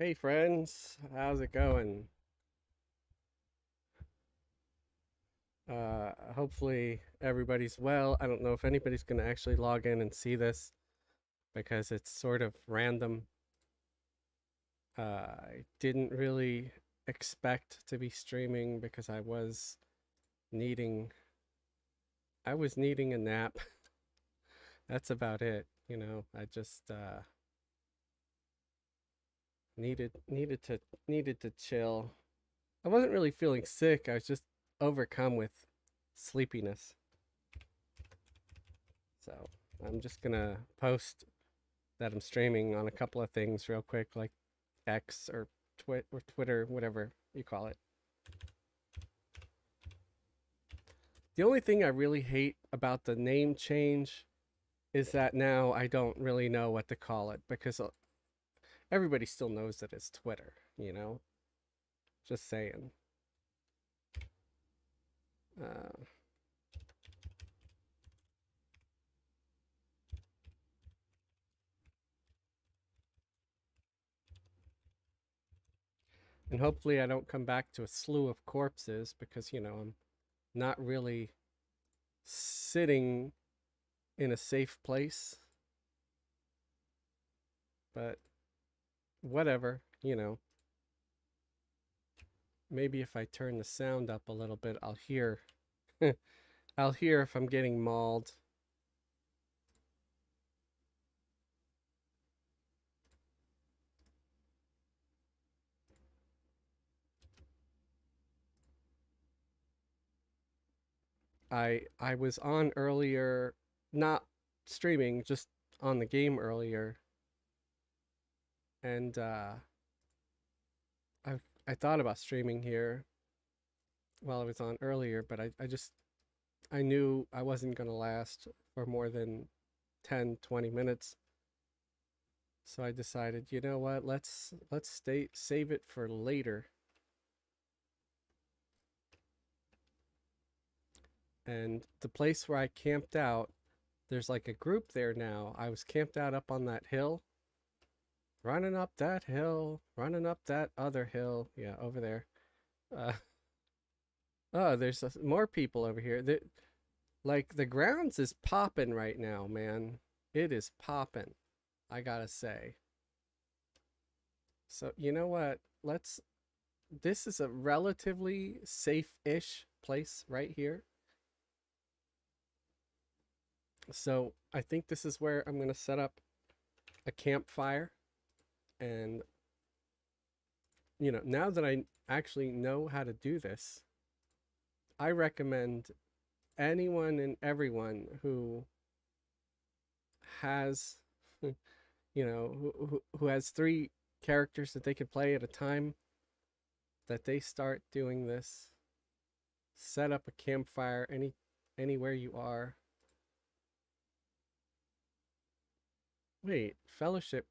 Hey friends, how's it going? Hopefully everybody's well. I don't know if anybody's going to actually log in and see this because it's sort of random. I didn't really expect to be streaming because needing I was needing a nap. That's about it, you know. I just needed to chill. I wasn't really feeling sick. I was just overcome with sleepiness. So I'm just gonna post that I'm streaming on a couple of things real quick, like X or Twitter, whatever you call it. The only thing I really hate about the name change is that now I don't really know what to call it because everybody still knows that it's Twitter, you know? Just saying. Uh, and hopefully I don't come back to a slew of corpses because, I'm not really sitting in a safe place. But whatever, maybe if I turn the sound up a little bit, I'll hear I'll hear if I'm getting mauled. I was on earlier, not streaming, just on the game earlier, and I I thought about streaming here while I was on earlier, but I knew I wasn't gonna last for more than 10, 20 minutes. So I decided, you know what, let's stay save it for later. And the place where I camped out, there's like a group there now. I was camped out up on that hill, running up that hill, running up that other hill. Yeah, over there. Uh, oh, there's more people over here. Like the grounds is popping right now, man. It is popping, I gotta say. So you know what? This is a relatively safe-ish place right here. So I think this is where I'm gonna set up a campfire. And now that I actually know how to do this, I recommend anyone and everyone who has, who has three characters that they can play at a time, that they start doing this. Set up a campfire anywhere you are. Wait, fellowship.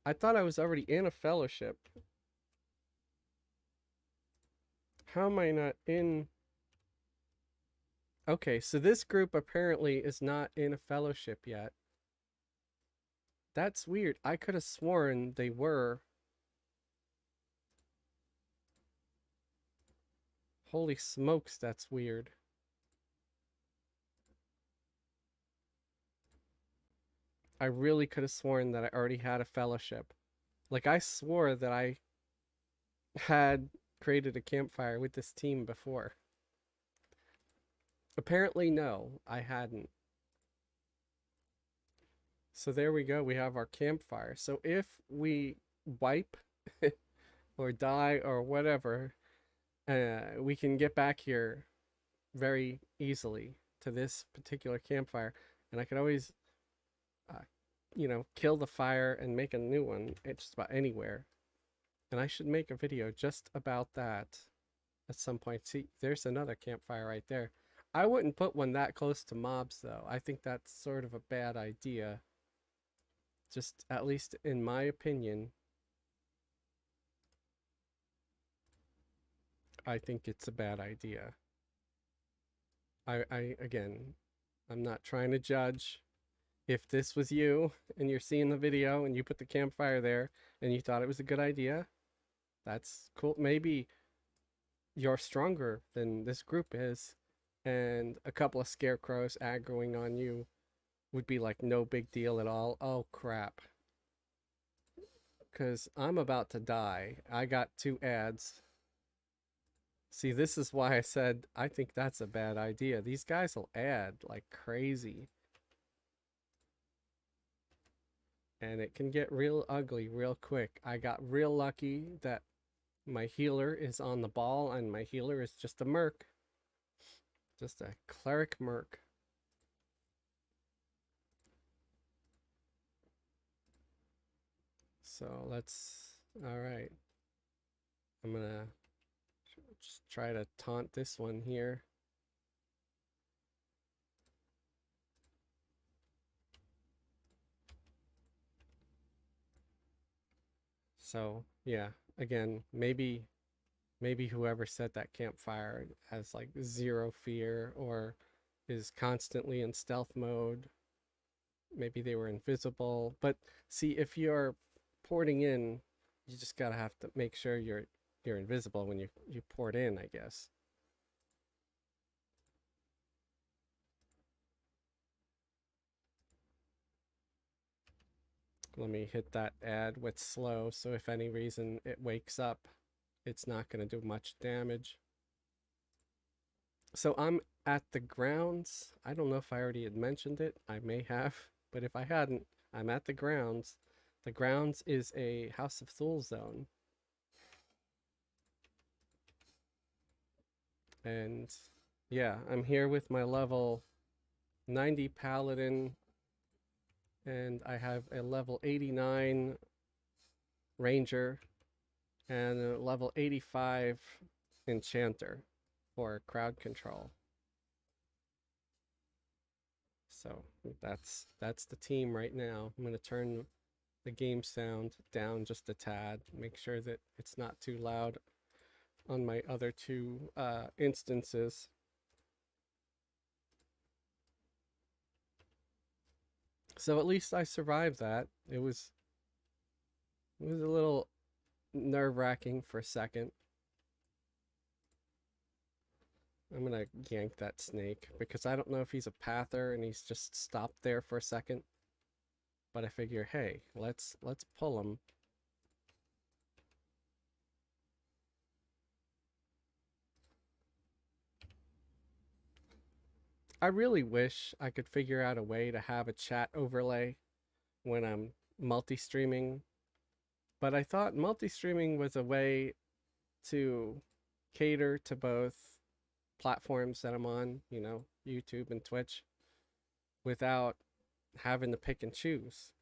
I thought I was already in a fellowship. How am I not in? Okay, so this group apparently is not in a fellowship yet. That's weird. I could have sworn they were. Holy smokes, that's weird. I really could have sworn that I already had a fellowship. Like, I swore that I had created a campfire with this team before. Apparently, no, I hadn't. So there we go. We have our campfire. So if we wipe or die or whatever, we can get back here very easily to this particular campfire. And I can always, uh, kill the fire and make a new one at just about anywhere. And I should make a video just about that at some point. See, there's another campfire right there. I wouldn't put one that close to mobs, though. I think that's sort of a bad idea. Just at least in my opinion, I think it's a bad idea. I again, I'm not trying to judge. if this was you and you're seeing the video and you put the campfire there and you thought it was a good idea, that's cool. Maybe you're stronger than this group is, and a couple of scarecrows aggroing on you would be like no big deal at all. Oh crap. Because I'm about to die. I got 2 ads. See, this is why I said I think that's a bad idea. These guys will add like crazy. And it can get real ugly real quick. I got real lucky that my healer is on the ball, and my healer is just a merc. Just a cleric merc. So let's, all right. I'm gonna just try to taunt this one here. So yeah, again, maybe whoever set that campfire has like zero fear or is constantly in stealth mode. Maybe they were invisible. But see, if you're porting in, you just gotta have to make sure you're invisible when you port in, I guess. Let me hit that ad with slow, so if any reason it wakes up, it's not going to do much damage. So I'm at the grounds. I don't know if I already had mentioned it. I may have, but if I hadn't, I'm at the grounds. The grounds is a House of Thule zone. And yeah, I'm here with my level 90 paladin, and I have a level 89 ranger and a level 85 enchanter for crowd control. So that's the team right now. I'm going to turn the game sound down just a tad, make sure that it's not too loud on my other 2 instances. So at least I survived that. It was a little nerve-wracking for a second. I'm gonna yank that snake because I don't know if he's a pather and he's just stopped there for a second. But I figure, hey, let's pull him. I really wish I could figure out a way to have a chat overlay when I'm multi-streaming, but I thought multi-streaming was a way to cater to both platforms that I'm on, you know, YouTube and Twitch, without having to pick and choose.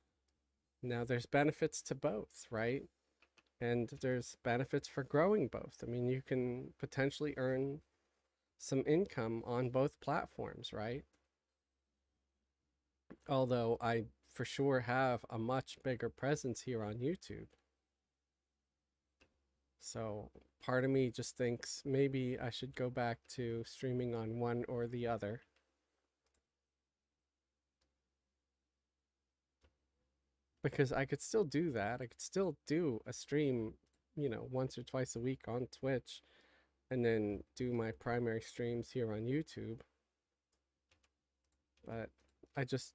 Now, there's benefits to both, right? And there's benefits for growing both. I mean, you can potentially earn some income on both platforms, right? Although I for sure have a much bigger presence here on YouTube. So part of me just thinks maybe I should go back to streaming on one or the other. Because I could still do that. I could still do a stream, you know, once or twice a week on Twitch and then do my primary streams here on YouTube. But I just,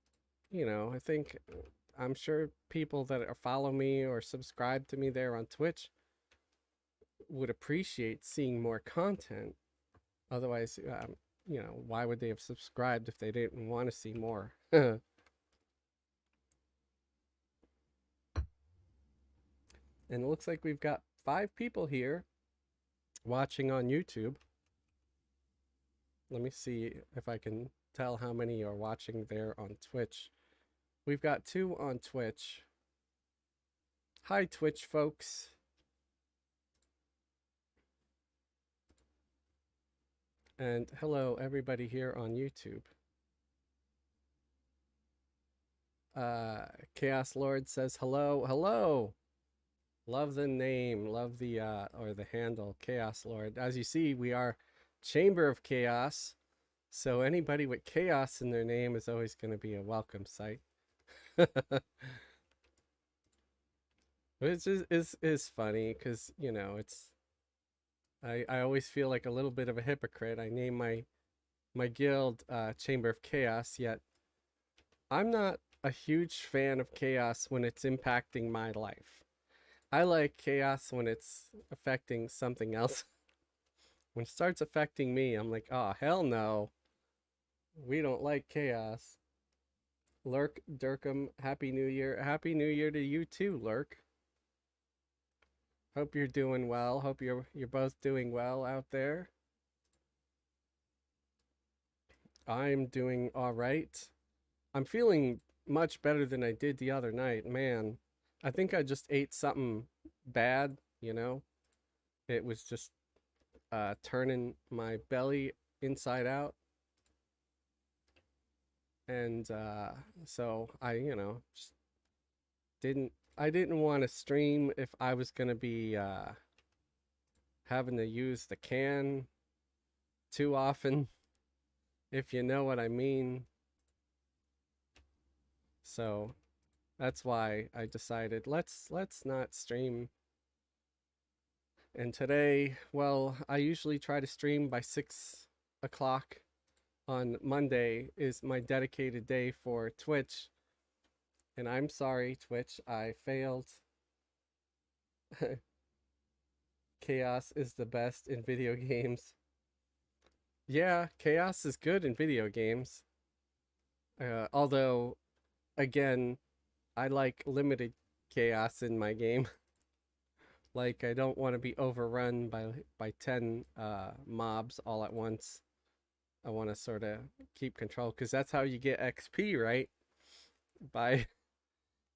you know, I think I'm sure people that follow me or subscribe to me there on Twitch would appreciate seeing more content. Otherwise, you know, why would they have subscribed if they didn't want to see more? And it looks like we've got 5 people here watching on YouTube. Let me see if I can tell how many are watching there on Twitch. We've got 2 on Twitch. Hi, Twitch folks. And hello, everybody here on YouTube. Chaos Lord says hello. Hello. Love the name, love the or the handle, Chaos Lord. As you see, we are Chamber of Chaos. So anybody with chaos in their name is always going to be a welcome sight. Which is funny because it's I always feel like a little bit of a hypocrite. I name my guild Chamber of Chaos, yet I'm not a huge fan of chaos when it's impacting my life. I like chaos when it's affecting something else. When it starts affecting me, I'm like, oh hell no, we don't like chaos. Lurk Durkham, Happy New Year. Happy New Year to you too, Lurk. Hope you're doing well. Hope you're both doing well out there. I'm doing all right. I'm feeling much better than I did the other night. Man, I think I just ate something bad, you know? It was just turning my belly inside out. And so just didn't I didn't want to stream if I was going to be having to use the can too often, if you know what I mean. So that's why I decided let's not stream. And today, well, I usually try to stream by 6 o'clock on Monday is my dedicated day for Twitch. And I'm sorry, Twitch, I failed. Chaos is the best in video games. Yeah, chaos is good in video games. Although, again, I like limited chaos in my game. Like I don't want to be overrun by 10 mobs all at once. I want to sort of keep control because that's how you get XP, right? By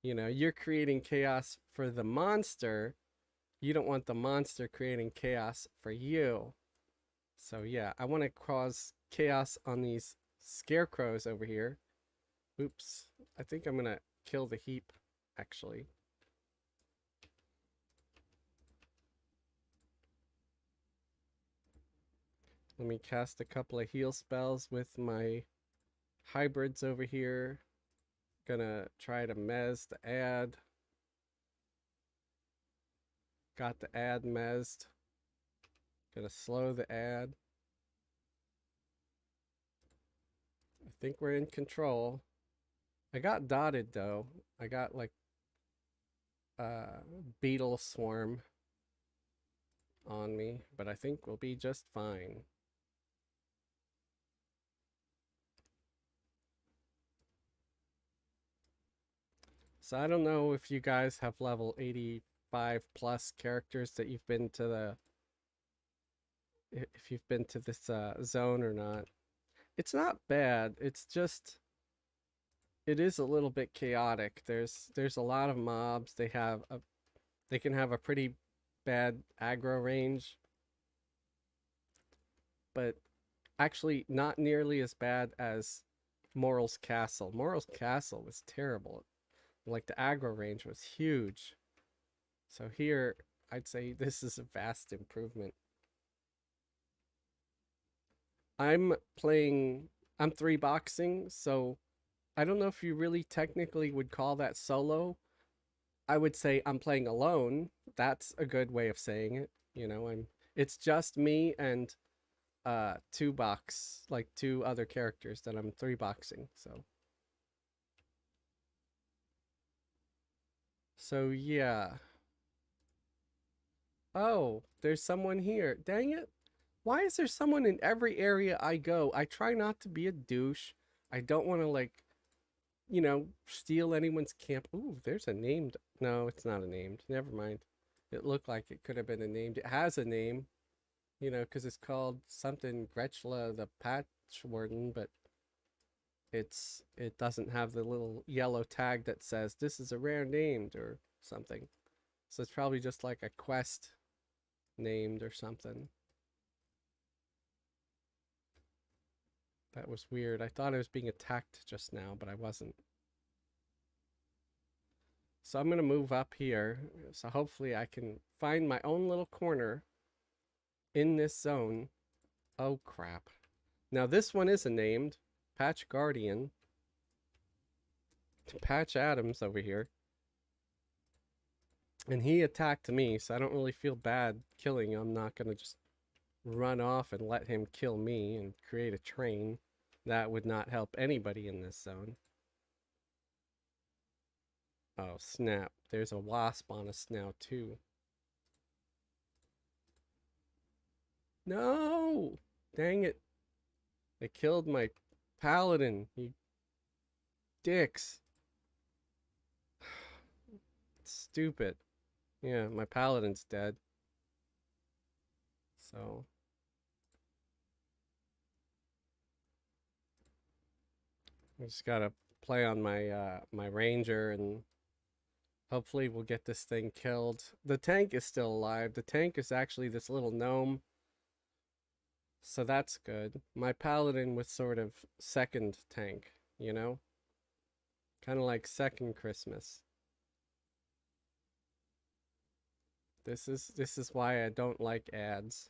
you're creating chaos for the monster. You don't want the monster creating chaos for you. So yeah, I want to cause chaos on these scarecrows over here. Oops. I think I'm gonna kill the heap, actually. Let me cast a couple of heal spells with my hybrids over here. Gonna try to mez the ad. Got the ad mezzed. Gonna slow the ad. I think we're in control. I got dotted though. I got like beetle swarm on me, but I think we'll be just fine. So I don't know if you guys have level 85 plus characters that you've been to if you've been to this zone or not. It's not bad. It's just it is a little bit chaotic. There's a lot of mobs. They can have a pretty bad aggro range, but actually not nearly as bad as Moral's Castle. Moral's Castle was terrible. Like the aggro range was huge. So here, I'd say this is a vast improvement. I'm playing, I'm three boxing, so I don't know if you really technically would call that solo. I would say I'm playing alone. That's a good way of saying it. It's just me and two other characters that I'm three boxing. So yeah. Oh, there's someone here. Dang it. Why is there someone in every area I go? I try not to be a douche. I don't want to steal anyone's camp. Ooh, there's a named. No, it's not a named. Never mind. It looked like it could have been a named. It has a name, because it's called something Gretchla the Patch Warden, but it doesn't have the little yellow tag that says this is a rare named or something. So it's probably just like a quest named or something. That was weird. I thought I was being attacked just now, but I wasn't. So I'm going to move up here. So hopefully I can find my own little corner in this zone. Oh, crap. Now this one isn't named. Patch Guardian. Patch Adams over here. And he attacked me, so I don't really feel bad killing him. I'm not going to just run off and let him kill me and create a train. That would not help anybody in this zone. Oh, snap. There's a wasp on us now, too. No! Dang it. They killed my paladin, you dicks. Stupid. Yeah, my paladin's dead. So I just gotta play on my ranger, and hopefully we'll get this thing killed. The tank is still alive. The tank is actually this little gnome, so that's good. My paladin was sort of second tank, you know? Kind of like second Christmas. This is why I don't like ads.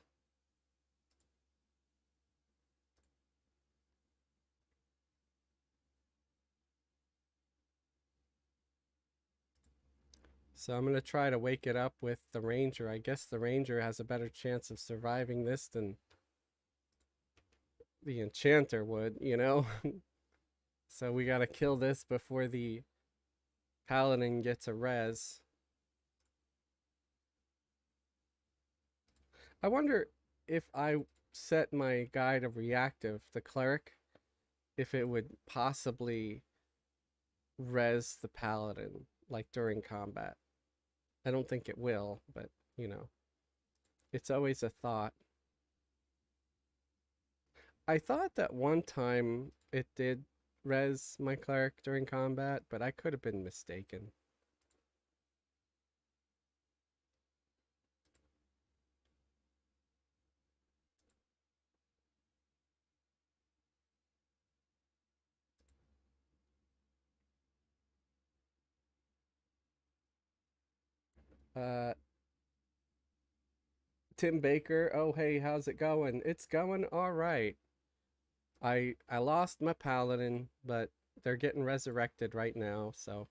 So I'm gonna try to wake it up with the ranger. I guess the ranger has a better chance of surviving this than the enchanter would, you know? So we gotta kill this before the paladin gets a res. I wonder if I set my guy to reactive, the cleric, if it would possibly res the paladin, like during combat. I don't think it will, but you know, it's always a thought. I thought that one time it did res my cleric during combat, but I could have been mistaken. Uh, Tim Baker, oh hey, how's it going? It's going all right. I lost my paladin, but they're getting resurrected right now, so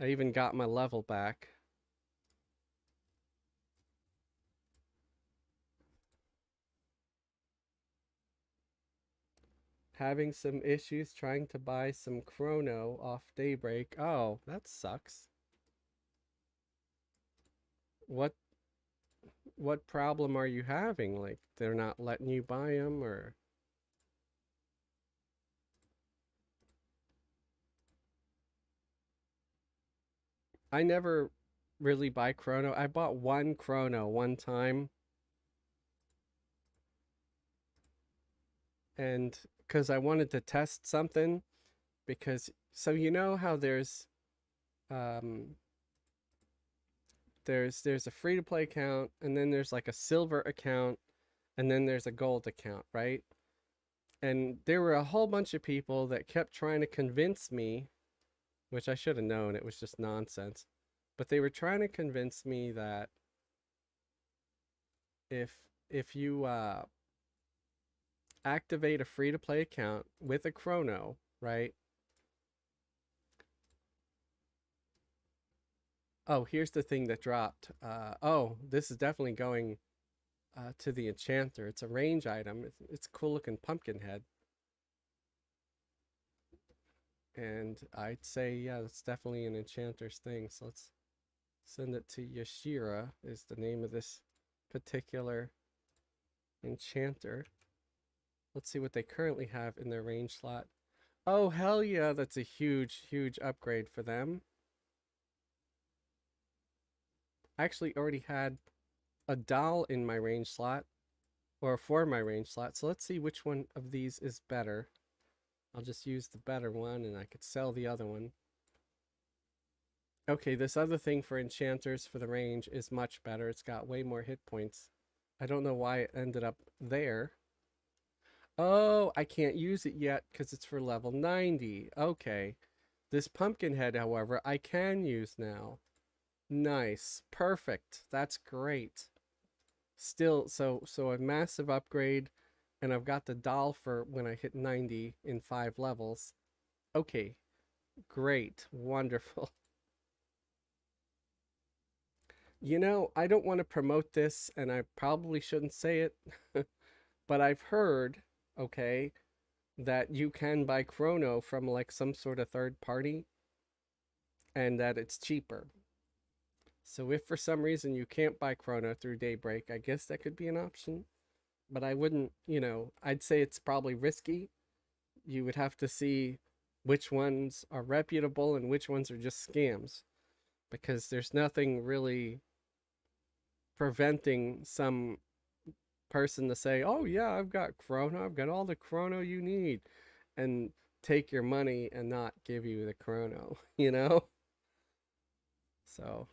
I even got my level back. Having some issues trying to buy some chrono off Daybreak. Oh, that sucks. What what problem are you having? Like they're not letting you buy them, or I never really buy chrono. I bought one chrono one time, and because I wanted to test something, because so you know how um there's a free to play account, and then there's like a silver account, and then there's a gold account, right? And there were a whole bunch of people that kept trying to convince me, which I should have known it was just nonsense, but they were trying to convince me that if you activate a free to play account with a chrono, right? Oh, here's the thing that dropped. Oh, this is definitely going to the enchanter. It's a range item. It's a cool looking pumpkin head. And I'd say, yeah, that's definitely an enchanter's thing. So let's send it to Yashira, is the name of this particular enchanter. Let's see what they currently have in their range slot. Oh, hell yeah, that's a huge, huge upgrade for them. I actually already had a doll in my range slot, or for my range slot. So let's see which one of these is better. I'll just use the better one, and I could sell the other one. Okay, this other thing for enchanters for the range is much better. It's got way more hit points. I don't know why it ended up there. Oh, I can't use it yet because it's for level 90. Okay. This pumpkin head, however, I can use now. Nice. Perfect. That's great. Still, so a massive upgrade, and I've got the doll for when I hit 90 in 5 levels. Okay. Great. Wonderful. You know, I don't want to promote this and I probably shouldn't say it, but I've heard, okay, that you can buy Chrono from like some sort of third party and that it's cheaper. So if for some reason you can't buy Chrono through Daybreak, I guess that could be an option. But I wouldn't, I'd say it's probably risky. You would have to see which ones are reputable and which ones are just scams because there's nothing really preventing some person to say, "Oh yeah, I've got Chrono. I've got all the Chrono you need," and take your money and not give you the Chrono, you know? So,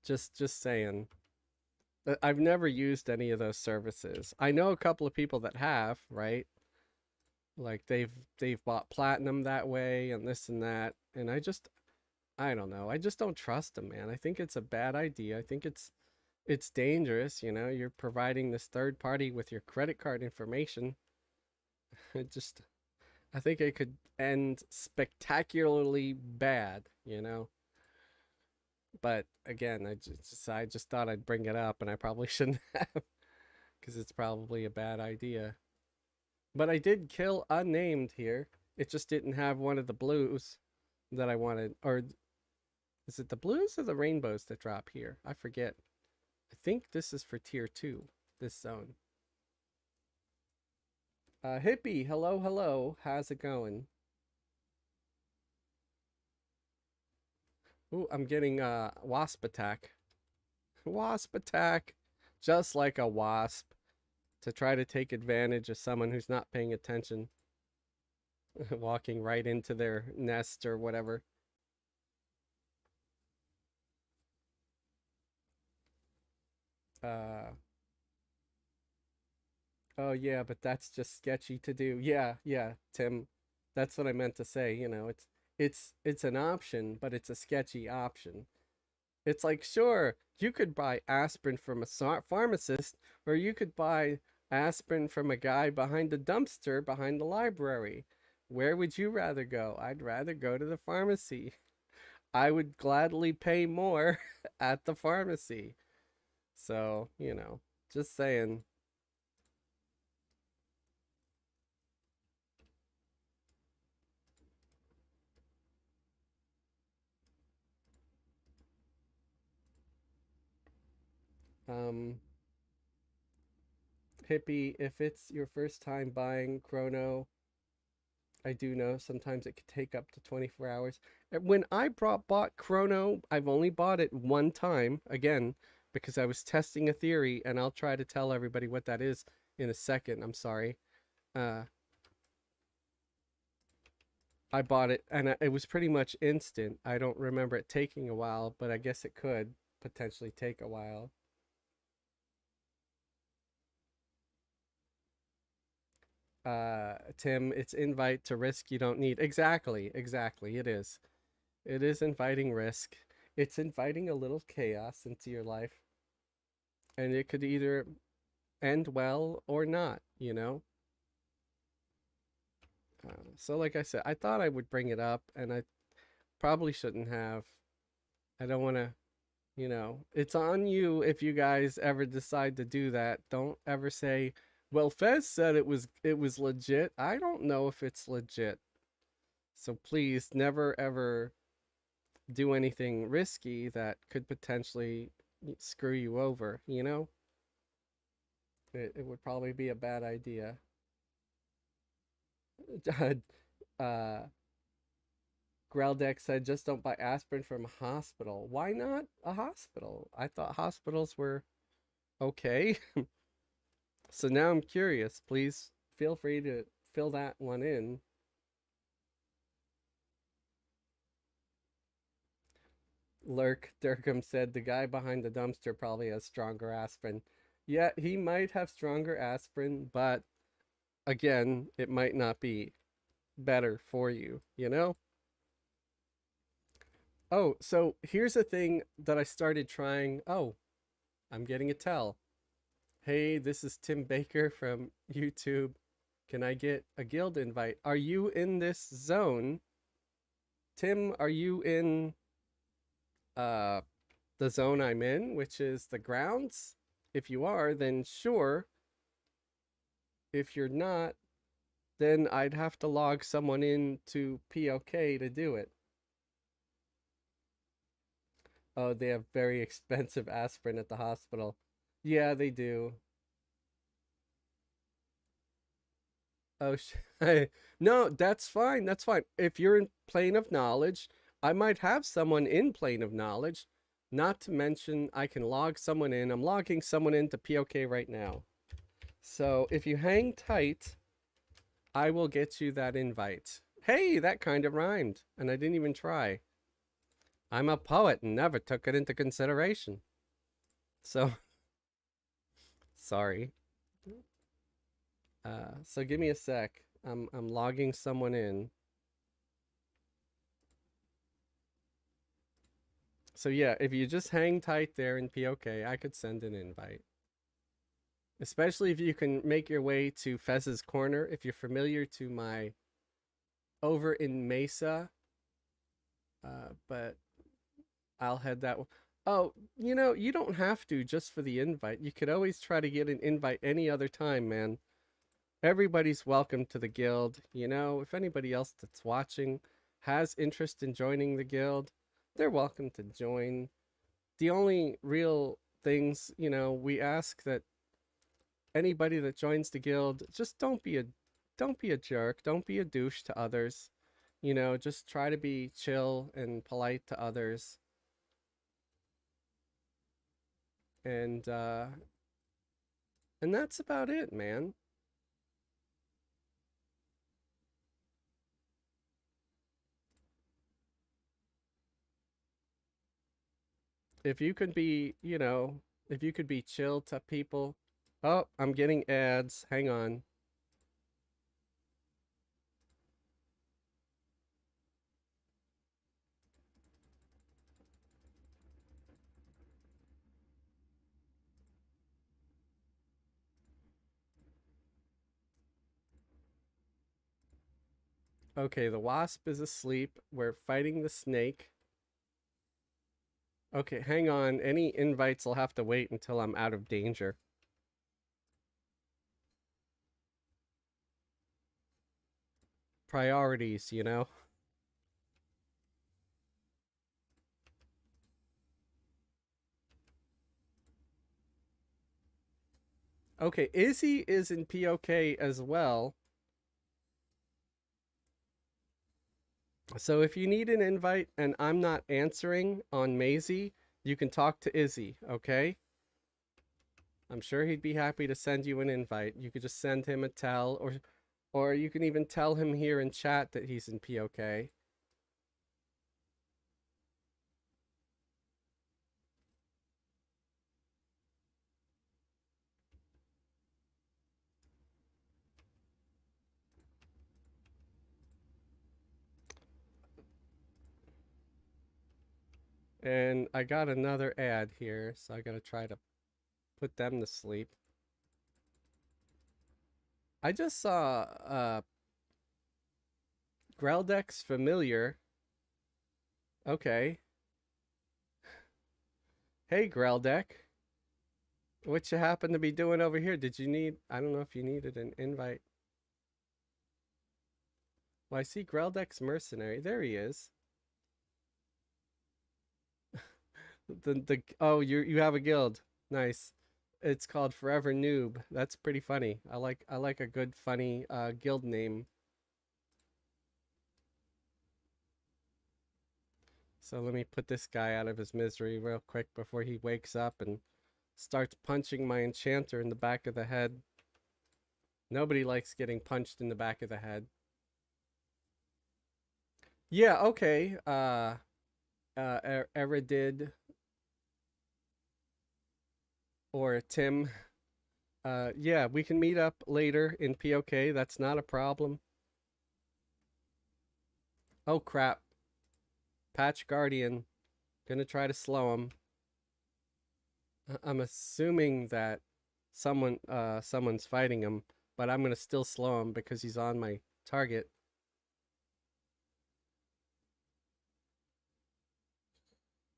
just saying. I've never used any of those services. I know a couple of people that have, right? Like they've bought platinum that way and this and that, and I don't know. I just don't trust them, man. I think it's a bad idea. I think it's dangerous, You're providing this third party with your credit card information. It just I think it could end spectacularly bad. But again, I just thought I'd bring it up, and I probably shouldn't have because it's probably a bad idea. But I did kill unnamed here. It just didn't have one of the blues that I wanted. Or is it the blues or the rainbows that drop here? I forget. I think this is for tier 2, this zone. Hippie, hello, hello. How's it going? Ooh, I'm getting wasp attack. Wasp attack. Just like a wasp to try to take advantage of someone who's not paying attention, walking right into their nest or whatever. Uh, oh yeah, but that's just sketchy to do. Yeah, yeah, Tim. That's what I meant to say. It's an option, but it's a sketchy option. It's like, sure, you could buy aspirin from a pharmacist, or you could buy aspirin from a guy behind the dumpster behind the library. Where would you rather go? I'd rather go to the pharmacy. I would gladly pay more at the pharmacy. So, just saying. Um, Hippie, if it's your first time buying Chrono, I do know sometimes it could take up to 24 hours. When I bought Chrono, I've only bought it one time, again, because I was testing a theory, and I'll try to tell everybody what that is in a second. I'm sorry. Uh, I bought it, and it was pretty much instant. I don't remember it taking a while, but I guess it could potentially take a while. Tim, it's invite to risk you don't need. Exactly, exactly. It is. It is inviting risk. It's inviting a little chaos into your life, and it could either end well or not. So, like I said, I thought I would bring it up, and I probably shouldn't have. I don't want to, it's on you if you guys ever decide to do that. Don't ever say, "Well, Fez said it was legit." I don't know if it's legit. So please never ever do anything risky that could potentially screw you over. It would probably be a bad idea. uh, Greldeck said, just don't buy aspirin from a hospital. Why not a hospital? I thought hospitals were okay. So now I'm curious. Please feel free to fill that one in. Lurk Durkham said the guy behind the dumpster probably has stronger aspirin. Yeah, he might have stronger aspirin, but again, it might not be better for you? Oh, so here's a thing that I started trying. Oh, I'm getting a tell. Hey, this is Tim Baker from YouTube. Can I get a guild invite? Are you in this zone? Tim, are you in uh the zone I'm in, which is the grounds? If you are, then sure. If you're not, then I'd have to log someone in to POK to do it. Oh, they have very expensive aspirin at the hospital. Yeah, they do. Oh, no, that's fine. That's fine. If you're in plane of knowledge, I might have someone in plane of knowledge. Not to mention, I can log someone in. I'm logging someone into POK right now. So if you hang tight, I will get you that invite. Hey, that kind of rhymed, and I didn't even try. I'm a poet and never took it into consideration. So, sorry. So give me a sec. I'm logging someone in. So yeah, if you just hang tight there in POK, I could send an invite. Especially if you can make your way to Fez's Corner. If you're familiar to my over in Mesa, but I'll head that way. Oh, you don't have to just for the invite. You could always try to get an invite any other time, man. Everybody's welcome to the guild. If anybody else that's watching has interest in joining the guild, they're welcome to join. The only real things, we ask that anybody that joins the guild, just don't be a jerk, don't be a douche to others. Just try to be chill and polite to others. And that's about it, man. If you could be, if you could be chill to people. Oh, I'm getting ads. Hang on. Okay, the wasp is asleep. We're fighting the snake. Okay, hang on. Any invites will have to wait until I'm out of danger. Priorities. Okay, Izzy is in POK as well. So if you need an invite and I'm not answering on Maisie, you can talk to Izzy, okay? I'm sure he'd be happy to send you an invite. You could just send him a tell, or you can even tell him here in chat that he's in POK. And I got another ad here, so I gotta try to put them to sleep. I just saw Greldex familiar. Okay. Hey Greldek. What you happen to be doing over here? I don't know if you needed an invite. Well, I see Greldek's mercenary. There he is. Oh, you have a guild. Nice. It's called Forever Noob. That's pretty funny. I like a good funny guild name. So let me put this guy out of his misery real quick before he wakes up and starts punching my enchanter in the back of the head. Nobody likes getting punched in the back of the head. Yeah, okay. Eridid or Tim. Yeah, we can meet up later in POK. That's not a problem. Oh crap. Patch Guardian. Gonna try to slow him. I'm assuming that someone's fighting him. but I'm gonna still slow him because he's on my target.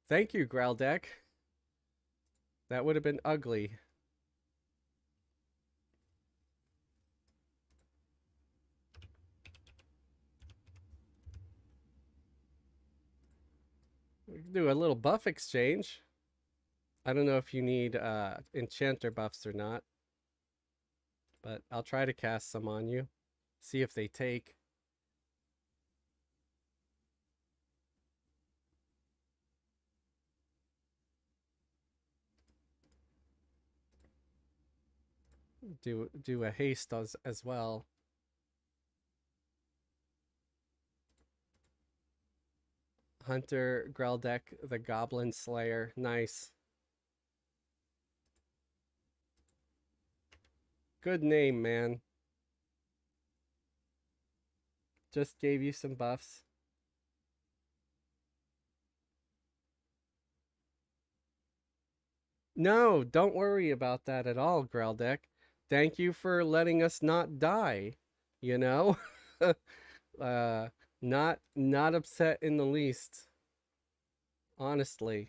Thank you, Growldeck. That would have been ugly. We can do a little buff exchange. I don't know if you need enchanter buffs or not, but I'll try to cast some on you. See if they take. Do a haste as well. Hunter Greldeck, the Goblin Slayer. Nice. Good name, man. Just gave you some buffs. No, don't worry about that at all, Greldeck. Thank you for letting us not die. You know? uh not upset in the least. Honestly.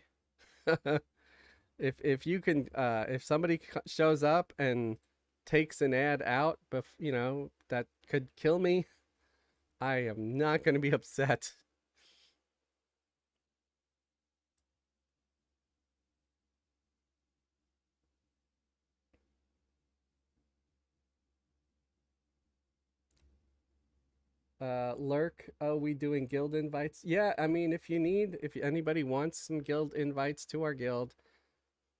If you can if somebody shows up and takes an ad out that could kill me, I am not going to be upset. Lurk, are we doing guild invites? Yeah, I mean, if anybody wants some guild invites to our guild.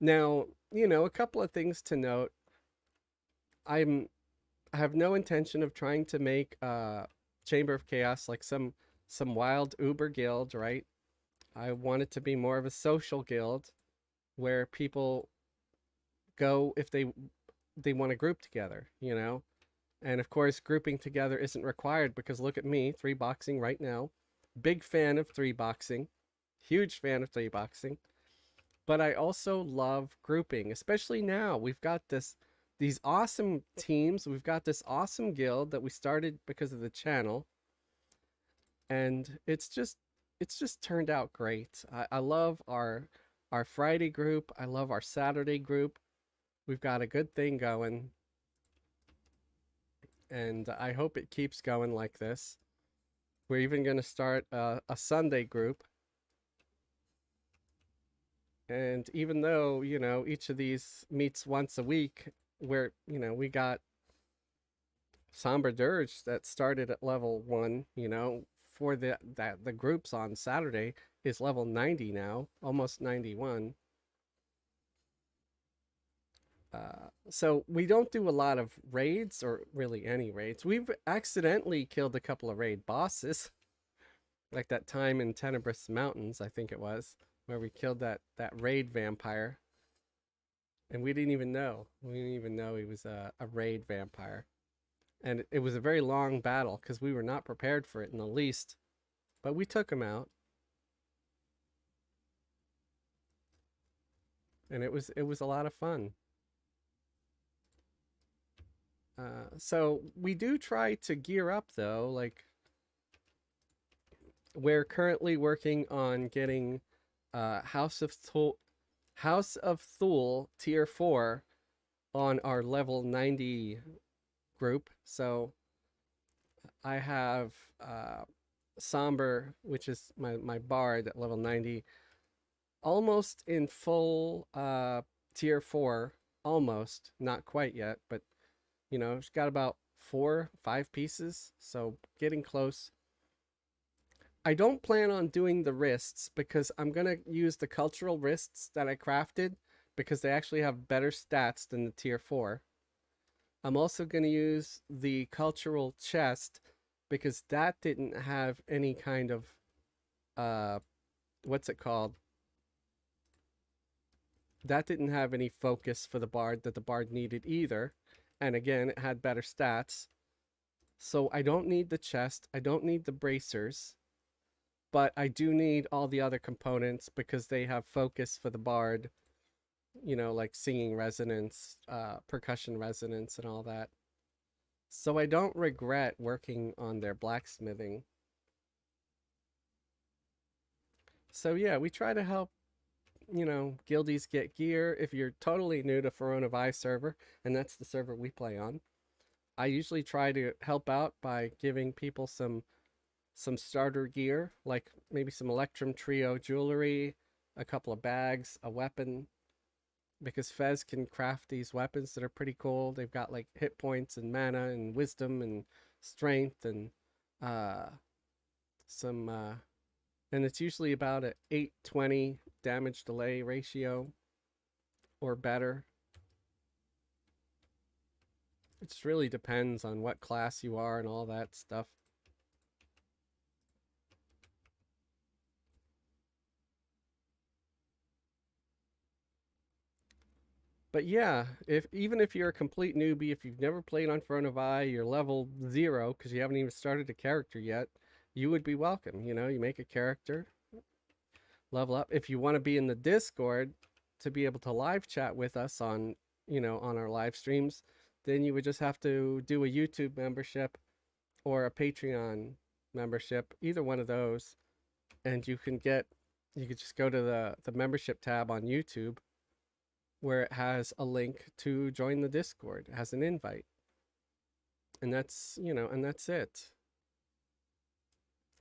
Now, a couple of things to note. I have no intention of trying to make Chamber of Chaos like some wild Uber guild, right? I want it to be more of a social guild where people go if they want to group together. And of course, grouping together isn't required because look at me, three boxing right now. Big fan of three boxing. Huge fan of three boxing. But I also love grouping, especially now. We've got these awesome teams. We've got this awesome guild that we started because of the channel. And it's just turned out great. I love our Friday group. I love our Saturday group. We've got a good thing going. And I hope it keeps going like this. We're even going to start a Sunday group. And even though, each of these meets once a week, where, we got Somber Dirge that started at level 1, for the groups on Saturday is level 90 now, almost 91. So we don't do a lot of raids or really any raids. We've accidentally killed a couple of raid bosses, like that time in Tenebrous Mountains, I think it was, where we killed that raid vampire, and we didn't even know. We didn't even know he was a raid vampire, and it was a very long battle because we were not prepared for it in the least, but we took him out, and it was a lot of fun. So we do try to gear up though. Like we're currently working on getting House of Thule tier 4 on our level 90 group. So I have Somber, which is my bard at level 90, almost in full tier 4, almost, not quite yet, but she's got about 4-5 pieces, so getting close. I don't plan on doing the wrists because I'm going to use the cultural wrists that I crafted because they actually have better stats than the tier 4. I'm also going to use the cultural chest because that didn't have any kind of what's it called? That didn't have any focus for the bard that the bard needed either. And again, it had better stats. So I don't need the chest. I don't need the bracers. But I do need all the other components because they have focus for the bard. Like singing resonance, percussion resonance, and all that. So I don't regret working on their blacksmithing. So yeah, we try to help, guildies get gear. If you're totally new to Verona Vi server, and that's the server we play on, I usually try to help out by giving people some starter gear, like maybe some Electrum Trio jewelry, a couple of bags, a weapon, because Fez can craft these weapons that are pretty cool. They've got like hit points and mana and wisdom and strength and uh some and it's usually about a 820 damage delay ratio or better. It just really depends on what class you are and all that stuff. But yeah, if even if you're a complete newbie, if you've never played on Front of Eye, you're level 0 because you haven't even started a character yet, you would be welcome. You make a character, level up. If you want to be in the Discord to be able to live chat with us on our live streams, then you would just have to do a YouTube membership or a Patreon membership, either one of those, and you could just go to the membership tab on YouTube where it has a link to join the Discord. It has an invite. And that's it.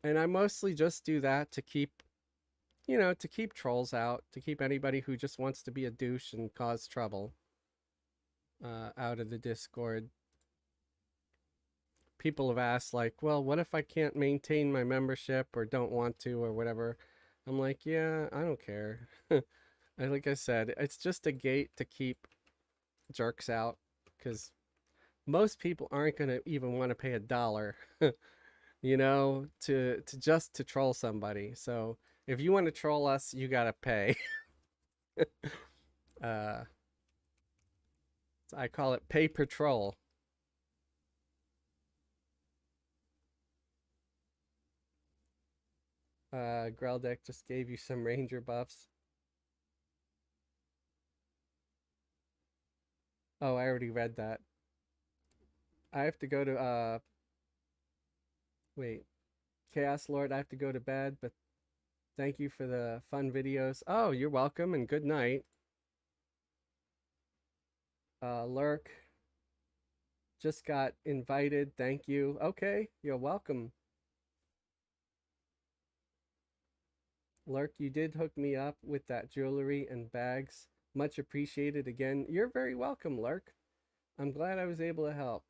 And I mostly just do that to keep trolls out, to keep anybody who just wants to be a douche and cause trouble out of the Discord. People have asked, like, well, what if I can't maintain my membership or don't want to or whatever? I'm like, yeah, I don't care. Like I said, it's just a gate to keep jerks out because most people aren't going to even want to pay $1, to troll somebody. So if you want to troll us, you got to pay. uh, I call it pay per troll. Greldek just gave you some ranger buffs. Oh, I already read that. I have to go to wait, Chaos Lord, I have to go to bed, but thank you for the fun videos. Oh, you're welcome and good night. Lurk just got invited. Thank you. Okay, you're welcome. Lurk, you did hook me up with that jewelry and bags. Much appreciated again. You're very welcome, Lurk. I'm glad I was able to help.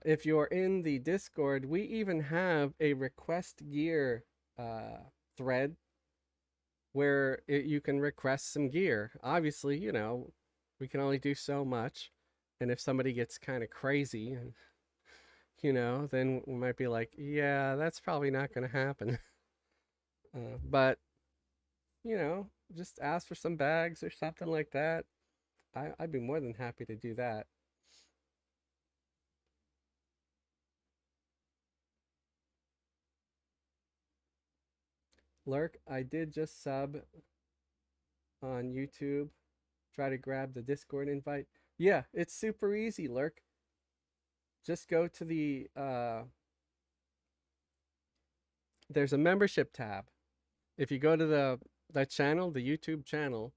If you're in the Discord, we even have a request gear thread where you can request some gear. Obviously, we can only do so much. And if somebody gets kind of crazy, then we might be like, yeah, that's probably not going to happen. But, just ask for some bags or something like that. I'd be more than happy to do that. Lurk, I did just sub on YouTube. Try to grab the Discord invite. Yeah, it's super easy, Lurk. Just go to there's a membership tab. If you go to the channel, the YouTube channel.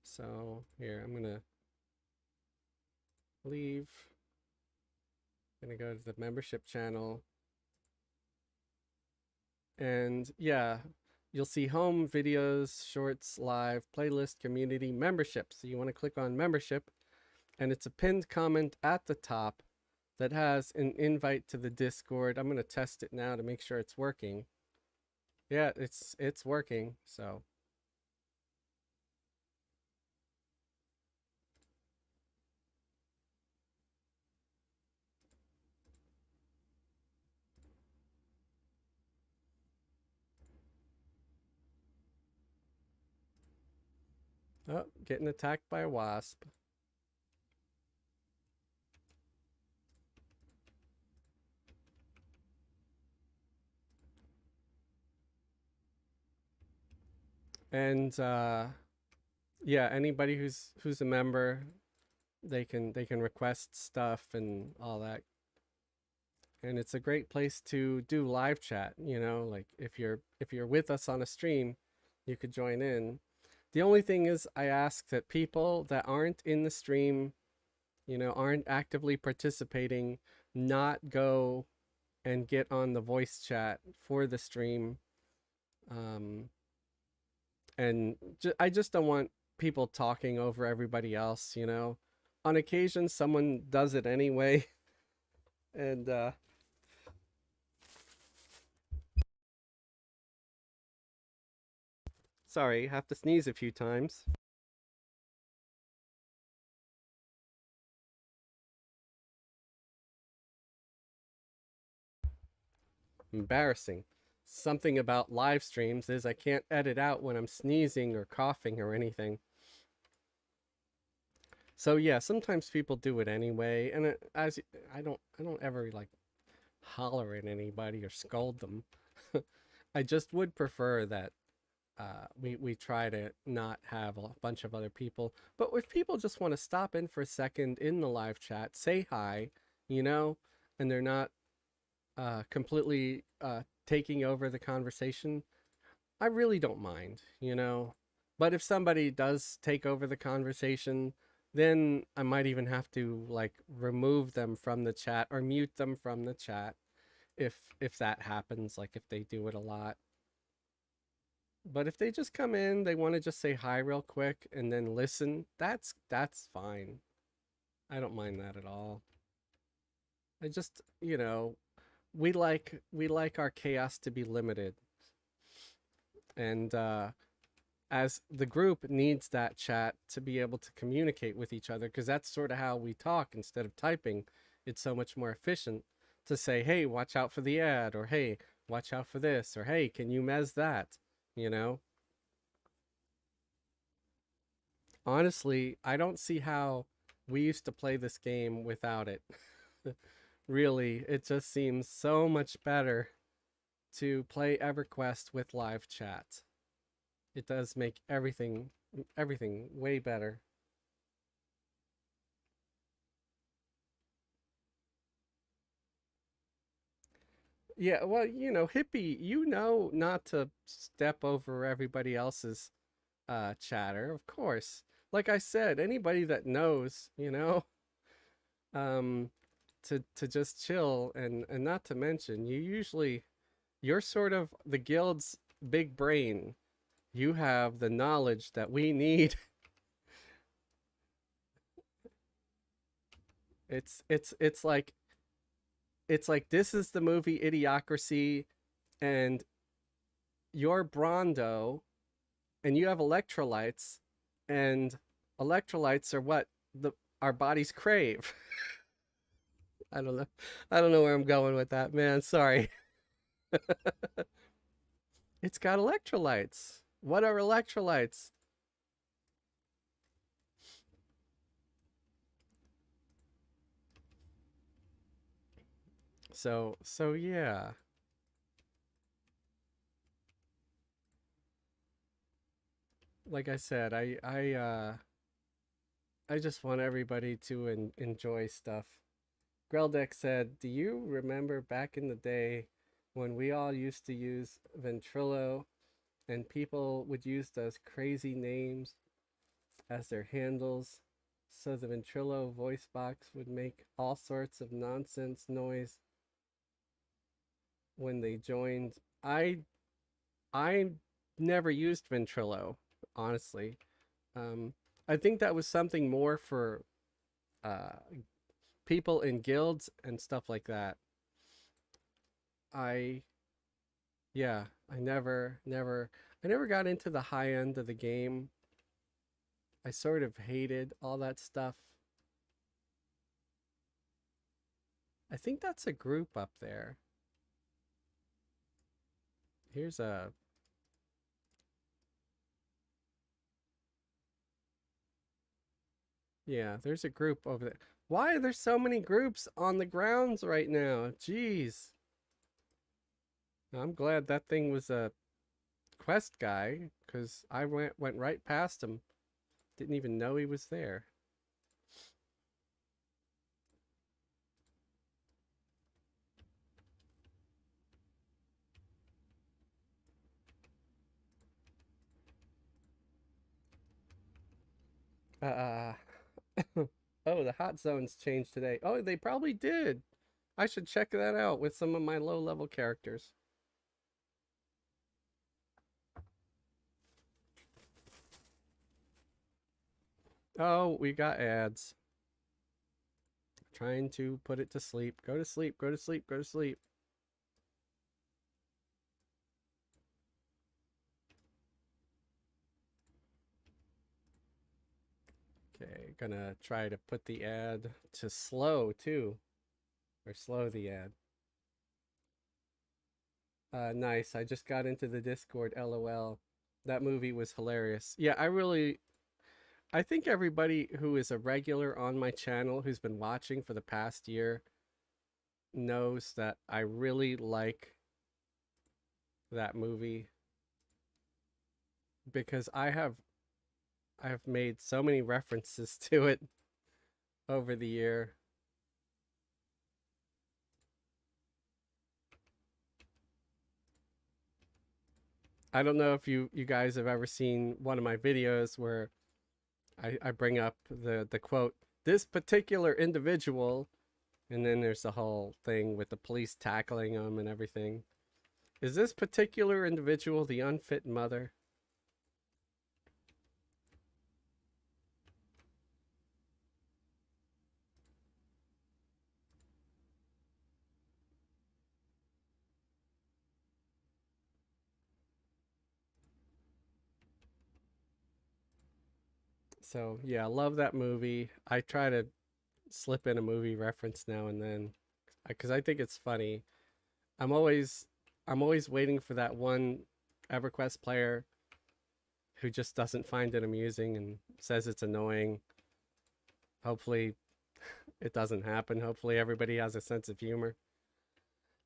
So here, I'm gonna leave. I'm gonna go to the membership channel. And yeah, you'll see home, videos, shorts, live, playlist, community, membership. So you want to click on membership, and it's a pinned comment at the top that has an invite to the Discord. I'm going to test it now to make sure it's working. Yeah, it's working. So oh, getting attacked by a wasp. And yeah, anybody who's a member, they can request stuff and all that. And it's a great place to do live chat, like if you're with us on a stream, you could join in. The only thing is I ask that people that aren't in the stream, aren't actively participating, not go and get on the voice chat for the stream. Um, and I just don't want people talking over everybody else. On occasion, someone does it anyway, and sorry, have to sneeze a few times. Embarrassing. Something about live streams is I can't edit out when I'm sneezing or coughing or anything. So yeah, sometimes people do it anyway, and as I don't ever like holler at anybody or scold them. I just would prefer that we try to not have a bunch of other people. But if people just want to stop in for a second in the live chat, say hi, you know, and they're not completely taking over the conversation, I really don't mind. But if somebody does take over the conversation, then I might even have to like remove them from the chat or mute them from the chat if that happens, like if they do it a lot. But if they just come in, they want to just say hi real quick and then listen, that's fine. I don't mind that at all. I just, we like our chaos to be limited. And as the group needs that chat to be able to communicate with each other, because that's sort of how we talk instead of typing. It's so much more efficient to say, hey, watch out for the ad, or hey, watch out for this, or hey, can you mez that? You know? Honestly, I don't see how we used to play this game without it. Really, it just seems so much better to play EverQuest with live chat. It does make everything way better. Yeah, well, hippie, not to step over everybody else's chatter, of course. Like I said, anybody that knows, um to just chill, and not to mention, you're sort of the guild's big brain. You have the knowledge that we need. It's like this is the movie Idiocracy, and you're Brondo, and you have electrolytes, and electrolytes are what the our bodies crave. I don't know. I don't know where I'm going with that, man. Sorry. It's got electrolytes. What are electrolytes? So yeah. Like I said, I just want everybody to enjoy stuff. Greldek said, "Do you remember back in the day when we all used to use Ventrilo and people would use those crazy names as their handles so the Ventrilo voice box would make all sorts of nonsense noise when they joined?" I never used Ventrilo, honestly. Um, I think that was something more for uh, people in guilds and stuff like that. I Yeah, I never got into the high end of the game. I sort of hated all that stuff. I think that's a group up there. Here's a Yeah, there's a group over there. Why are there so many groups on the grounds right now? Jeez. I'm glad that thing was a quest guy, because I went right past him. Didn't even know he was there. Uh, oh, the hot zones changed today. Oh, they probably did. I should check that out with some of my low level characters. Oh, we got ads. Trying to put it to sleep. Go to sleep, go to sleep, go to sleep. Okay, gonna try to put the ad to slow too. Or slow the ad. Nice. I just got into the Discord, lol. That movie was hilarious. Yeah, I think everybody who is a regular on my channel who's been watching for the past year knows that I really like that movie because I've made so many references to it over the year. I don't know if you guys have ever seen one of my videos where I bring up the quote, this particular individual, and then there's the whole thing with the police tackling him and everything. Is this particular individual the unfit mother? So yeah, I love that movie. I try to slip in a movie reference now and then because I think it's funny. I'm always I'm always waiting for that one Everquest player who just doesn't find it amusing and says it's annoying. Hopefully it doesn't happen. Hopefully everybody has a sense of humor.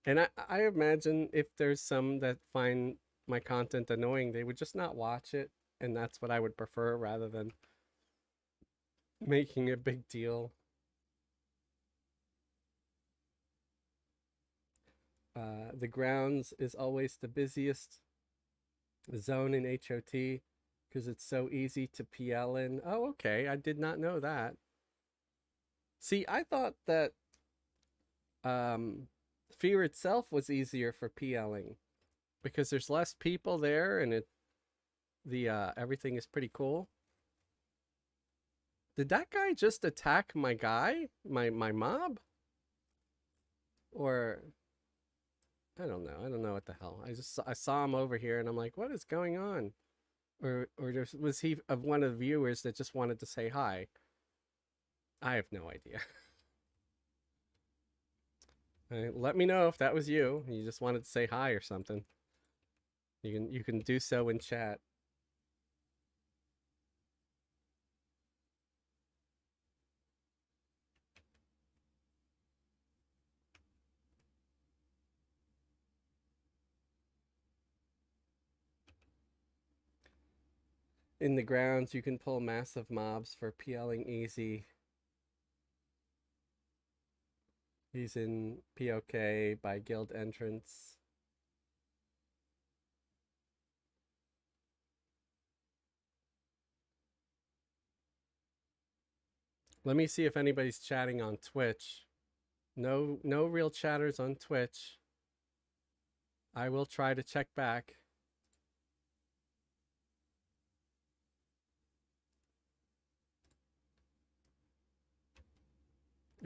And I imagine if there's some that find my content annoying, they would just not watch it. And that's what I would prefer rather than making a big deal. The grounds is always the busiest zone in HOT because it's so easy to PL in. Oh, okay. I did not know that. See, I thought that um, Fear itself was easier for PLing because there's less people there and the everything is pretty cool. Did that guy just attack my guy, my mob, or I don't know. I don't know what the hell. I saw him over here and I'm like, what is going on? Or was he of one of the viewers that just wanted to say hi? I have no idea. Let me know if that was you. You just wanted to say hi or something. You can do so in chat. In the grounds, you can pull massive mobs for PLing easy. He's in POK by guild entrance. Let me see if anybody's chatting on Twitch. No real chatters on Twitch. I will try to check back.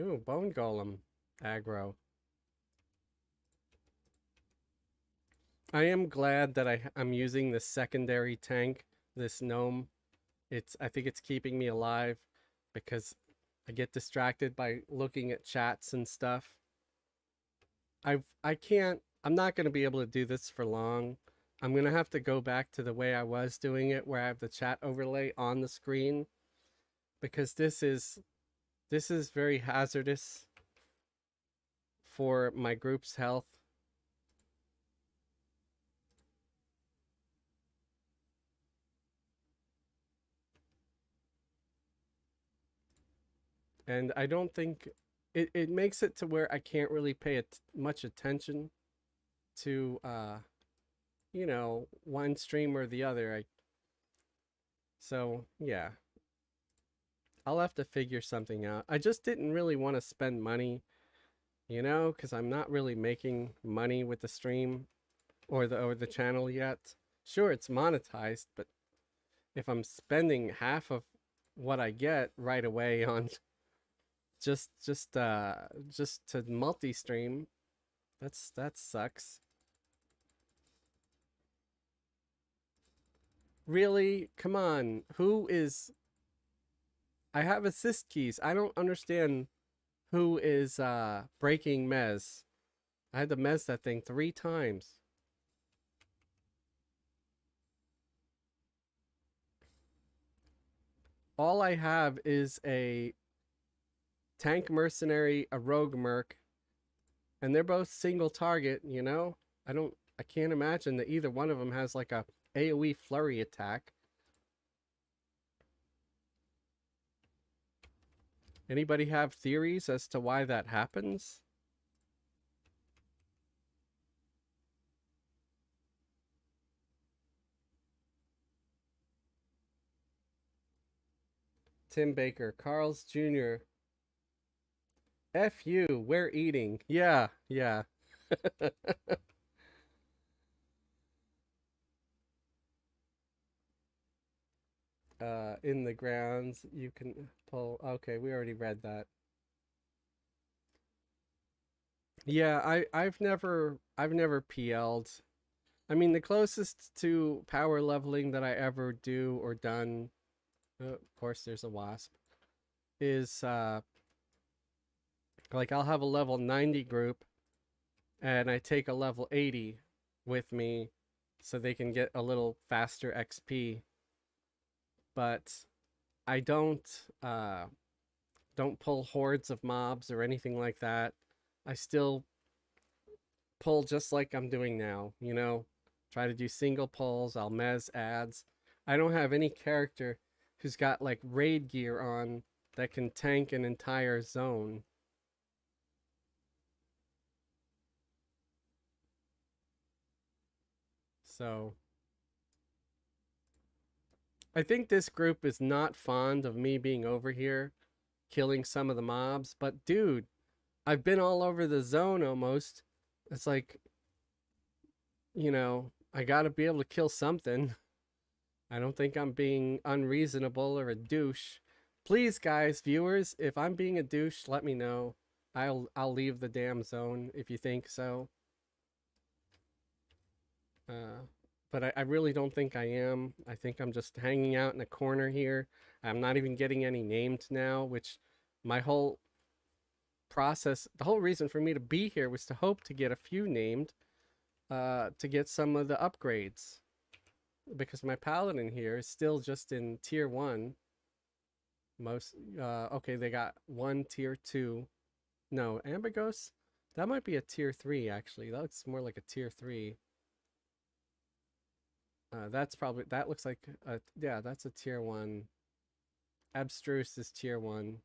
Ooh, Bone Golem aggro. I am glad that I'm using the secondary tank, this gnome. I think it's keeping me alive because I get distracted by looking at chats and stuff. I'm not going to be able to do this for long. I'm going to have to go back to the way I was doing it where I have the chat overlay on the screen because this is very hazardous for my group's health. And I don't think it makes it to where I can't really pay much attention to one stream or the other. So yeah, I'll have to figure something out. I just didn't really want to spend money, because I'm not really making money with the stream or the channel yet. Sure, it's monetized, but if I'm spending half of what I get right away on just to multi-stream, that sucks. Really? Come on. Who is I have assist keys. I don't understand who is breaking Mez. I had to Mez that thing 3 times. All I have is a tank mercenary, a rogue merc, and they're both single target. I can't imagine that either one of them has like a AoE flurry attack. Anybody have theories as to why that happens? Tim Baker, Carl's Jr. F you, we're eating. Yeah, yeah. In the grounds, you can pull. Okay, we already read that. Yeah, I've never PL'd. I mean, the closest to power leveling that I ever do or done, of course, there's a wasp, is like I'll have a level 90 group and I take a level 80 with me so they can get a little faster XP. But I don't pull hordes of mobs or anything like that. I still pull just like I'm doing now. Try to do single pulls, I'll mez ads. I don't have any character who's got like raid gear on that can tank an entire zone. So I think this group is not fond of me being over here killing some of the mobs, but dude, I've been all over the zone almost. It's like, I gotta be able to kill something. I don't think I'm being unreasonable or a douche. Please, guys, viewers, if I'm being a douche, let me know. I'll leave the damn zone if you think so. Uh, but I really don't think I am. I think I'm just hanging out in a corner here. I'm not even getting any named now, which my whole process, the whole reason for me to be here was to hope to get a few named to get some of the upgrades. Because my paladin here is still just in tier 1. Okay, they got one tier 2. No, Ambigos? That might be a tier 3 actually. That looks more like a tier 3. That looks like yeah, that's a tier 1. Abstruse is tier 1.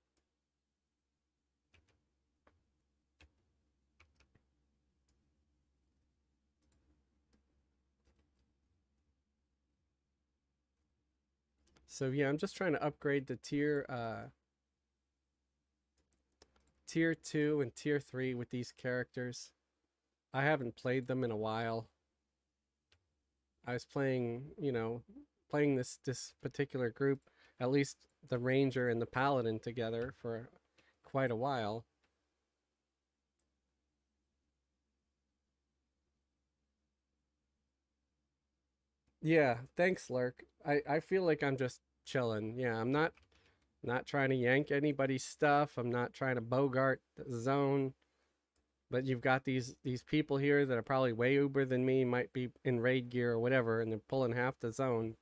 So yeah, I'm just trying to upgrade the tier 2 and tier 3 with these characters. I haven't played them in a while. I was playing this particular group, at least the ranger and the paladin together for quite a while. Yeah, thanks, Lurk. I feel like I'm just chilling. Yeah, I'm not trying to yank anybody's stuff. I'm not trying to bogart the zone. But you've got these people here that are probably way uber than me, might be in raid gear or whatever, and they're pulling half the zone,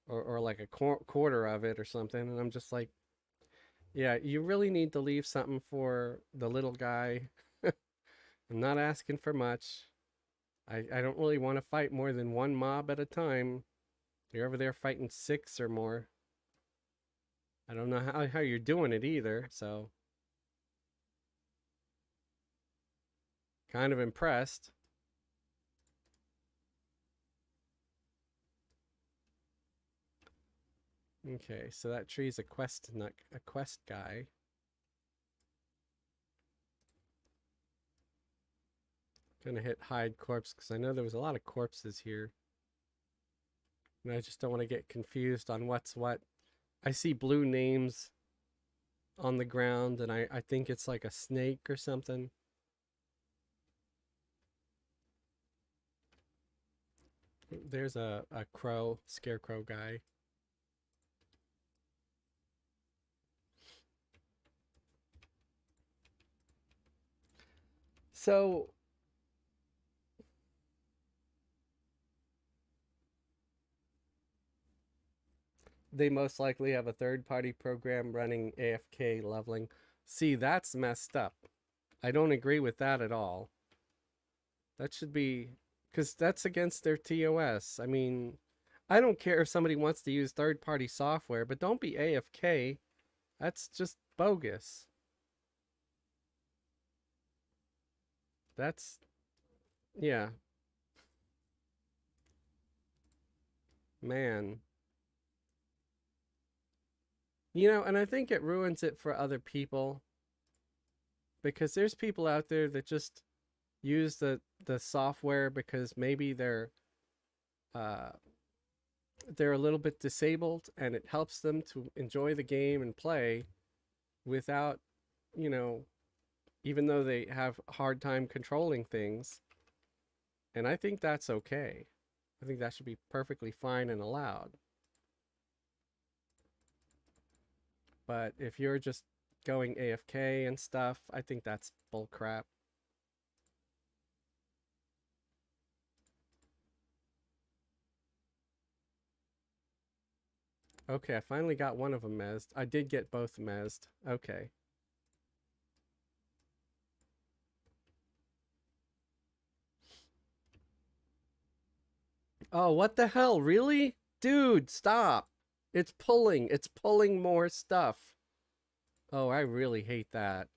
or like a quarter of it or something. And I'm just like, yeah, you really need to leave something for the little guy. I'm not asking for much. I don't really want to fight more than one mob at a time. You're over there fighting 6 or more. I don't know how you're doing it either, so kind of impressed. Okay, so that tree's a quest guy. Gonna hit hide corpse because I know there was a lot of corpses here. And I just don't want to get confused on what's what. I see blue names on the ground and I think it's like a snake or something. There's a crow, scarecrow guy. So they most likely have a third party program running AFK leveling. See, that's messed up. I don't agree with that at all. That should be because that's against their TOS. I mean, I don't care if somebody wants to use third party software, but don't be AFK. That's just bogus. That's, yeah, man. And I think it ruins it for other people because there's people out there that just use the software because maybe uh they're a little bit disabled and it helps them to enjoy the game and play without, you know, even though they have a hard time controlling things. And I think that's okay. I think that should be perfectly fine and allowed. But if you're just going AFK and stuff, I think that's bull crap. Okay, I finally got one of them mezzed. I did get both mezzed. Okay. Oh, what the hell? Really? Dude, stop. It's pulling. It's pulling more stuff. Oh, I really hate that.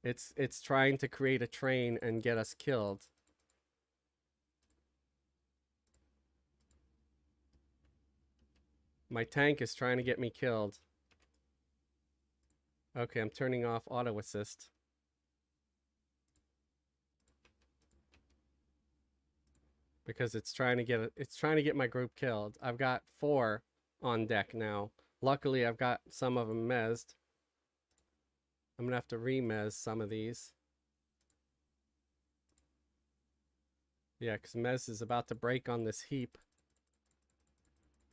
It's trying to create a train and get us killed. My tank is trying to get me killed. Okay, I'm turning off auto assist because it's trying to get my group killed. I've got 4 on deck now. Luckily, I've got some of them mezzed. I'm gonna have to remez some of these. Yeah, because Mez is about to break on this heap.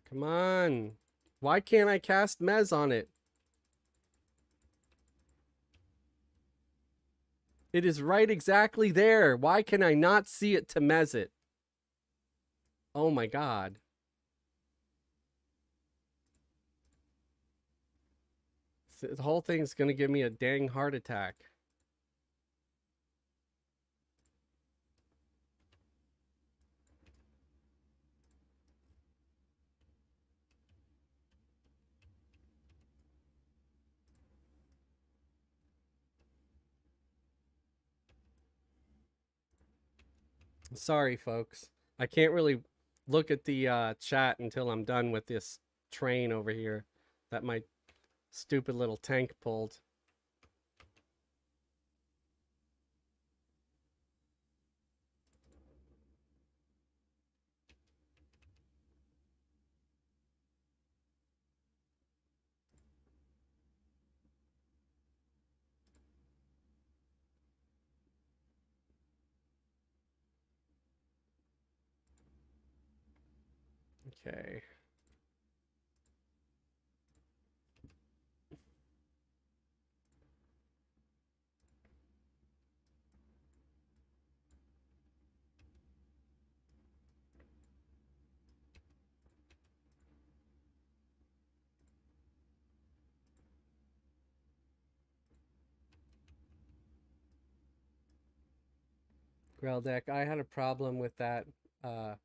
Come on. Why can't I cast Mez on it? It is right exactly there. Why can I not see it to Mez it? Oh my god. The whole thing's gonna give me a dang heart attack. Sorry, folks. I can't really look at the chat until I'm done with this train over here that my stupid little tank pulled. Okay. Grell deck, I had a problem with that. Uh,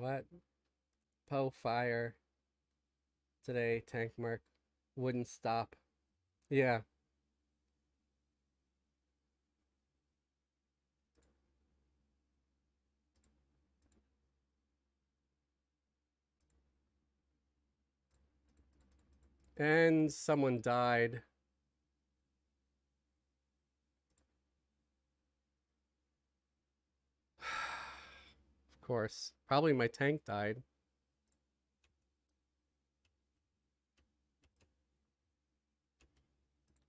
What? Poe fire today, tank mark. Wouldn't stop. Yeah. And someone died. Of course. Probably my tank died.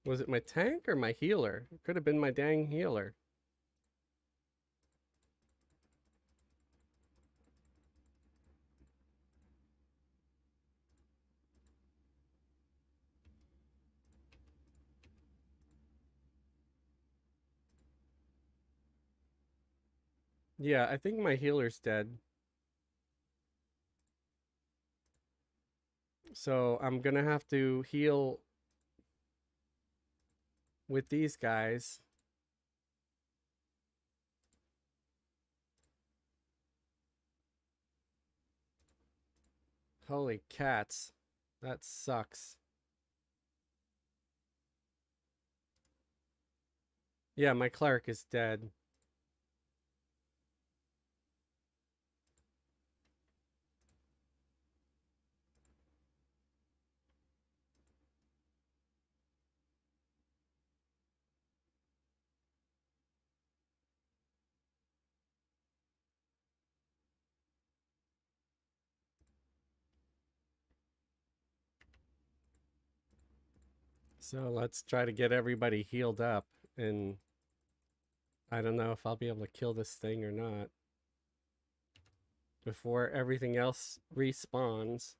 Was it my tank or my healer? It could have been my dang healer. Yeah, I think my healer's dead. So I'm gonna have to heal with these guys. Holy cats. That sucks. Yeah, my cleric is dead. So let's try to get everybody healed up. And I don't know if I'll be able to kill this thing or not before everything else respawns.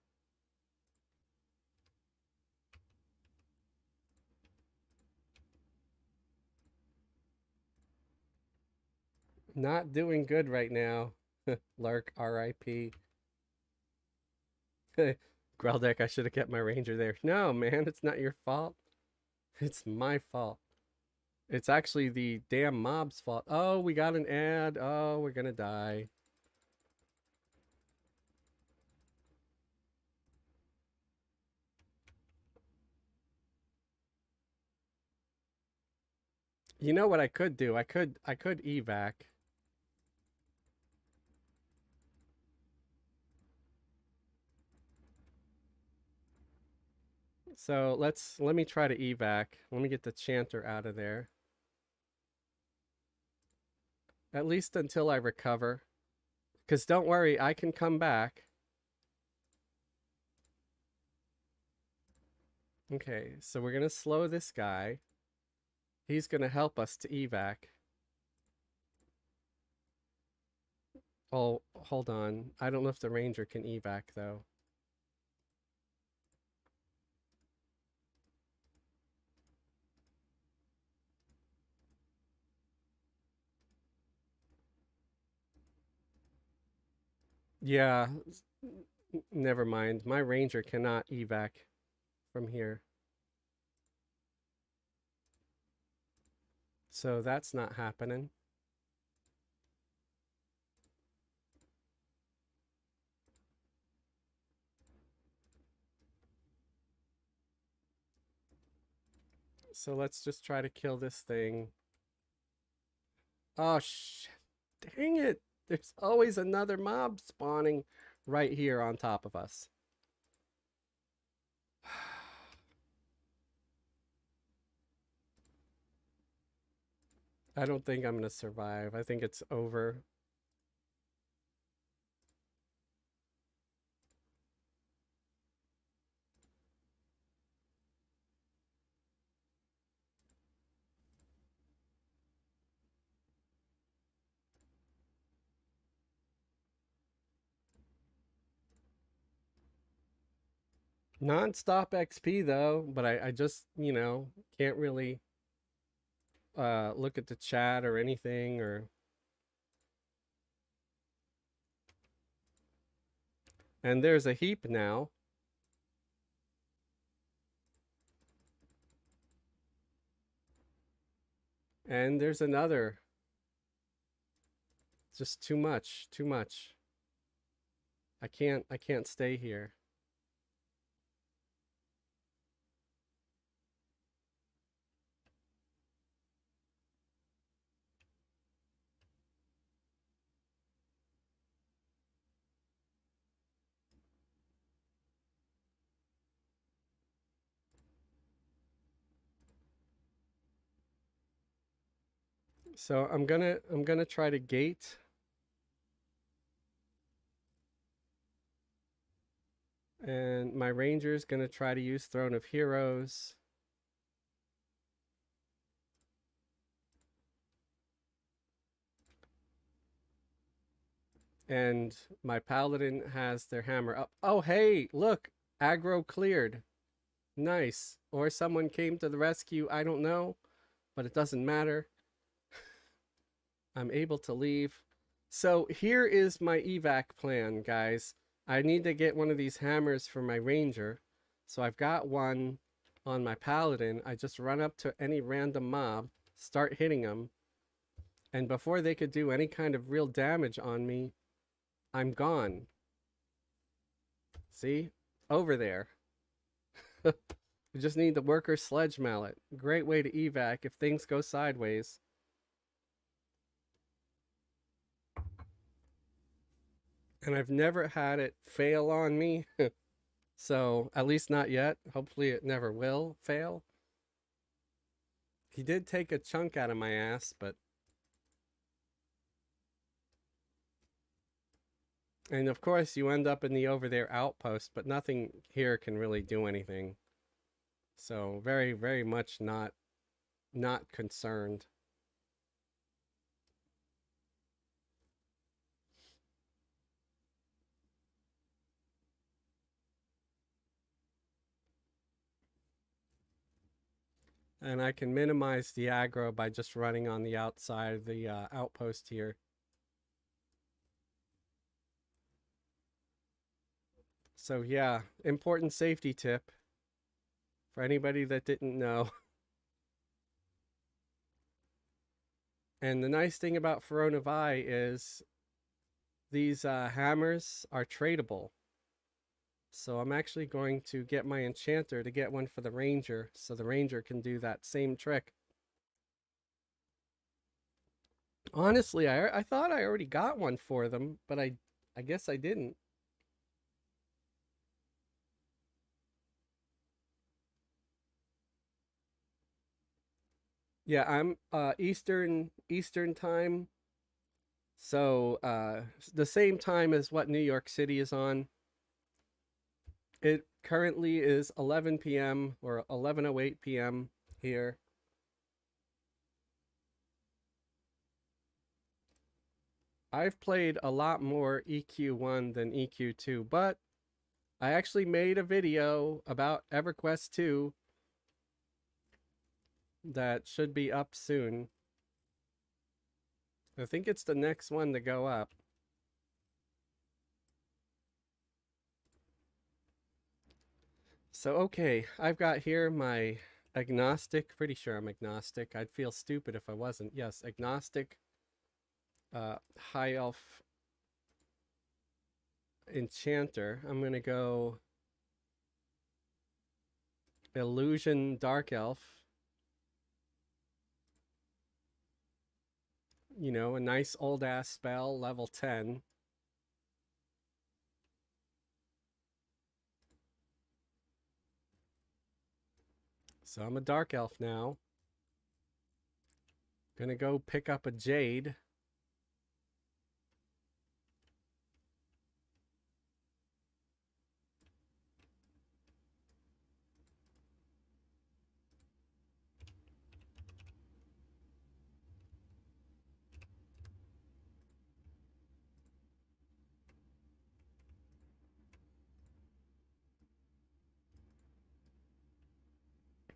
Not doing good right now. Lark, RIP. Greldeck, I should have kept my ranger there. No, man, it's not your fault. It's my fault. It's actually the damn mob's fault. Oh, we got an ad. Oh, we're gonna die. You know what I could do? I could evac. So let me try to evac. Let me get the chanter out of there. At least until I recover. Because don't worry, I can come back. Okay, so we're gonna slow this guy. He's gonna help us to evac. Oh, hold on. I don't know if the ranger can evac though. Yeah, never mind. My ranger cannot evac from here. So that's not happening. So let's just try to kill this thing. Oh, dang it. There's always another mob spawning right here on top of us. I don't think I'm going to survive. I think it's over. Non-stop XP though, but I just, can't really look at the chat or anything or and there's a heap now. And there's another. Just too much, too much. I can't stay here. So I'm gonna try to gate, and my ranger's gonna try to use Throne of Heroes. And my paladin has their hammer up. Oh hey, look, aggro cleared. Nice. Or someone came to the rescue. I don't know, but it doesn't matter. I'm able to leave. So here is my evac plan, guys. I need to get one of these hammers for my ranger. So I've got one on my paladin. I just run up to any random mob, start hitting them, and before they could do any kind of real damage on me, I'm gone. See? Over there. We just need the worker sledge mallet. Great way to evac if things go sideways. And I've never had it fail on me. So, at least not yet. Hopefully it never will fail. He did take a chunk out of my ass, but... And of course you end up in the over there outpost, but nothing here can really do anything. So, very, very much not concerned. And I can minimize the aggro by just running on the outside of the outpost here. So yeah, important safety tip for anybody that didn't know. And the nice thing about Pharaoh is these hammers are tradable. So I'm actually going to get my enchanter to get one for the ranger, so the ranger can do that same trick. Honestly, I thought I already got one for them, but I guess I didn't. Yeah, I'm Eastern time. So the same time as what New York City is on. It currently is 11 p.m. or 11:08 p.m. here. I've played a lot more EQ1 than EQ2, but I actually made a video about Everquest 2 that should be up soon. I think it's the next one to go up. So, okay, I've got here my agnostic. Pretty sure I'm agnostic. I'd feel stupid if I wasn't. Yes, agnostic high elf enchanter. I'm going to go illusion dark elf. You know, a nice old ass spell, level 10. So I'm a dark elf now. Gonna go pick up a jade.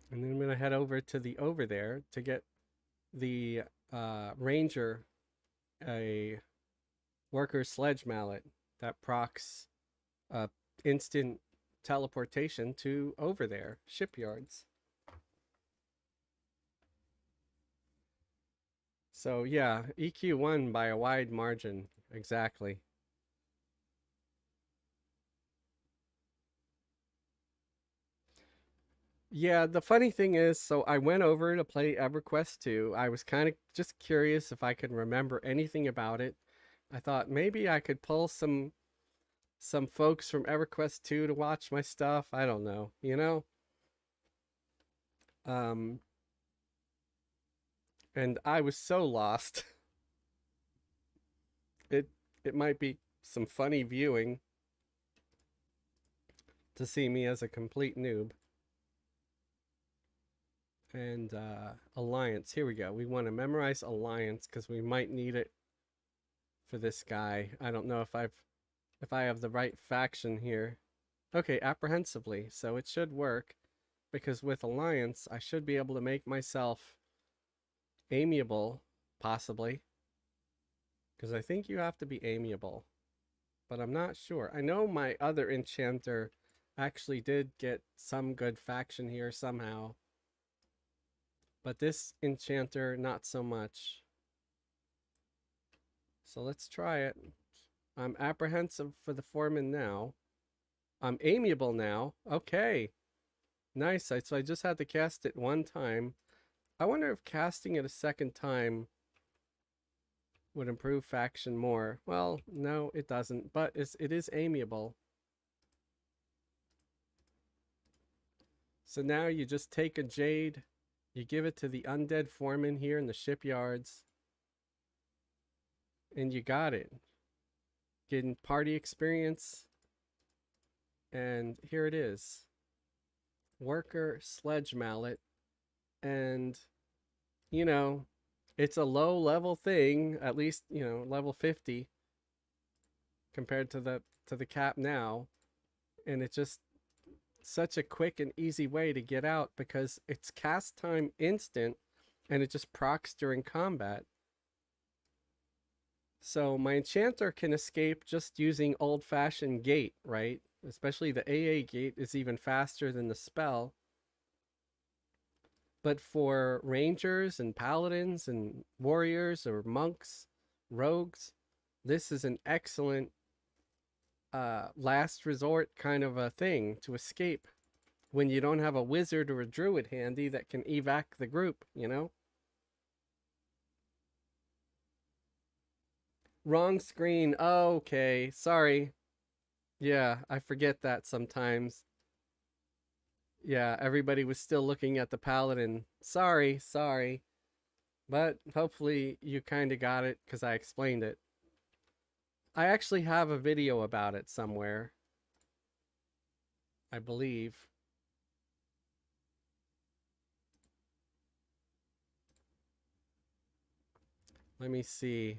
And then I'm gonna head over to the over there to get the ranger a worker sledge mallet that procs instant teleportation to over there shipyards. So yeah, EQ1 by a wide margin. Exactly. Yeah, the funny thing is, so I went over to play EverQuest 2. I was kind of just curious if I could remember anything about it. I thought maybe I could pull some folks from EverQuest 2 to watch my stuff. I don't know, you know? Um and I was so lost. It it might be some funny viewing to see me as a complete noob. And alliance, here we go. We want to memorize alliance because we might need it for this guy. I don't know if I have the right faction here. Okay, apprehensively. So it should work because with alliance, I should be able to make myself amiable, possibly. Because I think you have to be amiable, but I'm not sure. I know my other enchanter actually did get some good faction here somehow, but this enchanter, not so much. So let's try it. I'm apprehensive for the foreman now. I'm amiable now. Okay. Nice. So I just had to cast it one time. I wonder if casting it a second time would improve faction more. Well, no, it doesn't, but it is amiable. So now you just take a jade, you give it to the undead foreman here in the shipyards, and you got it. Getting party experience, and here it is. Worker sledge mallet, and you know, it's a low level thing, at least, level 50 compared to the cap now, and it's just such a quick and easy way to get out because it's cast time instant and it just procs during combat. So my enchanter can escape just using old-fashioned gate, right? Especially the AA gate is even faster than the spell. But for rangers and paladins and warriors or monks, rogues, this is an excellent last resort kind of a thing to escape when you don't have a wizard or a druid handy that can evac the group, you know? Wrong screen. Oh, okay. Sorry. Yeah, I forget that sometimes. Yeah, everybody was still looking at the paladin. Sorry. But hopefully you kind of got it because I explained it. I actually have a video about it somewhere, I believe. Let me see.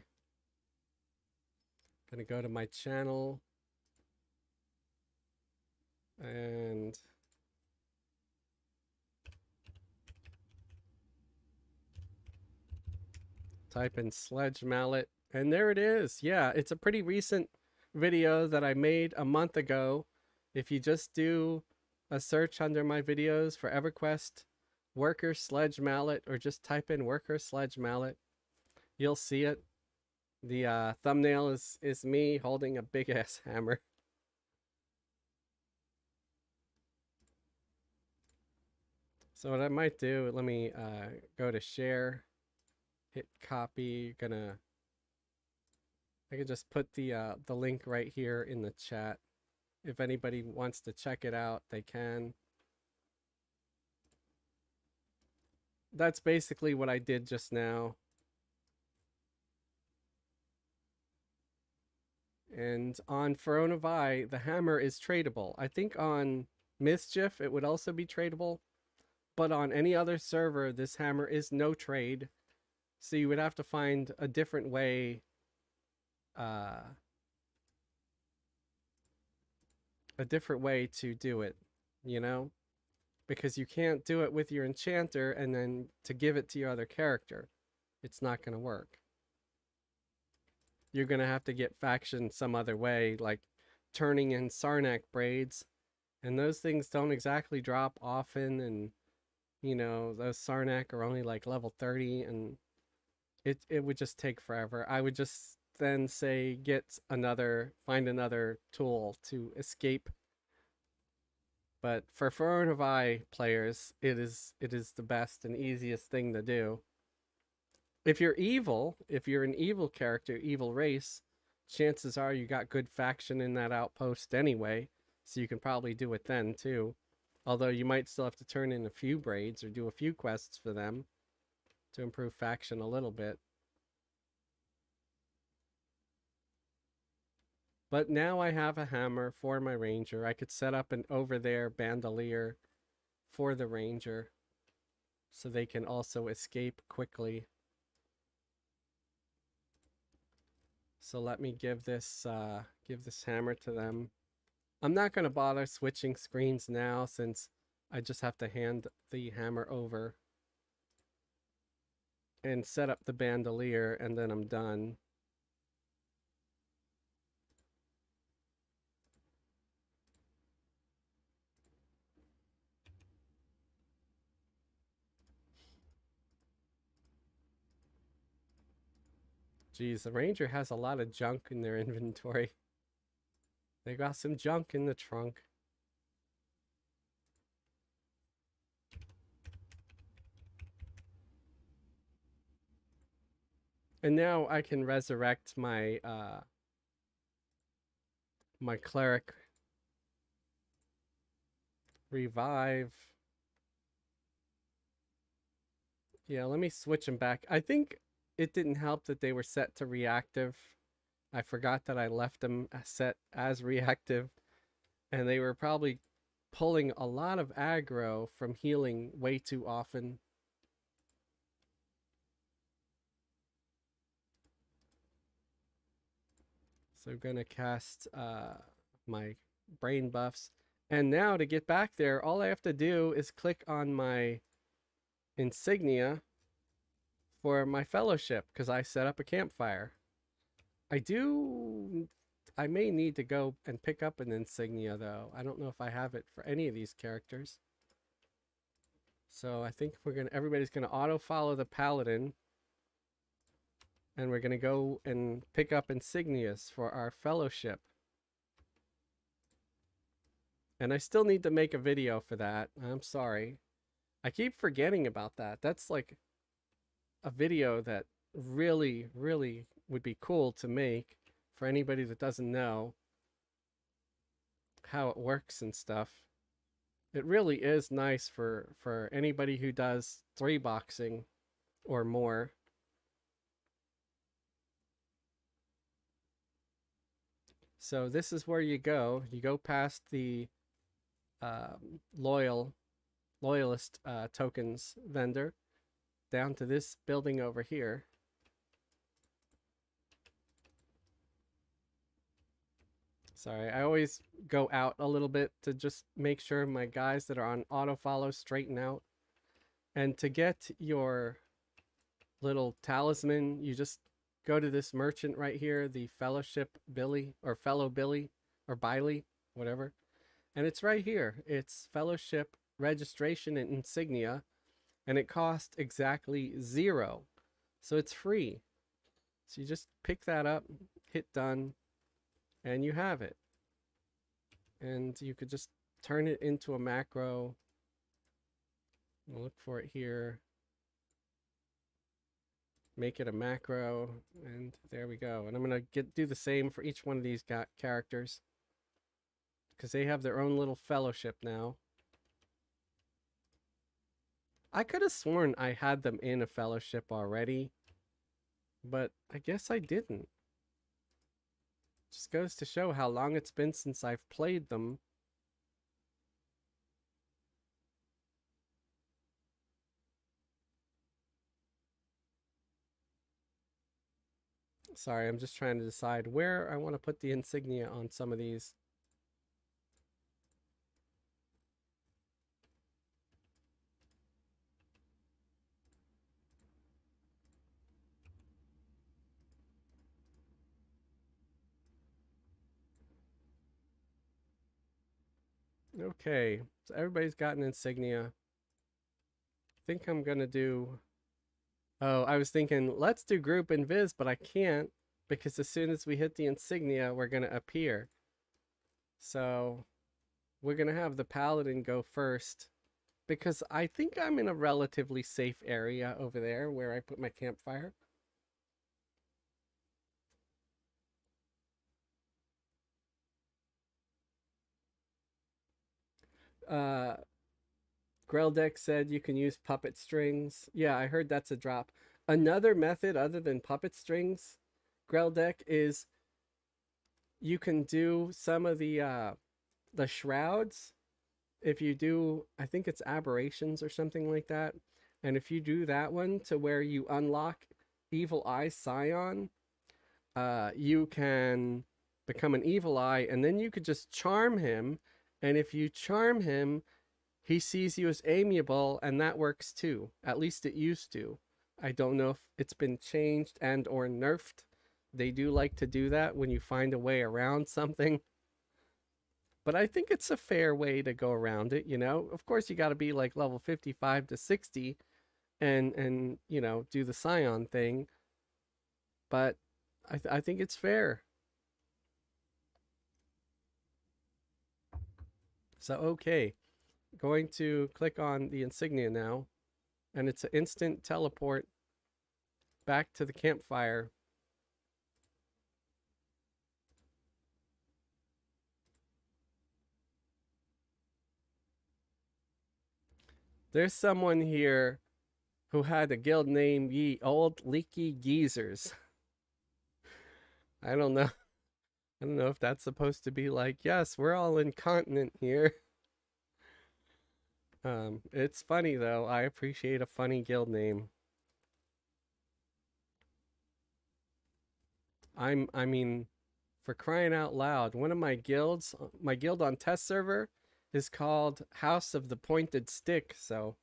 Gonna go to my channel and type in sledge mallet. And there it is. Yeah, it's a pretty recent video that I made a month ago. If you just do a search under my videos for EverQuest worker sledge mallet or just type in worker sledge mallet, you'll see it. The thumbnail is me holding a big ass hammer. So what I might do, let me go to share, hit copy. I could just put the link right here in the chat. If anybody wants to check it out, they can. That's basically what I did just now. And on Throne of Eye, the hammer is tradable. I think on Mischief, it would also be tradable. But on any other server, this hammer is no trade. So you would have to find a different way, a different way to do it, you know? Because you can't do it with your enchanter and then to give it to your other character. It's not going to work. You're going to have to get faction some other way, like turning in Sarnak braids. And those things don't exactly drop often. And, those Sarnak are only like level 30. And it would just take forever. I would just then say, find another tool to escape But for Throne of Eye players, it is the best and easiest thing to do. If you're evil, if you're an evil character, evil race, chances are you got good faction in that outpost anyway, so you can probably do it then too. Although you might still have to turn in a few braids or do a few quests for them to improve faction a little bit. But now I have a hammer for my ranger. I could set up an over there bandolier for the ranger so they can also escape quickly. So let me give this hammer to them. I'm not going to bother switching screens now since I just have to hand the hammer over and set up the bandolier, and then I'm done. Geez, the ranger has a lot of junk in their inventory. They got some junk in the trunk. And now I can resurrect my my cleric. Revive. Yeah, let me switch them back. I think it didn't help that they were set to reactive. I forgot that I left them set as reactive, and they were probably pulling a lot of aggro from healing way too often. So I'm gonna cast my brain buffs. And now to get back there, all I have to do is click on my insignia for my fellowship because I set up a campfire. I may need to go and pick up an insignia though. I don't know if I have it for any of these characters. So I think everybody's gonna auto follow the paladin, and we're gonna go and pick up insignias for our fellowship. And I still need to make a video for that. I'm sorry. I keep forgetting about that. That's like a video that really, really would be cool to make for anybody that doesn't know how it works and stuff. It really is nice for anybody who does 3-boxing or more. So this is where you go. You go past the loyalist tokens vendor down to this building over here. Sorry, I always go out a little bit to just make sure my guys that are on auto follow straighten out. And to get your little talisman, you just go to this merchant right here, the Fellowship Billy or Fellow Billy or Biley, whatever. And it's right here. It's Fellowship registration and insignia, and it costs exactly 0. So it's free. So you just pick that up, hit done, and you have it. And you could just turn it into a macro. I'll look for it here. Make it a macro, and there we go. And I'm gonna do the same for each one of these characters because they have their own little fellowship now. I could have sworn I had them in a fellowship already, but I guess I didn't. Just goes to show how long it's been since I've played them. Sorry, I'm just trying to decide where I want to put the insignia on some of these. Okay, so everybody's got an insignia. I think I'm gonna do... Oh, I was thinking, let's do group invis, but I can't because as soon as we hit the insignia, we're gonna appear. So we're gonna have the paladin go first because I think I'm in a relatively safe area over there where I put my campfire. Uh, Greldek said you can use puppet strings. Yeah, I heard that's a drop. Another method other than puppet strings, Greldek, is you can do some of the shrouds. If you do, I think it's aberrations or something like that. And if you do that one to where you unlock Evil Eye Scion, you can become an Evil Eye, and then you could just charm him. And if you charm him, he sees you as amiable, and that works too. At least it used to. I don't know if it's been changed and or nerfed. They do like to do that when you find a way around something. But I think it's a fair way to go around it, you know? Of course you got to be like level 55 to 60 and you know, do the Scion thing, but I think it's fair. So okay, going to click on the insignia now, and it's an instant teleport back to the campfire. There's someone here who had a guild name Ye Old Leaky Geezers. I don't know. I don't know if that's supposed to be like, yes, we're all incontinent here. It's funny though. I appreciate a funny guild name. I mean, for crying out loud, one of my guild on test server is called House of the Pointed Stick, so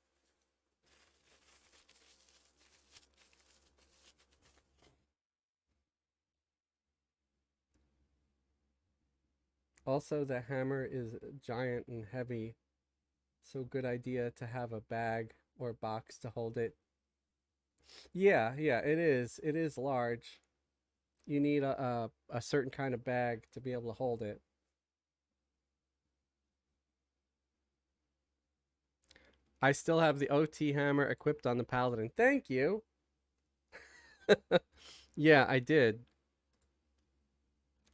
also the hammer is giant and heavy, so good idea to have a bag or box to hold it. Yeah, yeah, it is. It is large. You need a certain kind of bag to be able to hold it. I still have the OT hammer equipped on the paladin. Thank you. Yeah, I did.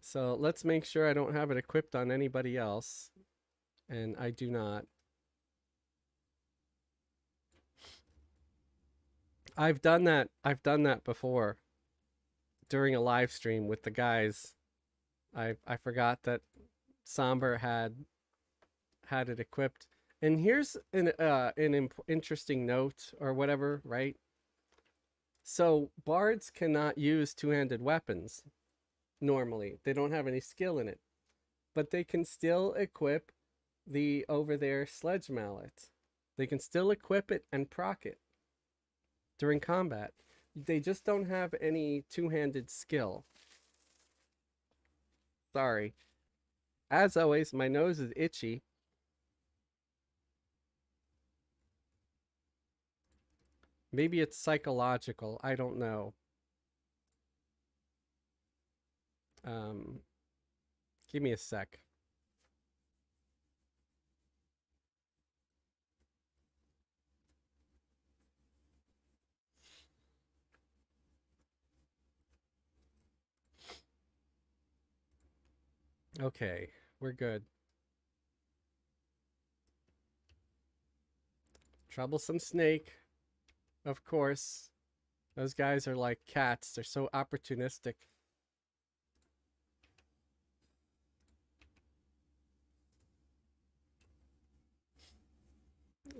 So let's make sure I don't have it equipped on anybody else. And I do not. I've done that. I've done that before during a live stream with the guys. I forgot that Somber had it equipped. And here's an interesting note or whatever, right? So bards cannot use two-handed weapons normally. They don't have any skill in it, but they can still equip the over there sledge mallet. They can still equip it and proc it during combat. They just don't have any two-handed skill. Sorry. As always, my nose is itchy. Maybe it's psychological. I don't know. Um, Give me a sec. Okay, we're good. Troublesome snake, of course. Those guys are like cats. They're so opportunistic.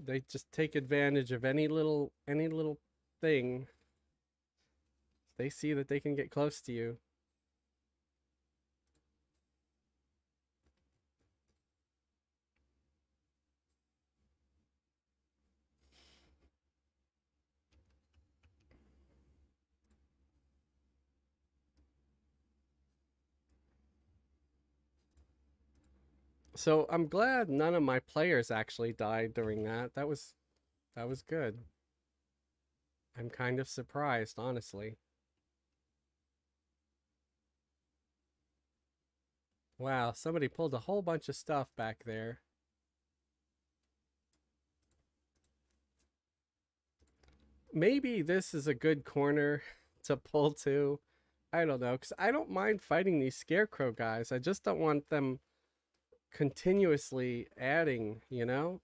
They just take advantage of any little thing. They see that they can get close to you. So I'm glad none of my players actually died during that. That was good. I'm kind of surprised, honestly. Wow, somebody pulled a whole bunch of stuff back there. Maybe this is a good corner to pull to. I don't know, because I don't mind fighting these scarecrow guys. I just don't want them continuously adding, you know?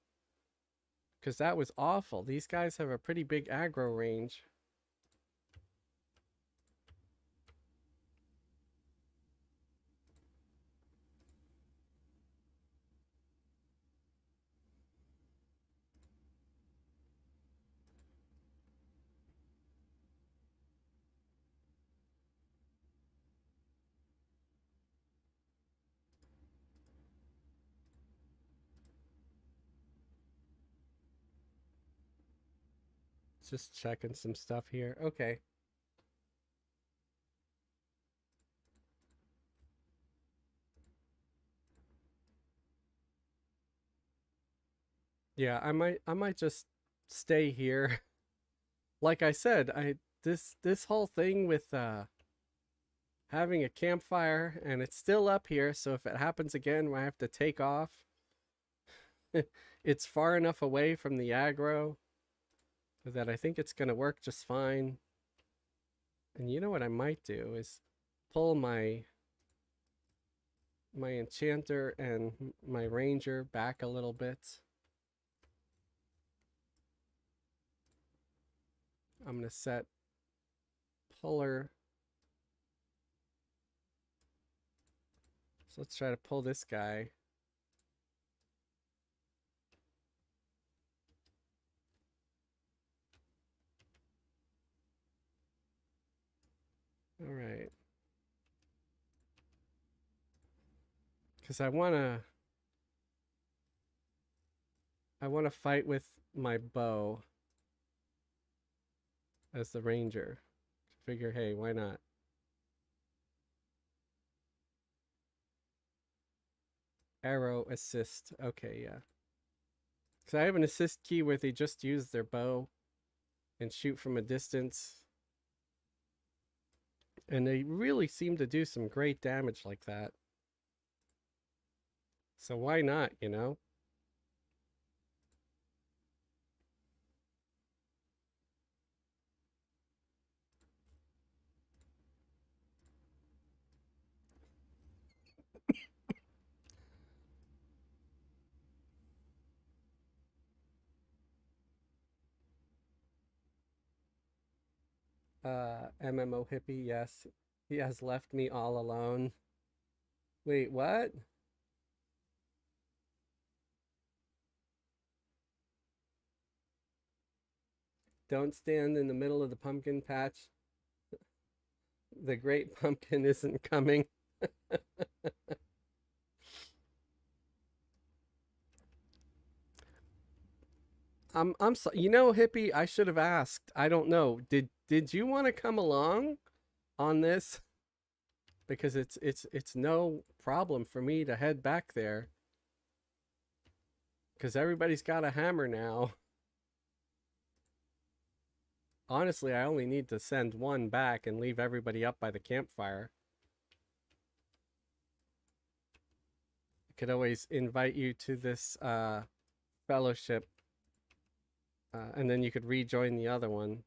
Because that was awful. These guys have a pretty big aggro range. Just checking some stuff here. Okay. Yeah, I might just stay here. Like I said, I this whole thing with having a campfire and it's still up here, so if it happens again I have to take off. It's far enough away from the aggro that I think it's going to work just fine. And you know what I might do is pull my enchanter and my ranger back a little bit. I'm going to set puller. So let's try to pull this guy. All right. Because I want to fight with my bow as the ranger. Figure, hey, why not? Arrow assist. Okay, yeah. So I have an assist key where they just use their bow and shoot from a distance. And they really seem to do some great damage like that. So why not, you know? MMO hippie, yes. He has left me all alone. Wait, what? Don't stand in the middle of the pumpkin patch. The great pumpkin isn't coming. I'm so, you know, hippie, I should have asked. I don't know. Did you want to come along on this? Because it's no problem for me to head back there. Because everybody's got a hammer now. Honestly, I only need to send one back and leave everybody up by the campfire. I could always invite you to this fellowship, and then you could rejoin the other one,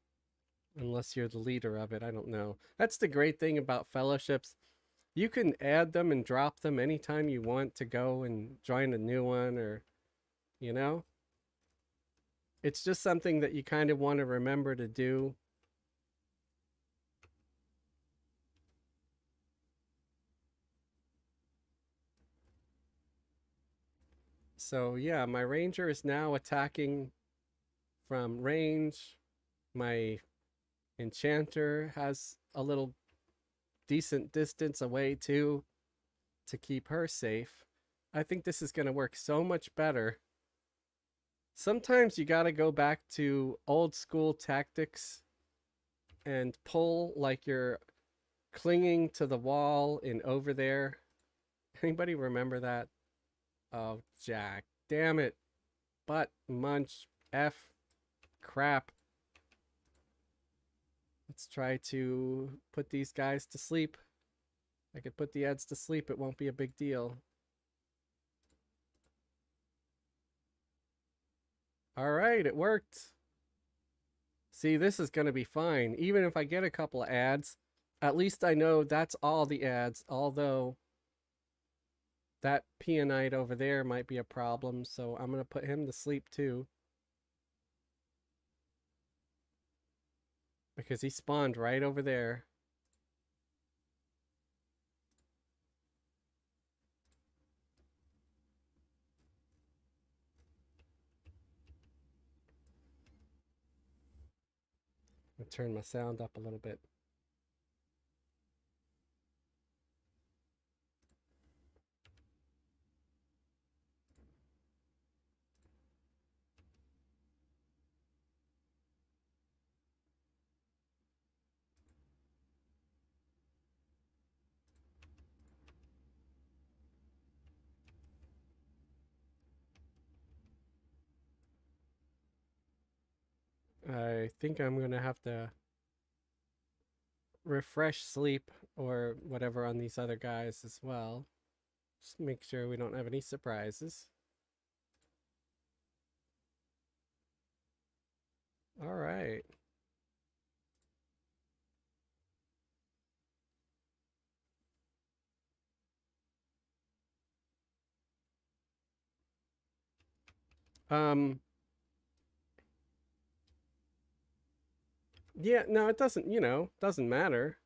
unless you're the leader of it. I don't know. That's the great thing about fellowships. You can add them and drop them anytime you want to go and join a new one, or, you know? It's just something that you kind of want to remember to do. So yeah, my ranger is now attacking from range. My enchanter has a little decent distance away too to keep her safe. I think this is going to work so much better. Sometimes you got to go back to old school tactics and pull like you're clinging to the wall in Over There. Anybody remember that? Oh, Jack. Damn it. Butt munch F crap. Let's try to put these guys to sleep. I could put the ads to sleep. It won't be a big deal. All right, it worked. See, this is going to be fine. Even if I get a couple of ads, at least I know that's all the ads, although that peonite over there might be a problem, so I'm going to put him to sleep too. Because he spawned right over there. I'll turn my sound up a little bit. I think I'm going to have to refresh sleep or whatever on these other guys as well. Just make sure we don't have any surprises. All right. Um, yeah, no, it doesn't, doesn't matter.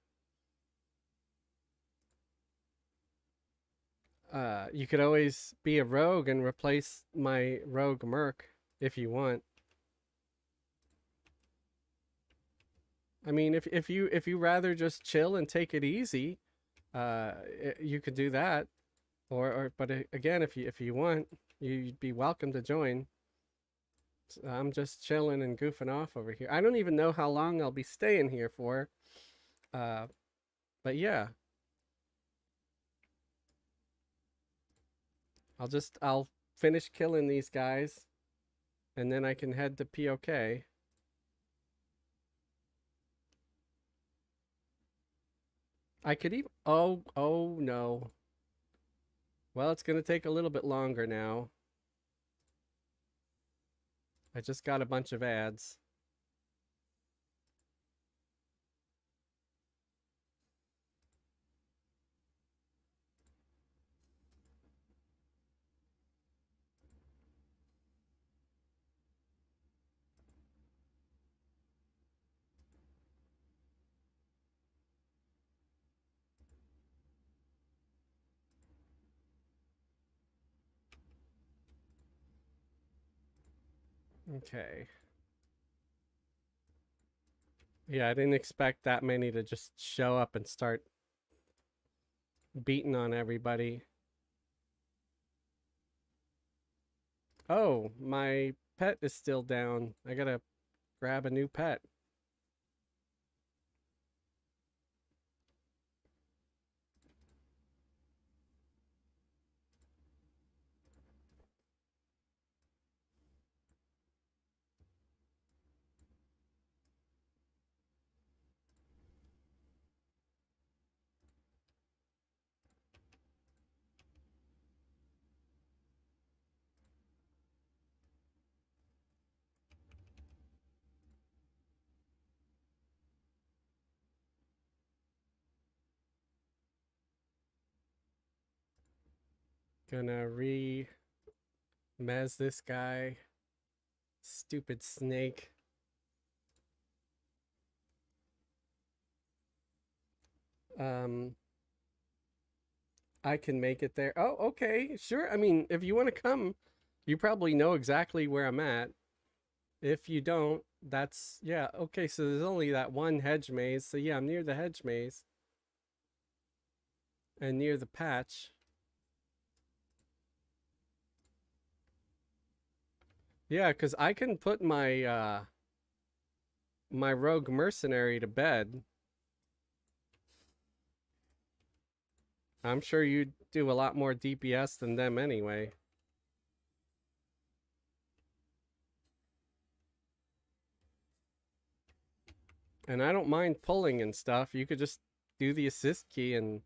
You could always be a rogue and replace my rogue merc if you want. I mean, if you rather just chill and take it easy, you could do that. But again, if you want, you'd be welcome to join. I'm just chilling and goofing off over here. I don't even know how long I'll be staying here for. Uh, but yeah, I'll finish killing these guys, and then I can head to POK. I could even. Oh no. Well, it's gonna take a little bit longer now. I just got a bunch of ads. Okay. Yeah, I didn't expect that many to just show up and start beating on everybody. Oh, my pet is still down. I gotta grab a new pet. Gonna re-mez this guy. Stupid snake. Um, I can make it there. Oh, okay, sure. I mean, if you want to come, you probably know exactly where I'm at. If you don't, that's yeah. Okay, so there's only that one hedge maze. So yeah, I'm near the hedge maze and near the patch. Yeah, because I can put my rogue mercenary to bed. I'm sure you do a lot more DPS than them anyway. And I don't mind pulling and stuff. You could just do the assist key and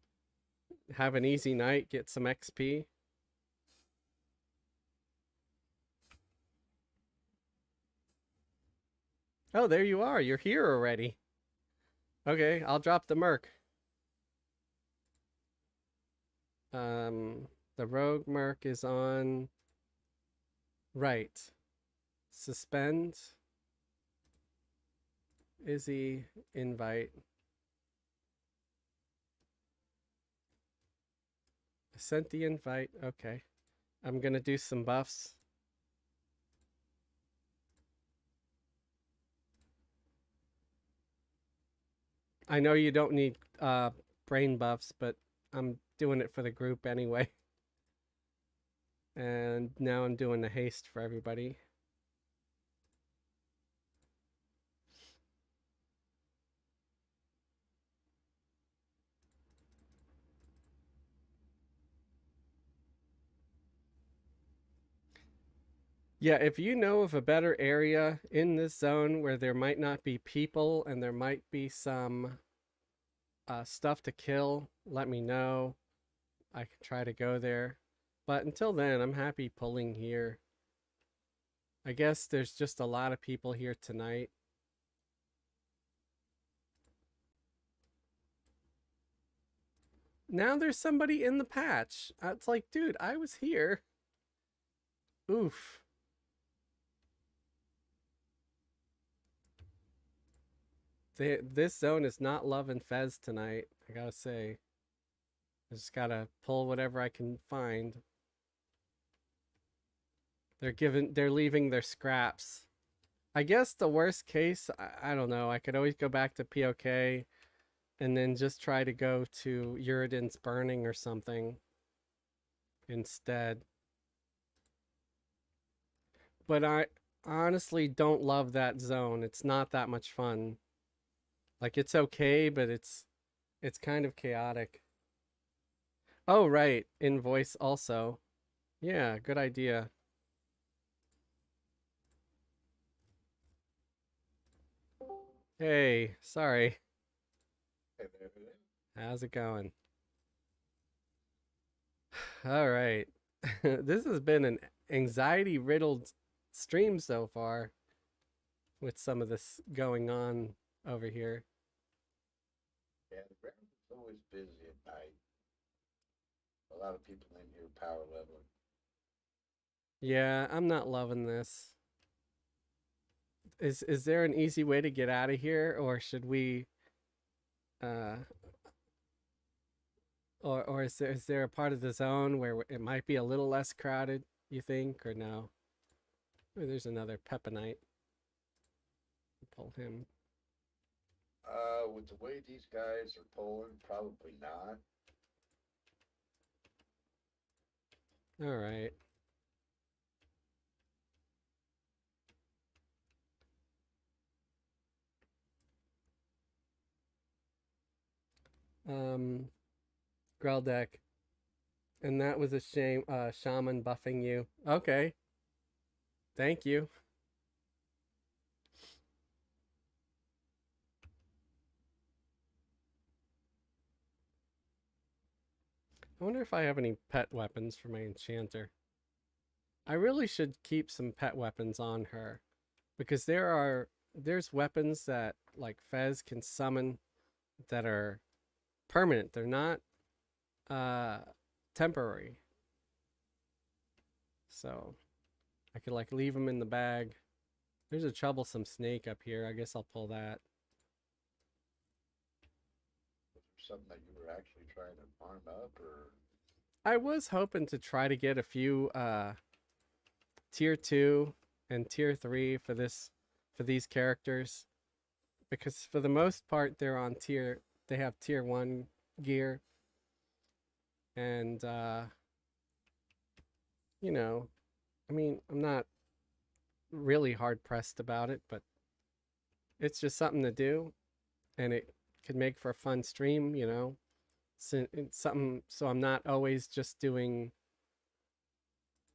have an easy night, get some XP. Oh, there you are. You're here already. Okay, I'll drop the merc. Um, the rogue merc is on right. Suspend. Izzy, invite. I sent the invite. Okay. I'm gonna do some buffs. I know you don't need brain buffs, but I'm doing it for the group anyway. And now I'm doing the haste for everybody. Yeah, if you know of a better area in this zone where there might not be people and there might be some stuff to kill, let me know. I can try to go there. But until then, I'm happy pulling here. I guess there's just a lot of people here tonight. Now there's somebody in the patch. It's like, dude, I was here. Oof. This zone is not loving Fez tonight, I gotta say. I just gotta pull whatever I can find. They're leaving their scraps. I guess the worst case, I don't know. I could always go back to POK and then just try to go to Uridan's Burning or something instead. But I honestly don't love that zone. It's not that much fun. Like it's okay, but it's kind of chaotic. Oh, right. Invoice also. Yeah, good idea. Hey, sorry. How's it going? All right. This has been an anxiety riddled stream so far with some of this going on over here. Yeah, the ground is always busy at night. A lot of people in here power leveling. Yeah, I'm not loving this. Is there an easy way to get out of here, or should we uh or is there a part of the zone where it might be a little less crowded, you think, or no? Oh, there's another Pepinite. Pull him. With the way these guys are pulling, probably not. All right. Um, Greldek. And that was a shame. Shaman buffing you. Okay. Thank you. I wonder if I have any pet weapons for my enchanter. I really should keep some pet weapons on her because there's weapons that like Fez can summon that are permanent. They're not uh temporary. So I could like leave them in the bag. There's a troublesome snake up here. I guess I'll pull that. Was there something that you were actually trying to farm up, or I was hoping to try to get a few tier 2 and tier 3 for these characters because for the most part they have tier 1 gear and you know, I mean, I'm not really hard pressed about it, but it's just something to do and it could make for a fun stream, you know. So it's something so I'm not always just doing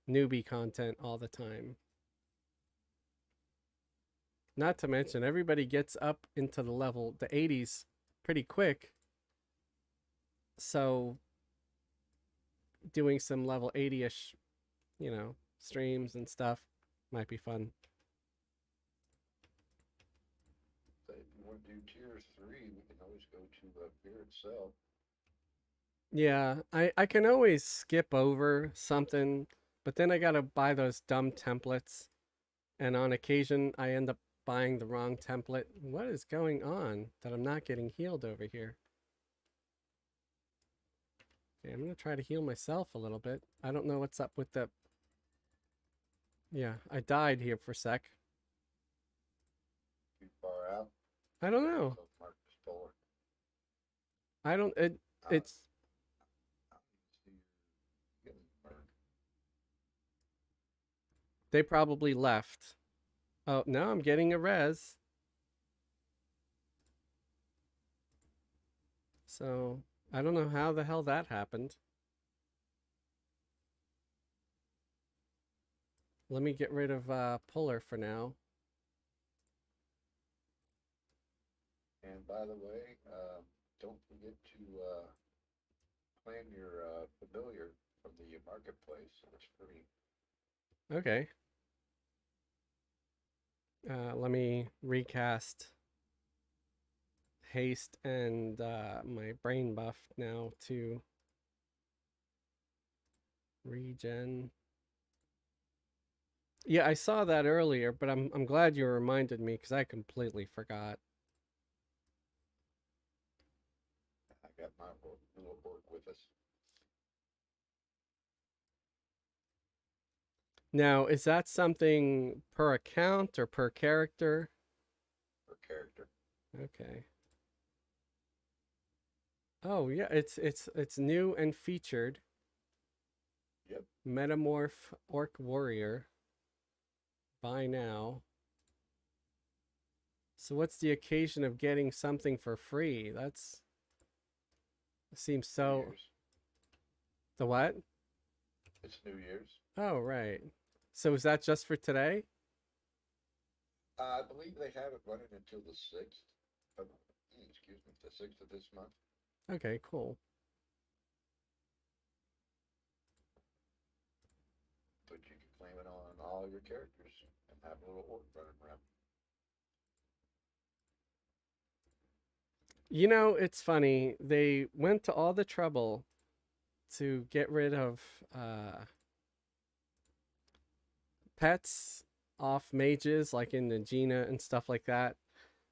newbie content all the time. Not to mention, everybody gets up into the 80s pretty quick. So doing some level 80-ish, you know, streams and stuff might be fun. want to do tier 3, we can always go to beer itself. Yeah, I can always skip over something, but then I gotta buy those dumb templates, and on occasion I end up buying the wrong template. What is going on that I'm not getting healed over here? Okay, I'm gonna try to heal myself a little bit. I don't know what's up with the. Yeah, I died here for a sec. Too far out. I don't Okay, know. so Marcus Fuller. I don't. Uh, It's. I don't even see you getting burned. They probably left. Oh, now I'm getting a res. So I don't know how the hell that happened. Let me get rid of Puller for now. And by the way, don't forget to claim your familiar from the marketplace. It's free. Okay. Let me recast haste and my brain buff now to regen. Yeah, I saw that earlier, but I'm glad you reminded me because I completely forgot. I got my little orc with us Now, is that something per account or per character? for character. Okay. Oh yeah, it's new and featured. Yep. Metamorph Orc Warrior. Buy now. So what's the occasion of getting something for free? That's seems New so. Year's. The what? It's New Year's. Oh right. So is that just for today? I believe they have it running until the 6th of, excuse me, the 6th of this month. Okay, cool. But you can claim it on all your characters and have a little orc running around. You know, it's funny. They went to all the trouble to get rid of pets off mages, like in the Gina and stuff like that.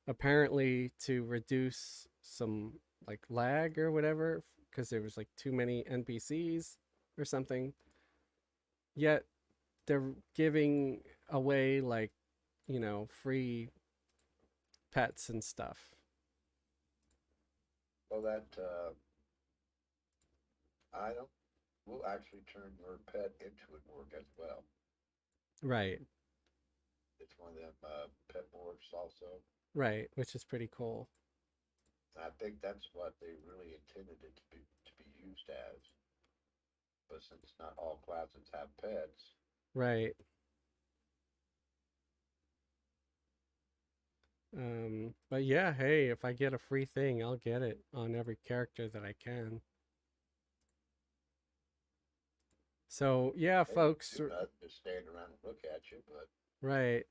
Apparently, to reduce some like lag or whatever, because there was like too many NPCs or something. Yet they're giving away like, free pets and stuff. Well, that item will actually turn your pet into an orc as well. Right, It's one of them pet morphs also. right, which is pretty cool. And I think that's what they really intended it to be used as. But since not all classes have pets, Right. But yeah, hey, if I get a free thing, I'll get it on every character that I can. So yeah, they don't folks, do nothing, just stand around and look at you. But right.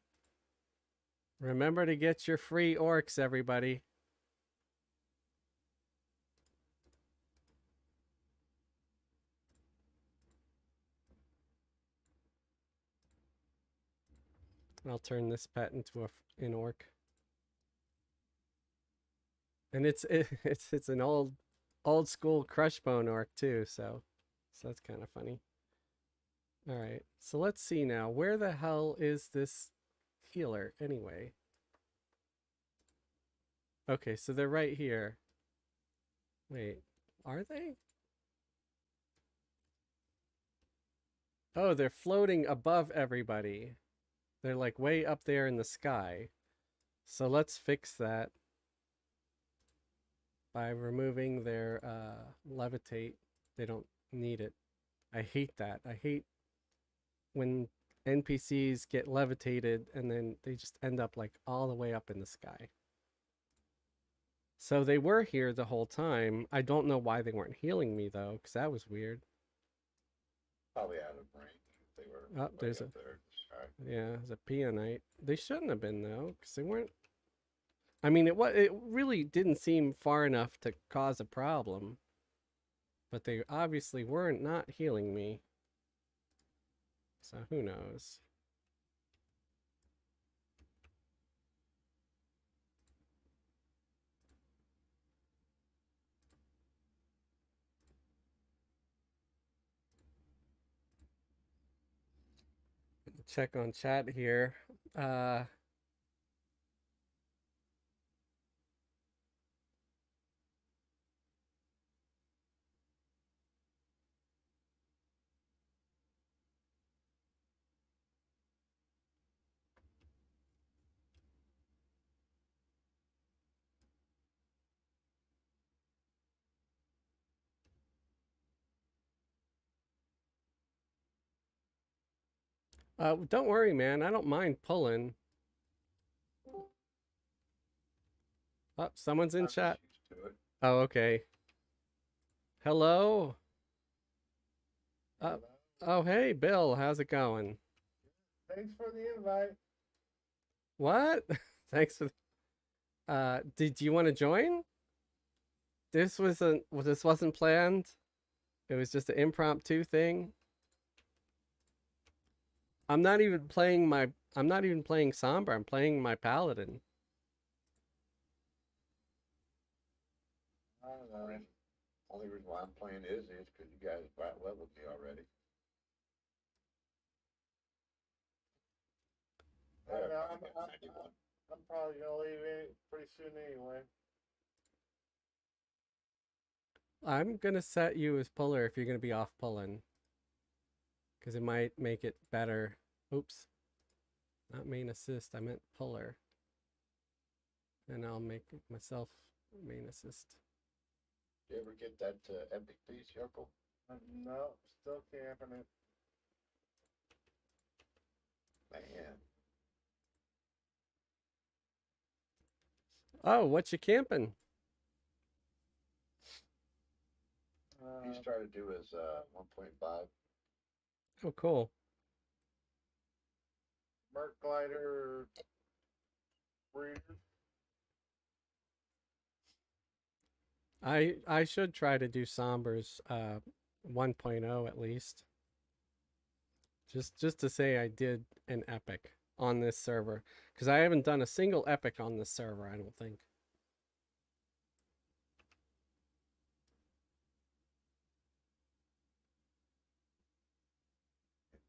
Remember to get your free orcs, everybody. I'll turn this pet into an orc. And it's an old school crushbone orc too, so that's kind of funny. All right. So let's see now. Where the hell is this healer anyway? Okay, so they're right here. Wait, are they? Oh, they're floating above everybody. They're like way up there in the sky. So let's fix that by removing their levitate. They don't need it. I hate that. I hate when NPCs get levitated and then they just end up like all the way up in the sky. So they were here the whole time. I don't know why they weren't healing me though, because that was weird. probably out of range if they were Oh, way there's up a there. All right. yeah, there's a peonite. They shouldn't have been though, because they weren't. I mean, it really didn't seem far enough to cause a problem, but they obviously weren't not healing me. So who knows? Check on chat here. Uh, don't worry, man. I don't mind pulling. Oh, someone's in I'm just chat. used to it. Oh, okay. Hello. Uh, Hello. oh, hey, Bill. How's it going? Thanks for the invite. What? Thanks for. Did you want to join? This wasn't planned. It was just an impromptu thing. I'm not even playing my. I'm not even playing Somber. I'm playing my Paladin. I don't know. Only reason why I'm playing is because you guys about leveled me already. I don't know. I'm at 91. I'm probably gonna leave it pretty soon anyway. I'm gonna set you as puller if you're gonna be off pulling, because it might make it better. Oops, not main assist. I meant puller, and I'll make myself main assist. Did you ever get that epic piece, Yurko? No, still camping it. Man, Oh, what you camping? he started to do his 1.5. Oh, cool. Merc glider breeder. I should try to do Somber's 1.0 at least. Just to say I did an epic on this server, because I haven't done a single epic on this server, I don't think.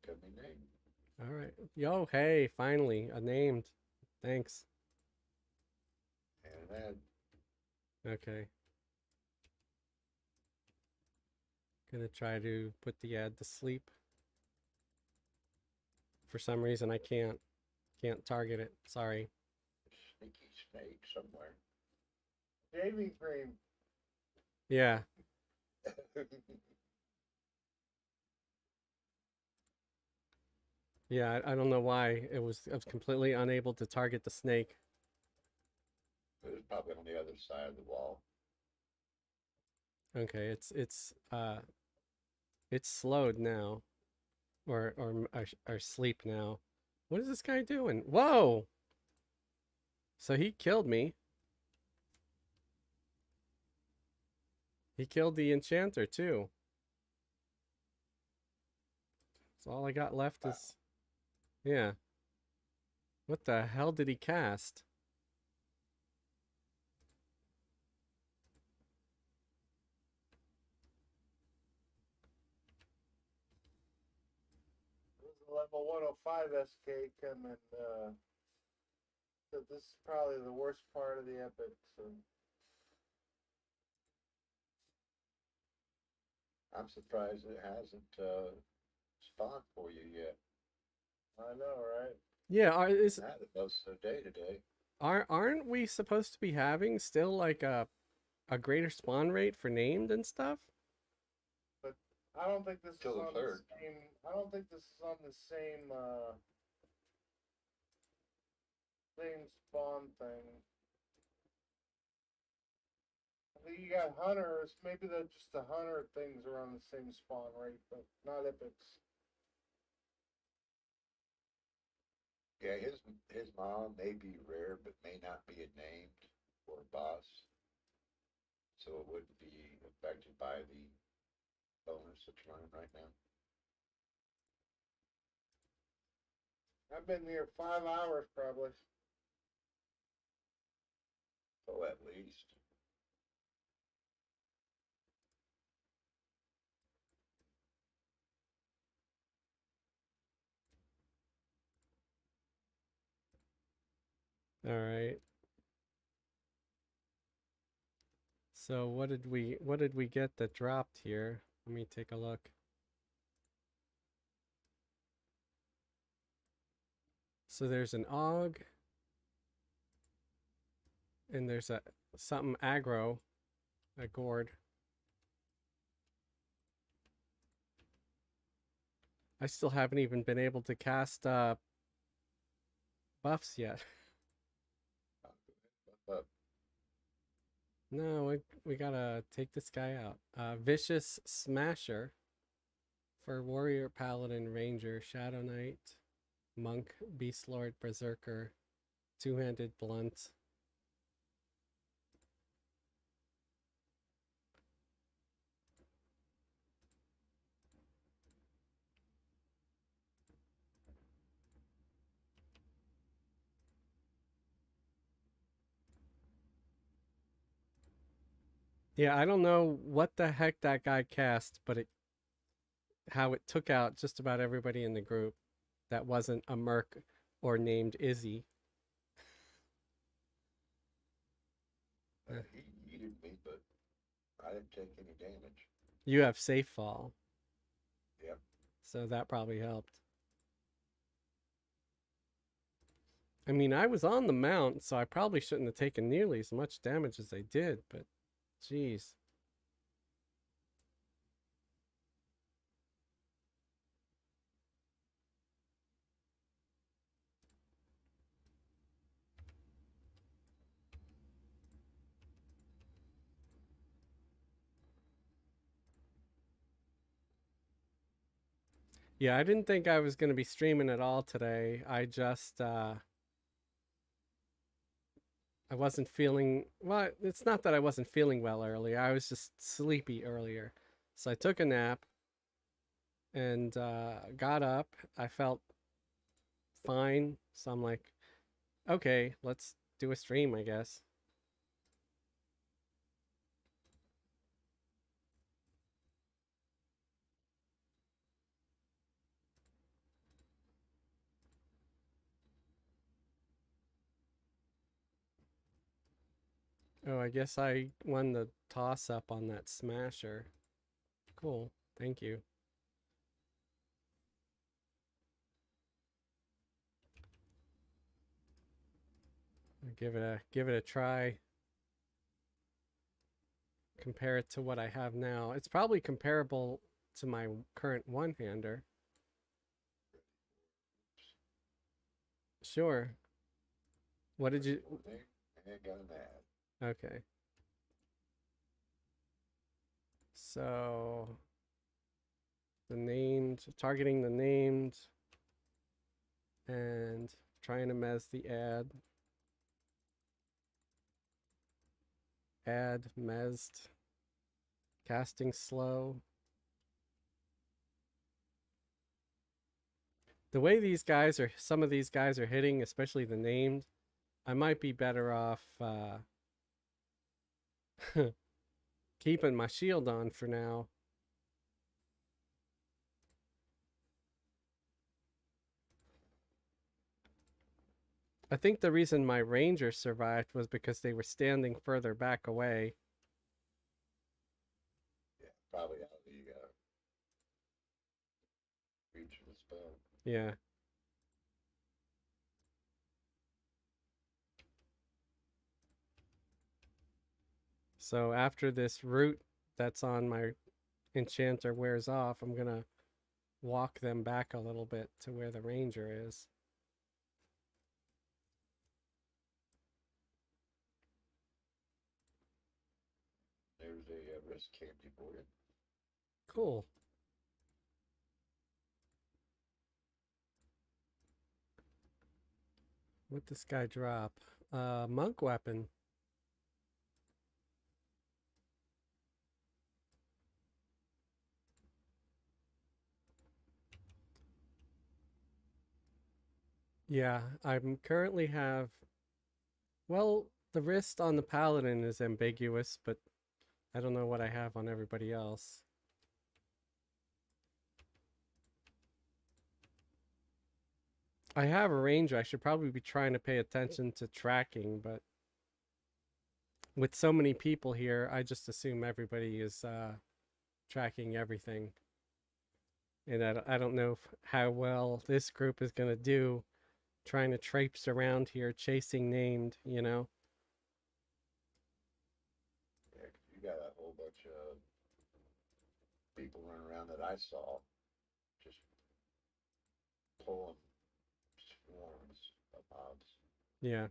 Could be named. All right. Yo, hey, finally a named. Thanks. And that Okay. Gonna try to put the ad to sleep. For some reason I can't target it. Sorry. sneaky snake somewhere. Shaving cream. Yeah. Yeah, I don't know why I was completely unable to target the snake. It was probably on the other side of the wall. Okay, it's slowed now, or sleep now. What is this guy doing? Whoa! So he killed me. He killed the enchanter too. So all I got left Wow. is, yeah. What the hell did he cast? This is a level 105 SK coming. So this is probably the worst part of the epic. So I'm surprised it hasn't spawned for you yet. I know, right? Yeah, That was a day today. aren't we supposed to be having still like a greater spawn rate for named and stuff? But I don't think this Till is the on third. the same. I don't think this is on the same same spawn thing. I think you got hunters. Maybe just the hunter things are on the same spawn rate, but not epics. Yeah, his mom may be rare, but may not be a named or a boss, so it wouldn't be affected by the bonus that you're running right now. I've been here 5 hours probably. Oh, at least. All right. So what did we get that dropped here? Let me take a look. So there's an AUG and there's a something aggro, a gourd. I still haven't even been able to cast buffs yet. But No, we gotta take this guy out. Vicious Smasher for Warrior, Paladin, Ranger, Shadow Knight, Monk, Beast Lord, Berserker, Two-Handed Blunt. Yeah, I don't know what the heck that guy cast, but how it took out just about everybody in the group that wasn't a merc or named Izzy. he yeeted me, but I didn't take any damage. You have safe fall, Yep. so that probably helped. I mean, I was on the mount, so I probably shouldn't have taken nearly as much damage as I did, but geez. Yeah, I didn't think I was going to be streaming at all today. I wasn't feeling well. It's not that I wasn't feeling well earlier. I was just sleepy earlier. So I took a nap and got up. I felt fine. So I'm like, okay, let's do a stream, I guess. Oh, I guess I won the toss up on that smasher. Cool. Thank you. I'll give it a try. Compare it to what I have now. It's probably comparable to my current one-hander. Sure. What did you? And got an ad. Okay. So the named, targeting the named, and trying to mez the ad. Ad mezzed. Casting slow. The way these guys are, some of these guys are hitting, especially the named, I might be better off keeping my shield on for now. I think the reason my Rangers survived was because they were standing further back away. Yeah, probably out of the reach of the spell. Yeah. So after this root that's on my enchanter wears off, I'm gonna walk them back a little bit to where the ranger is. There's a risk candy for you. Cool. What this guy drop? Monk weapon. Yeah, I'm currently have. Well, the wrist on the paladin is ambiguous, but I don't know what I have on everybody else. I have a ranger. I should probably be trying to pay attention to tracking, but with so many people here, I just assume everybody is tracking everything. And I don't know how well this group is going to do trying to traipse around here chasing named, you know? Yeah, 'cause you got a whole bunch of people running around that I saw just pulling swarms of mobs. Yeah.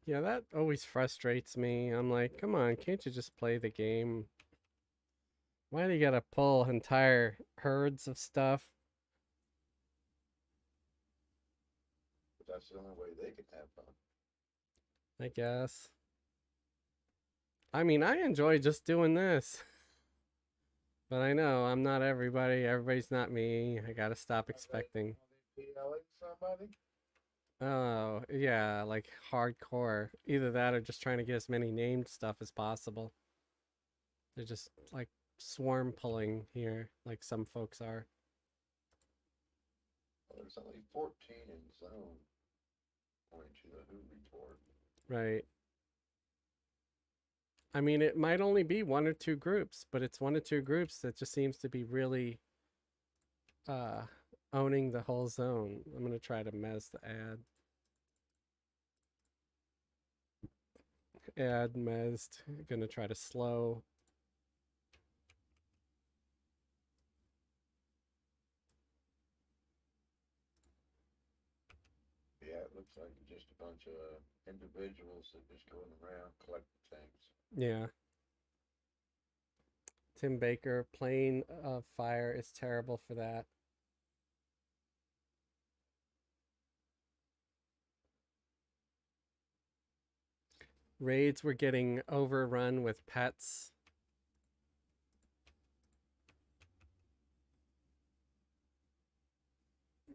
Yeah, that always frustrates me. I'm like, come on, can't you just play the game? Why do you gotta pull entire herds of stuff? But that's the only way they can have fun. I guess. I mean, I enjoy just doing this. But I know I'm not everybody. Everybody's not me. I gotta stop expecting. Are they PLing somebody? Oh, yeah, like hardcore. Either that or just trying to get as many named stuff as possible. They're just like swarm pulling here, like some folks are. Well, there's only 14 in zone, according to the WHO report. Right. I mean, it might only be one or two groups, but it's one or two groups that just seems to be really uh owning the whole zone. I'm gonna try to mez the ad. Add mezzed. Gonna try to slow. Yeah, it looks like just a bunch of individuals that just going around collecting things. Yeah. Tim Baker, plane of fire is terrible for that. Raids were getting overrun with pets.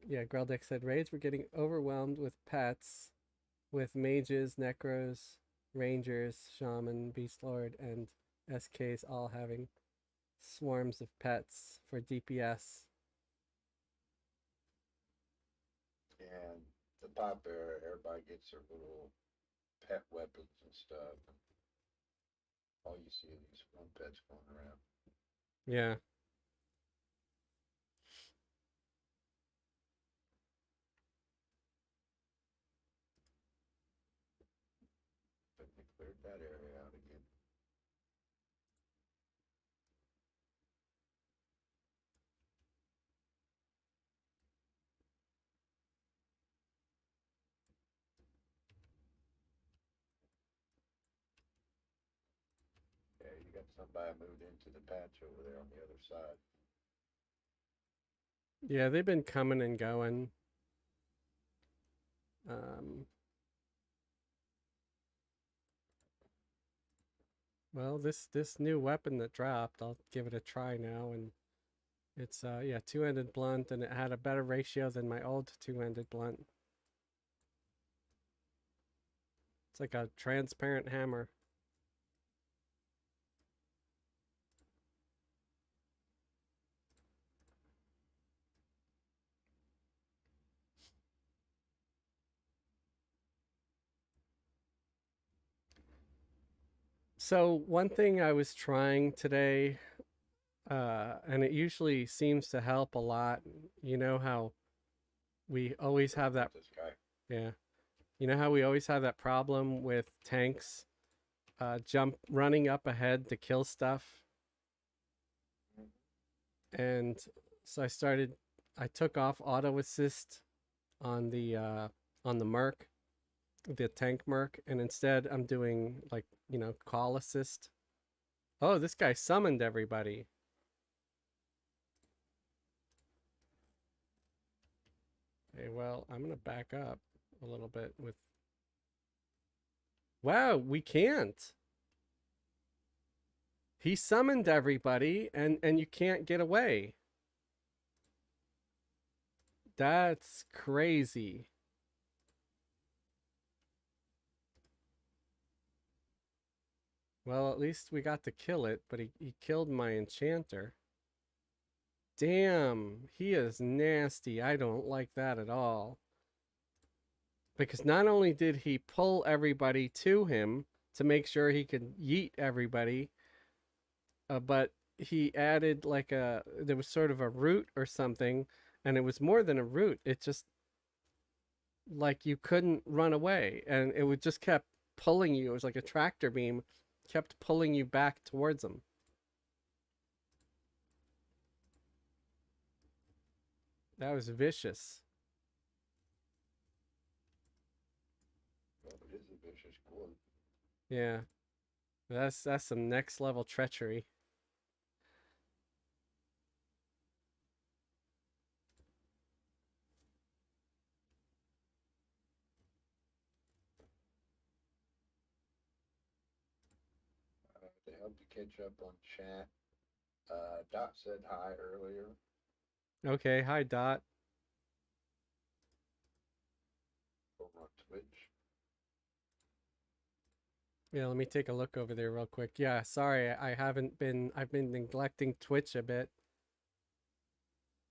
Yeah, Greldick said raids were getting overwhelmed with pets, with mages, necros, rangers, shaman, beast lord, and SKs all having swarms of pets for DPS. And the pop area, everybody gets their little pet weapons and stuff. And all you see are these one pets going around. Yeah. But they cleared that area out again. Yeah, you got somebody moved into the patch over there on the other side. Yeah, they've been coming and going. Um, well, this new weapon that dropped, I'll give it a try now, and it's yeah, two-ended blunt, and it had a better ratio than my old two-ended blunt. It's like a transparent hammer. So one thing I was trying today, and it usually seems to help a lot. You know how we always have that. This guy. Yeah. You know how we always have that problem with tanks running up ahead to kill stuff. And so I took off auto assist on the merc, the tank merc, and instead I'm doing like, call assist Oh, this guy summoned everybody. Okay, well, I'm gonna back up a little bit with. Wow, we can't. He summoned everybody, and you can't get away. That's crazy. Well, at least we got to kill it, but he killed my enchanter. Damn, he is nasty. I don't like that at all. Because not only did he pull everybody to him to make sure he could yeet everybody, but he added like there was sort of a root or something, and it was more than a root. It just like you couldn't run away, and it would just kept pulling you. It was like a tractor beam, kept pulling you back towards him. That was vicious. Well, it is a vicious quote. Yeah, that's some next level treachery. To help you catch up on chat, Dot said hi earlier Okay, hi Dot. over on Twitch. Yeah, let me take a look over there real quick. Yeah, sorry, I've been neglecting Twitch a bit.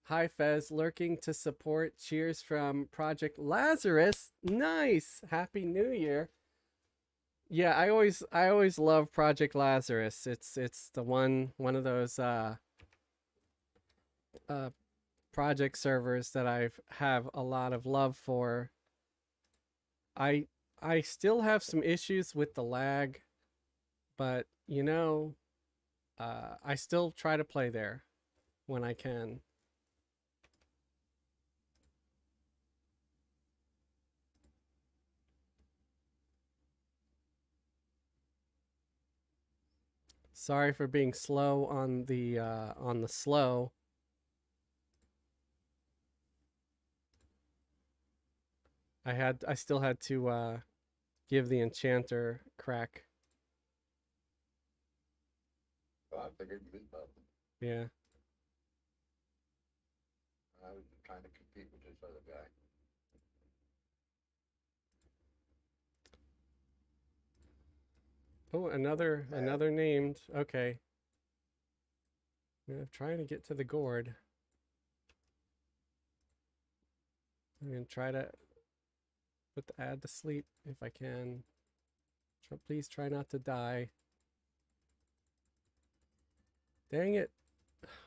Hi Fez, lurking to support. Cheers from Project Lazarus. Nice. Happy New Year. Yeah, I always love Project Lazarus. It's the one of those uh project servers that I've have a lot of love for. I I still have some issues with the lag, but you know, I still try to play there when I can. Sorry for being slow on the slow. I still had to give the enchanter crack. Well, I figured you was about Yeah. I was trying to compete with this other guy. Oh, another named. Okay. I'm trying to get to the gourd. I'm gonna try to put the ad to sleep if I can. Please try not to die. Dang it.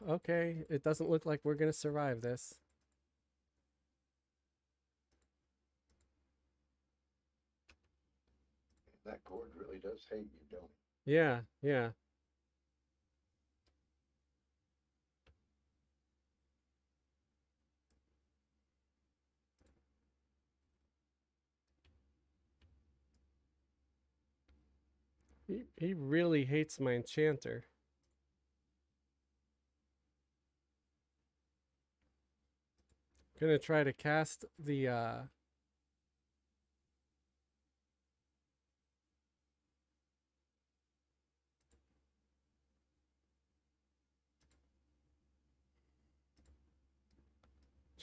Okay, it doesn't look like we're gonna survive this. That cord really does hate you, don't it? Yeah, yeah. He really hates my enchanter. Gonna try to cast the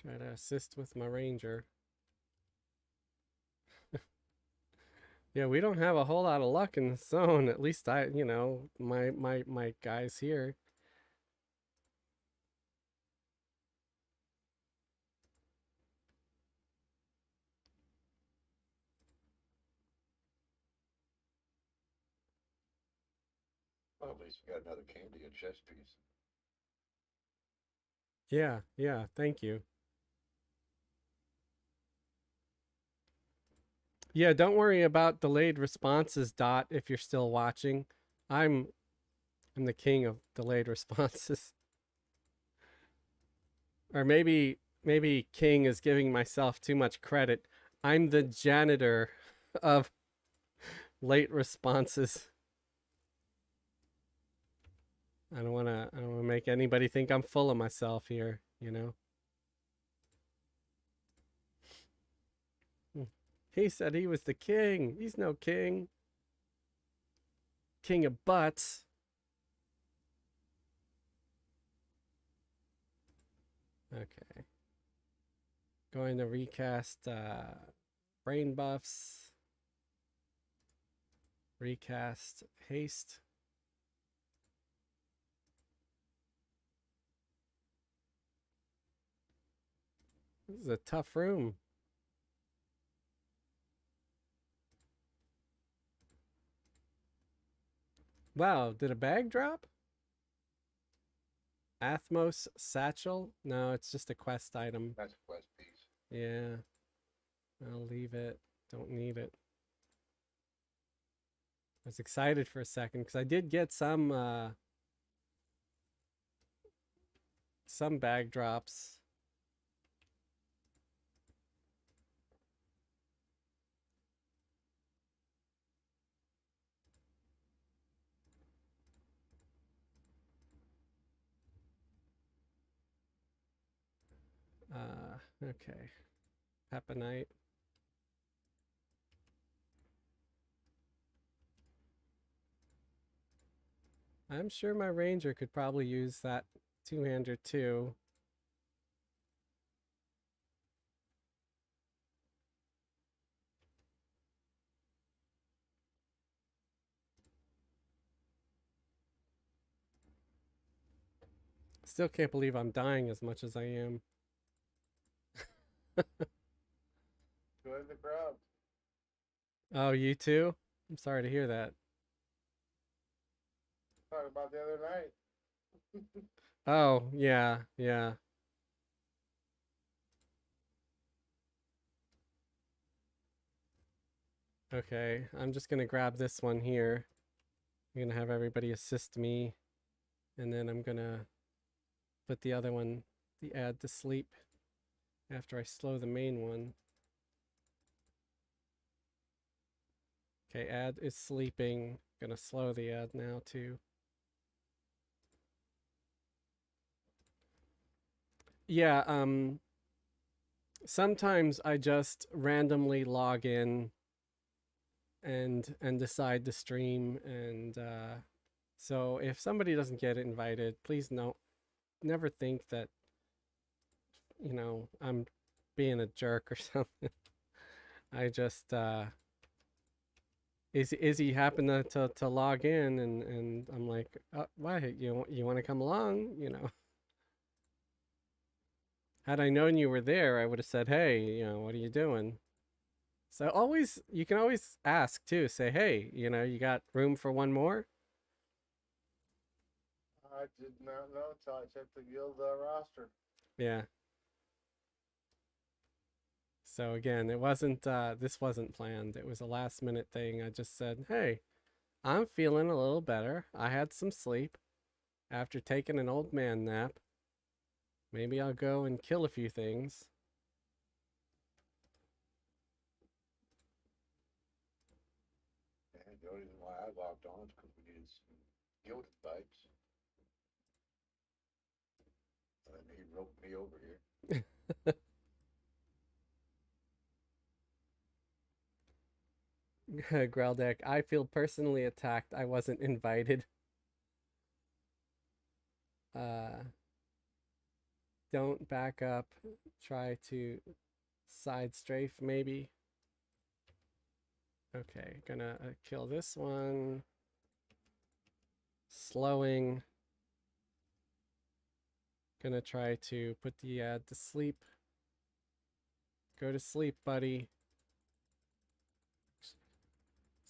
try to assist with my ranger. Yeah, we don't have a whole lot of luck in the zone. At least my guys here. Well, at least we got another candy and chess piece. Yeah, yeah, thank you. Yeah, don't worry about delayed responses, Dot, if you're still watching. I'm I'm the king of delayed responses. Or maybe king is giving myself too much credit. I'm the janitor of late responses. I don't wanna make anybody think I'm full of myself here, you know. Hmm. He said he was the king. He's no king. King of butts. Okay. Going to recast brain buffs. Recast haste. This is a tough room. Wow, did a bag drop? Athmos satchel? No, it's just a quest item. That's a quest piece. Yeah. I'll leave it. Don't need it. I was excited for a second because I did get some bag drops. Okay. Pepinite. I'm sure my ranger could probably use that two-hander too. Still can't believe I'm dying as much as I am. Join the crowd. Oh, you too? I'm sorry to hear that. Talking about the other night. Oh, yeah, yeah. Okay, I'm just gonna grab this one here. I'm gonna have everybody assist me, and then I'm gonna put the other one, the ad to sleep, after I slow the main one. Okay, ad is sleeping. Gonna slow the ad now too. Yeah, sometimes I just randomly log in and decide to stream, and so if somebody doesn't get invited, please never think that I'm being a jerk or something. I just Izzy happened to log in, and I'm like, oh, why you want to come along, Had I known you were there, I would have said, hey, what are you doing? So you can always ask too. Say, hey, you got room for one more? I did not know until I checked the guild roster. Yeah. So again, this wasn't planned. It was a last minute thing. I just said, hey, I'm feeling a little better. I had some sleep after taking an old man nap. Maybe I'll go and kill a few things. And the only reason why I logged on is because we needed some guild invites. And then he roped me over here. Greldeck, I feel personally attacked. I wasn't invited. Don't back up. Try to side strafe, maybe. Okay, gonna kill this one. Slowing. Gonna try to put the ad to sleep. Go to sleep, buddy.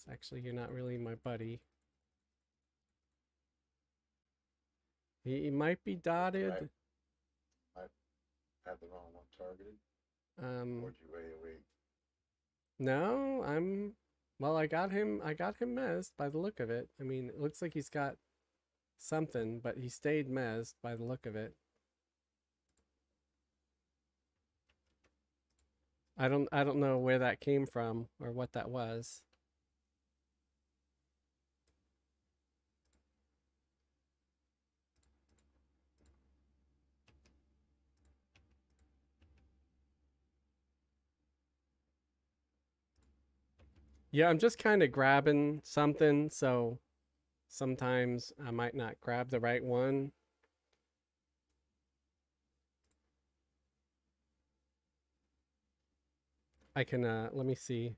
Actually, you're not really my buddy. He might be dotted. I have the wrong one targeted. Um, Or did you wait? no, well, I got him mezzed by the look of it. I mean, it looks like he's got something, but he stayed mezzed by the look of it. I don't know where that came from or what that was. Yeah, I'm just kind of grabbing something, so sometimes I might not grab the right one. I can, let me see.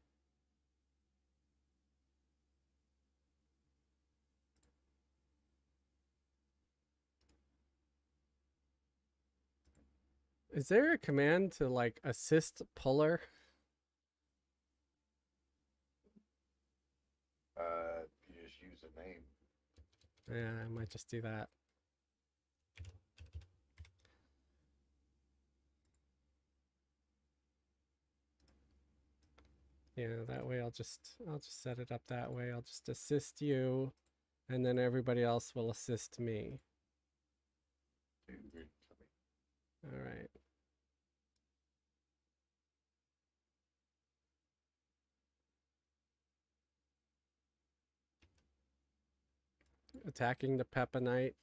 Is there a command to like assist puller? You just use a name. Yeah, I might just do that. Yeah, that way I'll just set it up that way. I'll just assist you, and then everybody else will assist me. All right. Attacking the Pepinite.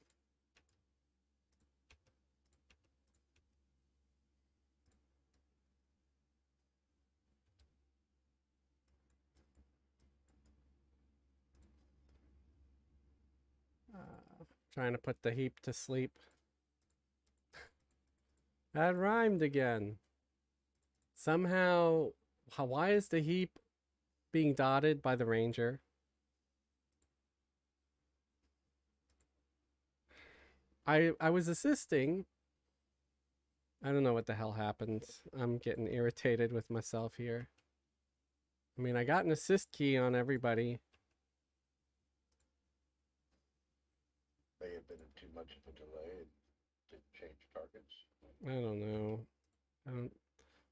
Trying to put the heap to sleep. That rhymed again. Somehow, why is the heap being dotted by the ranger? I was assisting. I don't know what the hell happened. I'm getting irritated with myself here. I mean, I got an assist key on everybody. May have been in too much of a delay and didn't change targets. I don't know. I don't.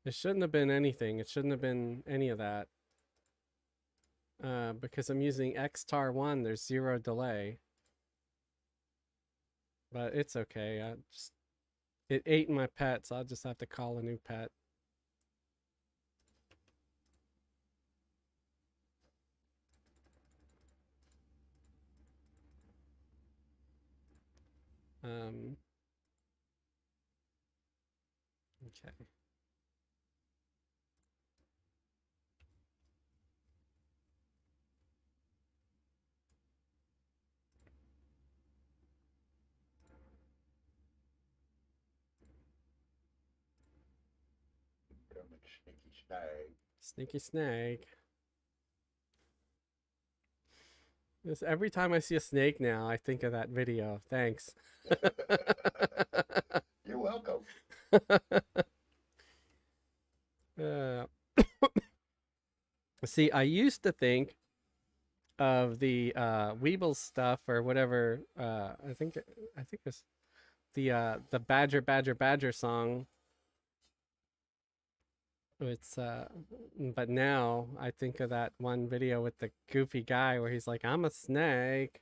It shouldn't have been anything. It shouldn't have been any of that. Because I'm using XTAR1, there's 0 delay. But it's okay. It ate my pet, so I'll just have to call a new pet. Okay. Coming sneaky snag. Sneaky snake. This, every time I see a snake now, I think of that video. Thanks. You're welcome. See, I used to think of the Weebles stuff or whatever. I think it's the Badger Badger Badger song. It's but now I think of that one video with the goofy guy where he's like, "I'm a snake."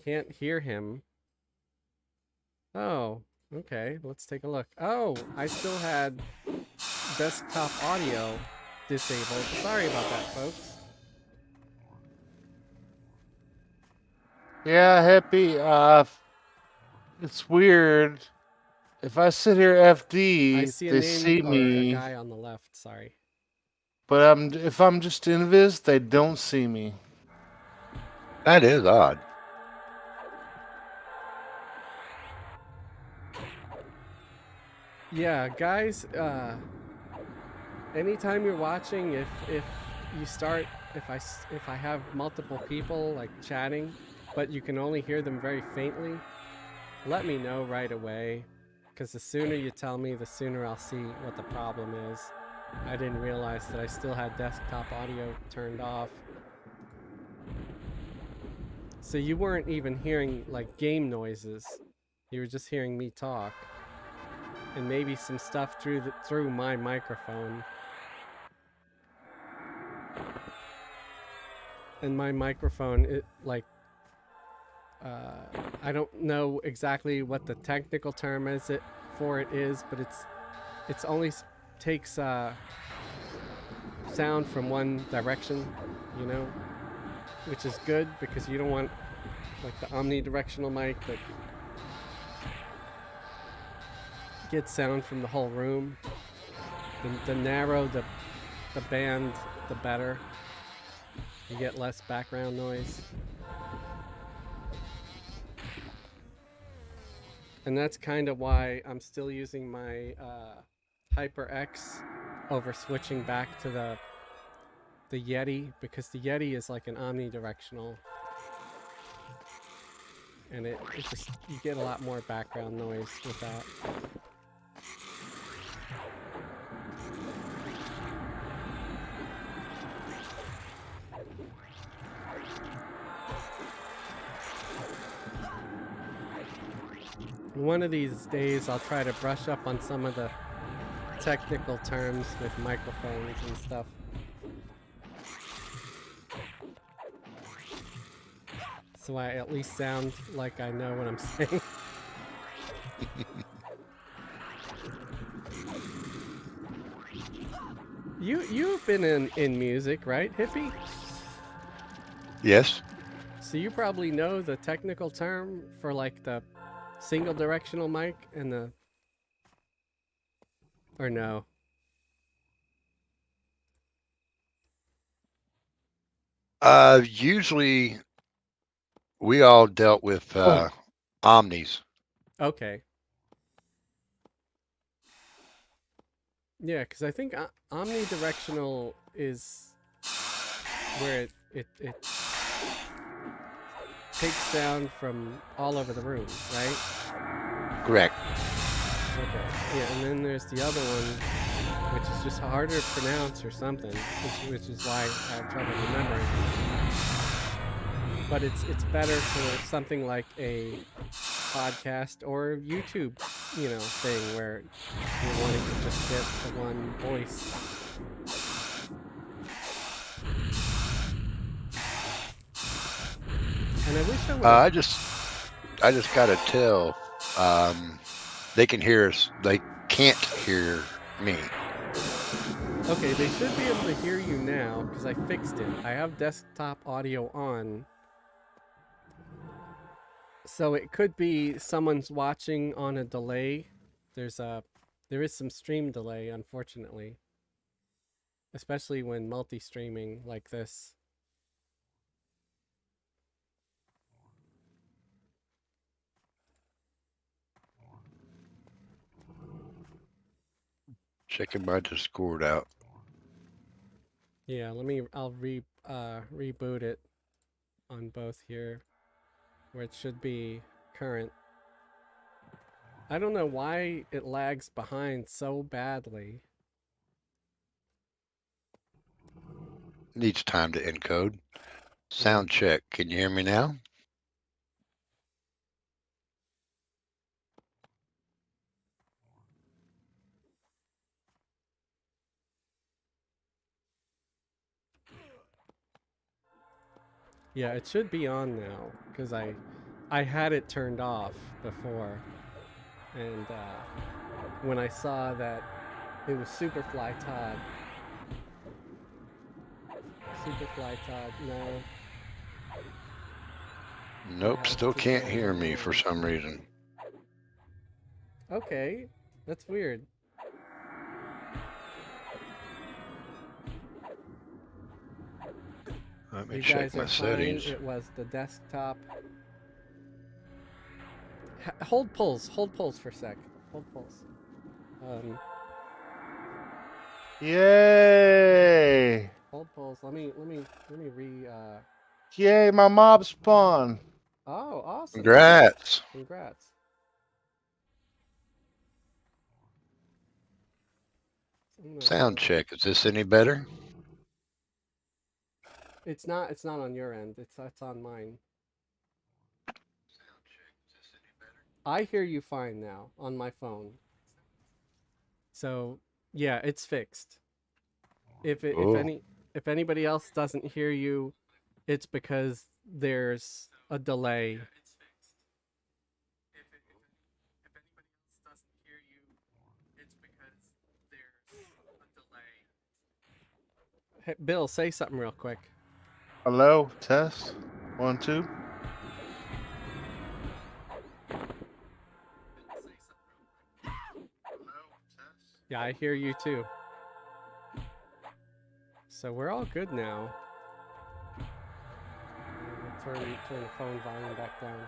Can't hear him. Oh, okay. Let's take a look. Oh, I still had desktop audio disabled. Sorry about that, folks. Yeah, Happy. It's weird. If I sit here I FD, see a they name see or a me, guy on the left. Sorry. but if I'm just invis, they don't see me. That is odd. Yeah, guys, anytime you're watching, if you start, if I have multiple people like chatting, but you can only hear them very faintly, let me know right away, because the sooner you tell me, the sooner I'll see what the problem is. I didn't realize that I still had desktop audio turned off. So you weren't even hearing like game noises. You were just hearing me talk. And maybe some stuff through my microphone. And my microphone, it like I don't know exactly what the technical term is but it's only takes sound from one direction, you know, which is good because you don't want like the omnidirectional mic that gets sound from the whole room. The the band, the better. You get less background noise. And that's kind of why I'm still using my HyperX over switching back to the Yeti, because the Yeti is like an omnidirectional, and it just, you get a lot more background noise with that. One of these days I'll try to brush up on some of the technical terms with microphones and stuff. So I at least sound like I know what I'm saying. You've been in music, right, Hippie? Yes. So you probably know the technical term for like the single directional mic and the, or no? Usually we all dealt with omnis. Okay. Yeah, because I think omnidirectional is where it takes sound from all over the room, right? Correct. Okay. Yeah, and then there's the other one, which is just harder to pronounce or something, which is why I have trouble remembering. But it's better for something like a podcast or YouTube, thing where you're wanting to just get the one voice. And I wish I would have. I just gotta tell. They can hear us. They can't hear me. Okay, they should be able to hear you now because I fixed it. I have desktop audio on. So it could be someone's watching on a delay. There is some stream delay, unfortunately. Especially when multi-streaming like this. Checking my Discord out. Yeah, I'll reboot it on both here, where it should be current. I don't know why it lags behind so badly. Needs time to encode. Yeah. Sound check. Can you hear me now? Yeah, it should be on now because I had it turned off before, and when I saw that it was Superfly Todd. Superfly Todd, no. Nope. Still can't hear me for some reason. Okay, that's weird. Let me You check guys my are fine. settings. It was the desktop. Hold pulse for a sec. Hold pulse. Yay! Hold pulse. Let me re. Yay! My mob spawn. Oh, awesome! Congrats. Congrats. Sound check. Is this any better? It's not. It's not on your end. It's on mine. I hear you fine now on my phone. So yeah, it's fixed. Oh. If anybody else doesn't hear you, it's because there's a delay. Hey, Bill, say something real quick. Hello, test. 1, 2. Yeah, I hear you too. So we're all good now. We'll turn the phone volume back down.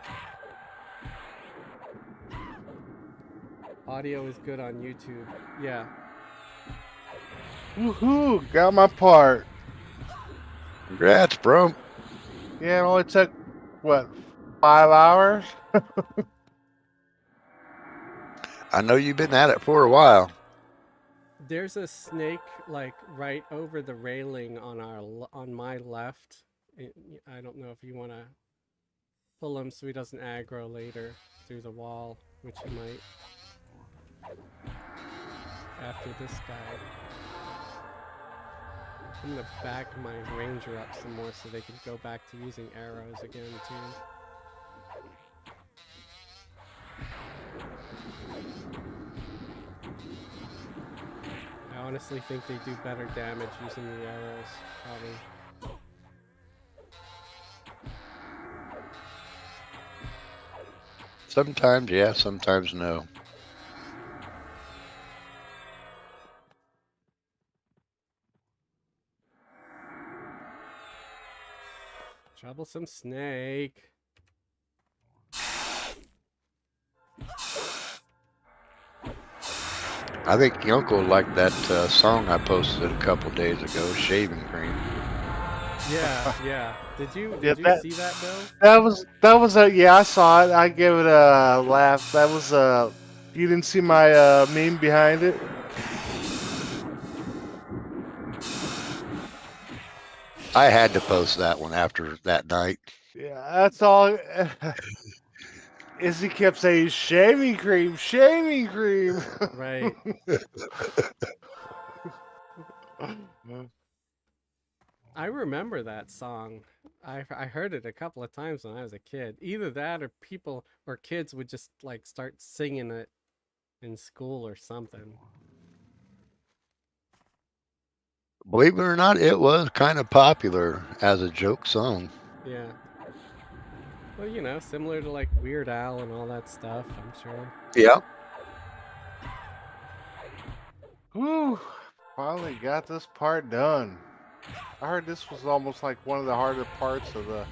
Audio is good on YouTube. Yeah. Woohoo! Got my part. Congrats, bro. Yeah, it only took what 5 hours. I know you've been at it for a while. There's a snake like right over the railing on my left. I don't know if you want to pull him so he doesn't aggro later through the wall, which he might after this guy. I'm gonna back my ranger up some more so they can go back to using arrows again too. I honestly think they do better damage using the arrows, probably. Sometimes, yeah, sometimes no. Troublesome snake. I think your uncle liked that song I posted a couple days ago, Shaving Cream. Yeah. Yeah, Did you see that, Bill? that was a yeah. I saw it. I gave it a laugh. That was a. You didn't see my meme behind it. I had to post that one after that night. Yeah, that's all. Izzy kept saying shaving cream, shaving cream. Right. I remember that song. I heard it a couple of times when I was a kid. Either that or people or kids would just like start singing it in school or something. Believe it or not, it was kind of popular as a joke song. Yeah. Well, similar to like Weird Al and all that stuff, I'm sure. Yeah. Whew, finally got this part done. I heard this was almost like one of the harder parts of the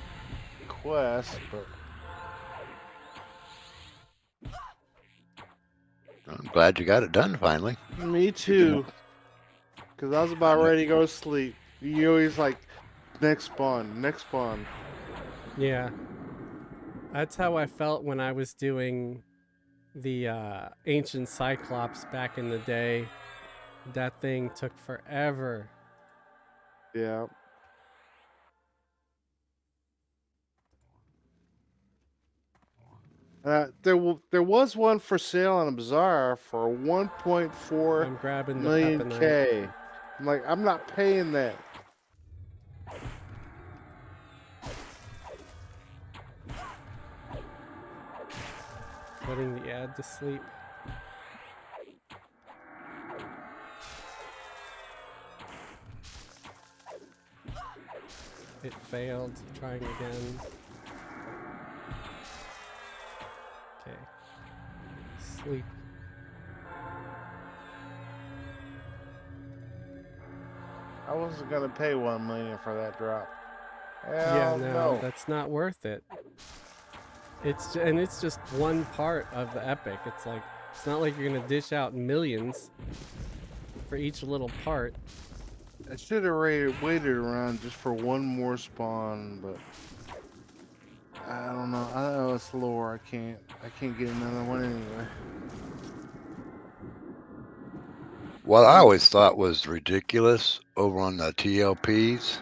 quest, but I'm glad you got it done finally. me too. Because I was about ready to go to sleep. You always like, next spawn, next spawn. Yeah. That's how I felt when I was doing the ancient Cyclops back in the day. That thing took forever. Yeah. There was one for sale on a bazaar for 1.4 I'm grabbing the million Pepinite. K. I'm like, I'm not paying that. Putting the ad to sleep. It failed. Trying again. Okay. Sleep. I wasn't gonna pay 1 million for that drop. Yeah, Hell no, no. that's not worth it. It's just one part of the epic. It's like it's not like you're gonna dish out millions for each little part. I should have waited around just for one more spawn, but I don't know. I know it's lore. I can't get another one anyway. What I always thought was ridiculous over on the TLPs,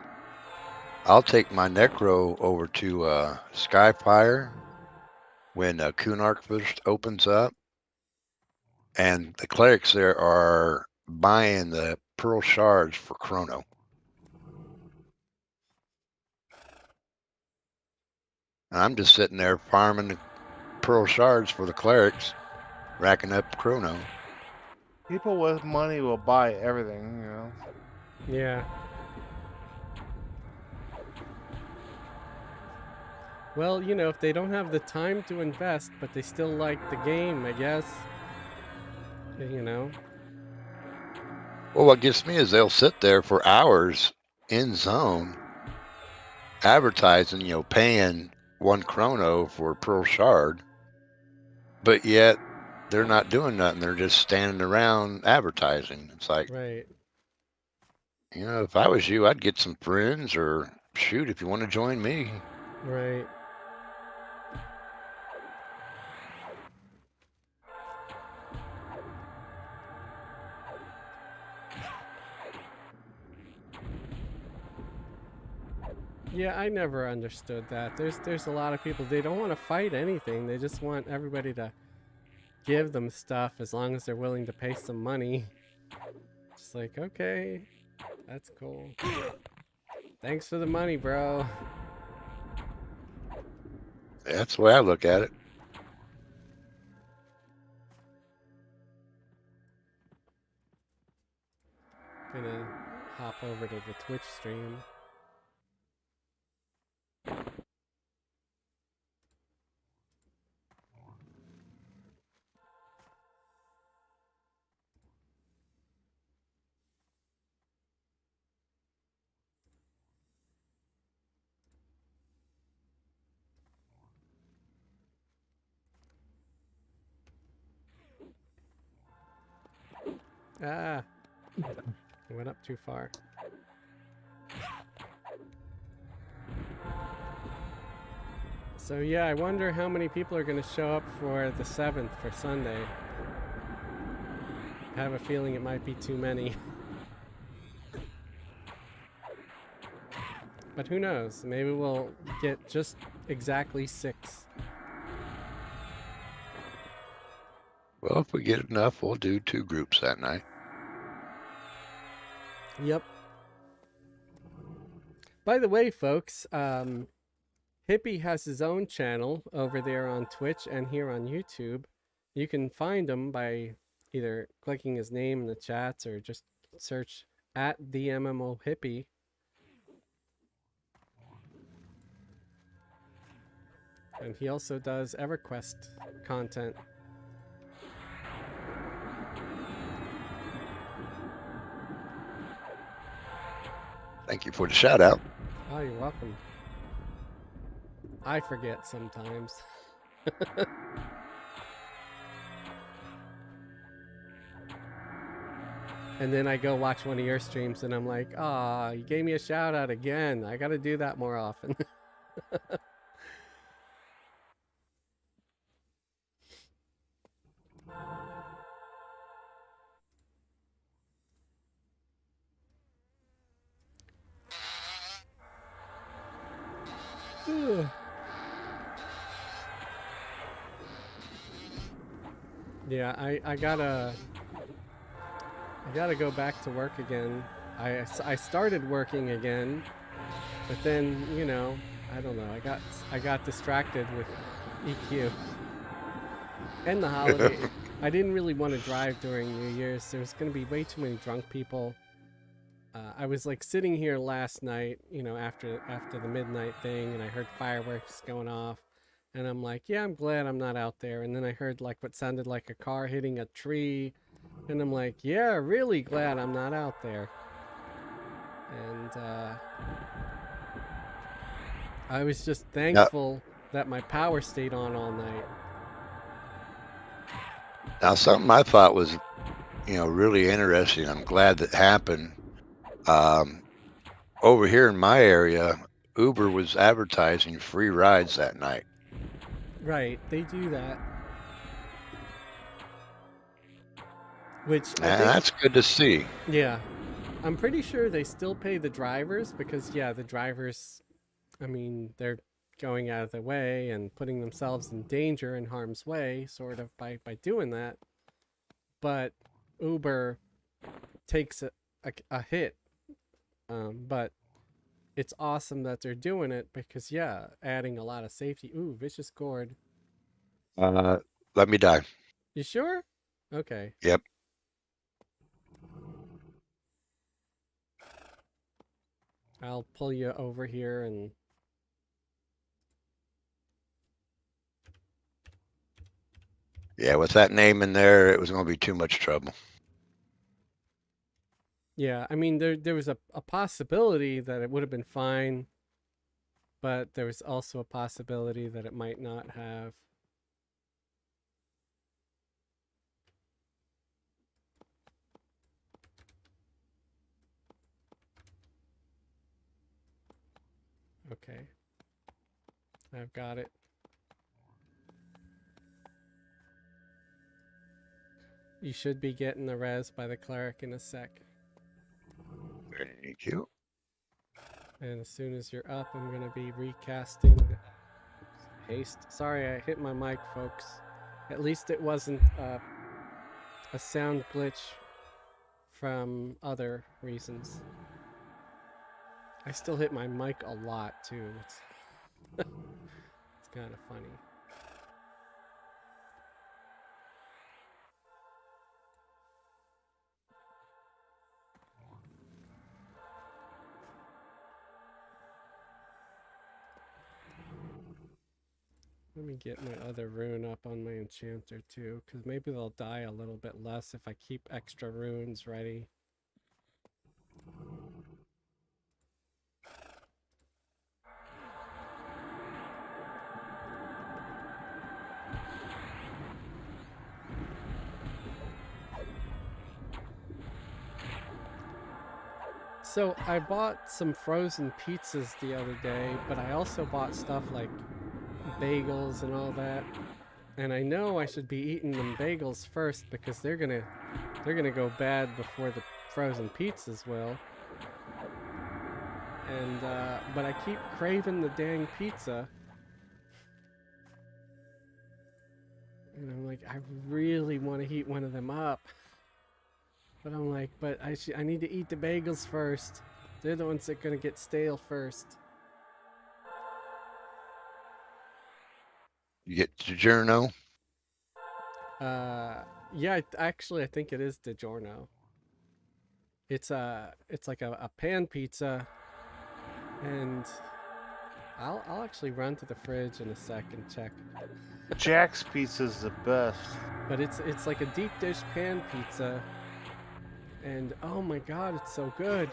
I'll take my Necro over to Skyfire when Kunark first opens up, and the clerics there are buying the pearl shards for Chrono. And I'm just sitting there farming the pearl shards for the clerics, racking up Chrono. People with money will buy everything, you know. Yeah. Well, if they don't have the time to invest, but they still like the game, I guess. You know. Well, what gets me is they'll sit there for hours in zone advertising, paying 1 chrono for Pearl Shard, but yet they're not doing nothing. They're just standing around advertising. It's like, Right. if I was you, I'd get some friends or shoot if you want to join me. Right. Yeah, I never understood that. There's a lot of people, they don't want to fight anything. They just want everybody to give them stuff as long as they're willing to pay some money. Just like, okay, that's cool. Thanks for the money, bro. That's the way I look at it. Gonna hop over to the Twitch stream. Ah, I went up too far. So yeah, I wonder how many people are gonna show up for the 7th for Sunday. I have a feeling it might be too many. But who knows? Maybe we'll get just exactly 6. Well, if we get enough, we'll do 2 groups that night. Yep. By the way, folks, Hippie has his own channel over there on Twitch and here on YouTube. You can find him by either clicking his name in the chats or just search at the MMO Hippie. And he also does Everquest content. Thank you for the shout out. Oh, you're welcome. I forget sometimes. And then I go watch one of your streams and I'm like, ah, you gave me a shout out again. I got to do that more often. Yeah, I gotta go back to work again. I started working again, but then I don't know. I got distracted with EQ and the holiday. I didn't really want to drive during New Year's. There was gonna be way too many drunk people. I was like sitting here last night, after the midnight thing, and I heard fireworks going off, and I'm like, yeah, I'm glad I'm not out there. And then I heard like what sounded like a car hitting a tree, and I'm like, yeah, really glad I'm not out there. And I was just Now, thankful that my power stayed on all night. now something I thought was, really interesting. I'm glad that happened. Um, Over here in my area, Uber was advertising free rides that night. Right, they do that. Which I And think, that's good to see. yeah, I'm pretty sure they still pay the drivers because, yeah, the drivers, I mean, they're going out of the way and putting themselves in danger and harm's way, sort of, by doing that. But Uber takes a hit. But it's awesome that they're doing it because, yeah, adding a lot of safety. Ooh, vicious gourd. Uh, Let me die. You sure? Okay. Yep. I'll pull you over here and Yeah, with that name in there, it was going to be too much trouble. Yeah, I mean there was a possibility that it would have been fine, but there was also a possibility that it might not have. Okay, I've got it. You should be getting the res by the cleric in a sec. Thank you. And as soon as you're up, I'm going to be recasting haste. Sorry, I hit my mic, folks. At least it wasn't a sound glitch from other reasons. I still hit my mic a lot, too. It's kind of funny. Let me get my other rune up on my enchanter too, because maybe they'll die a little bit less if I keep extra runes ready. So I bought some frozen pizzas the other day, but I also bought stuff like bagels and all that. And I know I should be eating them bagels first because they're gonna go bad before the frozen pizzas will. And but I keep craving the dang pizza. And I'm like, I really want to heat one of them up. But I'm like, but I need to eat the bagels first. They're the ones that are gonna get stale first. You get DiGiorno? Yeah, actually, I think it is DiGiorno. It's like a pan pizza, and I'll actually run to the fridge in a sec and check. Jack's pizza is the best. But it's like a deep dish pan pizza, and oh my god, it's so good.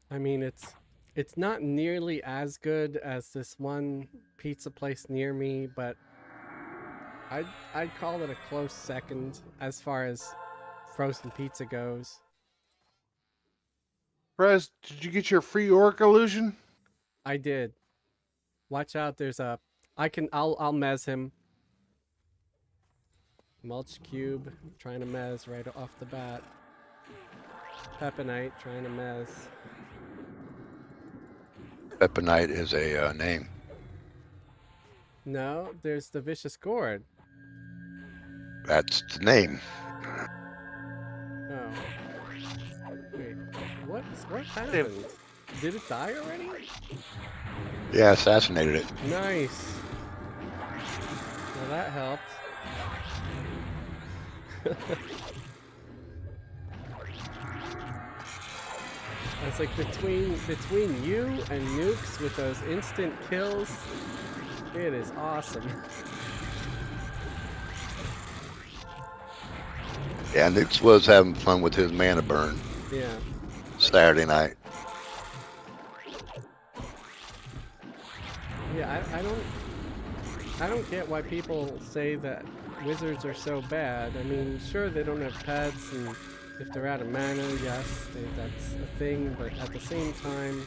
I mean, it's not nearly as good as this one pizza place near me, but I'd call it a close second as far as frozen pizza goes. Prez, did you get your free orc illusion? I did. Watch out, there's a I'll mez him. Mulch cube, trying to mez right off the bat. Pepinite trying to mez. Pepinite is a name. No, there's the vicious gourd. That's the name. Oh. Wait, what happened? Did it die already? Yeah, assassinated it. Nice. Well, that helped. It's like between you and Nukes with those instant kills, it is awesome. Yeah, Nukes was having fun with his mana burn Yeah. Saturday night. Yeah, I don't get why people say that wizards are so bad. I mean, sure they don't have pets, and if they're out of mana, yes, that's a thing. But at the same time,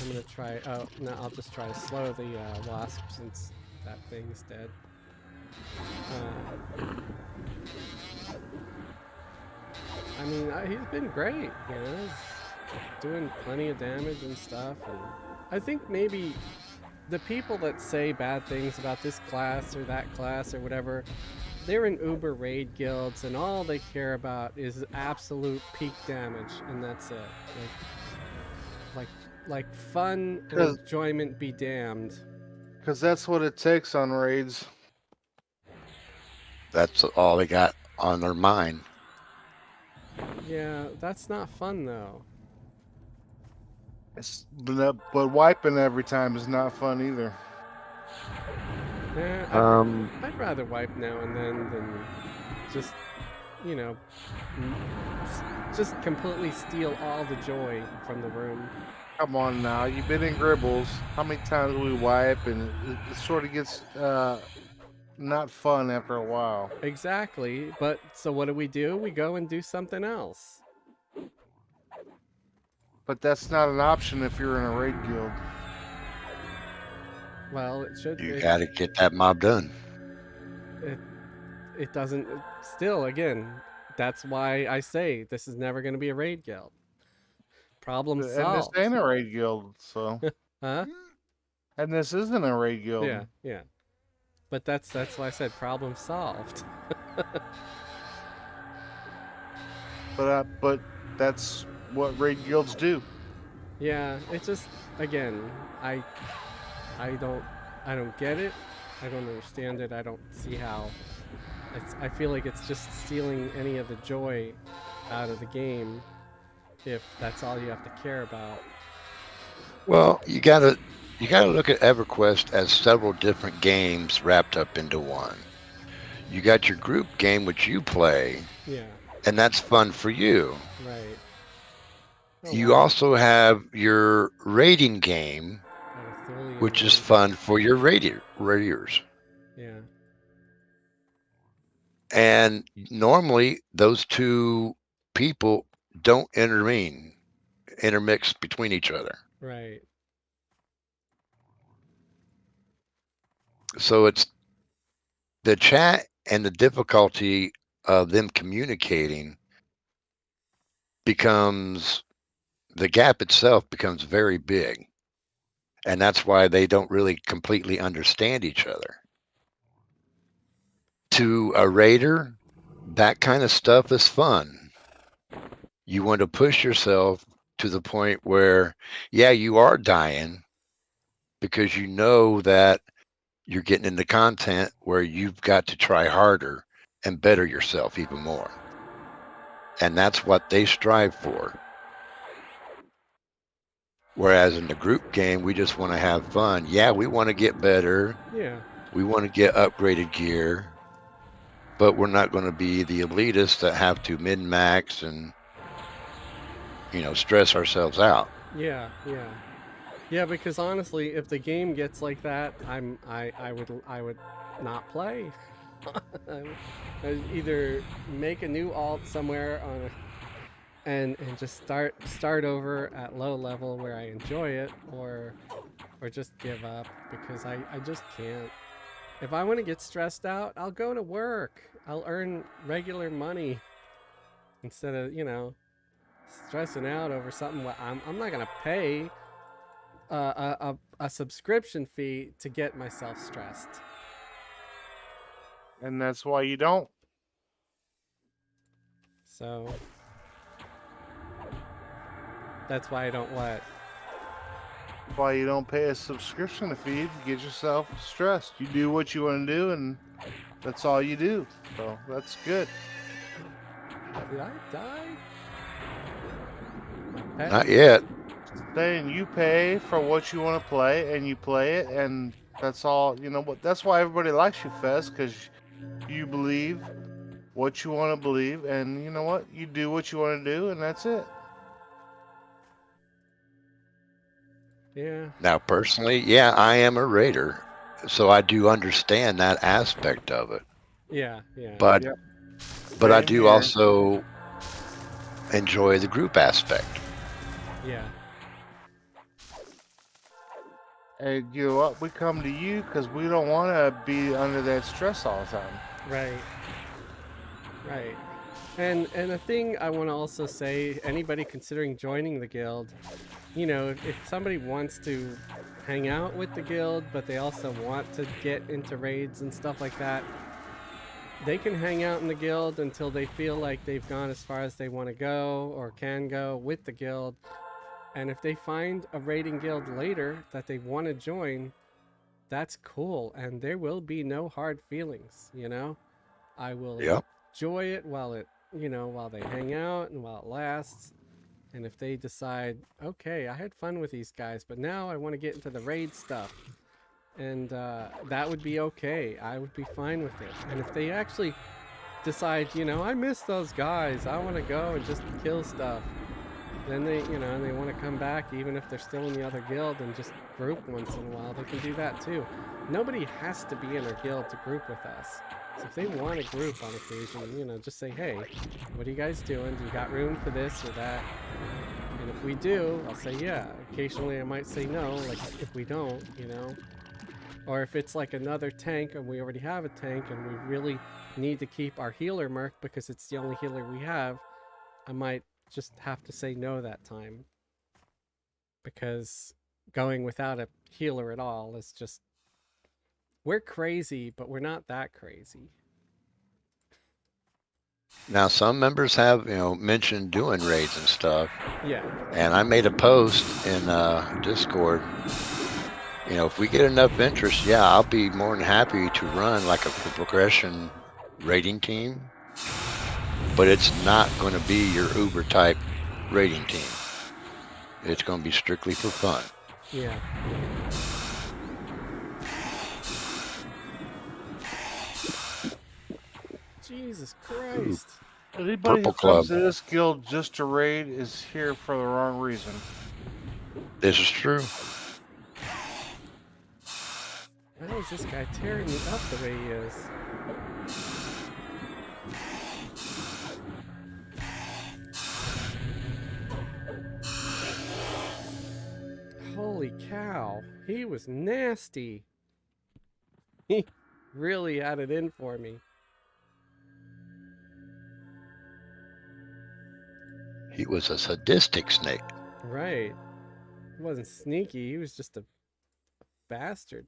I'm gonna try. Oh no, I'll just try to slow the wasp since that thing's dead. I mean, he's been great. You know, he's doing plenty of damage and stuff. And I think maybe the people that say bad things about this class or that class or whatever, they're in Uber raid guilds, and all they care about is absolute peak damage, and that's it. Like fun and enjoyment be damned. Because that's what it takes on raids. That's all they got on their mind. Yeah, that's not fun though. But wiping every time is not fun either. Eh, Um, I'd rather wipe now and then than just, you know, just completely steal all the joy from the room. Come on now, you've been in Gribbles. How many times we wipe and it sort of gets not fun after a while. Exactly. But so what do? We go and do something else. But that's not an option if you're in a raid guild. Well, it should. you got to get that mob done. It it doesn't. Still, again, that's why I say this is never going to be a raid guild. Problem And this solved. ain't a raid guild, so. Huh? And this isn't a raid guild. Yeah, yeah. But that's why I said problem solved. But that's what raid guilds do. Yeah, it's just again, I don't I don't get it. I don't understand it. I don't see how. I feel like it's just stealing any of the joy out of the game if that's all you have to care about. Well, you gotta look at Everquest as several different games wrapped up into one. You got your group game which you play, Yeah, and that's fun for you. right. Oh You wow. also have your rating game, Got a Thulian which is raid. fun for your raiders. Yeah. And normally those two people don't intermix between each other. Right. So it's the chat and the difficulty of them communicating becomes the gap itself becomes very big. And that's why they don't really completely understand each other. To a raider, that kind of stuff is fun. You want to push yourself to the point where, yeah, you are dying because you know that you're getting into content where you've got to try harder and better yourself even more. And that's what they strive for. Whereas in the group game, we just want to have fun. Yeah, we want to get better. Yeah. We want to get upgraded gear, but we're not going to be the elitists that have to min max and stress ourselves out. Yeah. Yeah. Yeah, because honestly, if the game gets like that, I would not play. I'd either make a new alt somewhere on and just start over at low level where I enjoy it, or just give up because I just can't. If I want to get stressed out, I'll go to work. I'll earn regular money instead of stressing out over something. I'm not gonna pay a subscription fee to get myself stressed. And that's why you don't. So that's why I don't what. That's why you don't pay a subscription fee to get yourself stressed. You do what you want to do, and that's all you do. So that's good. Did I die? My pet? Not yet. Saying you pay for what you want to play, and you play it, and that's all. You know what? That's why everybody likes you, Fez, because you believe what you want to believe, and you know what? You do what you want to do, and that's it. Yeah. Now, personally, yeah, I am a raider, so I do understand that aspect of it. Yeah. Yeah. But Yep. but I Same do here. also enjoy the group aspect. Yeah. And you know what? We come to you because we don't want to be under that stress all the time. Right. Right. And a thing I want to also say, anybody considering joining the guild, if somebody wants to hang out with the guild, but they also want to get into raids and stuff like that, they can hang out in the guild until they feel like they've gone as far as they want to go or can go with the guild. And if they find a raiding guild later that they want to join, that's cool. And there will be no hard feelings, I will Yep. enjoy it while it while they hang out and while it lasts. And if they decide, okay, I had fun with these guys, but now I want to get into the raid stuff, and that would be okay. I would be fine with it. And if they actually decide, I miss those guys, I want to go and just kill stuff, then and they want to come back, even if they're still in the other guild, and just group once in a while, they can do that too. Nobody has to be in our guild to group with us. So if they want to group on occasion, just say, hey, what are you guys doing? Do you got room for this or that? And if we do, I'll say yeah. Occasionally I might say no, like if we don't. Or if it's like another tank and we already have a tank and we really need to keep our healer merc because it's the only healer we have, I might just have to say no that time. Because going without a healer at all is just... We're crazy, but we're not that crazy. Now, some members have, mentioned doing raids and stuff. Yeah. And I made a post in Discord. If we get enough interest, yeah, I'll be more than happy to run like a progression raiding team. But it's not going to be your Uber type raiding team. It's going to be strictly for fun. Yeah. Jesus Christ. Anybody who Purple comes Club. to this guild just to raid is here for the wrong reason. This is true. Why is this guy tearing me up the way he is? Holy cow. He was nasty. He really had it in for me. He was a sadistic snake. Right. He wasn't sneaky. He was just a bastard.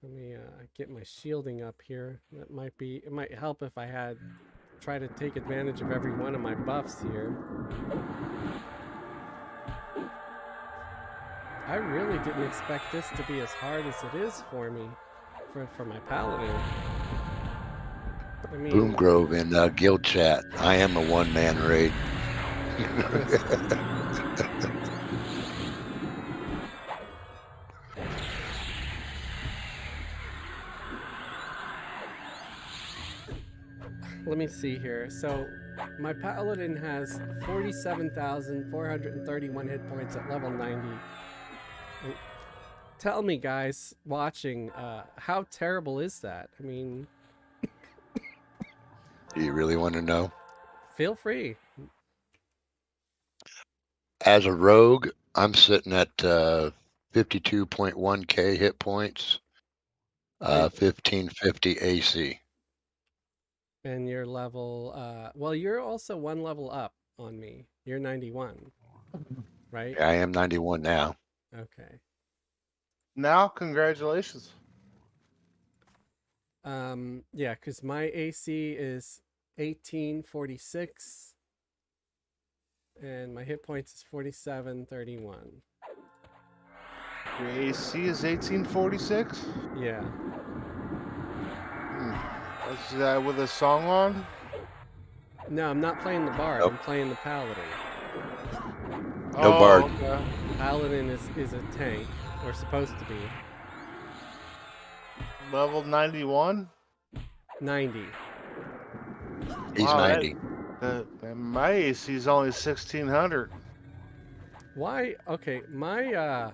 Let me get my shielding up here. It might help if I try to take advantage of every one of my buffs here. I really didn't expect this to be as hard as it is for me, for my paladin. I mean, Boom Grove in guild chat. I am a one-man raid. Let me see here. So, my paladin has 47,431 hit points at level 90. Tell me, guys watching, how terrible is that? I mean... Do you really want to know? Feel free. As a rogue, I'm sitting at 52.1k hit points, 1550 AC. And your level, well, you're also one level up on me. You're 91, right? Yeah, I am 91 now. Okay. Now, congratulations. Yeah, because my AC is 1846, and my hit points is 4731. Your AC is 1846? Yeah. Is that with a song on? No, I'm not playing the bard. Nope. I'm playing the paladin. No bard. Okay. Paladin is a tank, or supposed to be. Level 91? 90. He's Wow, 90. My AC is only 1600. Why? Okay, my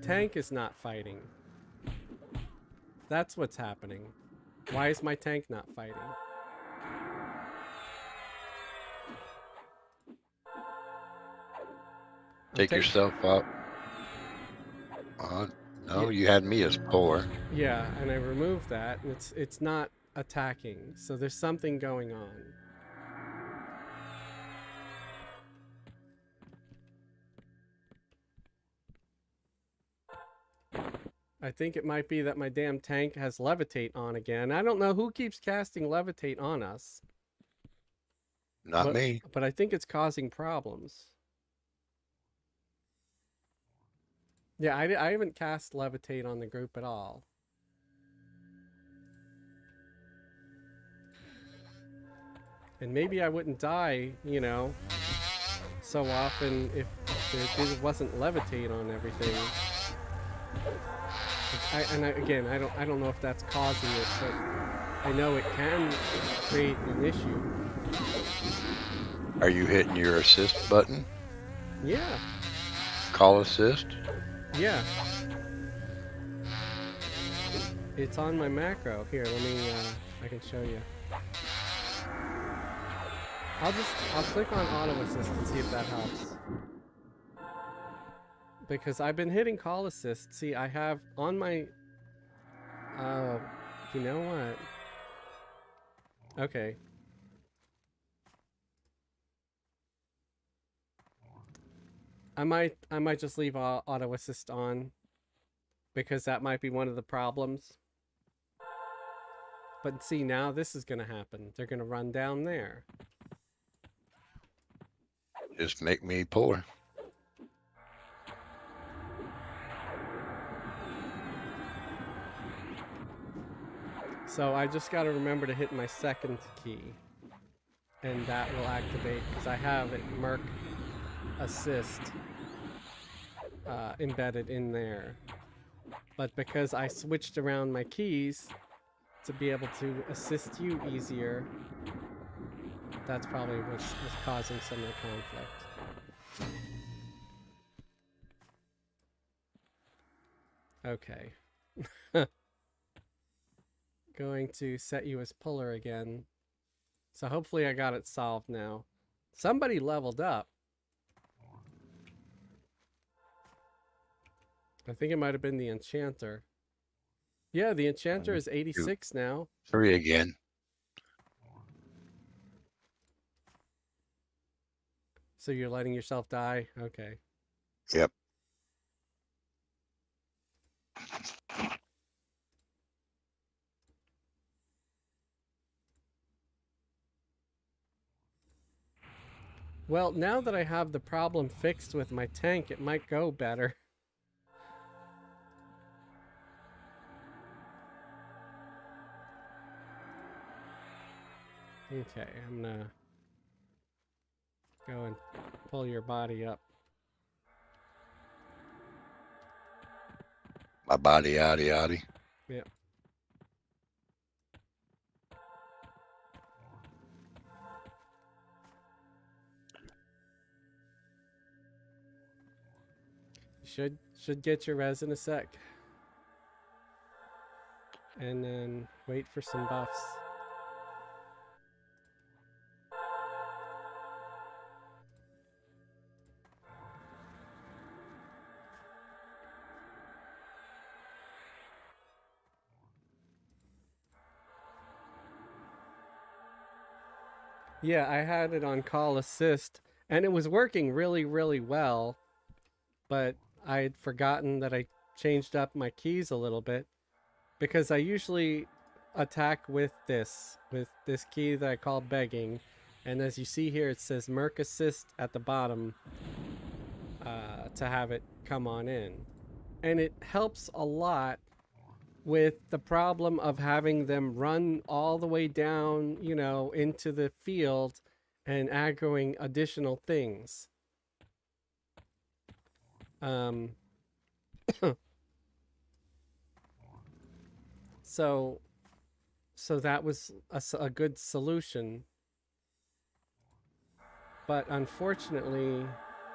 tank is not fighting. That's what's happening. Why is my tank not fighting? Take yourself up. No, you had me as polar. Yeah, and I removed that, and it's not attacking. So there's something going on. I think it might be that my damn tank has levitate on again. I don't know who keeps casting levitate on us. Not me. But I think it's causing problems. Yeah, I haven't cast levitate on the group at all. And maybe I wouldn't die, you know, so often if there wasn't levitate on everything. Again, I don't know if that's causing it, but I know it can create an issue. Are you hitting your assist button? Yeah, Call assist? yeah. It's on my macro. Here, let me, I can show you. I'll click on auto assist and see if that helps. Because I've been hitting call assist. See, I have on my, you know what? Okay. I might just leave auto assist on because that might be one of the problems. But see, now this is going to happen. They're going to run down there. Just make me pull her. So I just got to remember to hit my second key. And that will activate, because I have it Merc Assist embedded in there. But because I switched around my keys to be able to assist you easier, that's probably what's causing some of the conflict. Okay. Going to set you as puller again. So hopefully I got it solved now. Somebody leveled up. I think it might have been the enchanter. Yeah, the enchanter is 86 now. 3 again. So you're letting yourself die? Okay. Yep. Well, now that I have the problem fixed with my tank, it might go better. Okay, I'm gonna go and pull your body up. My body, yaddy, yaddy. Yep. Should get your res in a sec. And then wait for some buffs. Yeah, I had it on call assist, and it was working really, really well, but I had forgotten that I changed up my keys a little bit, because I usually attack with this key that I call begging, and as you see here, it says Merc Assist at the bottom to have it come on in. And it helps a lot with the problem of having them run all the way down, you know, into the field and aggroing additional things. So that was a good solution. But unfortunately,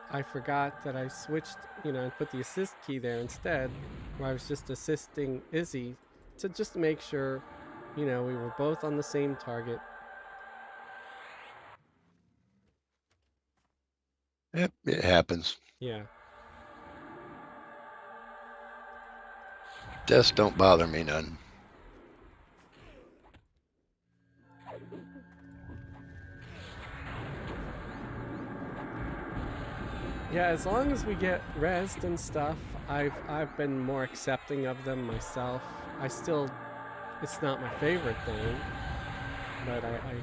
I forgot that I switched, you know, and put the assist key there instead, where I was just assisting Izzy to just make sure, you know, we were both on the same target. Yep, it happens. Yeah. Deaths don't bother me none. Yeah, as long as we get rezzed and stuff, I've been more accepting of them myself. I still, it's not my favorite thing, but I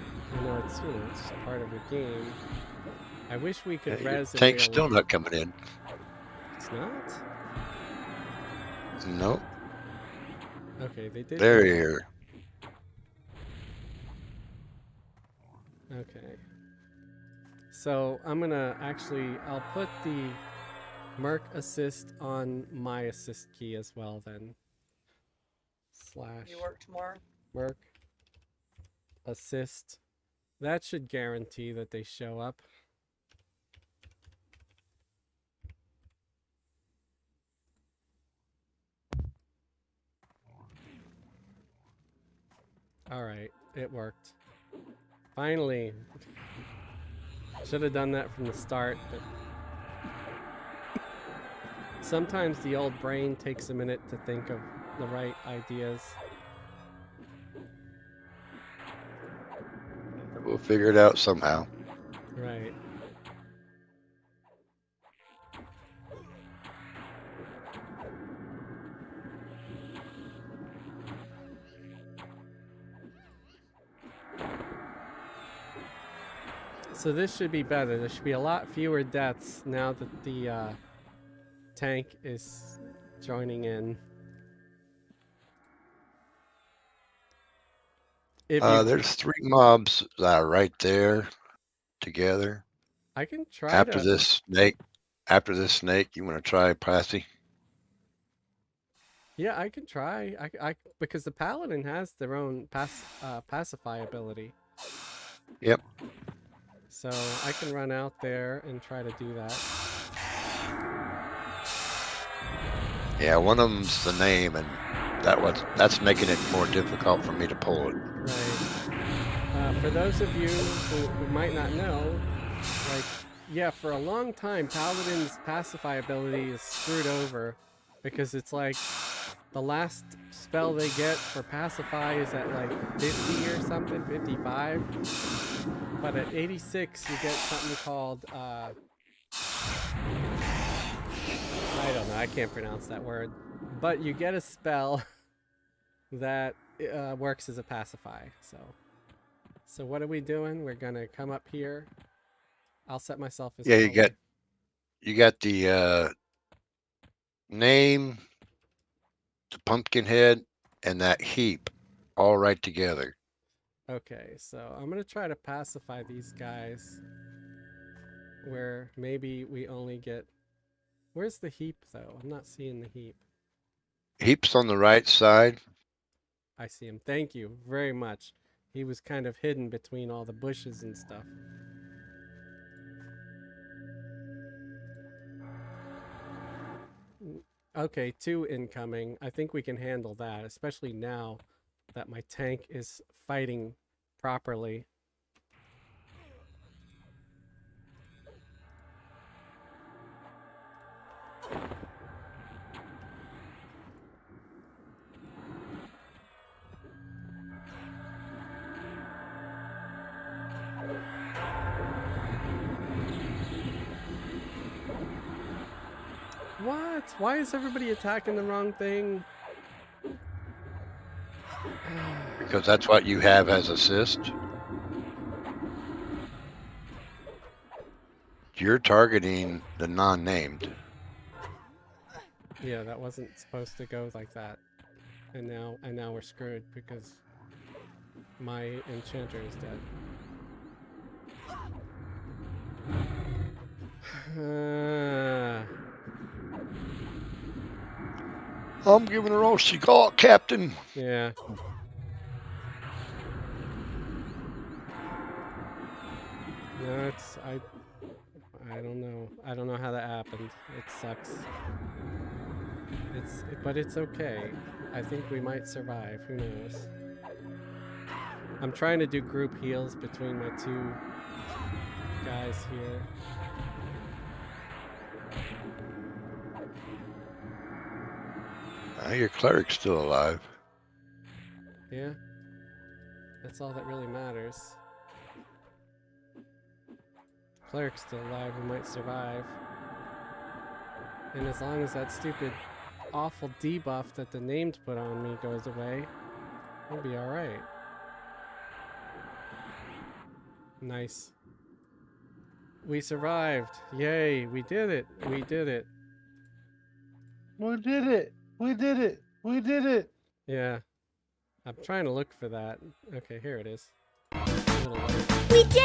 know it's, you know, it's just part of the game. I wish we could Your res tank's available. still not coming in. It's not? Nope. Okay, they did. There here. Okay. So I'm gonna actually, I'll put the Merc assist on my assist key as well then. Slash You worked more. Merc assist. That should guarantee that they show up. Alright, it worked. Finally. Should have done that from the start, but sometimes the old brain takes a minute to think of the right ideas. We'll figure it out somehow. Right. So this should be better. There should be a lot fewer deaths now that the tank is joining in. If you, There's 3 mobs that are right there together. I can try After to. this snake, you want to try Passy? Yeah, I can try. I because the paladin has their own pacify ability. Yep. So I can run out there and try to do that. Yeah, one of them's the name, and that's making it more difficult for me to pull it. Right. For those of you who might not know, like, yeah, for a long time, Paladin's pacify ability is screwed over because it's like the last spell they get for pacify is at like 50 or something, 55. But at 86, you get something called, I don't know, I can't pronounce that word. But you get a spell that works as a pacify. So what are we doing? We're gonna come up here. I'll set myself as Yeah, paladin. you got the name, the pumpkin head, and that heap all right together. Okay, so I'm gonna try to pacify these guys. Where maybe we only get. Where's the heap though? I'm not seeing the heap. Heap's on the right side. I see him. Thank you very much. He was kind of hidden between all the bushes and stuff. Okay, 2 incoming. I think we can handle that, especially now that my tank is fighting properly. What? Why is everybody attacking the wrong thing? Because that's what you have as assist. You're targeting the non-named. Yeah, that wasn't supposed to go like that. And now we're screwed because my enchanter is dead. I'm giving her all she got, Captain. Yeah. No, I don't know. I don't know how that happened. It sucks. But it's okay. I think we might survive. Who knows? I'm trying to do group heals between my 2 guys here. Your cleric's still alive. Yeah. That's all that really matters. Cleric's still alive, we might survive. And as long as that stupid, awful debuff that the named put on me goes away, we'll be alright. Nice. We survived. Yay, we did it. We did it. We did it. We did it. We did it. Yeah. I'm trying to look for that. Okay, here it is. A little late. We did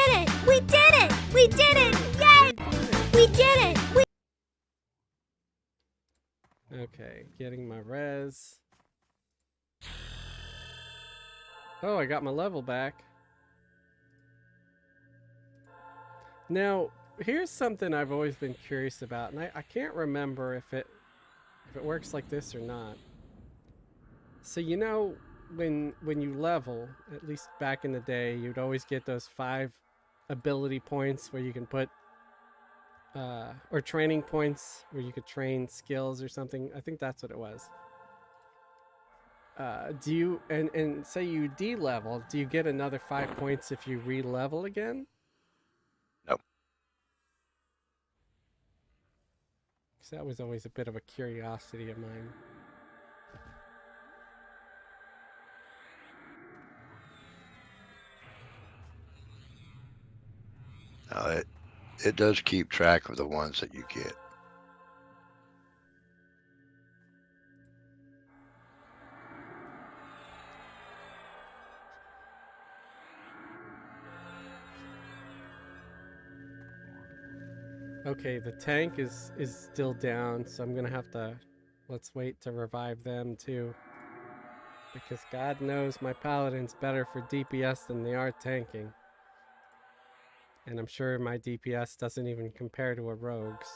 Okay, getting my res. Oh, I got my level back. Now, here's something I've always been curious about, and I can't remember if it works like this or not. So you know when you level, at least back in the day, you'd always get those 5 ability points where you can put or training points where you could train skills or something. I think that's what it was. Do you and say you de-level, do you get another 5 points if you re-level again? Nope. Because that was always a bit of a curiosity of mine. No, it does keep track of the ones that you get. Okay, the tank is still down, so I'm gonna have to let's wait to revive them too. Because God knows my paladin's better for DPS than they are tanking. And I'm sure my DPS doesn't even compare to a rogue's.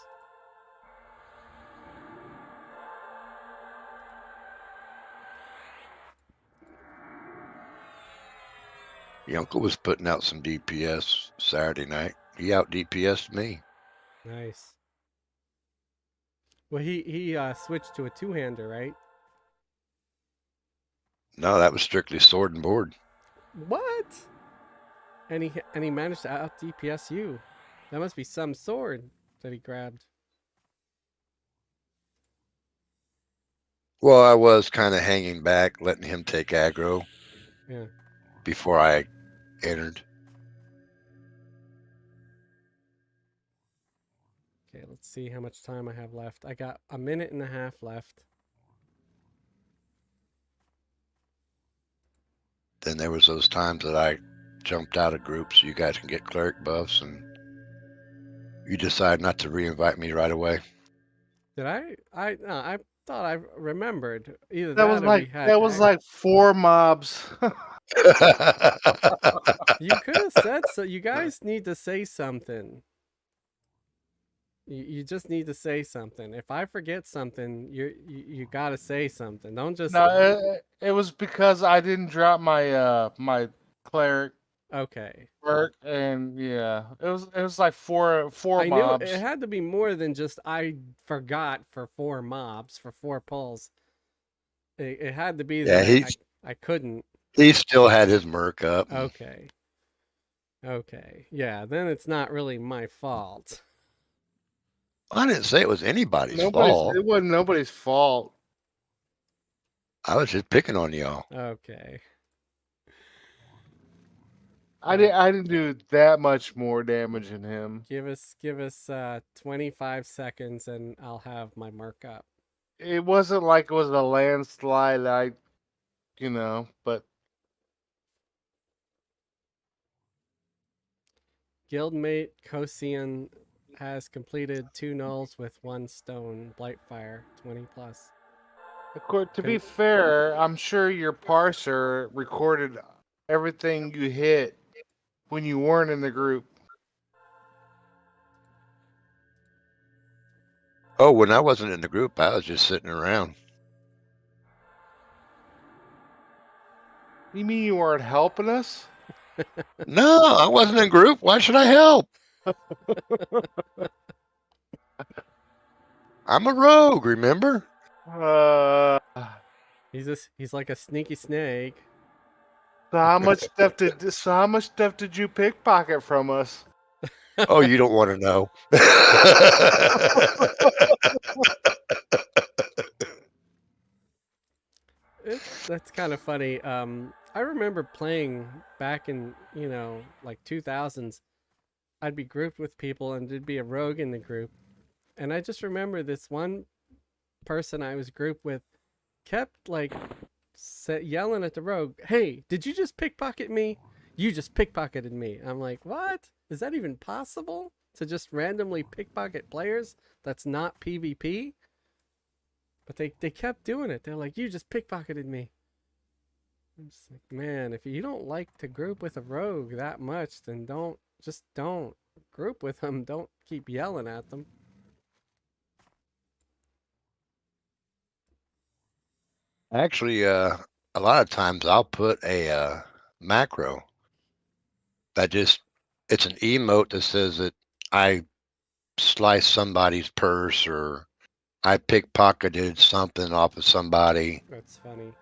Your uncle was putting out some DPS Saturday night. He out DPS'd me. Nice. Well, he switched to a two-hander, right? No, that was strictly sword and board. What? And he managed to out DPS you. That must be some sword that he grabbed. Well, I was kind of hanging back, letting him take aggro Yeah. before I entered. Okay, let's see how much time I have left. I got a minute and a half left. Then there was those times that I jumped out of groups so you guys can get cleric buffs, and you decide not to re-invite me right away. Did I? No, I thought I remembered either That that was or we like had. that was like 4 mobs. You could have said so. You guys need to say something. You just need to say something. If I forget something, you gotta say something. Don't just No, it was because I didn't drop my my cleric okay. work, and yeah, it was like four I knew it mobs. had to be more than just I forgot for 4 mobs for 4 pulls. It had to be that Yeah, I couldn't. he still had his merc up. Okay. Okay. Yeah, then it's not really my fault. I didn't say it was anybody's fault. It wasn't nobody's fault. I was just picking on y'all. Okay. I didn't do that much more damage than him. Give us 25 seconds and I'll have my mark up. It wasn't like it was a landslide. But Guildmate Kosian has completed 2 nulls with 1 stone. Blightfire 20 plus. to be fair, I'm sure your parser recorded everything you hit when you weren't in the group. Oh, when I wasn't in the group, I was just sitting around. You mean you weren't helping us? No, I wasn't in group. Why should I help? I'm a rogue, remember? Uh, He's like a sneaky snake. so how much stuff did you pickpocket from us? Oh, you don't want to know. That's kind of funny. I remember playing back in, like 2000s. I'd be grouped with people and there'd be a rogue in the group. And I just remember this one person I was grouped with kept like yelling at the rogue, "Hey, did you just pickpocket me? You just pickpocketed me." I'm like, "What? Is that even possible? To just randomly pickpocket players? That's not PvP?" But they kept doing it. They're like, you just pickpocketed me. I'm just like, man, if you don't like to group with a rogue that much, then don't group with them. Don't keep yelling at them. Actually, a lot of times I'll put a macro that just it's an emote that says that I sliced somebody's purse or I pickpocketed something off of somebody, That's funny.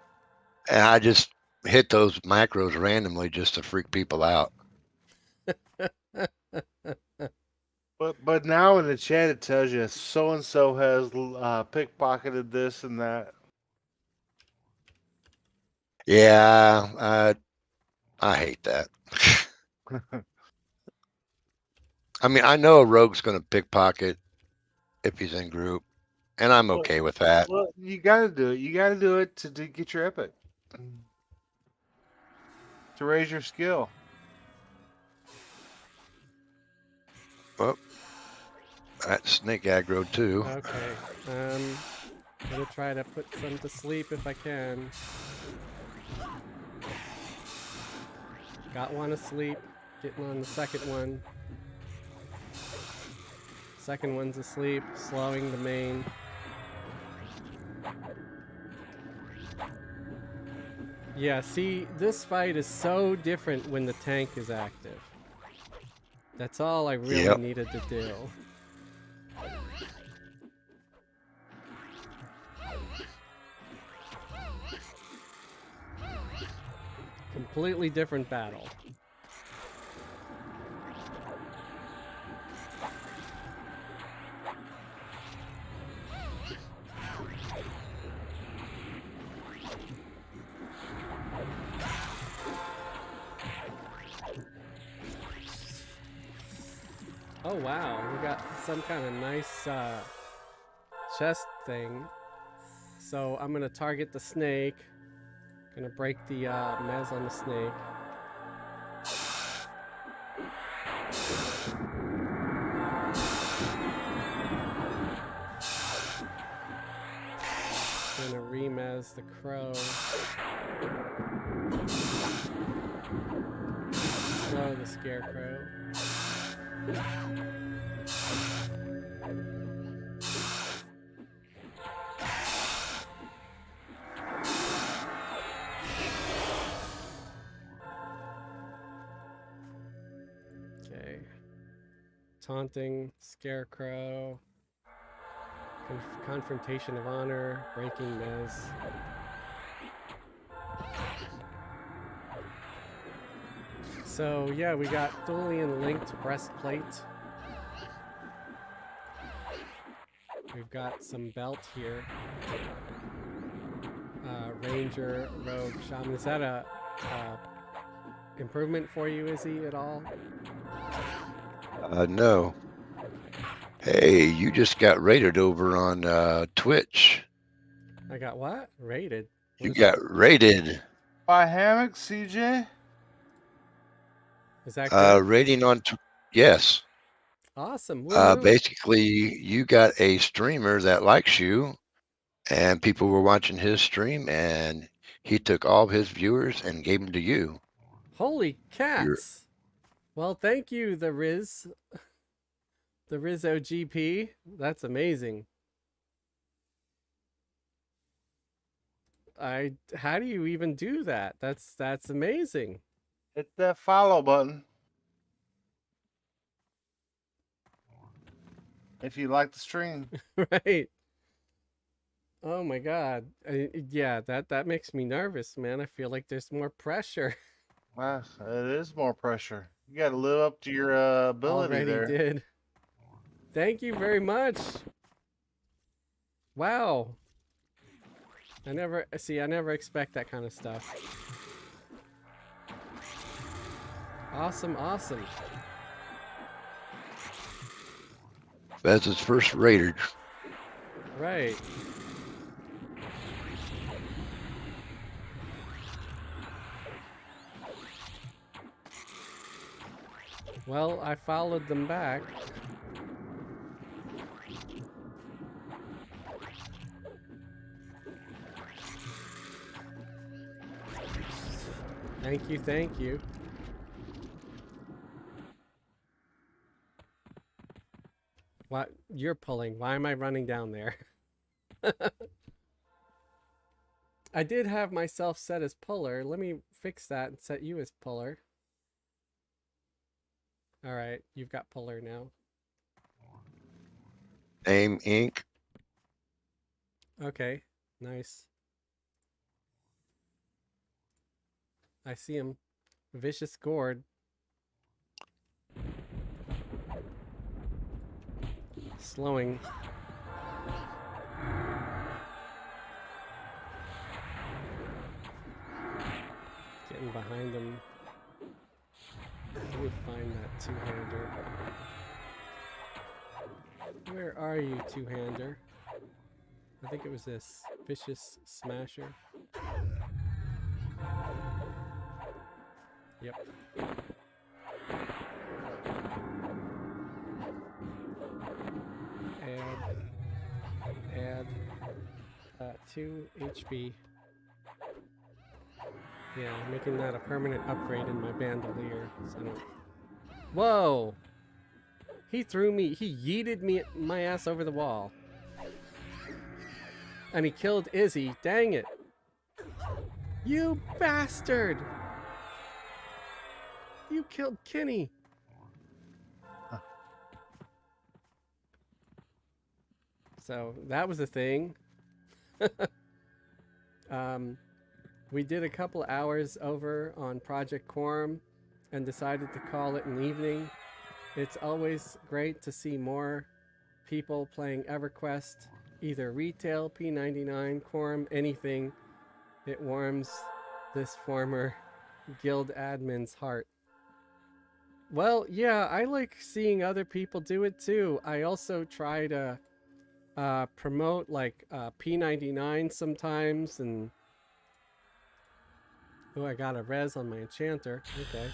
and I just hit those macros randomly just to freak people out. But now in the chat it tells you so and so has pickpocketed this and that. Yeah, I hate that. I mean, I know a rogue's going to pickpocket if he's in group, and I'm Well, okay with that. well, you got to do it. You got to do it to get your epic, to raise your skill. Well, that snake aggro too. Okay. Gonna try to put some to sleep if I can. Got one asleep. Getting on the second one. Second one's asleep. Slowing the main. Yeah, see, this fight is so different when the tank is active. That's all I really Yep. needed to do. Completely different battle. Oh wow, we got some kind of nice chest thing. So I'm gonna target the snake. Gonna break the mez on the snake. Gonna remez the crow. Slow the scarecrow. Okay. Taunting, scarecrow. Confrontation of honor, breaking mez. So yeah, we got Thulian linked breastplate. We've got some belt here. Ranger, rogue, shaman. Is that a improvement for you, Izzy, at all? No. Hey, you just got rated over on Twitch. I got what? Rated. What You is got that? rated. By Hammock, CJ? Is that good? Rating on. Yes. Awesome. Woohoo. Basically, you got a streamer that likes you, and people were watching his stream, and he took all of his viewers and gave them to you. Holy You're cats. Well, thank you, the Riz OGP. That's amazing. How do you even do that? That's amazing. Hit that follow button if you like the stream. Right. Oh my god. Yeah, that makes me nervous, man. I feel like there's more pressure. Wow, it is more pressure. You got to live up to your ability Already there. did. Thank you very much. Wow. I never expect that kind of stuff. Awesome, awesome. That's his first rated. Right. Well, I followed them back. Thank you, thank you. What? You're pulling. Why am I running down there? I did have myself set as puller. Let me fix that and set you as puller. All right, you've got puller now. Aim Inc. Okay, nice. I see him. Vicious gourd. Slowing. Getting behind him. Let me find that two-hander. Where are you, two-hander? I think it was this. Vicious smasher. Yep. Add 2 HP. Yeah, making that a permanent upgrade in my bandolier. So I don't... Whoa! He threw me, he yeeted me, my ass over the wall. And he killed Izzy. Dang it. You bastard! You killed Kenny. So that was a thing. We did a couple hours over on Project Quorum and decided to call it an evening. It's always great to see more people playing Everquest, either retail, P99, Quorum, anything. It warms this former guild admin's heart. Well, yeah, I like seeing other people do it too. I also try to promote like P99 sometimes, and oh, I got a res on my enchanter. Okay,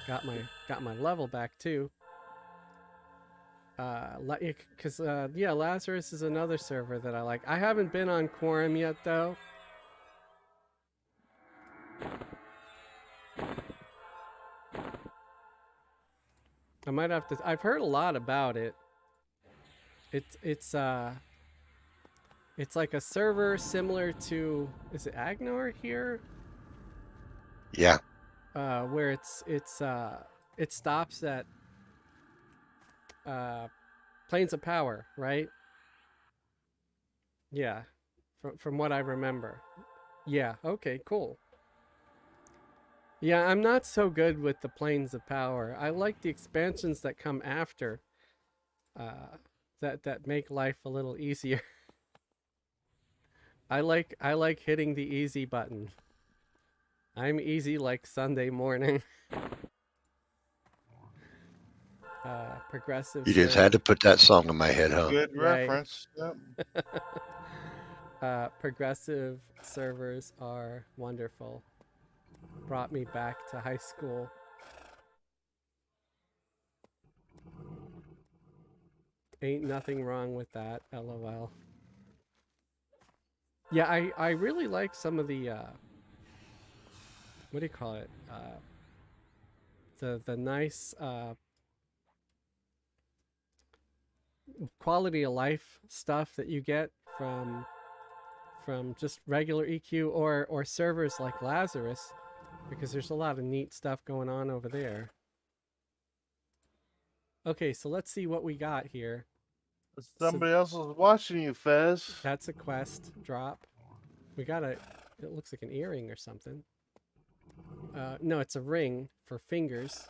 got my level back too. Because yeah, Lazarus is another server that I like. I haven't been on Quorum yet though. I might have to. I've heard a lot about it. It's like a server similar to, is it Agnor here? Yeah. Where it stops at Plains of Power, right? Yeah, from what I remember. Yeah. Okay. Cool. Yeah, I'm not so good with the Plains of Power. I like the expansions that come after. That make life a little easier. I like hitting the easy button. I'm easy like Sunday morning. Progressive You just had to put that song in my head, huh? Good Right. reference. Yep. Progressive servers are wonderful. Brought me back to high school. Ain't nothing wrong with that, LOL. Yeah, I really like some of the what do you call it? The nice quality of life stuff that you get from just regular EQ or servers like Lazarus, because there's a lot of neat stuff going on over there. Okay, so let's see what we got here. Somebody else was watching you, Fez. That's a quest drop. We got a, it looks like an earring or something. No, it's a ring for fingers.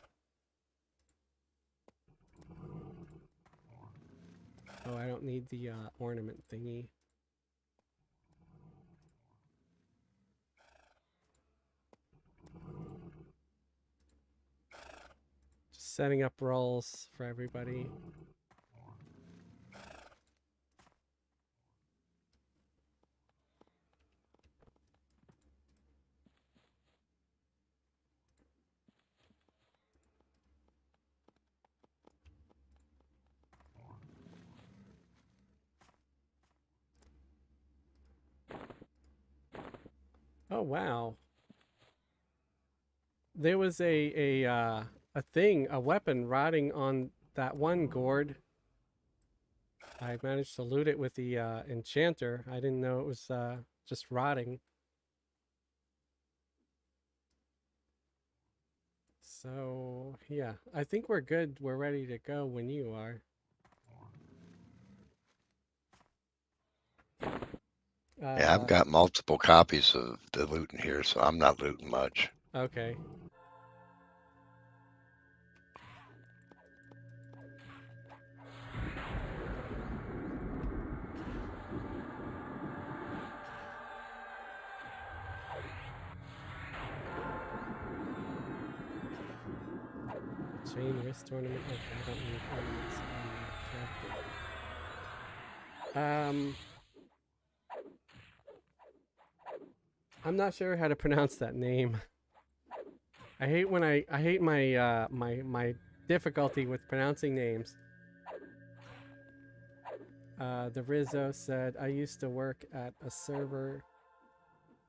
Oh, I don't need the ornament thingy. Just setting up rolls for everybody. Oh, wow. There was a thing, a weapon rotting on that one gourd. I managed to loot it with the enchanter. I didn't know it was just rotting. So, yeah, I think we're good. We're ready to go when you are. Yeah, I've got multiple copies of the loot in here, so I'm not looting much. Okay. Chain wrist ornament. Okay, I don't need ornaments on the character. I'm not sure how to pronounce that name. I hate when I hate my my difficulty with pronouncing names. The Rizzo said, I used to work at a server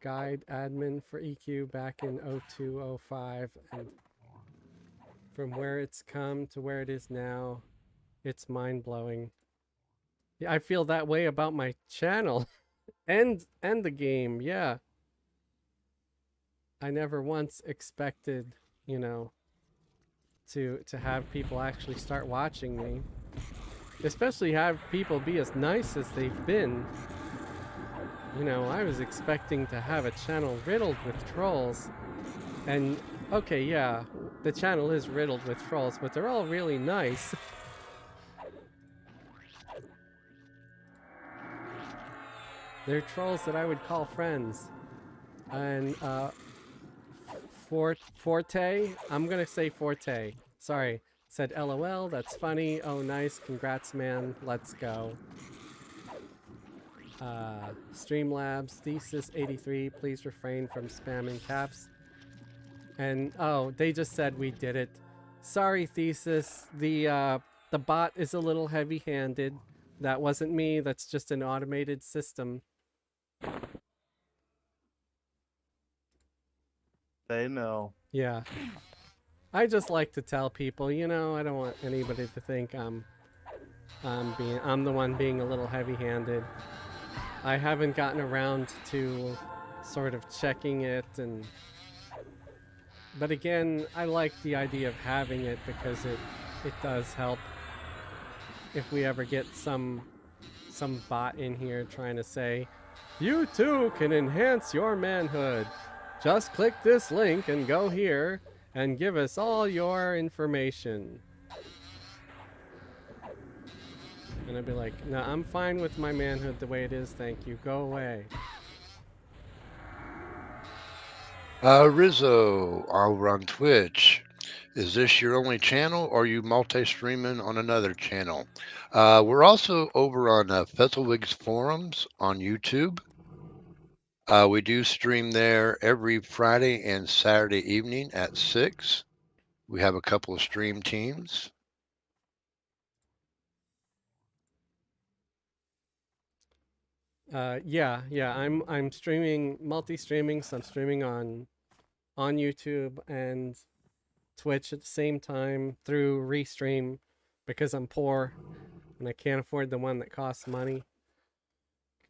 guide admin for EQ back in 0205, and from where it's come to where it is now, it's mind-blowing. Yeah, I feel that way about my channel and the game. Yeah. I never once expected, you know, to have people actually start watching me. Especially have people be as nice as they've been. You know, I was expecting to have a channel riddled with trolls. And, okay, yeah, the channel is riddled with trolls, but they're all really nice. They're trolls that I would call friends. And, Forte, I'm gonna say Forte. Sorry, said LOL, that's funny. Oh, nice, congrats, man, let's go. Streamlabs, Thesis 83, please refrain from spamming caps. And oh, they just said we did it. Sorry, Thesis. The bot is a little heavy-handed. That wasn't me. That's just an automated system. They know. Yeah. I just like to tell people, you know, I don't want anybody to think I'm the one being a little heavy-handed. I haven't gotten around to sort of checking it, and but again, I like the idea of having it because it does help if we ever get some bot in here trying to say, you too can enhance your manhood. Just click this link and go here and give us all your information. And I'd be like, no, I'm fine with my manhood the way it is, thank you. Go away. Rizzo, over on Twitch. Is this your only channel, or are you multi-streaming on another channel? We're also over on Fezzelwig's forums on YouTube. We do stream there every Friday and Saturday evening at 6. We have a couple of stream teams. Yeah, I'm streaming, multi-streaming, so I'm streaming on YouTube and Twitch at the same time through Restream because I'm poor and I can't afford the one that costs money.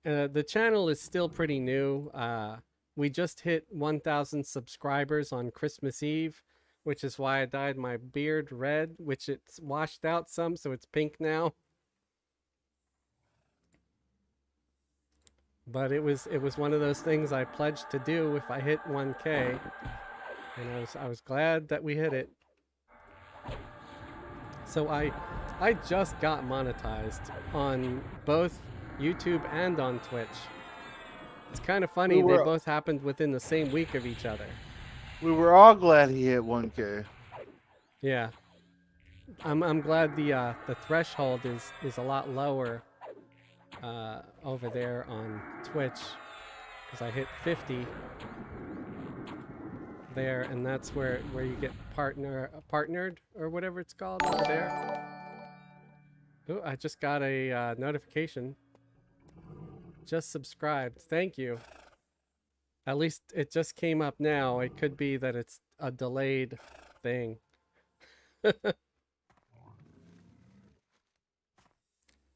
The channel is still pretty new. We just hit 1,000 subscribers on Christmas Eve, which is why I dyed my beard red, which it's washed out some, so it's pink now. But it was one of those things I pledged to do if I hit 1K, and I was glad that we hit it. So I just got monetized on both YouTube and on Twitch. It's kind of funny, they both happened within the same week of each other. We were all glad he hit 1K. Yeah. I'm glad the threshold is a lot lower over there on Twitch, because I hit 50 there, and that's where you get partnered or whatever it's called over there. Oh, I just got a notification. Just subscribed. Thank you. At least it just came up now. It could be that it's a delayed thing.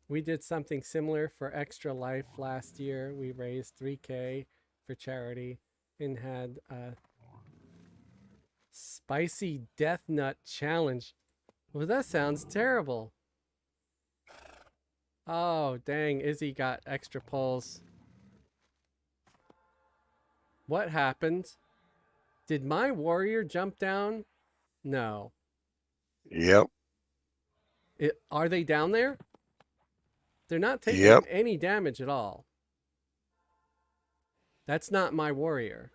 We did something similar for Extra Life last year. We raised 3K for charity and had a spicy death nut challenge. Well, that sounds terrible. Oh, dang. Izzy got extra pulls. What happened? Did my warrior jump down? No. Yep. Are they down there? They're not taking Yep. any damage at all. That's not my warrior.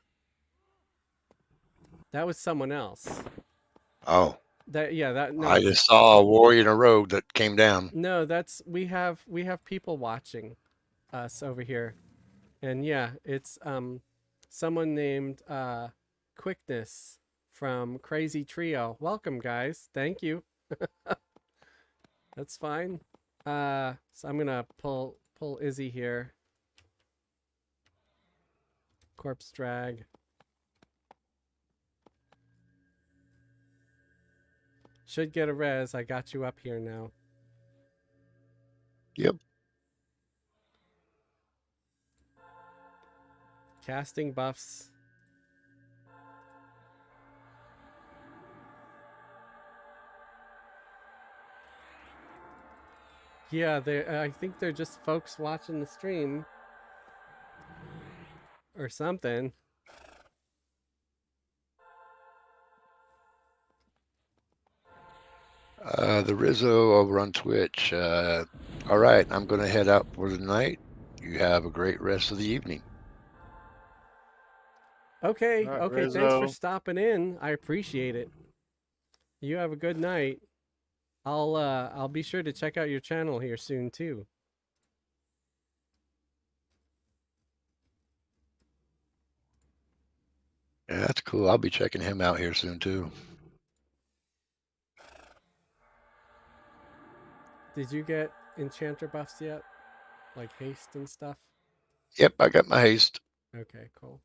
That was someone else. Oh, No. I just saw a warrior in a road that came down. No, that's we have people watching us over here. And yeah, it's someone named Quickness from Crazy Trio. Welcome guys. Thank you. That's fine. So I'm gonna pull Izzy here. Corpse drag. Should get a res. I got you up here now. Yep. Casting buffs. Yeah, I think they're just folks watching the stream or something. The Rizzo over on Twitch. All right, I'm going to head out for the night. You have a great rest of the evening. Okay, All right, okay. Thanks for Rizzo. stopping in. I appreciate it. You have a good night. I'll be sure to check out your channel here soon too. Yeah, that's cool. I'll be checking him out here soon too. Did you get enchanter buffs yet? Like haste and stuff? Yep, I got my haste. Okay, cool.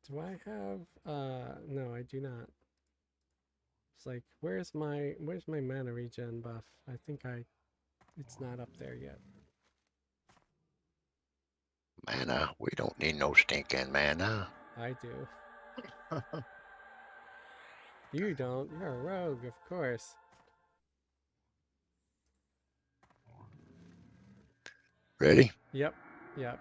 Do I have no, I do not. It's like where's my mana regen buff? I think it's not up there yet. Mana. We don't need no stinking mana. I do. You don't. You're a rogue, of course. Ready? Yep. Yep.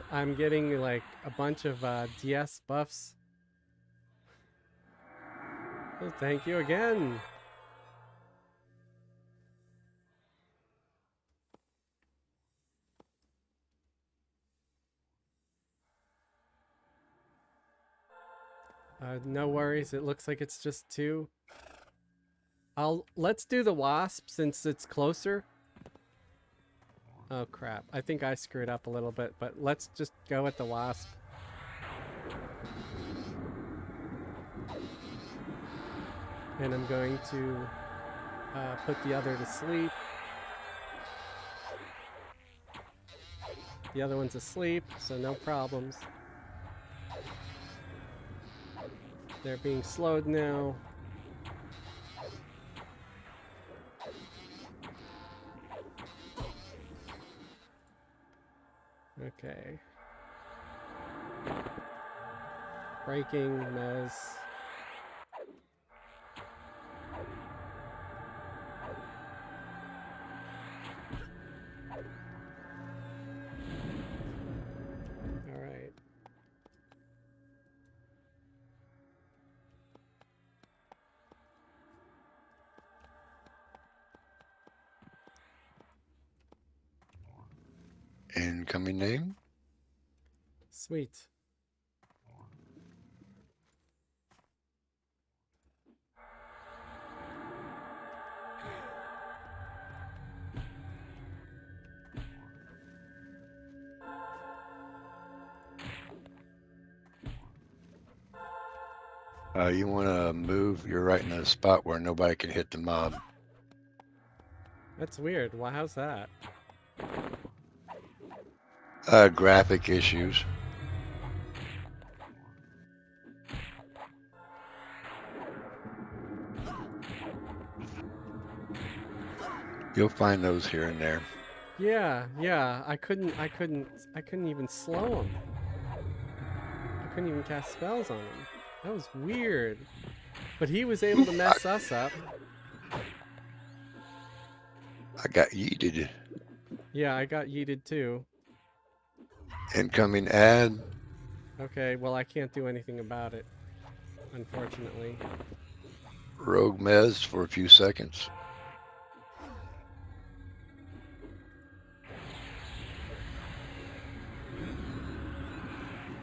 I'm getting like a bunch of DS buffs. Oh, thank you again. No worries. It looks like it's just 2. Let's do the wasp since it's closer. Oh crap. I think I screwed up a little bit, but let's just go with the wasp. And I'm going to put the other to sleep. The other one's asleep, so no problems. They're being slowed now. Okay. Breaking, Mez. Alright. Incoming name? Sweet. You want to move? You're right in a spot where nobody can hit the mob. That's weird. Why? How's that? Graphic issues. You'll find those here and there. Yeah. I couldn't even slow him. I couldn't even cast spells on him. That was weird. But he was able to mess us up. I got yeeted. Yeah, I got yeeted too. Incoming ad. Okay, well, I can't do anything about it, unfortunately. Rogue mez for a few seconds.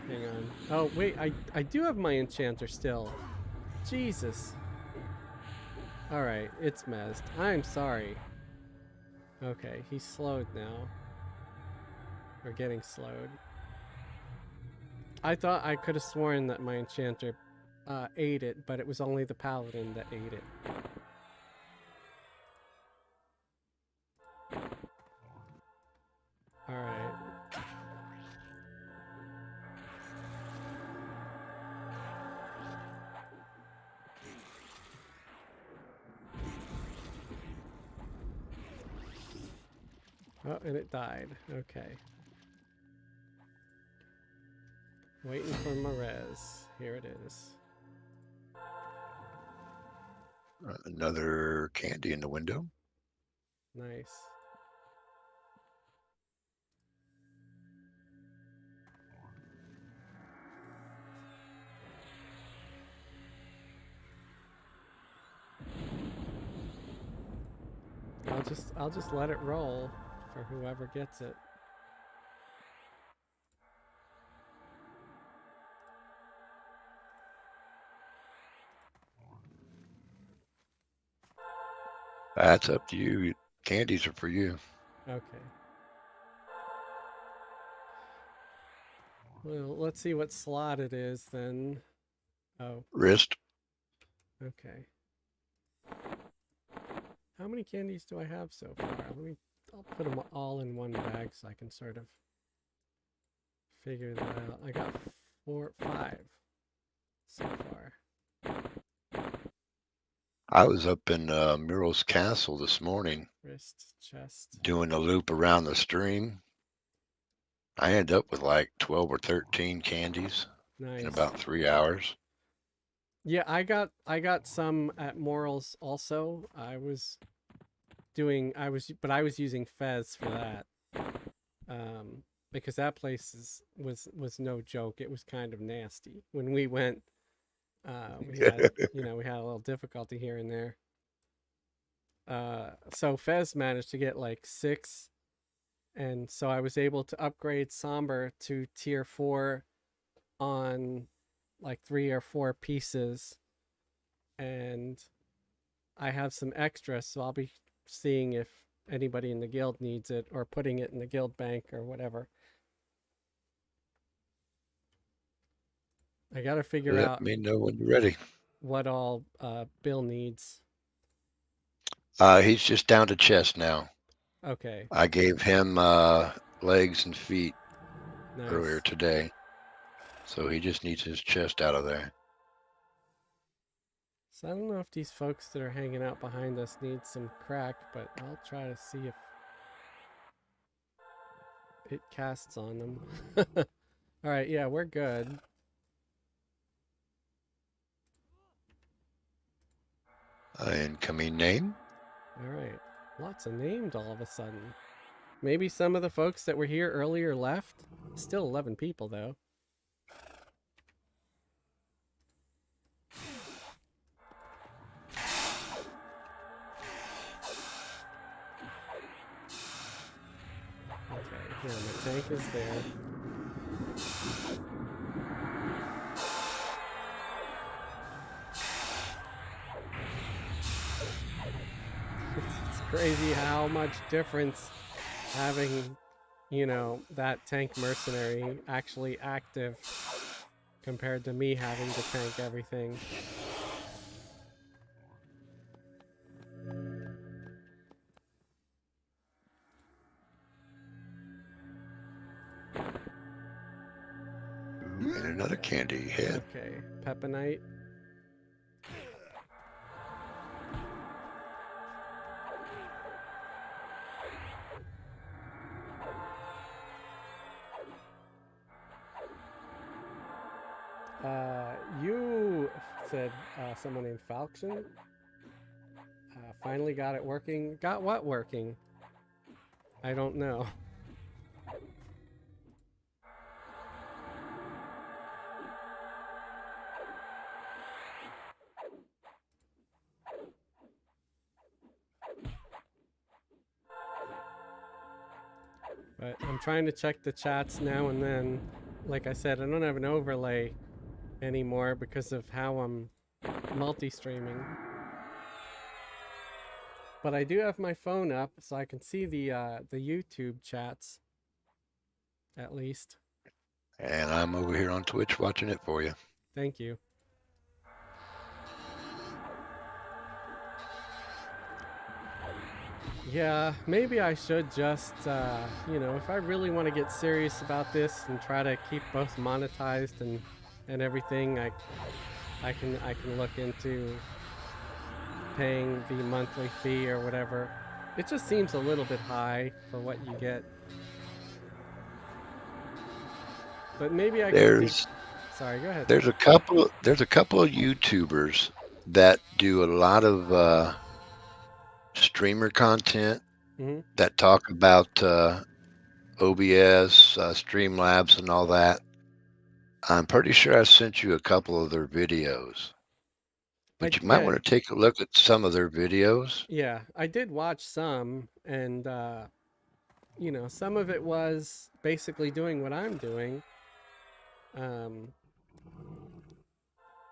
Hang on. Oh, wait, I do have my enchanter still. Jesus. Alright, it's mezzed. I'm sorry. Okay, he's slowed now. We're getting slowed. I thought I could have sworn that my enchanter ate it, but it was only the paladin that ate it. Alright. Oh, and it died. Okay. Waiting for my res. Here it is. Another candy in the window. Nice. I'll just let it roll for whoever gets it. That's up to you. Candies are for you. Okay. Well, let's see what slot it is then. Oh, Wrist. okay. How many candies do I have so far? I'll put them all in one bag so I can sort of figure that out. I got 5 so far. I was up in Mural's Castle this morning Wrist, chest. doing a loop around the stream. I ended up with like 12 or 13 candies Nice. in about 3 hours. Yeah, I got some at Morals also. I was using Fez for that. Because that place was no joke. It was kind of nasty. When we went, we had we had a little difficulty here and there. So Fez managed to get like 6, and so I was able to upgrade Somber to tier 4 on like 3 or 4 pieces, and I have some extra, so I'll be seeing if anybody in the guild needs it or putting it in the guild bank or whatever. I gotta figure Let out me know when you're ready. what all Bill needs. He's just down to chest now. Okay. I gave him legs and feet Nice. earlier today. So he just needs his chest out of there. So I don't know if these folks that are hanging out behind us need some crack, but I'll try to see if it casts on them. Alright, yeah, we're good. Incoming name. Alright. Lots of named all of a sudden. Maybe some of the folks that were here earlier left? Still 11 people, though. Okay, yeah, my tank is there. It's crazy how much difference having, that tank mercenary actually active compared to me having to tank everything. Ooh, and another candy head. Okay, Pepinite. You said someone named Falcon. Finally got it working. Got what working? I don't know. But I'm trying to check the chats now and then. Like I said, I don't have an overlay anymore because of how I'm multi-streaming. But I do have my phone up, so I can see the YouTube chats, at least. And I'm over here on Twitch watching it for you. Thank you. Yeah, maybe I should just, you know, if I really want to get serious about this and try to keep both monetized and everything, I can look into paying the monthly fee or whatever. It just seems a little bit high for what you get. But maybe I could. Sorry, go ahead. There's a couple of YouTubers that do a lot of streamer content Mm-hmm. that talk about OBS, Streamlabs, and all that. I'm pretty sure I sent you a couple of their videos, but you might want to take a look at some of their videos. Yeah, I did watch some, and you know, some of it was basically doing what I'm doing.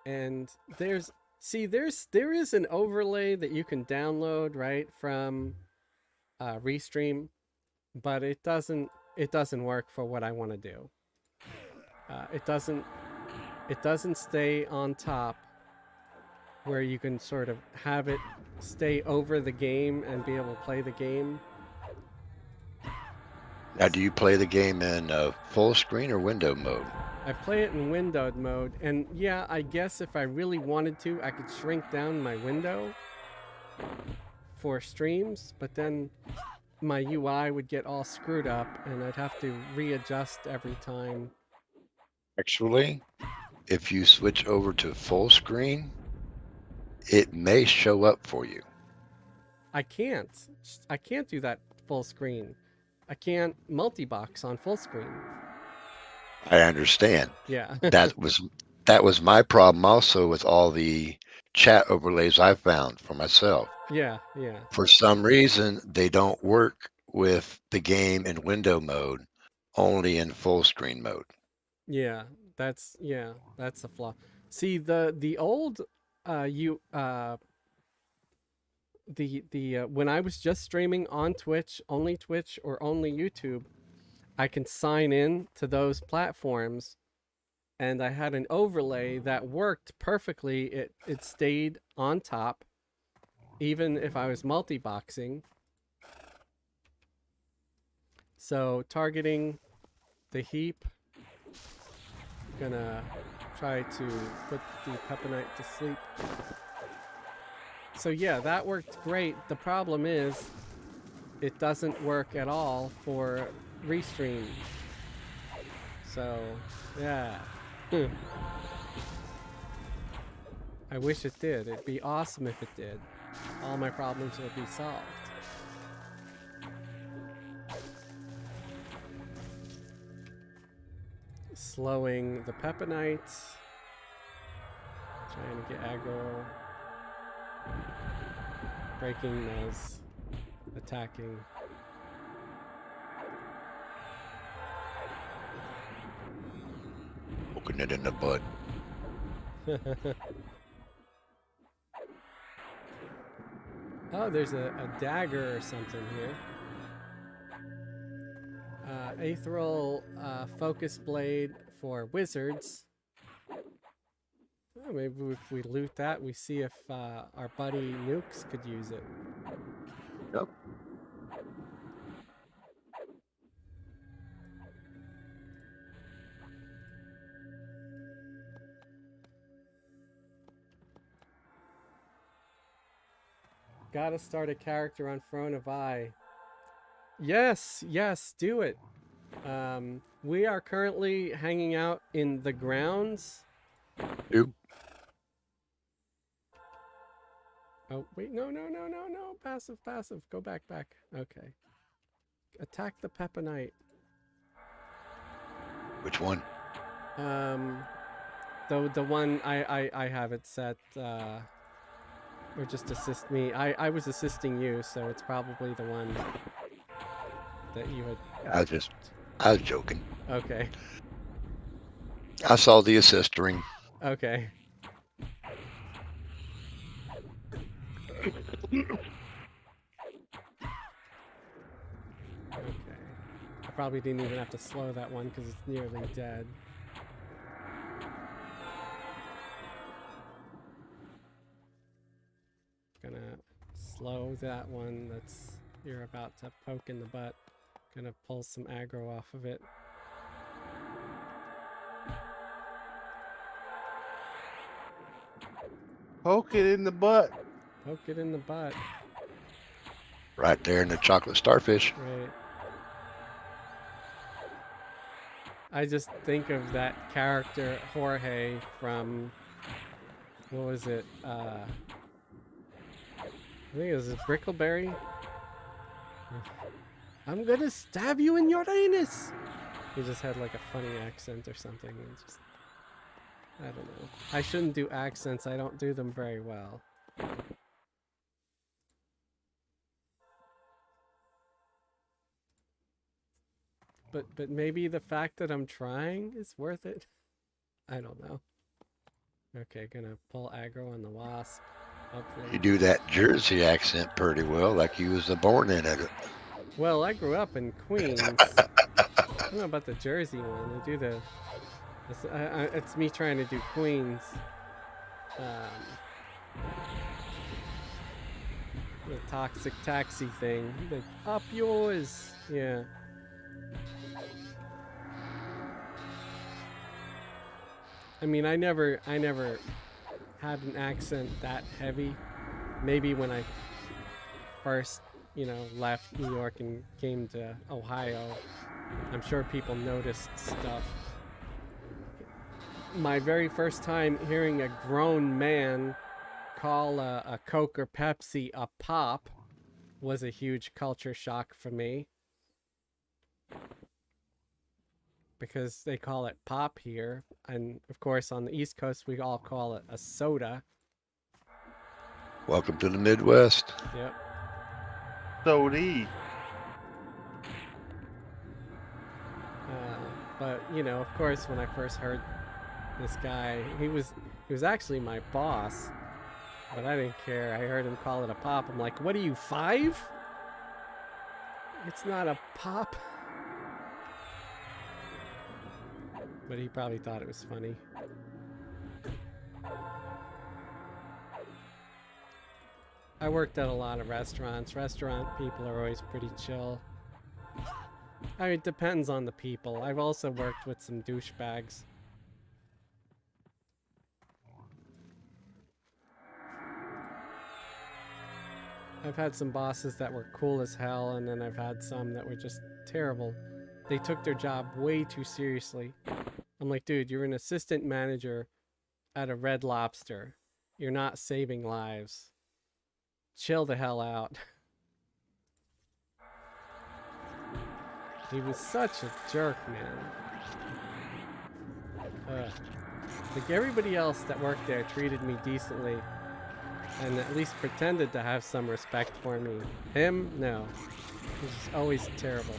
And there is an overlay that you can download right from Restream, but it doesn't work for what I want to do. It doesn't stay on top where you can sort of have it stay over the game and be able to play the game. Now, do you play the game in full screen or window mode? I play it in windowed mode, and yeah, I guess if I really wanted to, I could shrink down my window for streams, but then my UI would get all screwed up and I'd have to readjust every time. Actually, if you switch over to full screen, it may show up for you. I can't do that full screen. I can't multi-box on full screen. I understand. Yeah. that was my problem also with all the chat overlays I found for myself. Yeah. For some reason, they don't work with the game in window mode, only in full screen mode. Yeah, that's a flaw. See, the old when I was just streaming on Twitch or only YouTube, I can sign in to those platforms, and I had an overlay that worked perfectly. It stayed on top even if I was multi-boxing. So targeting the heap, gonna try to put the Pepinite to sleep. So yeah, that worked great. The problem is it doesn't work at all for Restream. So yeah. I wish it did. It'd be awesome if it did. All my problems would be solved. Slowing the Pepinites. Trying to get aggro. Breaking Nez. Attacking. Poking it in the butt. Oh, there's a dagger or something here. Aetheral focus blade for wizards. know. Maybe if we loot that, we see if our buddy Nukes could use it. Yep. Gotta start a character on Throne of Eye. Yes, yes, do it. We are currently hanging out in the grounds. Oop. Oh, wait, no. Passive. Go back. Okay. Attack the Pepinite. Which one? The one I have it set, or just assist me. I was assisting you, so it's probably the one that you had. I was joking. Okay. I saw the assist ring. Okay. Okay. I probably didn't even have to slow that one because it's nearly dead. Gonna slow that one that's you're about to poke in the butt. Gonna pull some aggro off of it. Poke it in the butt. Poke it in the butt. Right there in the chocolate starfish. Right. I just think of that character Jorge from, what was it? I think it was Brickleberry. I'm gonna stab you in your anus. He just had like a funny accent or something, and just, I don't know. I shouldn't do accents. I don't do them very well. But maybe the fact that I'm trying is worth it. I don't know. Okay, gonna pull aggro on the wasp. Hopefully. You do that Jersey accent pretty well, like you was born in it. Well, I grew up in Queens. I don't know about the Jersey one. They do the. It's me trying to do Queens. The toxic taxi thing. The up yours. Yeah. I mean, I never had an accent that heavy. Maybe when I first, left New York and came to Ohio, I'm sure people noticed stuff. My very first time hearing a grown man call a Coke or Pepsi a pop was a huge culture shock for me. Because they call it pop here. And of course, on the East Coast, we all call it a soda. Welcome to the Midwest. Yep. Sody. But, of course, when I first heard this guy, he was actually my boss. But I didn't care. I heard him call it a pop. I'm like, what are you, 5? It's not a pop. But he probably thought it was funny. I worked at a lot of restaurants. Restaurant people are always pretty chill. I mean, it depends on the people. I've also worked with some douchebags. I've had some bosses that were cool as hell, and then I've had some that were just terrible. They took their job way too seriously. I'm like, dude, you're an assistant manager at a Red Lobster. You're not saving lives. Chill the hell out. He was such a jerk, man. Like everybody else that worked there treated me decently and at least pretended to have some respect for me. Him, no. He's just always terrible.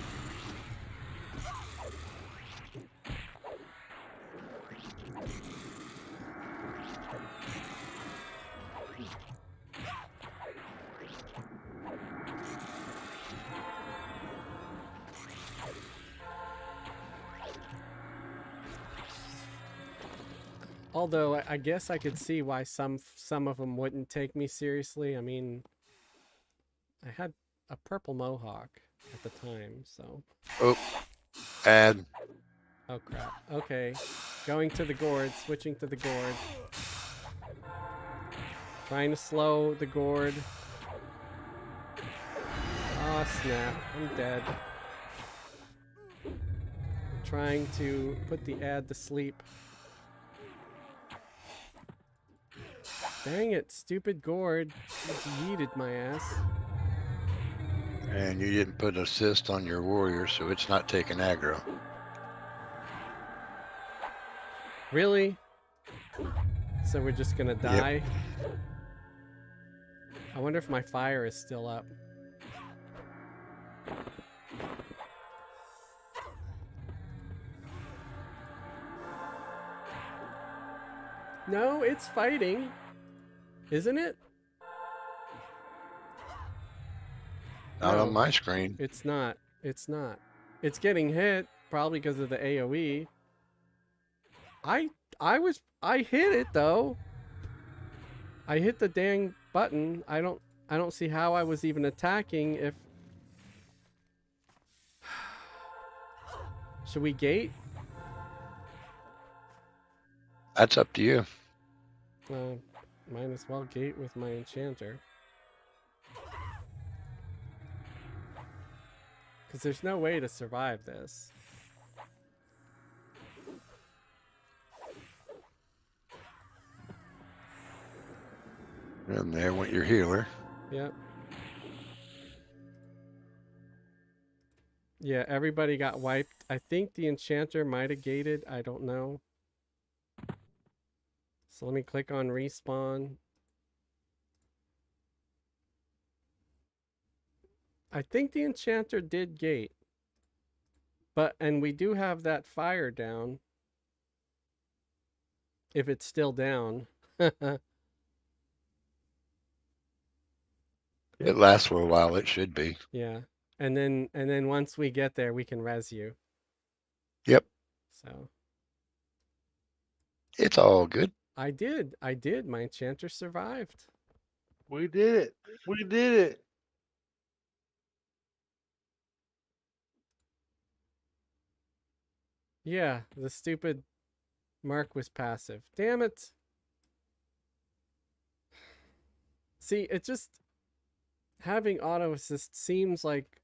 Although I guess I could see why some of them wouldn't take me seriously. I mean, I had a purple mohawk at the time, so. Oh, add. Oh crap. Okay. Going to the gourd, switching to the gourd. Trying to slow the gourd. Oh snap. I'm dead. Trying to put the ad to sleep. Dang it, stupid gourd. It's yeeted my ass. And you didn't put assist on your warrior, so it's not taking aggro. Really? So we're just gonna die? Yep. I wonder if my fire is still up. No, it's fighting. Isn't it? Not No, on my screen. it's not. It's not. It's getting hit, probably because of the AoE. I hit it though. I hit the dang button. I don't see how I was even attacking if. Should we gate? That's up to you. Might as well gate with my enchanter. Because there's no way to survive this. And there went your healer. Yep. Yeah, everybody got wiped. I think the enchanter might have gated. I don't know. So let me click on respawn. I think the enchanter did gate. And we do have that fire down. If it's still down. It lasts for a while. It should be. Yeah. And then once we get there, we can res you. Yep. So. It's all good. I did. My enchanter survived. We did it. We did it. Yeah, the stupid mark was passive. Damn it. See, it just having auto assist seems like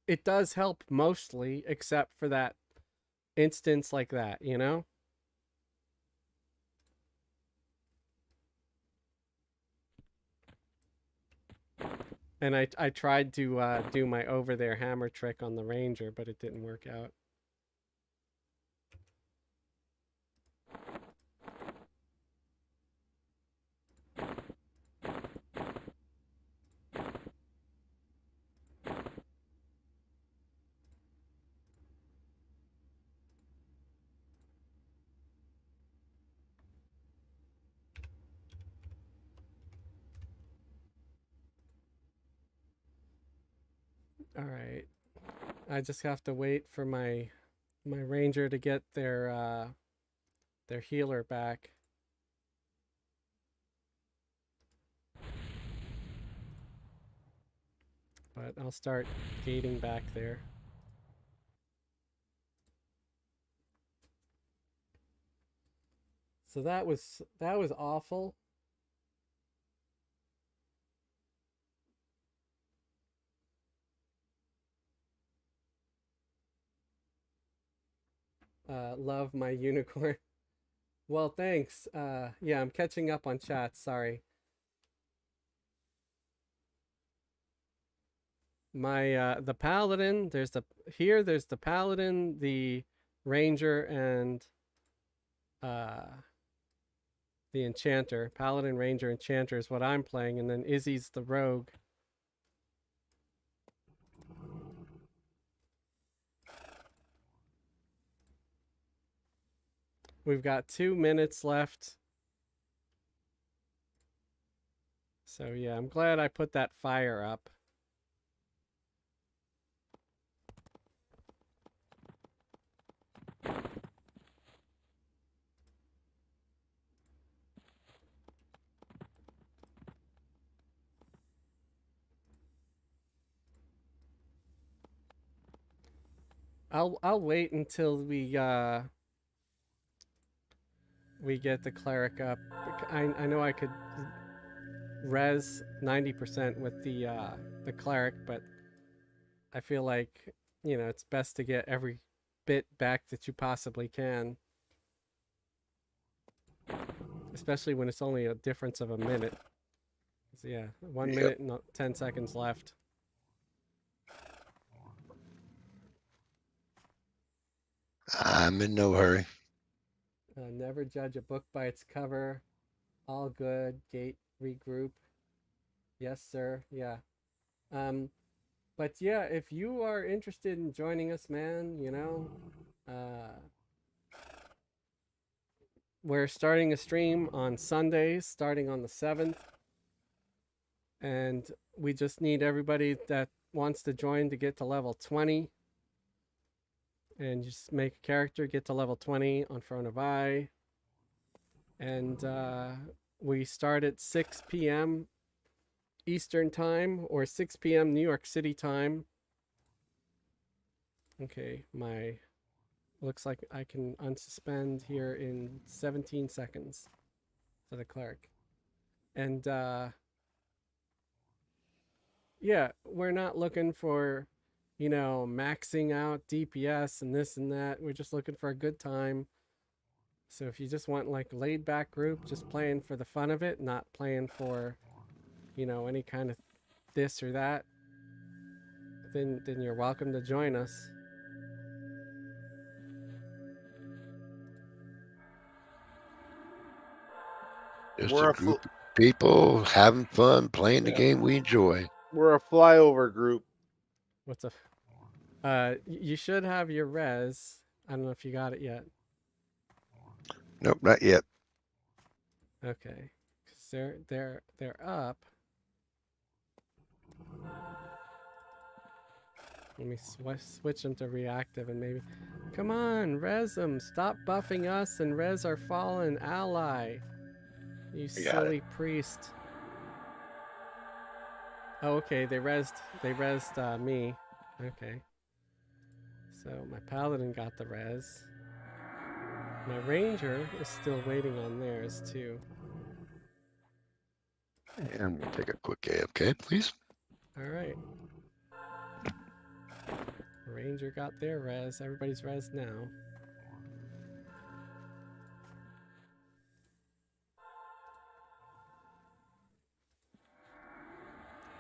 it does help mostly, except for that instance like that, you know? And I tried to do my over there hammer trick on the ranger, but it didn't work out. All right. I just have to wait for my ranger to get their healer back. But I'll start gating back there. So that was awful. Love my unicorn. Well, thanks. Yeah, I'm catching up on chat. Sorry. My the paladin. There's the paladin, the ranger, and the enchanter. Paladin, ranger, enchanter is what I'm playing, and then Izzy's the rogue. We've got 2 minutes left. So yeah, I'm glad I put that fire up. I'll wait until we get the cleric up. I know I could res 90% with the cleric, but I feel like, you know, it's best to get every bit back that you possibly can, especially when it's only a difference of a minute. So yeah, 1 minute and 10 seconds left. I'm in no hurry. Never judge a book by its cover. All good. Gate regroup. Yes, sir. Yeah. Um, but yeah, if you are interested in joining us, man, you know, uh, we're starting a stream on Sundays, starting on the 7th. And we just need everybody that wants to join to get to level 20. And just make a character, get to level 20 on Front of Eye. And we start at 6 p.m. Eastern Time or 6 p.m. New York City time. Okay, my looks like I can unsuspend here in 17 seconds for the cleric. And yeah, we're not looking for, you know, maxing out DPS and this and that. We're just looking for a good time. So if you just want like laid back group, just playing for the fun of it, not playing for, you know, any kind of this or that, then you're welcome to join us. Just We're a a group of people having fun, playing the game we enjoy. we're a flyover group. What's a you should have your res. I don't know if you got it yet. Nope, not yet. Okay. Cuz they're up. Let me switch them to reactive and maybe. Come on, res them. Stop buffing us and res our fallen ally. You silly priest. Oh, okay. They rezzed me. Okay. So my paladin got the res. My ranger is still waiting on theirs too. And we'll take a quick AFK, please. All right. Ranger got their res. Everybody's res now.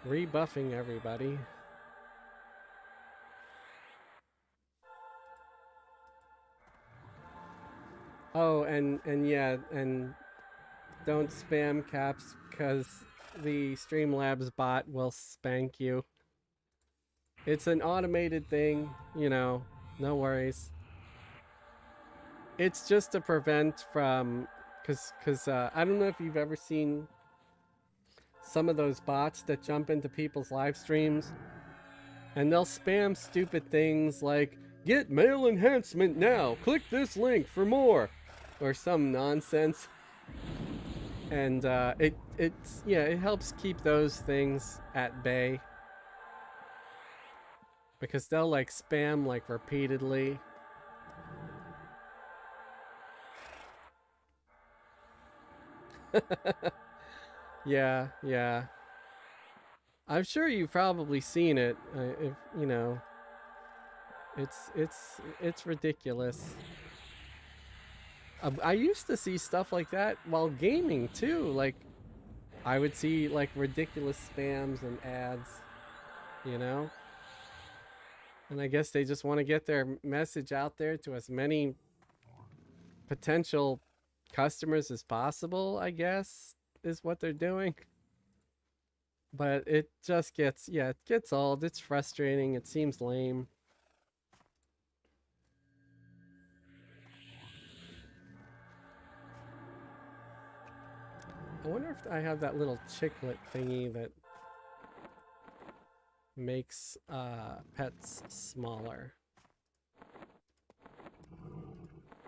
Rebuffing everybody. Oh, and yeah, and don't spam caps because the Streamlabs bot will spank you. It's an automated thing, you know, no worries. It's just to prevent from, because I don't know if you've ever seen some of those bots that jump into people's live streams and they'll spam stupid things like, get male enhancement now, click this link for more, or some nonsense. And it helps keep those things at bay because they'll like spam like repeatedly. Yeah. I'm sure you've probably seen it. If you know, it's ridiculous. I used to see stuff like that while gaming too. Like I would see like ridiculous spams and ads, you know? And I guess they just want to get their message out there to as many potential customers as possible, I guess, is what they're doing. But it just gets, yeah, it gets old. It's frustrating. It seems lame. I wonder if I have that little chiclet thingy that makes pets smaller.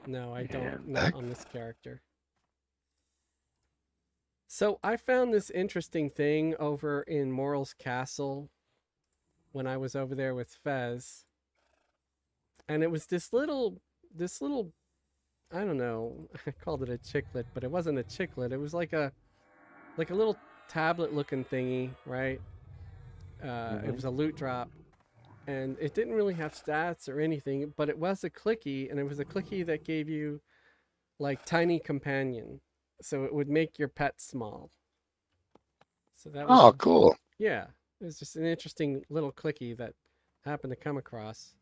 No, I don't. Not on this character. So I found this interesting thing over in Moral's Castle when I was over there with Fez. and it was this little, I don't know, I called it a chiclet, but it wasn't a chiclet. It was like a little tablet looking thingy, right? It Hmm. was a loot drop, and it didn't really have stats or anything, but it was a clicky, and it was a clicky that gave you like tiny companion, so it would make your pet small. So that was Oh, a, cool. yeah, it was just an interesting little clicky that I happened to come across.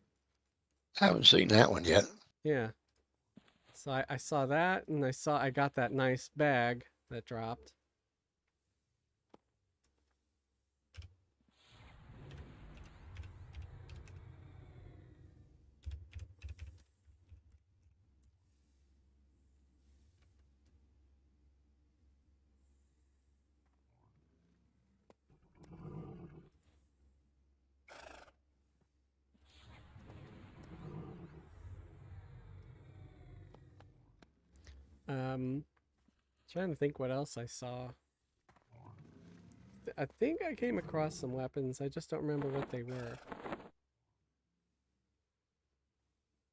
I haven't seen that one yet. Yeah, so I saw that, and I got that nice bag that dropped. Trying to think what else I saw. I think I came across some weapons. I just don't remember what they were.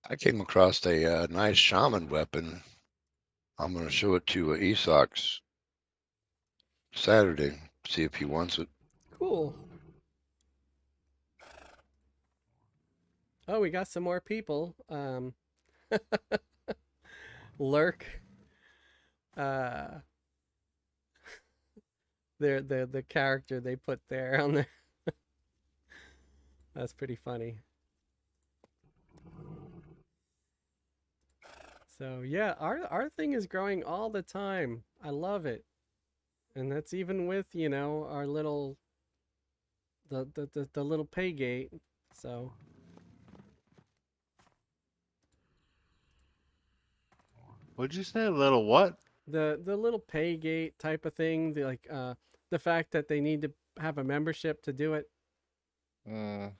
I came across a nice shaman weapon. I'm going to show it to Esox Saturday. See if he wants it. Cool. Oh, we got some more people. Lurk. Uh, the character they put there on there. That's pretty funny. So yeah, our thing is growing all the time. I love it, and that's even with our little the little pay gate. So What'd you say? A little what? the little pay gate type of thing, the fact that they need to have a membership to do it. Mm.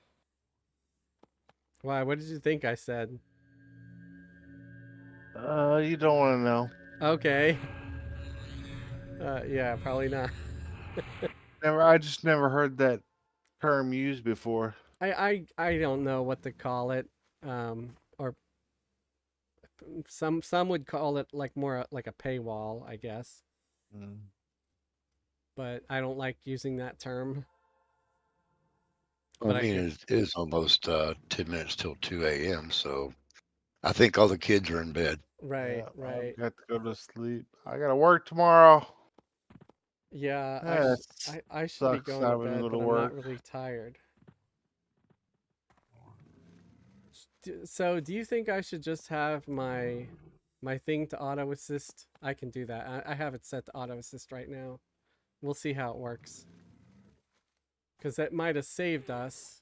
Why? What did you think I said? You don't want to know. Okay. Yeah, probably not. Never. I just never heard that term used before. I don't know what to call it. Or some would call it like more like a paywall, I guess. Mm. But I don't like using that term. Well, But I I mean, get it is almost 10 minutes till 2 a.m., so I think all the kids are in bed. right, Yeah, I've right. got to go to sleep. I got to work tomorrow. Yeah, That I should be sucks going to having to bed, go to but I'm not work. really tired. So, do you think I should just have my thing to auto assist? I can do that. I have it set to auto assist right now. We'll see how it works. Because that might have saved us.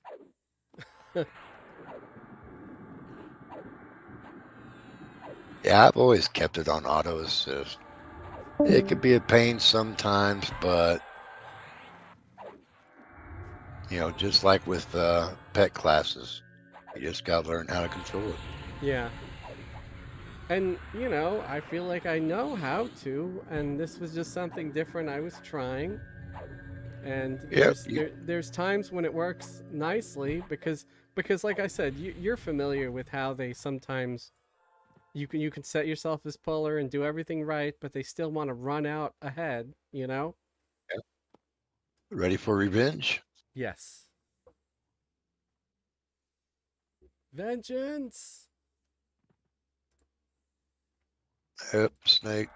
Yeah, I've always kept it on auto assist. It can be a pain sometimes, but just like with pet classes, you just got to learn how to control it. Yeah. And, I feel like I know how to, and this was just something different I was trying. And Yep. there's times when it works nicely because like I said, you're familiar with how they sometimes you can set yourself as puller and do everything right, but they still want to run out ahead, you know? Ready for revenge? Yes. Vengeance. Yep, snake.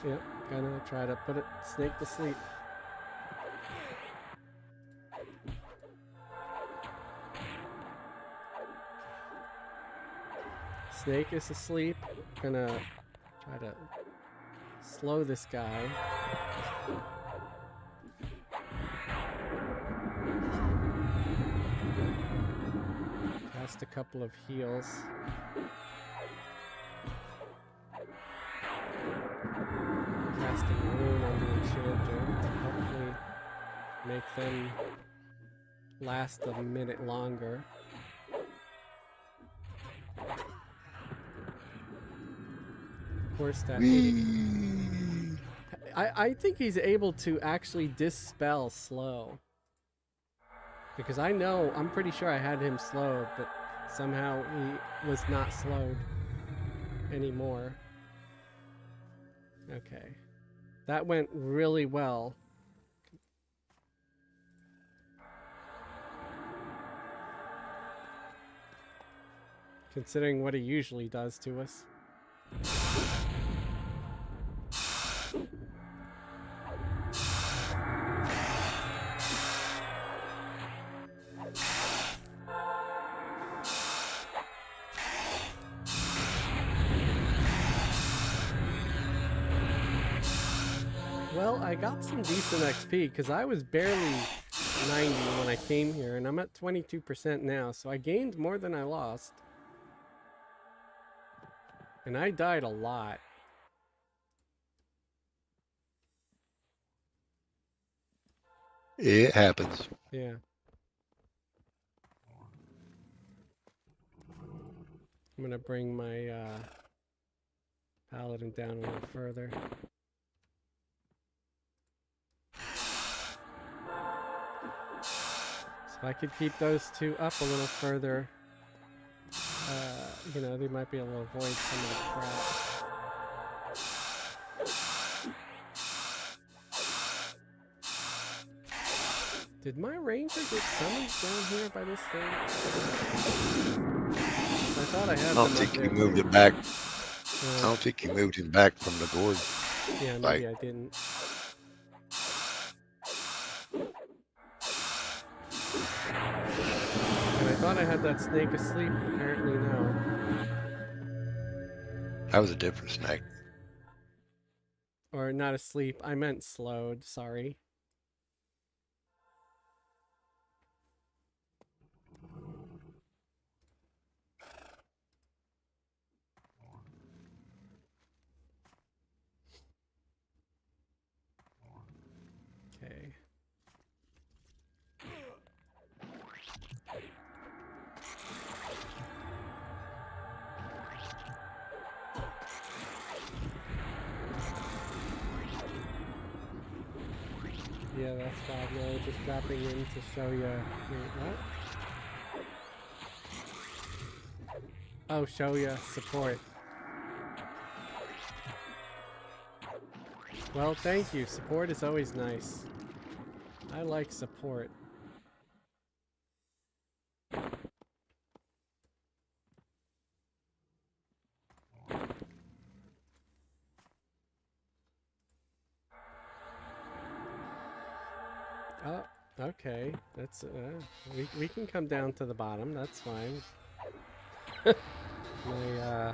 Yep, gonna try to put it snake to sleep. Snake is asleep. Gonna try to slow this guy. Cast a couple of heals. Casting rune on the enchanter to hopefully make them last a minute longer. Of course, that 80. Whee! I think he's able to actually dispel slow. Because I'm pretty sure I had him slowed, but Somehow he was not slowed anymore. Okay. That went really well. Considering what he usually does to us. Well, I got some decent XP because I was barely 90 when I came here, and I'm at 22% now, so I gained more than I lost. And I died a lot. It happens. Yeah. I'm gonna bring my paladin down a little further. So if I could keep those two up a little further, you know, they might be able to avoid some of the crap. Did my ranger get summoned down here by this thing? I thought I had I them don't up think there you moved too. it back. I don't think you moved him back from the gourd. Yeah, Like, maybe I didn't. And I thought I had that snake asleep, but apparently no. that was a different snake. Or not asleep, I meant slowed, sorry. Okay. Yeah, that's bad. No, just dropping in to show you. Wait, what? Oh, show you support. Well, thank you. Support is always nice. I like support. Oh, okay. That's we can come down to the bottom. That's fine. My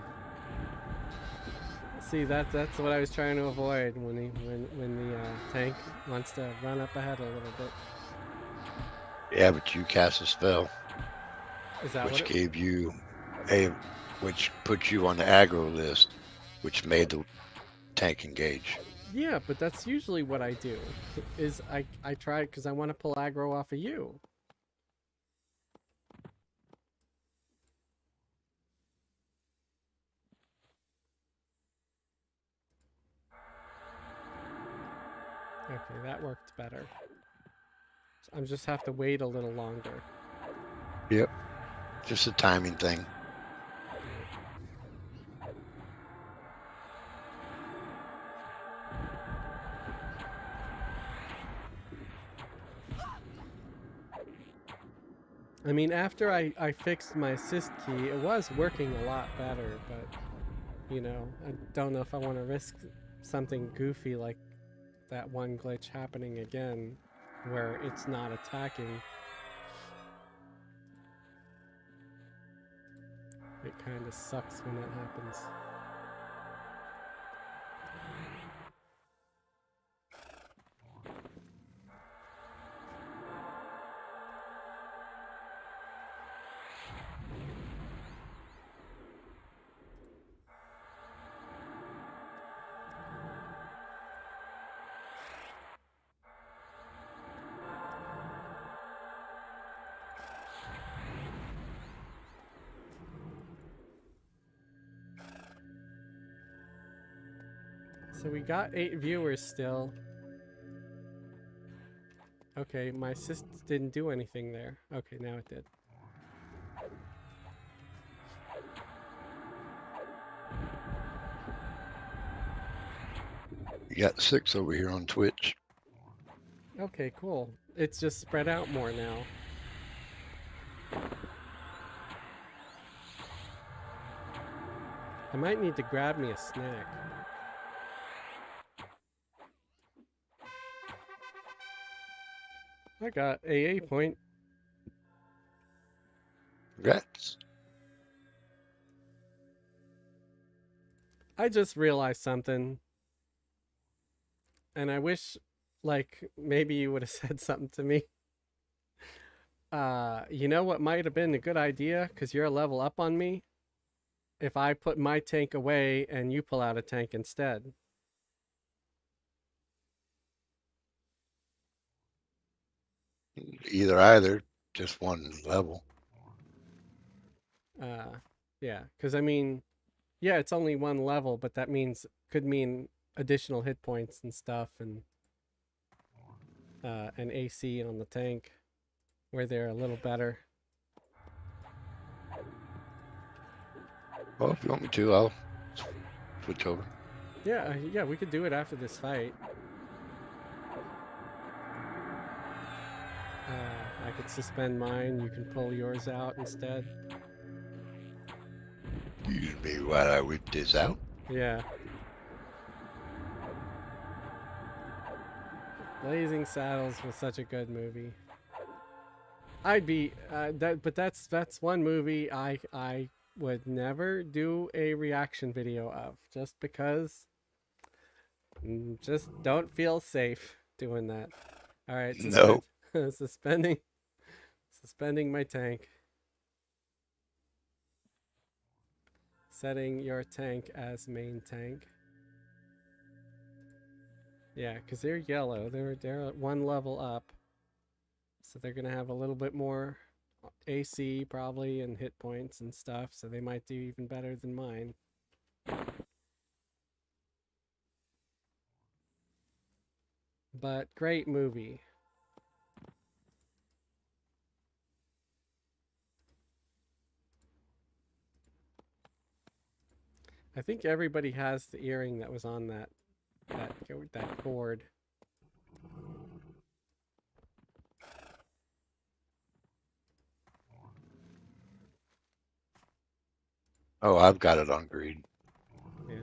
see that's what I was trying to avoid when the tank wants to run up ahead a little bit. Yeah, but you cast a spell, Is that what which it? gave you which put you on the aggro list, which made the tank engage. Yeah, but that's usually what I do. Is I try because I want to pull aggro off of you. Okay, that worked better. I just have to wait a little longer. Yep, just a timing thing. I mean, after I fixed my assist key, it was working a lot better, but, you know, I don't know if I want to risk something goofy like that one glitch happening again, where it's not attacking. It kind of sucks when that happens. So we got 8 viewers still. Okay, my assist didn't do anything there. Okay, now it did. You got 6 over here on Twitch. Okay, cool. It's just spread out more now. I might need to grab me a snack. I got AA point. Congrats. I just realized something. And I wish, like, maybe you would have said something to me. You know what might have been a good idea? Because you're a level up on me. If I put my tank away and you pull out a tank instead. Either, just one level. Yeah, because I mean, yeah, it's only one level, but that could mean additional hit points and stuff, and an AC on the tank where they're a little better. Well, if you want me to, I'll switch over. Yeah, yeah, we could do it after this fight. I could suspend mine. You can pull yours out instead. Excuse me while I whip this out. Yeah. Blazing Saddles was such a good movie. I'd be but that's one movie I would never do a reaction video of, just because just don't feel safe doing that. All right, No. suspending my tank. Setting your tank as main tank. Yeah, because they're yellow. They're one level up. So they're going to have a little bit more AC probably and hit points and stuff. So they might do even better than mine. But great movie. I think everybody has the earring that was on that cord. Oh, I've got it on green. Yeah.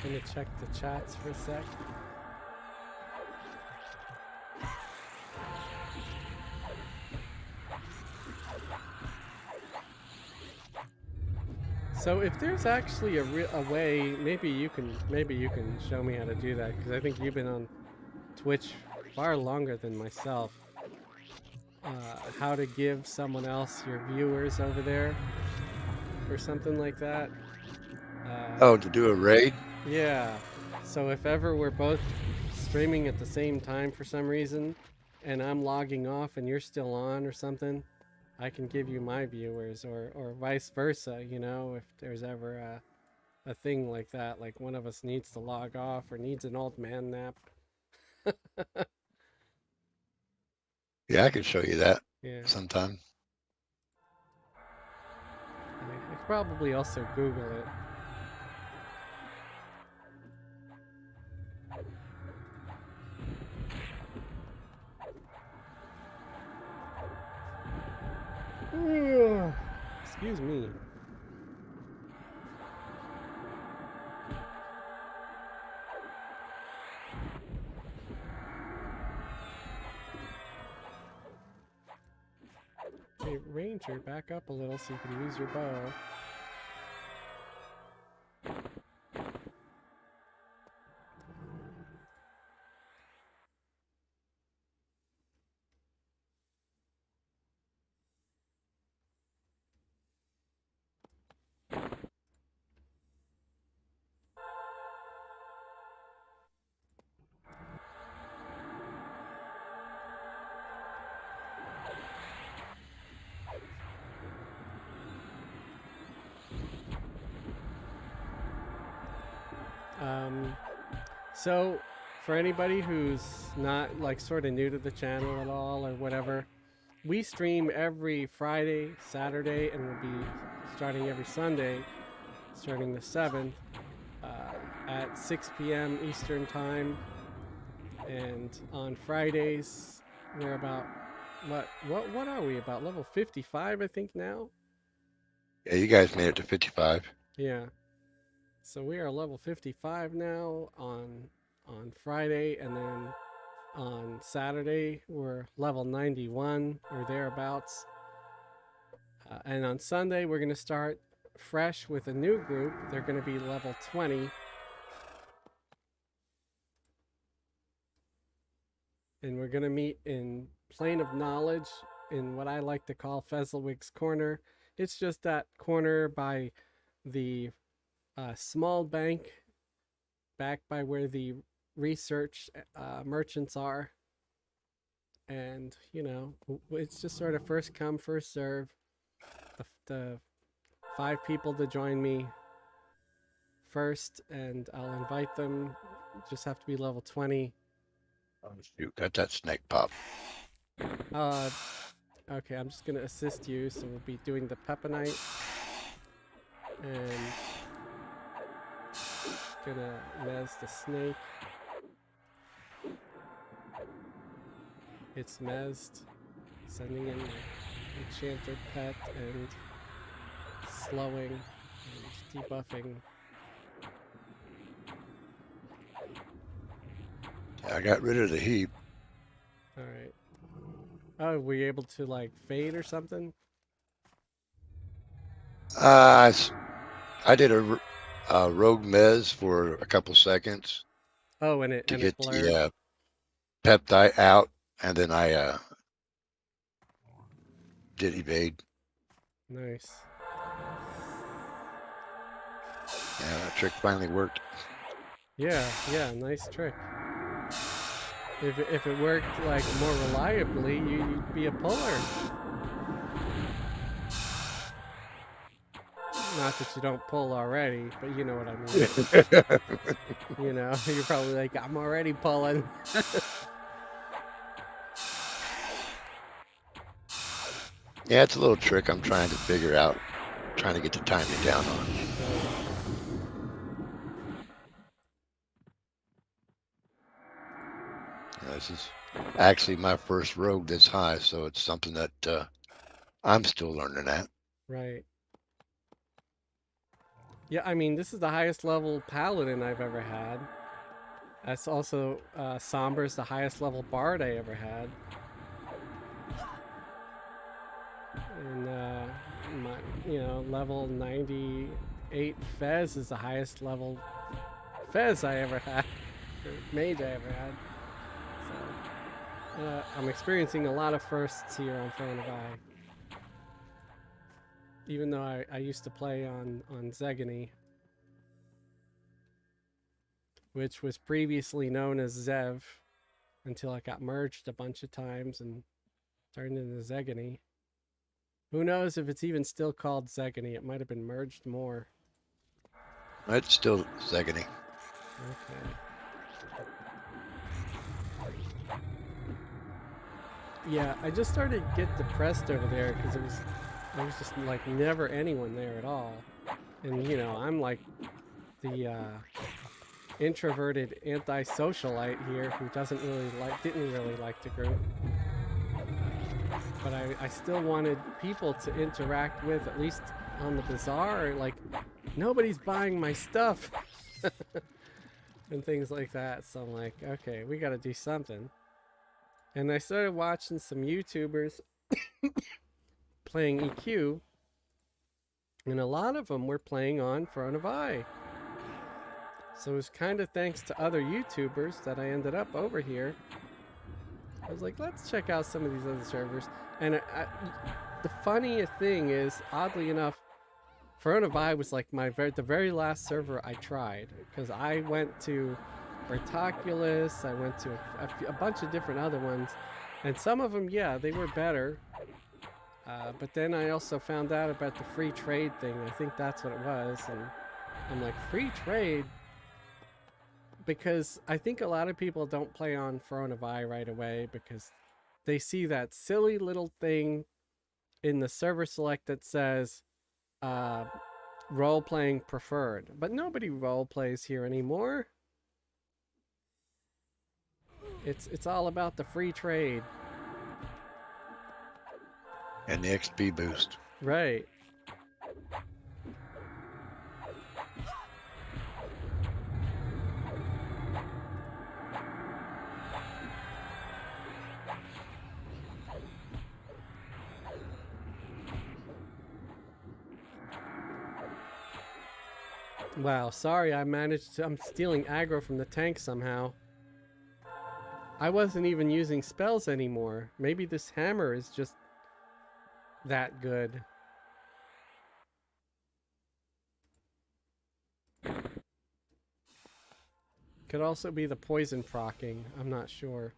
Gonna check the chats for a sec. So if there's actually a way, maybe you can show me how to do that, because I think you've been on Twitch far longer than myself. How to give someone else your viewers over there, or something like that. Oh, to do a raid? Yeah. So if ever we're both streaming at the same time for some reason, and I'm logging off and you're still on or something, I can give you my viewers, or vice versa, you know, if there's ever a thing like that, like one of us needs to log off or needs an old man nap. Yeah, I could show you that Yeah. sometime. I could probably also Google it. Excuse me. Hey, Ranger, back up a little so you can use your bow. Um, so, for anybody who's not like sort of new to the channel at all or whatever, we stream every Friday, Saturday, and we'll be starting every Sunday, starting the 7th, at 6 p.m. Eastern Time. And on Fridays, we're about what are we about level 55, I think now. Yeah, you guys made it to 55. Yeah. So we are level 55 now on Friday, and then on Saturday we're level 91 or thereabouts. And on Sunday we're going to start fresh with a new group. They're going to be level 20. And we're going to meet in Plane of Knowledge in what I like to call Fezzelwig's Corner. It's just that corner by the small bank back by where the research merchants are. And, you know, it's just sort of first come, first serve. The 5 people to join me first, and I'll invite them. Just have to be level 20. Oh, shoot, got that snake pop. Okay, I'm just gonna assist you, so we'll be doing the Pepinite. And gonna mez the snake. It's mezzed. Sending in my enchanted pet and slowing and debuffing. I got rid of the heap. Alright. Oh, were you able to like fade or something? I did a rogue mez for a couple seconds Oh, and it to and get it blurred. the peptide out, and then I did evade. Nice. Yeah, that trick finally worked. Yeah, nice trick. If it worked like more reliably, you'd be a puller. Not that you don't pull already, but you know what I mean. You know, you're probably like, I'm already pulling. Yeah, it's a little trick I'm trying to figure out, trying to get the timing down on. This is actually my first rogue this high, so it's something that I'm still learning at. Right. Yeah, I mean, this is the highest level paladin I've ever had. That's also Somber's the highest level bard I ever had. And level 98 Fez is the highest level Fez I ever had, or mage I ever had. So I'm experiencing a lot of firsts here on Throne of Eye. Even though I used to play on Zegany, which was previously known as Zev, until it got merged a bunch of times and turned into Zegany. Who knows if it's even still called Zegany? It might have been merged more. It's still Zegany. Okay. Yeah, I just started to get depressed over there because there was just like never anyone there at all. And you know, I'm like the introverted anti-socialite here who didn't really like the group. But I still wanted people to interact with, at least on the bazaar. Like, nobody's buying my stuff. And things like that. So I'm like, okay, we gotta do something. And I started watching some YouTubers playing EQ. And a lot of them were playing on Throne of Eye. So it was kind of thanks to other YouTubers that I ended up over here. I was like, let's check out some of these other servers. And the funniest thing is, oddly enough, Throne of Eye was like the very last server I tried. Because I went to Bertoculus, I went to a bunch of different other ones. And some of them, yeah, they were better. But then I also found out about the free trade thing. I think that's what it was. And I'm like, free trade? because I think a lot of people don't play on Throne of Eye right away because they see that silly little thing in the server select that says uh, role playing preferred. But nobody role plays here anymore. It's all about the free trade. And the XP boost. Right. Wow, sorry I'm stealing aggro from the tank somehow. I wasn't even using spells anymore. Maybe this hammer is just that good. Could also be the poison procking. I'm not sure.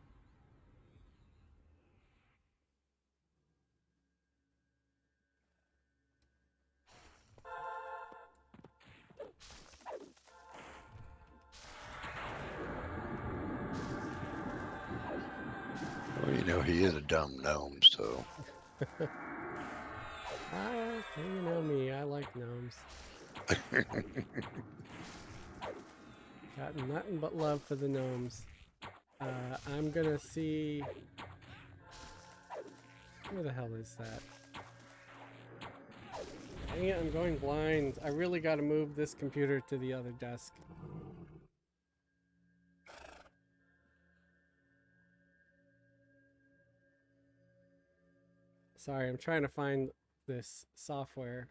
Well, you know, he is a dumb gnome, so. You know me. I like gnomes. Got nothing but love for the gnomes. I'm gonna see... Where the hell is that? Dang it, I'm going blind. I really gotta move this computer to the other desk. Sorry, I'm trying to find this software.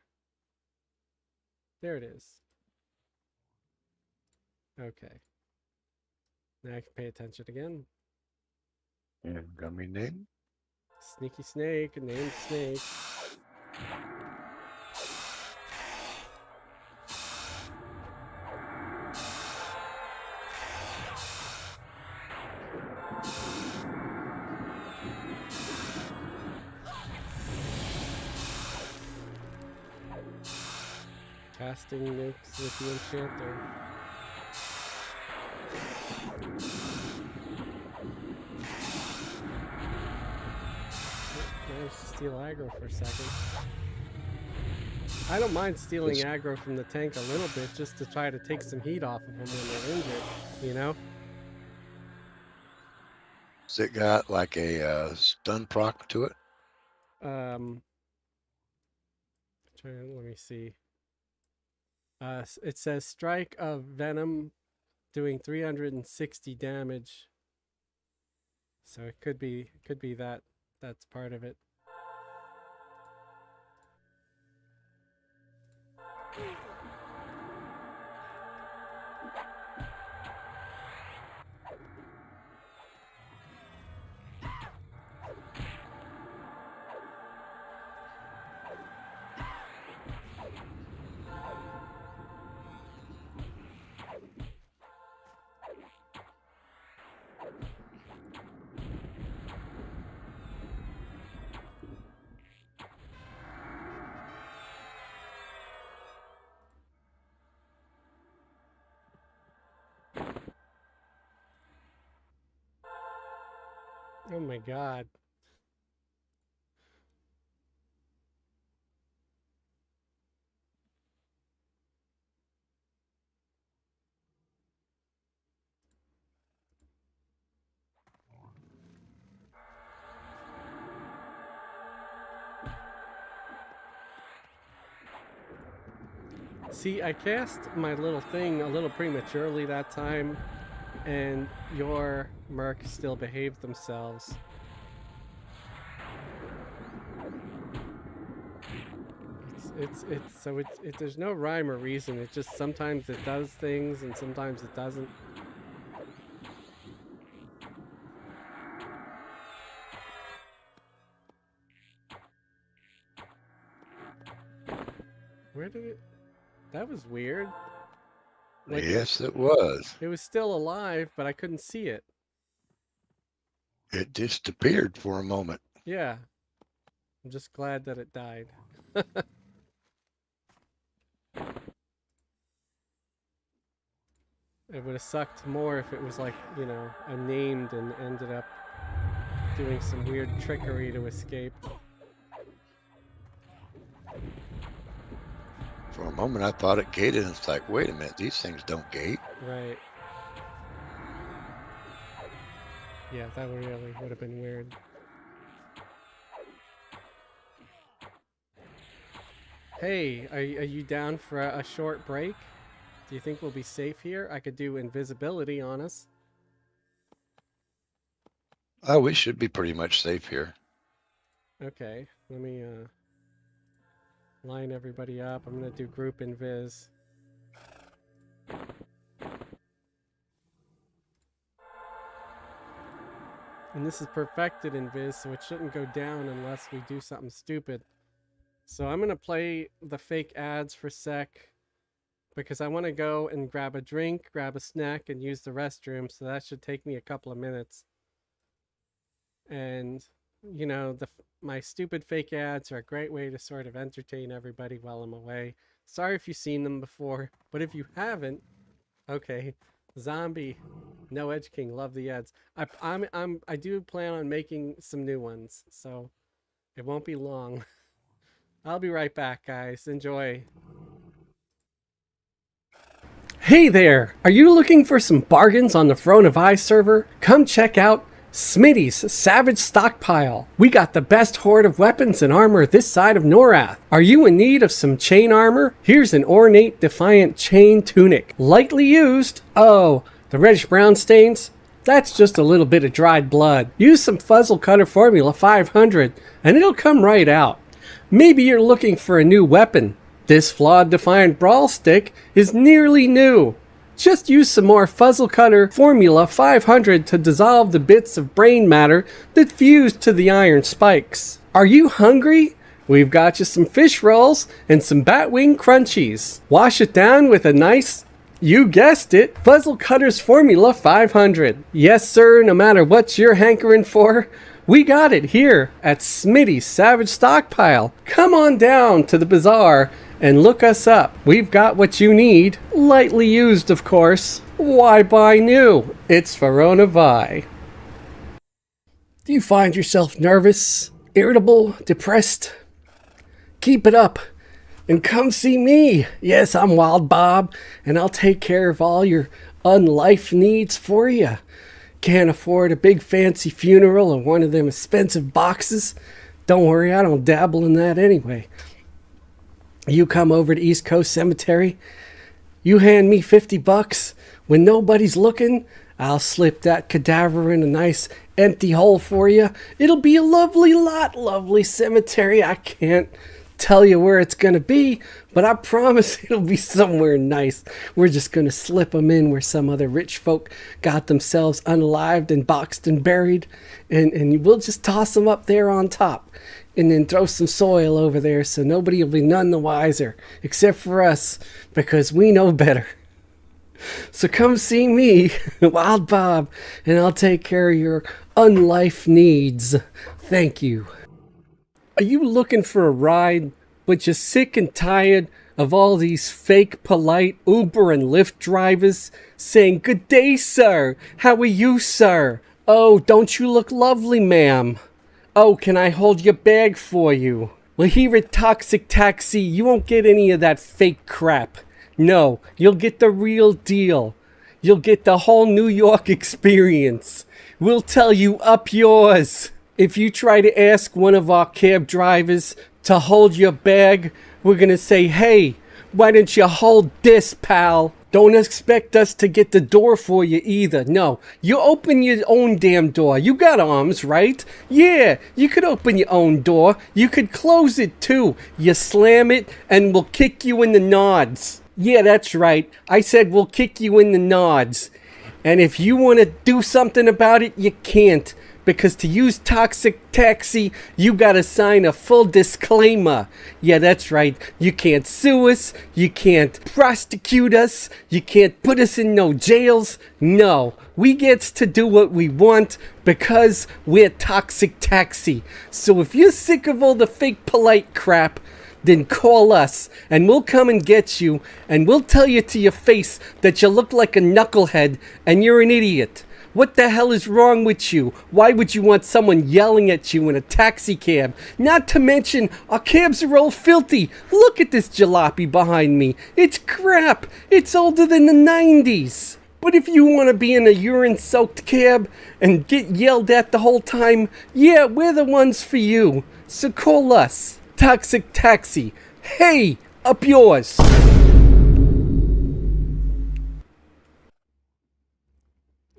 There it is. Okay. Now I can pay attention again. And gummy name? Sneaky snake, named Snake. Casting nukes with the enchanter. Managed to steal aggro for a second. I don't mind stealing aggro from the tank a little bit just to try to take some heat off of them when they're injured, you know? Has it got like a stun proc to it? Let me see. It says strike of venom doing 360 damage. So it could be that that's part of it. Oh my god. See, I cast my little thing a little prematurely that time, and your merc still behaved themselves. There's no rhyme or reason. It just sometimes it does things and sometimes it doesn't. Where did it? That was weird. Like Yes, it was. it was still alive, but I couldn't see it. It disappeared for a moment. Yeah. I'm just glad that it died. It would have sucked more if it was like, you know, a named and ended up doing some weird trickery to escape. For a moment, I thought it gated, and it's like, wait a minute, these things don't gate. Right. Yeah, that really would have been weird. Hey, are you down for a short break? Do you think we'll be safe here? I could do invisibility on us. Oh, we should be pretty much safe here. Okay, let me line everybody up. I'm gonna do group invis. And this is perfected invis, so it shouldn't go down unless we do something stupid. So I'm gonna play the fake ads for a sec because I want to go and grab a drink, grab a snack, and use the restroom. So that should take me a couple of minutes. And you know, my stupid fake ads are a great way to sort of entertain everybody while I'm away. Sorry if you've seen them before, but if you haven't, okay, Zombie, No Edge King, love the ads. I do plan on making some new ones, so it won't be long. I'll be right back, guys. Enjoy. Hey there! Are you looking for some bargains on the Throne of Eye server? Come check out Smitty's Savage Stockpile. We got the best horde of weapons and armor this side of Norath. Are you in need of some chain armor? Here's an ornate Defiant chain tunic. Lightly used. Oh, the reddish-brown stains? That's just a little bit of dried blood. Use some Fuzzle Cutter Formula 500 and it'll come right out. Maybe you're looking for a new weapon. This flawed Defiant Brawl Stick is nearly new. Just use some more Fuzzle Cutter Formula 500 to dissolve the bits of brain matter that fuse to the iron spikes. Are you hungry? We've got you some fish rolls and some Batwing Crunchies. Wash it down with a nice, you guessed it, Fuzzle Cutter's Formula 500. Yes, sir, no matter what you're hankering for, we got it here at Smitty's Savage Stockpile. Come on down to the bazaar and look us up. We've got what you need. Lightly used, of course. Why buy new? It's Verona Vi. Do you find yourself nervous, irritable, depressed? Keep it up and come see me. Yes, I'm Wild Bob, and I'll take care of all your unlife needs for you. Can't afford a big fancy funeral or one of them expensive boxes? Don't worry, I don't dabble in that anyway. You come over to East Coast Cemetery, you hand me $50. When nobody's looking, I'll slip that cadaver in a nice empty hole for you. It'll be a lovely lot, lovely cemetery. I can't tell you where it's going to be, but I promise it'll be somewhere nice. We're just going to slip them in where some other rich folk got themselves unalived and boxed and buried, and we'll just toss them up there on top. And then throw some soil over there so nobody will be none the wiser, except for us, because we know better. So come see me, Wild Bob, and I'll take care of your unlife needs. Thank you. Are you looking for a ride, but you're sick and tired of all these fake, polite Uber and Lyft drivers saying, "Good day, sir. How are you, sir? Oh, don't you look lovely, ma'am? Oh, can I hold your bag for you?" Well, here at Toxic Taxi, you won't get any of that fake crap. No, you'll get the real deal. You'll get the whole New York experience. We'll tell you up yours. If you try to ask one of our cab drivers to hold your bag, we're gonna say, "Hey, why don't you hold this, pal?" Don't expect us to get the door for you either. No, you open your own damn door. You got arms, right? Yeah, you could open your own door. You could close it too. You slam it and we'll kick you in the nods. Yeah, that's right. I said we'll kick you in the nods. And if you want to do something about it, you can't. Because to use Toxic Taxi, you gotta sign a full disclaimer. Yeah, that's right. You can't sue us. You can't prosecute us. You can't put us in no jails. No, we gets to do what we want because we're Toxic Taxi. So if you're sick of all the fake polite crap, then call us and we'll come and get you and we'll tell you to your face that you look like a knucklehead and you're an idiot. What the hell is wrong with you? Why would you want someone yelling at you in a taxi cab? Not to mention, our cabs are all filthy. Look at this jalopy behind me. It's crap. It's older than the 90s. But if you want to be in a urine-soaked cab and get yelled at the whole time, yeah, we're the ones for you. So call us. Toxic Taxi. Hey, up yours.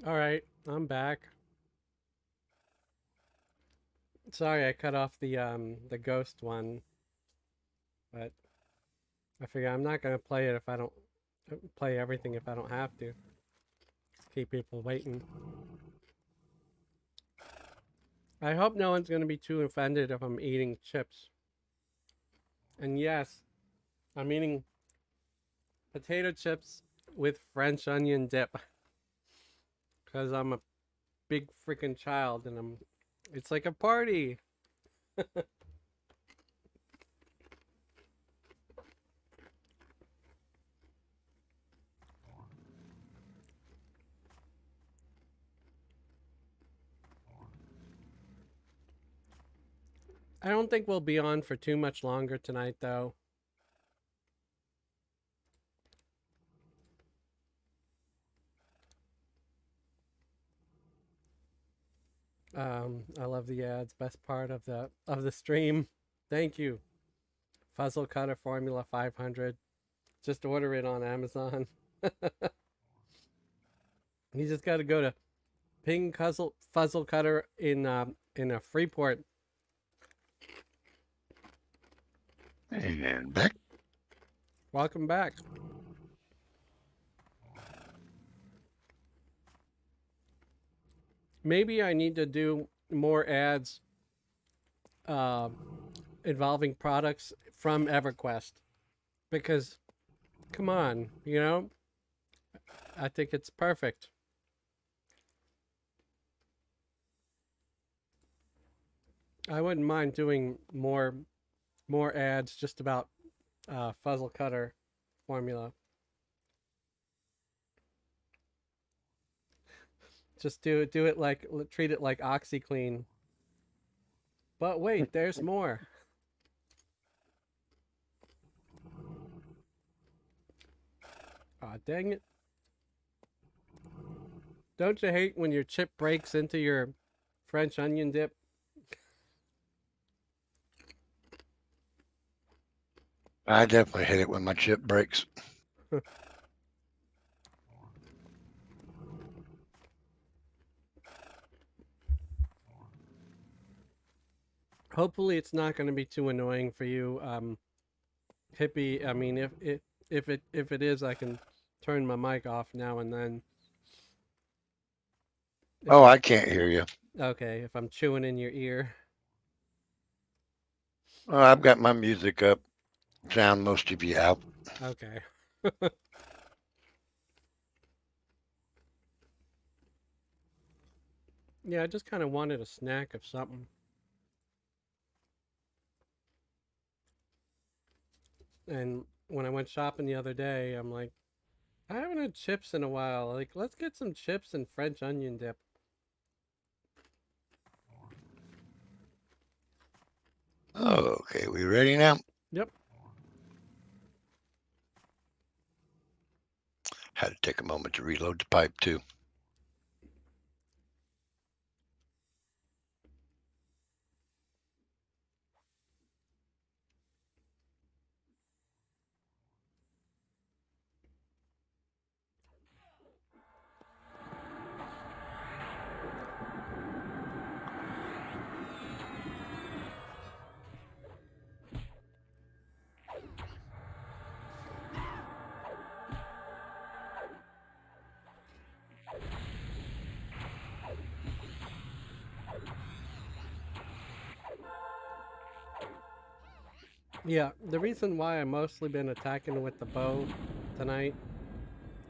All right, I'm back. Sorry, I cut off the ghost one, but I figure I'm not gonna play it if I don't play everything if I don't have to. Keep people waiting. I hope no one's gonna be too offended if I'm eating chips. And yes, I'm eating potato chips with French onion dip because I'm a big freaking child and it's like a party. I don't think we'll be on for too much longer tonight though. I love the ads. Best part of the stream. Thank you. Fuzzle Cutter Formula 500. Just order it on Amazon. You just got to go to Ping Fuzzle Cutter in a Freeport. And back. Welcome back. Maybe I need to do more ads involving products from Everquest because come on, I think it's perfect. I wouldn't mind doing more ads just about Fuzzle Cutter Formula. Just do it like treat it like OxyClean. But wait, there's more. Aw, dang it. Don't you hate when your chip breaks into your French onion dip? I definitely hate it when my chip breaks. Hopefully it's not going to be too annoying for you, Hippie. I mean, if it is, I can turn my mic off now and then. Oh, I can't hear you. Okay, if I'm chewing in your ear. Oh, I've got my music up. Drown most of you out. Okay. Yeah, I just kind of wanted a snack of something. And when I went shopping the other day, I'm like, I haven't had chips in a while. Like, let's get some chips and French onion dip. Oh, okay, we ready now? Yep. Had to take a moment to reload the pipe too. Yeah, the reason why I've mostly been attacking with the bow tonight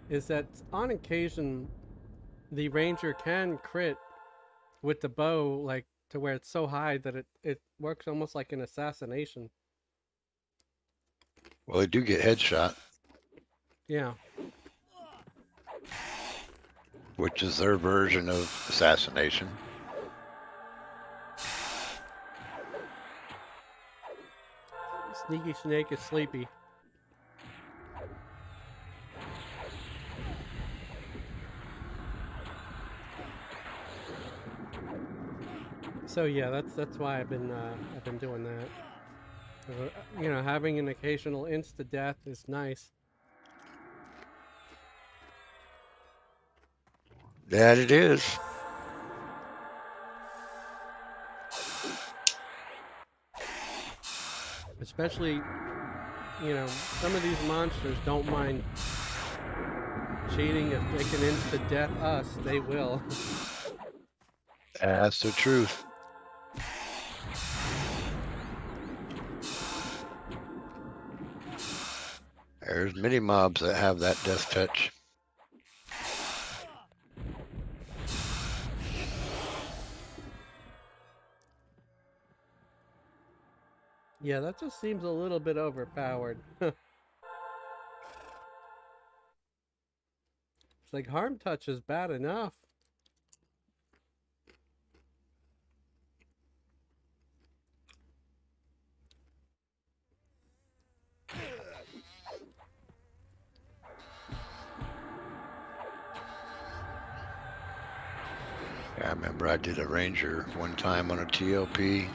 is that on occasion the ranger can crit with the bow, like to where it's so high that it works almost like an assassination. Well, they do get headshot, Yeah. which is their version of assassination. Sneaky Snake is sleepy. So yeah, that's why I've been doing that. You know, having an occasional insta death is nice. That it is. Especially, you know, some of these monsters don't mind cheating. If they can insta death us, they will. That's the truth. There's many mobs that have that death touch. Yeah, that just seems a little bit overpowered. It's like harm touch is bad enough. I remember I did a ranger one time on a TLP.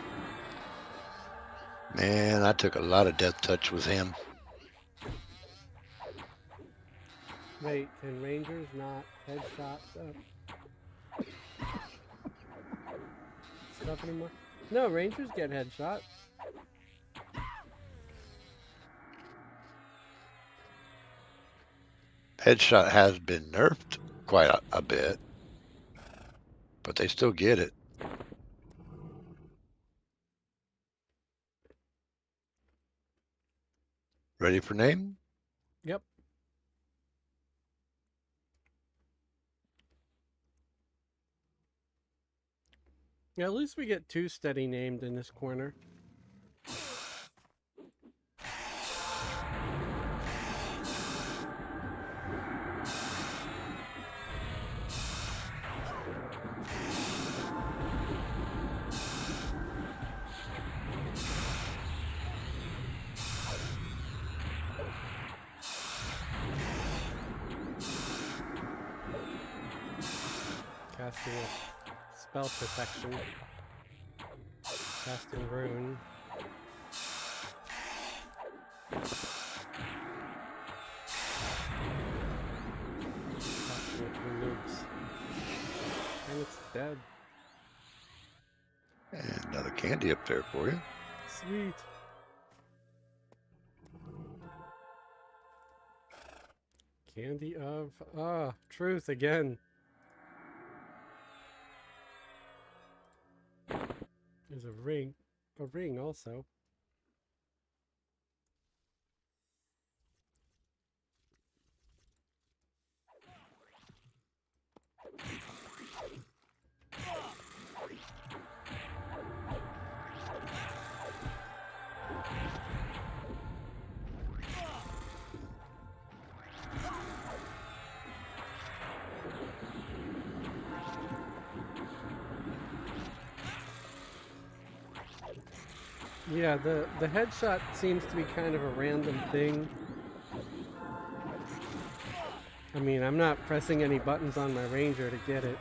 Man, I took a lot of death touch with him. Wait, can rangers not headshot stuff anymore? No, rangers get headshot. Headshot has been nerfed quite a bit, but they still get it. Ready for name? Yep. Yeah, at least we get two steady named in this corner. Casting a spell protection. Casting rune. Casting a few nukes. And it's dead. And another candy up there for you. Sweet. Candy of truth again. There's a ring. A ring also. Yeah, the headshot seems to be kind of a random thing. I mean, I'm not pressing any buttons on my ranger to get it.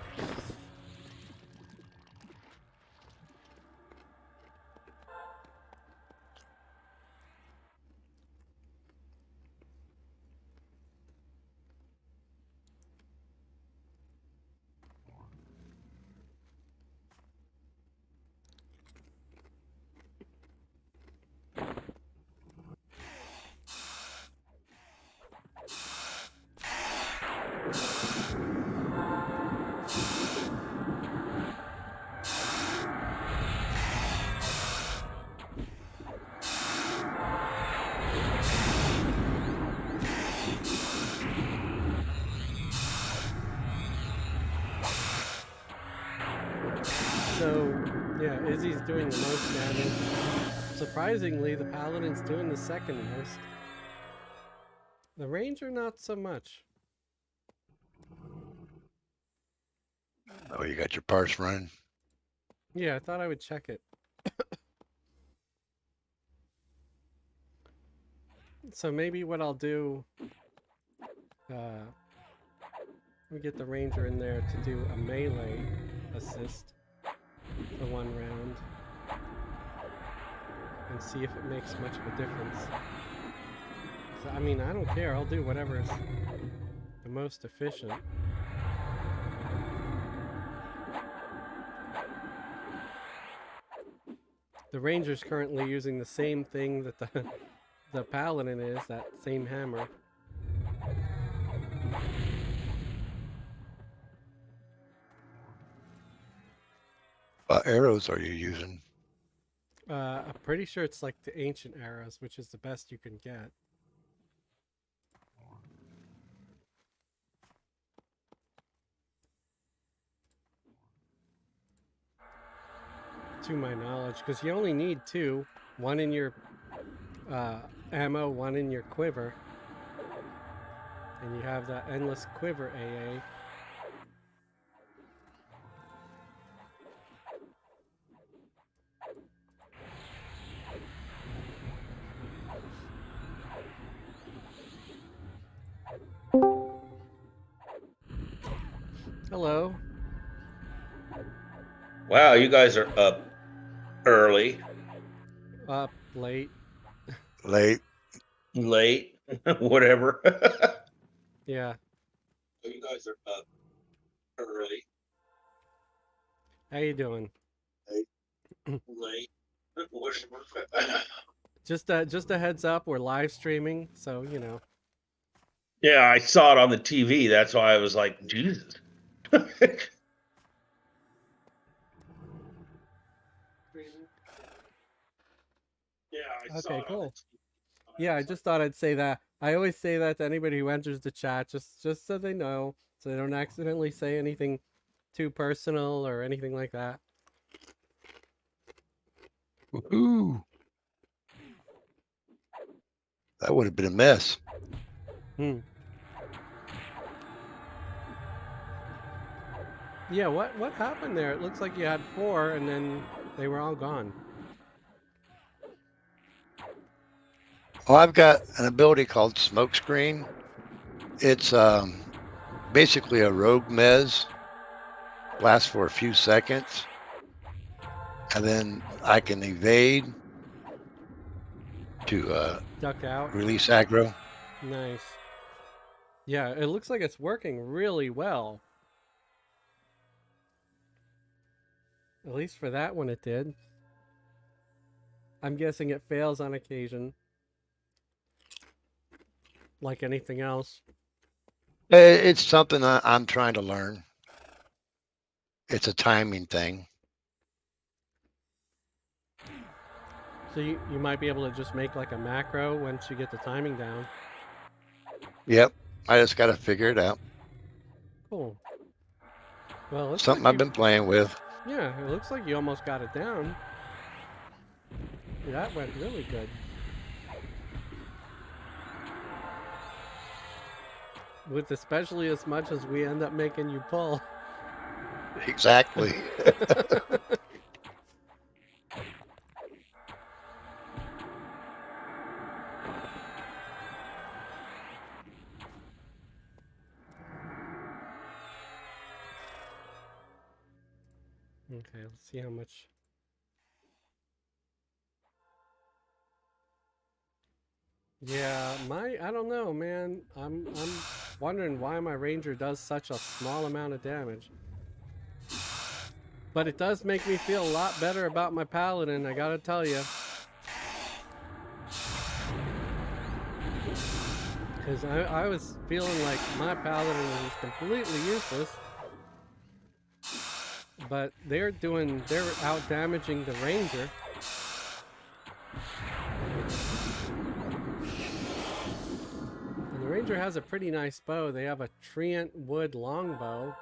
So, yeah, Izzy's doing the most damage. Surprisingly, the Paladin's doing the second most. The ranger, not so much. Oh, you got your parts running? Yeah, I thought I would check it. So maybe what I'll do, let me get the ranger in there to do a melee assist for 1 round and see if it makes much of a difference. So, I mean, I don't care. I'll do whatever's the most efficient. The ranger's currently using the same thing that the paladin is, that same hammer. What arrows are you using? I'm pretty sure it's like the ancient arrows, which is the best you can get. To my knowledge, because you only need 2. One in your ammo, one in your quiver. And you have that endless quiver AA. Hello. Wow, you guys are up early, Up late. Late. late, whatever. Yeah. You guys are up early, How you doing? late, whatever. Just a heads up, we're live streaming, so you know. Yeah, I saw it on the TV. That's why I was like, Jesus. Yeah, I saw Okay, it on the cool. TV. Yeah, I just thought I'd say that. I always say that to anybody who enters the chat, just so they know, so they don't accidentally say anything too personal or anything like that. Woohoo! That would have been a mess. Hmm. Yeah, what happened there? It looks like you had 4 and then they were all gone. Well, I've got an ability called Smokescreen. It's basically a rogue mez. Lasts for a few seconds. And then I can evade to Duck out. release aggro. Nice. Yeah, it looks like it's working really well. At least for that one it did. I'm guessing it fails on occasion. Like anything else. It's something I'm trying to learn. It's a timing thing. So you might be able to just make like a macro once you get the timing down. Yep. I just got to figure it out. Cool. Well, it looks Something like I've been playing with. Yeah, it looks like you almost got it down. That went really good. With especially as much as we end up making you pull. Exactly. Okay, let's see how much. Yeah, I don't know, man. I'm wondering why my ranger does such a small amount of damage. But it does make me feel a lot better about my paladin, I gotta tell you. Because I was feeling like my paladin was completely useless. But they're out damaging the ranger. And the ranger has a pretty nice bow. They have a treant wood longbow.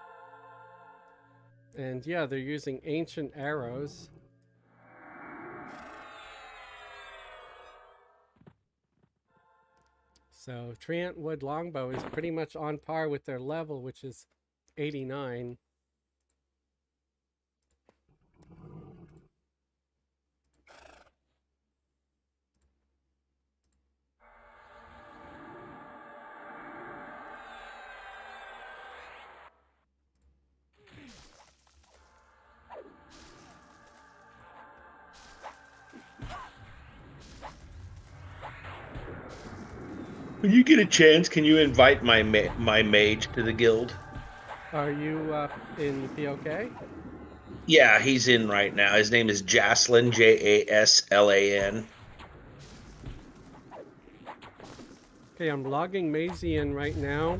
And yeah, they're using ancient arrows. So Treant Wood Longbow is pretty much on par with their level, which is 89. When you get a chance, can you invite my my mage to the guild? Are you in POK? Yeah, he's in right now. His name is Jaslin, Jaslan. Okay, I'm logging Maisie in right now.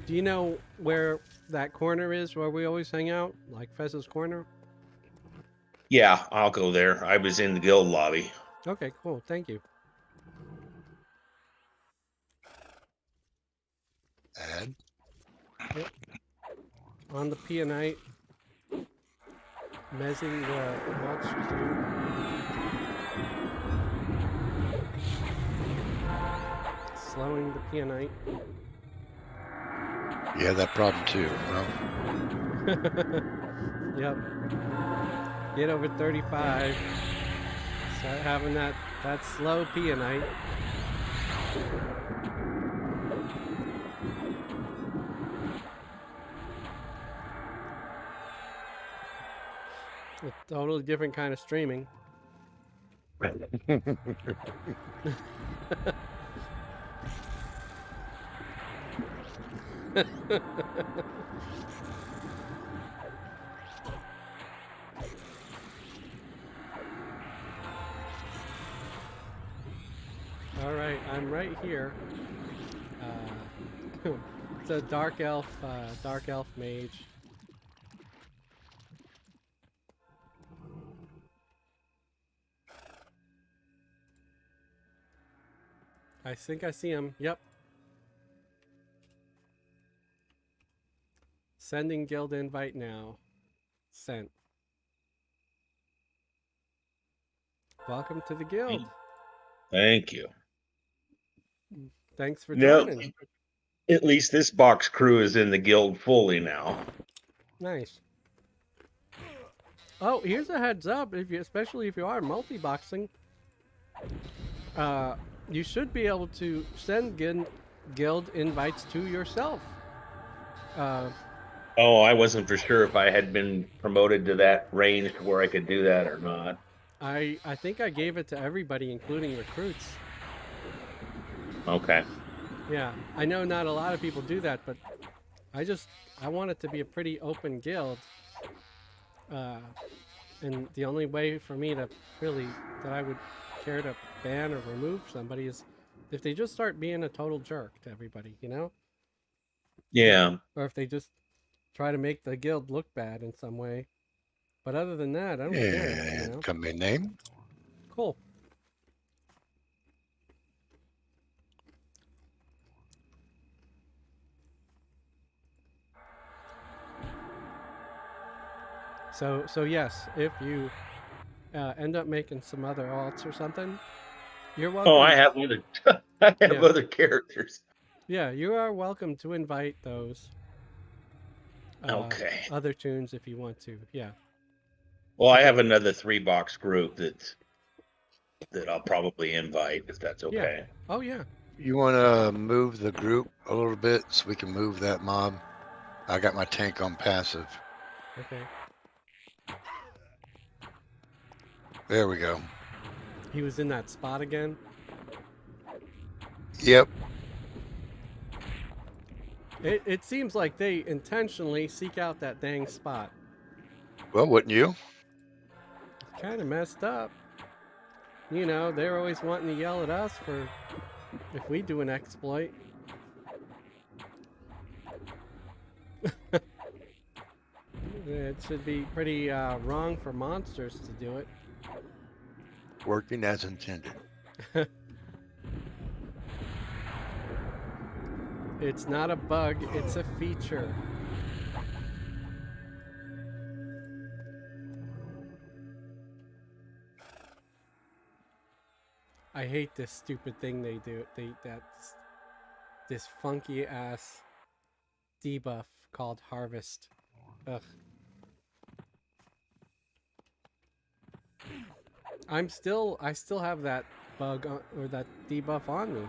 Do you know where that corner is where we always hang out? Like Fez's Corner? Yeah, I'll go there. I was in the guild lobby. Okay, cool. Thank you. Add. Yep. On the Peonite. Mezzing the mulch cube. Slowing the Peonite. You have that problem too. Well, Yep. Get over 35. Start having that slow Peonite. A totally different kind of streaming. All right, I'm right here. It's a dark elf mage. I think I see him. Yep. Sending guild invite now. Sent. Welcome to the guild. Thank you. Thanks for No, joining. at least this box crew is in the guild fully now. Nice. Oh, here's a heads up, especially if you are multi-boxing. You should be able to send guild invites to yourself. Oh, I wasn't for sure if I had been promoted to that range where I could do that or not. I think I gave it to everybody, including recruits. Okay. Yeah, I know not a lot of people do that, but I want it to be a pretty open guild. And the only way for me to that I would care to ban or remove somebody is if they just start being a total jerk to everybody, you know? Yeah. Or if they just try to make the guild look bad in some way. But other than that, I don't care, you and know? company name. Cool. So yes, if you end up making some other alts or something, you're welcome. Oh, I have other I have other characters. Yeah, you are welcome to invite those. Okay. Other tunes if you want to. Yeah. Well, I have another 3-box group that I'll probably invite if that's okay. Yeah. Oh yeah. You want to move the group a little bit so we can move that mob? I got my tank on passive. Okay. There we go. He was in that spot again. Yep. It seems like they intentionally seek out that dang spot. Well, wouldn't you? It's kind of messed up. You know, they're always wanting to yell at us for if we do an exploit. It should be pretty wrong for monsters to do it. Working as intended. It's not a bug, it's a feature. I hate this stupid thing they do. That's this funky ass debuff called Harvest. Ugh. I still have that bug or that debuff on me.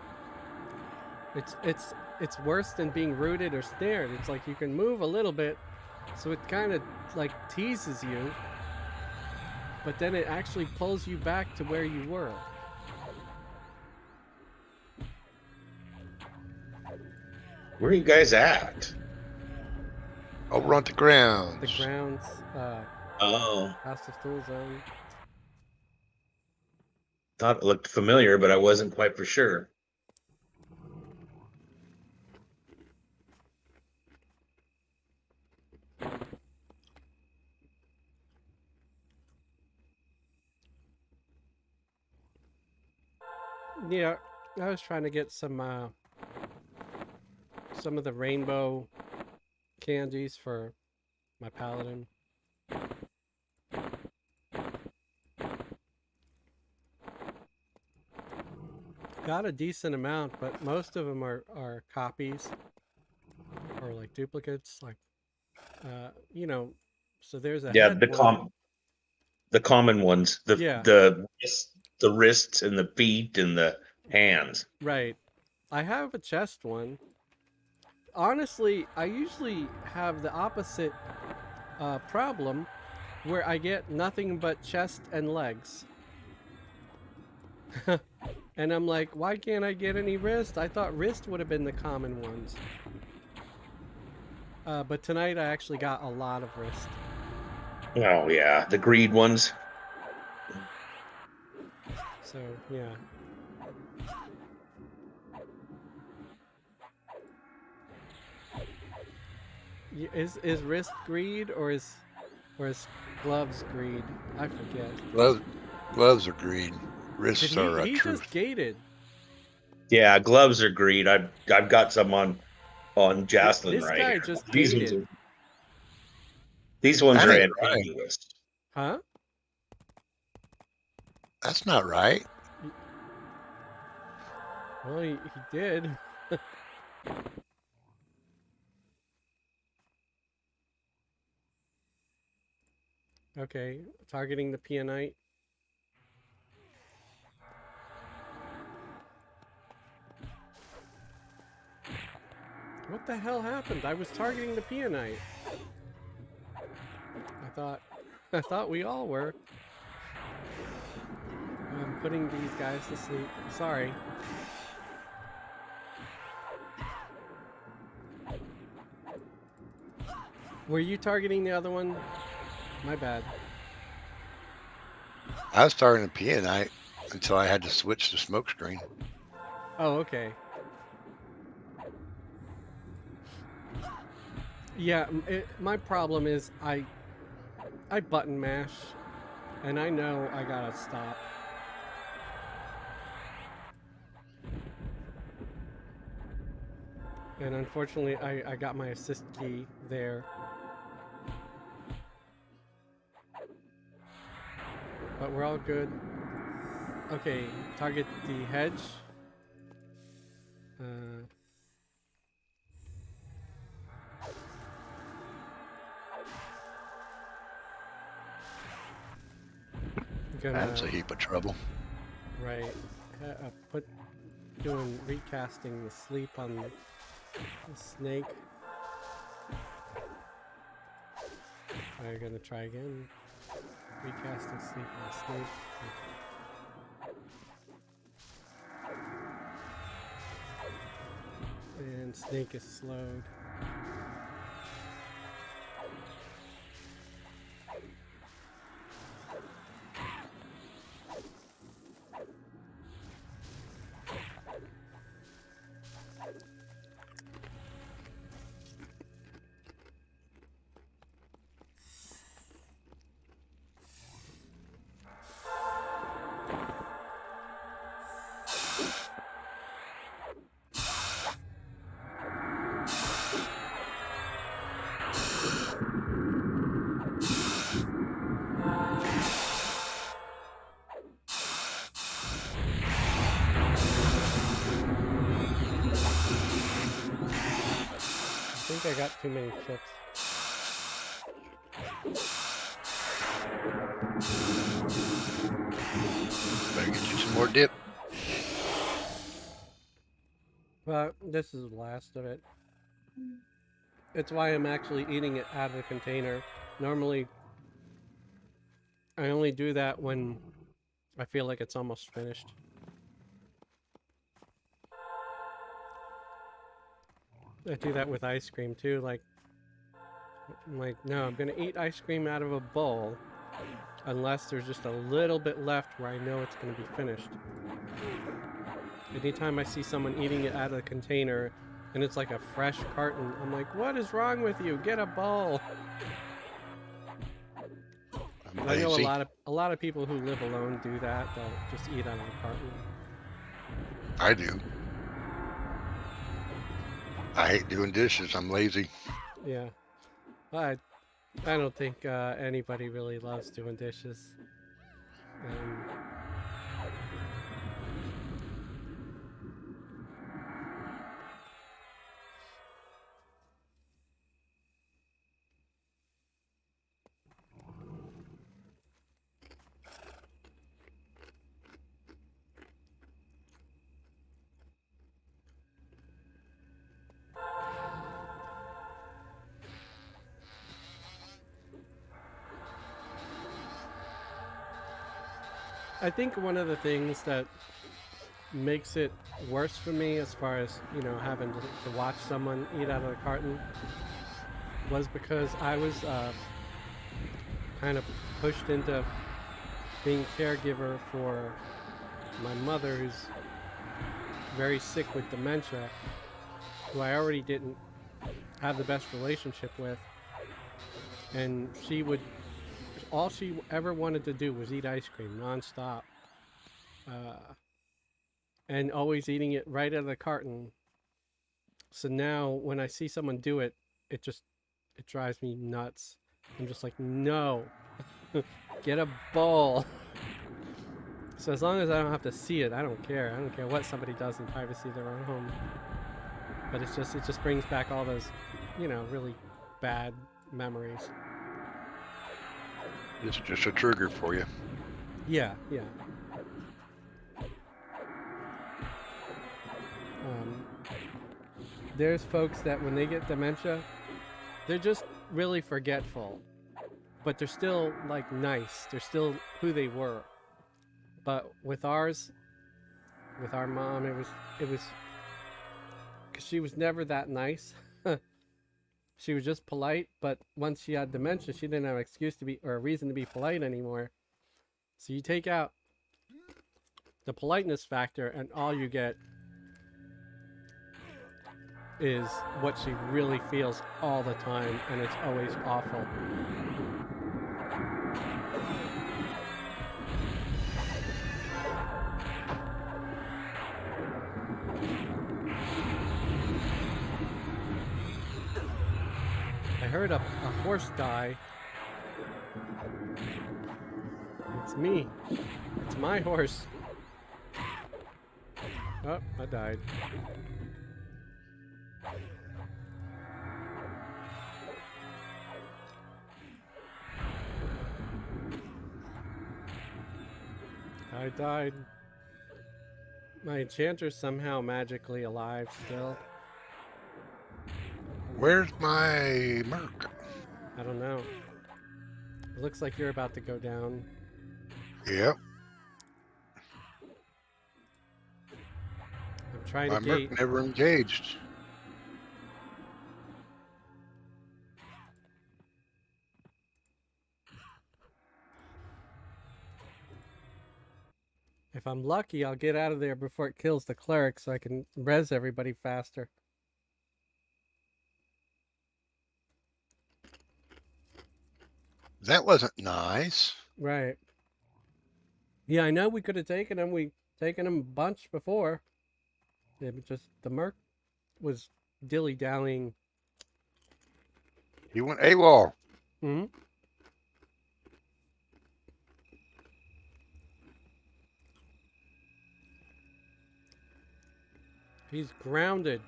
It's worse than being rooted or snared. It's like you can move a little bit, so it kind of like teases you, but then it actually pulls you back to where you were. Where are you guys at? Over on the grounds. The grounds, Oh, House of Tool Zone. thought it looked familiar, but I wasn't quite for sure. Yeah, I was trying to get some of the rainbow candies for my paladin. Got a decent amount, but most of them are copies or like duplicates, like you know. So there's a Yeah, head the one. the common ones, Yeah, the wrists and the feet and the hands. right. I have a chest one. Honestly, I usually have the opposite problem, where I get nothing but chest and legs. And I'm like, why can't I get any wrist? I thought wrist would have been the common ones. But tonight I actually got a lot of wrist. Oh yeah, the greed ones. So yeah. Is wrist greed or is gloves greed? I forget. Gloves are greed. Did Wrists are he truth. just gated? Yeah, gloves are greed. I've got some on Jocelyn This right guy here. just These ones gated. are these ones That are ain't right. ambiguous. Huh? That's not right. Well, he did. Okay, targeting the peonite. What the hell happened? I was targeting the peonite. I thought we all were. I'm putting these guys to sleep. Sorry. Were you targeting the other one? My bad. I was starting to peonite until I had to switch to smoke screen. Oh, okay. Yeah, my problem is I button mash, and I know I gotta stop. And unfortunately, I got my assist key there. But we're all good. Okay, target the hedge. That's a heap of trouble. Right. Doing recasting the sleep on the snake. Are you gonna try again? Recasting sleep on the snake. Okay. And snake is slowed. think I got too many chips. Better get you some more dip. But this is the last of it. It's why I'm actually eating it out of the container. Normally, I only do that when I feel like it's almost finished. I do that with ice cream too. Like, I'm like, no, I'm gonna eat ice cream out of a bowl unless there's just a little bit left where I know it's gonna be finished. Anytime I see someone eating it out of the container and it's like a fresh carton, I'm like, what is wrong with you? Get a bowl. I'm I know lazy. a lot of people who live alone do that. They'll just eat out of a carton. I do. I hate doing dishes. I'm lazy. Yeah. I don't think anybody really loves doing dishes. I think one of the things that makes it worse for me as far as, you know, having to watch someone eat out of the carton was because I was kind of pushed into being caregiver for my mother, who's very sick with dementia, who I already didn't have the best relationship with. And she would, all she ever wanted to do was eat ice cream nonstop. And always eating it right out of the carton. So now when I see someone do it, it drives me nuts. I'm just like, no, get a bowl. So as long as I don't have to see it, I don't care. I don't care what somebody does in privacy of their own home. But it just brings back all those, you know, really bad memories. It's just a trigger for you. Yeah. There's folks that when they get dementia, they're just really forgetful, but they're still like nice. They're still who they were. But with our mom, it was because she was never that nice. She was just polite, but once she had dementia, she didn't have an excuse to be or a reason to be polite anymore. So you take out the politeness factor, and all you get is what she really feels all the time, and it's always awful. I heard a horse die. It's me. It's my horse. Oh, I died. I died. My enchanter's somehow magically alive still. Where's my Merc? I don't know. It looks like you're about to go down. Yep. I'm trying My to gate. Merc never engaged. If I'm lucky, I'll get out of there before it kills the cleric so I can res everybody faster. That wasn't nice. Right. Yeah, I know we could have taken him. We taken him a bunch before. Yeah, but just the Merc was dilly-dallying. He went AWOL. Hmm. He's grounded.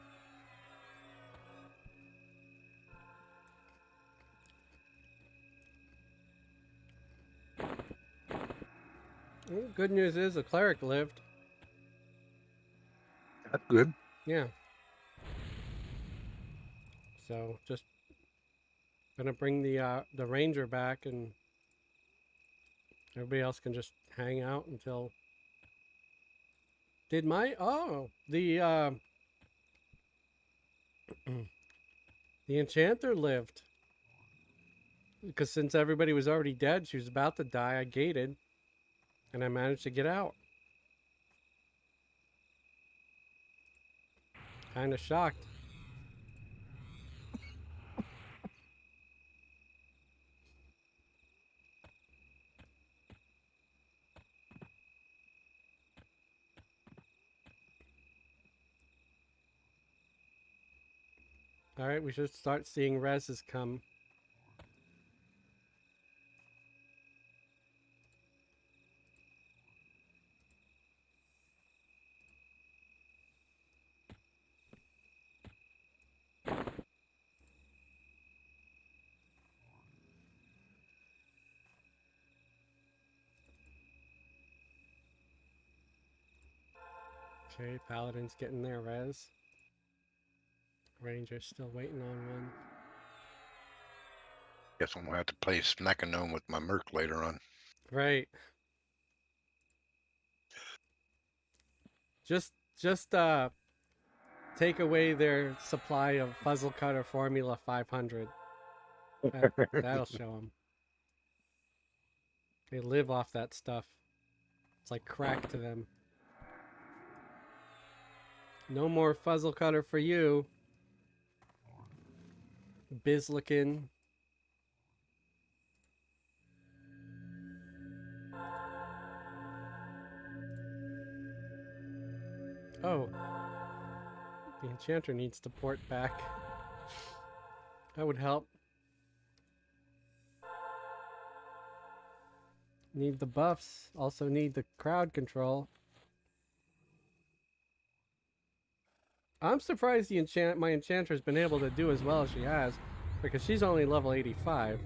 Well, good news is the cleric lived. That's good. Yeah. So just gonna bring the ranger back, and everybody else can just hang out until. Did my the enchanter lived? Because since everybody was already dead, she was about to die. I gated, and I managed to get out. Kind of shocked. All right, we should start seeing reses come. Okay, paladin's getting their res. Ranger's still waiting on one. Guess I'm gonna have to play Snack-a-Gnome with my Merc later on. Right. Just take away their supply of Fuzzle Cutter Formula 500. That'll show them. They live off that stuff. It's like crack to them. No more Fuzzle Cutter for you, Bizlikin. Oh, the enchanter needs to port back. That would help. Need the buffs. Also need the crowd control. I'm surprised my enchanter's been able to do as well as she has, because she's only level 85.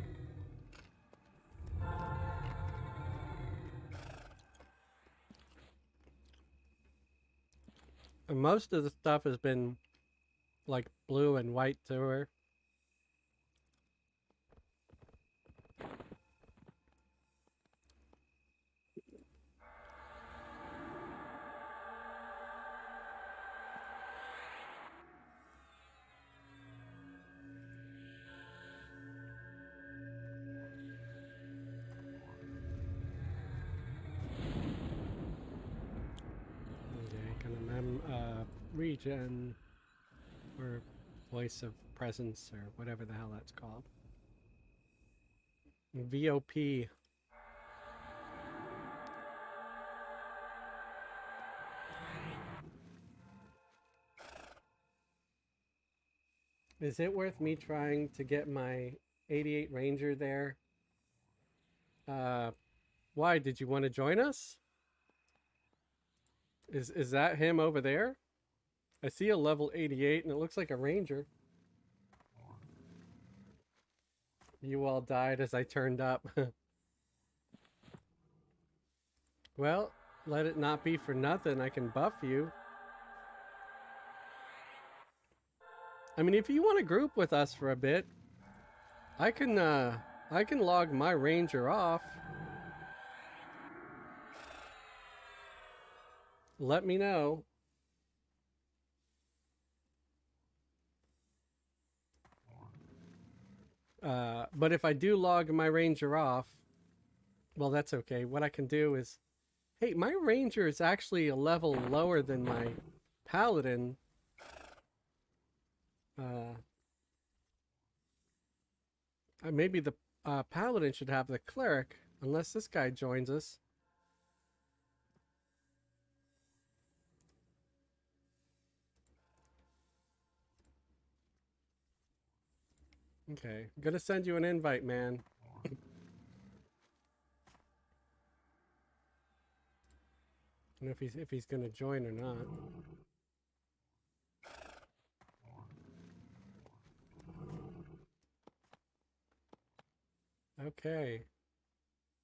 And most of the stuff has been like blue and white to her. Okay, gonna regen or voice of presence or whatever the hell that's called. VOP. Is it worth me trying to get my 88 Ranger there? Why did you want to join us? Is that him over there? I see a level 88 and it looks like a Ranger. You all died as I turned up. Well, let it not be for nothing. I can buff you. I mean, if you want to group with us for a bit, I can log my Ranger off. Let me know. But if I do log my Ranger off, well, that's okay. What I can do is, hey, my Ranger is actually a level lower than my Paladin. Maybe the Paladin should have the Cleric, unless this guy joins us. Okay, I'm gonna send you an invite, man. I don't know if he's gonna join or not. Okay.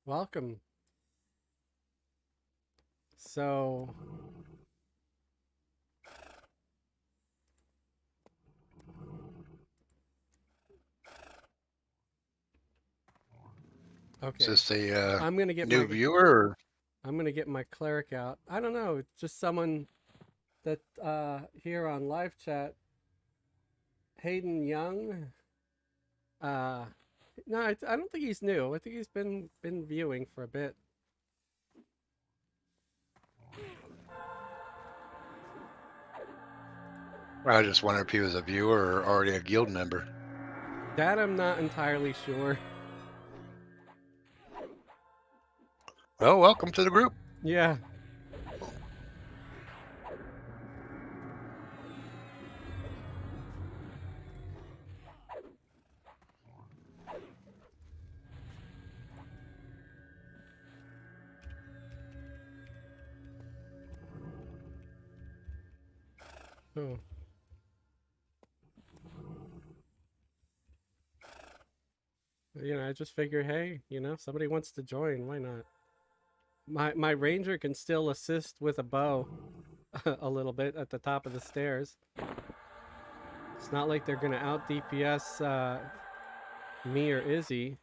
Welcome. So Is okay, this a I'm gonna get new my viewer? I'm gonna get my cleric out. I don't know, it's just someone that here on live chat, Hayden Young. Uh, no, I don't think he's new. I think he's been viewing for a bit. I just wonder if he was a viewer or already a guild member. That I'm not entirely sure. Well, welcome to the group. Yeah. Oh. I just figure, hey, somebody wants to join, why not? My ranger can still assist with a bow a little bit at the top of the stairs. It's not like they're gonna out DPS me or Izzy.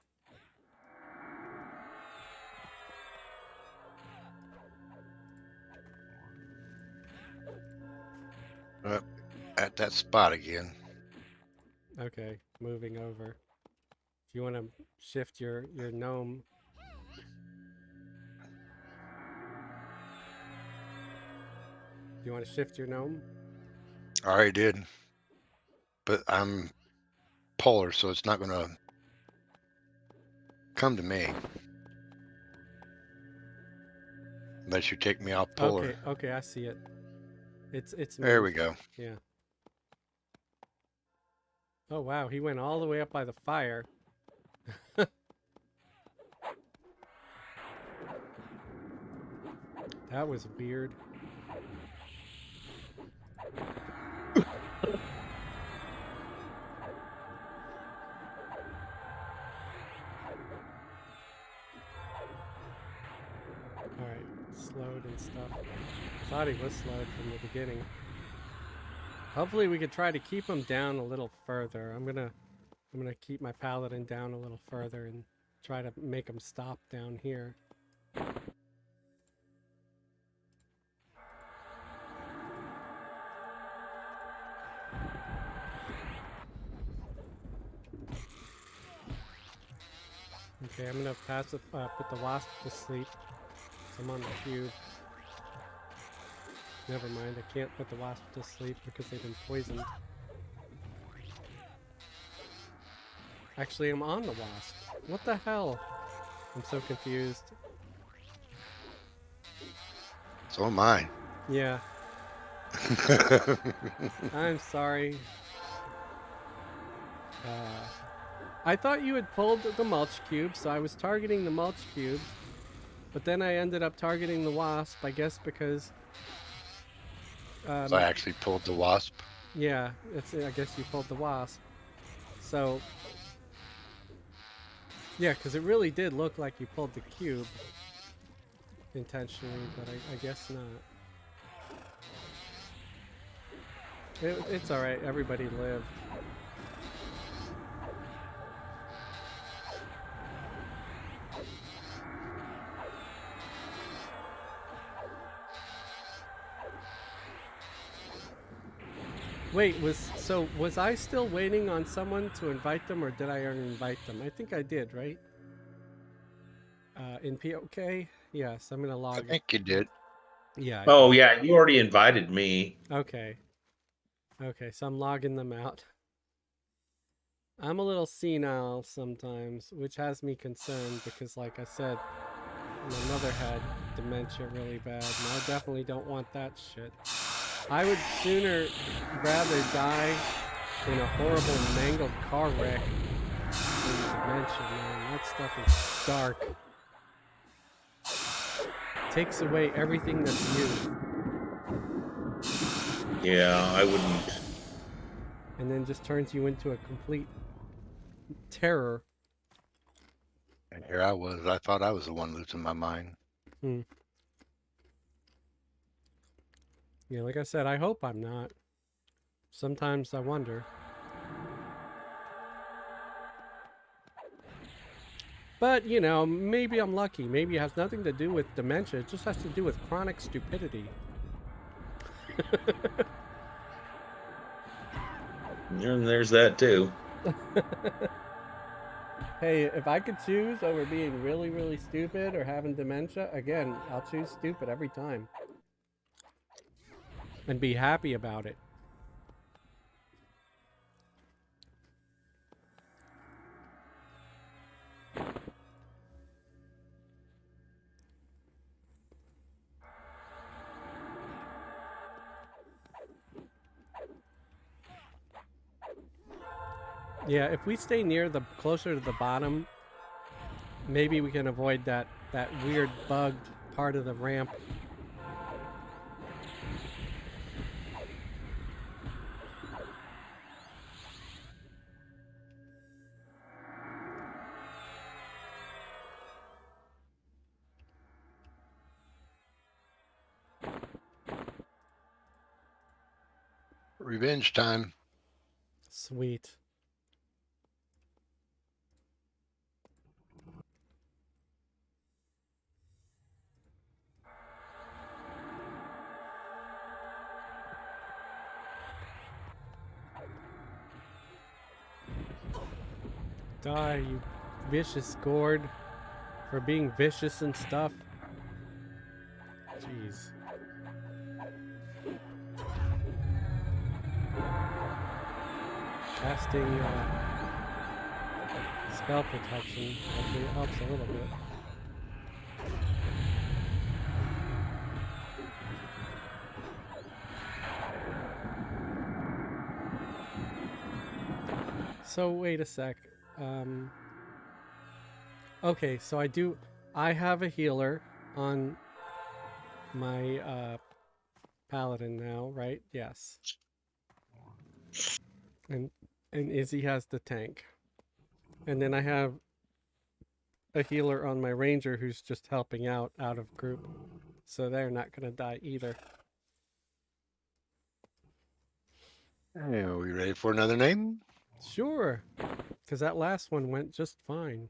At that spot again. Okay, moving over. If you want to shift your gnome. Do you want to shift your gnome? I already did. But I'm polar, so it's not going to come to me. Unless you take me off polar. Okay, I see it. It's There we moved. go. Yeah. Oh wow, he went all the way up by the fire. That was weird. Alright, slowed and stuff. I thought he was slowed from the beginning. Hopefully we could try to keep him down a little further. I'm gonna keep my paladin down a little further and try to make him stop down here. Okay, I'm gonna put the wasp to sleep. So I'm on the cube. Never mind, I can't put the wasp to sleep because they've been poisoned. Actually, I'm on the wasp. What the hell? I'm so confused. So am I. Yeah, I'm sorry. I thought you had pulled the mulch cube, so I was targeting the mulch cube. But then I ended up targeting the wasp, I guess because... So I actually pulled the wasp. yeah, I guess you pulled the wasp. So... yeah, because it really did look like you pulled the cube. Intentionally, but I guess not. It's alright, everybody lived. Wait, was I still waiting on someone to invite them, or did I already invite them? I think I did, right? In POK? Yes, I'm gonna I log. think you did. Yeah. Oh yeah, you already invited me. Okay. Okay, so I'm logging them out. I'm a little senile sometimes, which has me concerned because, like I said, my mother had dementia really bad, and I definitely don't want that shit. I would sooner rather die in a horrible mangled car wreck than dementia, man. That stuff is dark. Takes away everything that's you. Yeah, I wouldn't. And then just turns you into a complete terror. And here I was. I thought I was the one losing my mind. Yeah, like I said, I hope I'm not. Sometimes I wonder. But, you know, maybe I'm lucky. Maybe it has nothing to do with dementia. It just has to do with chronic stupidity. And there's that too. Hey, if I could choose over being really, really stupid or having dementia, again, I'll choose stupid every time. And be happy about it. Yeah, if we stay near the closer to the bottom, maybe we can avoid that weird bugged part of the ramp. Revenge time. Sweet. Die, you vicious gourd. For being vicious and stuff. Jeez. Casting spell protection actually helps a little bit. So wait a sec. Okay, so I have a healer on my paladin now, right? Yes. And Izzy has the tank. And then I have a healer on my ranger who's just helping out of group. So they're not going to die either. Hey, are we ready for another name? Sure. Because that last one went just fine.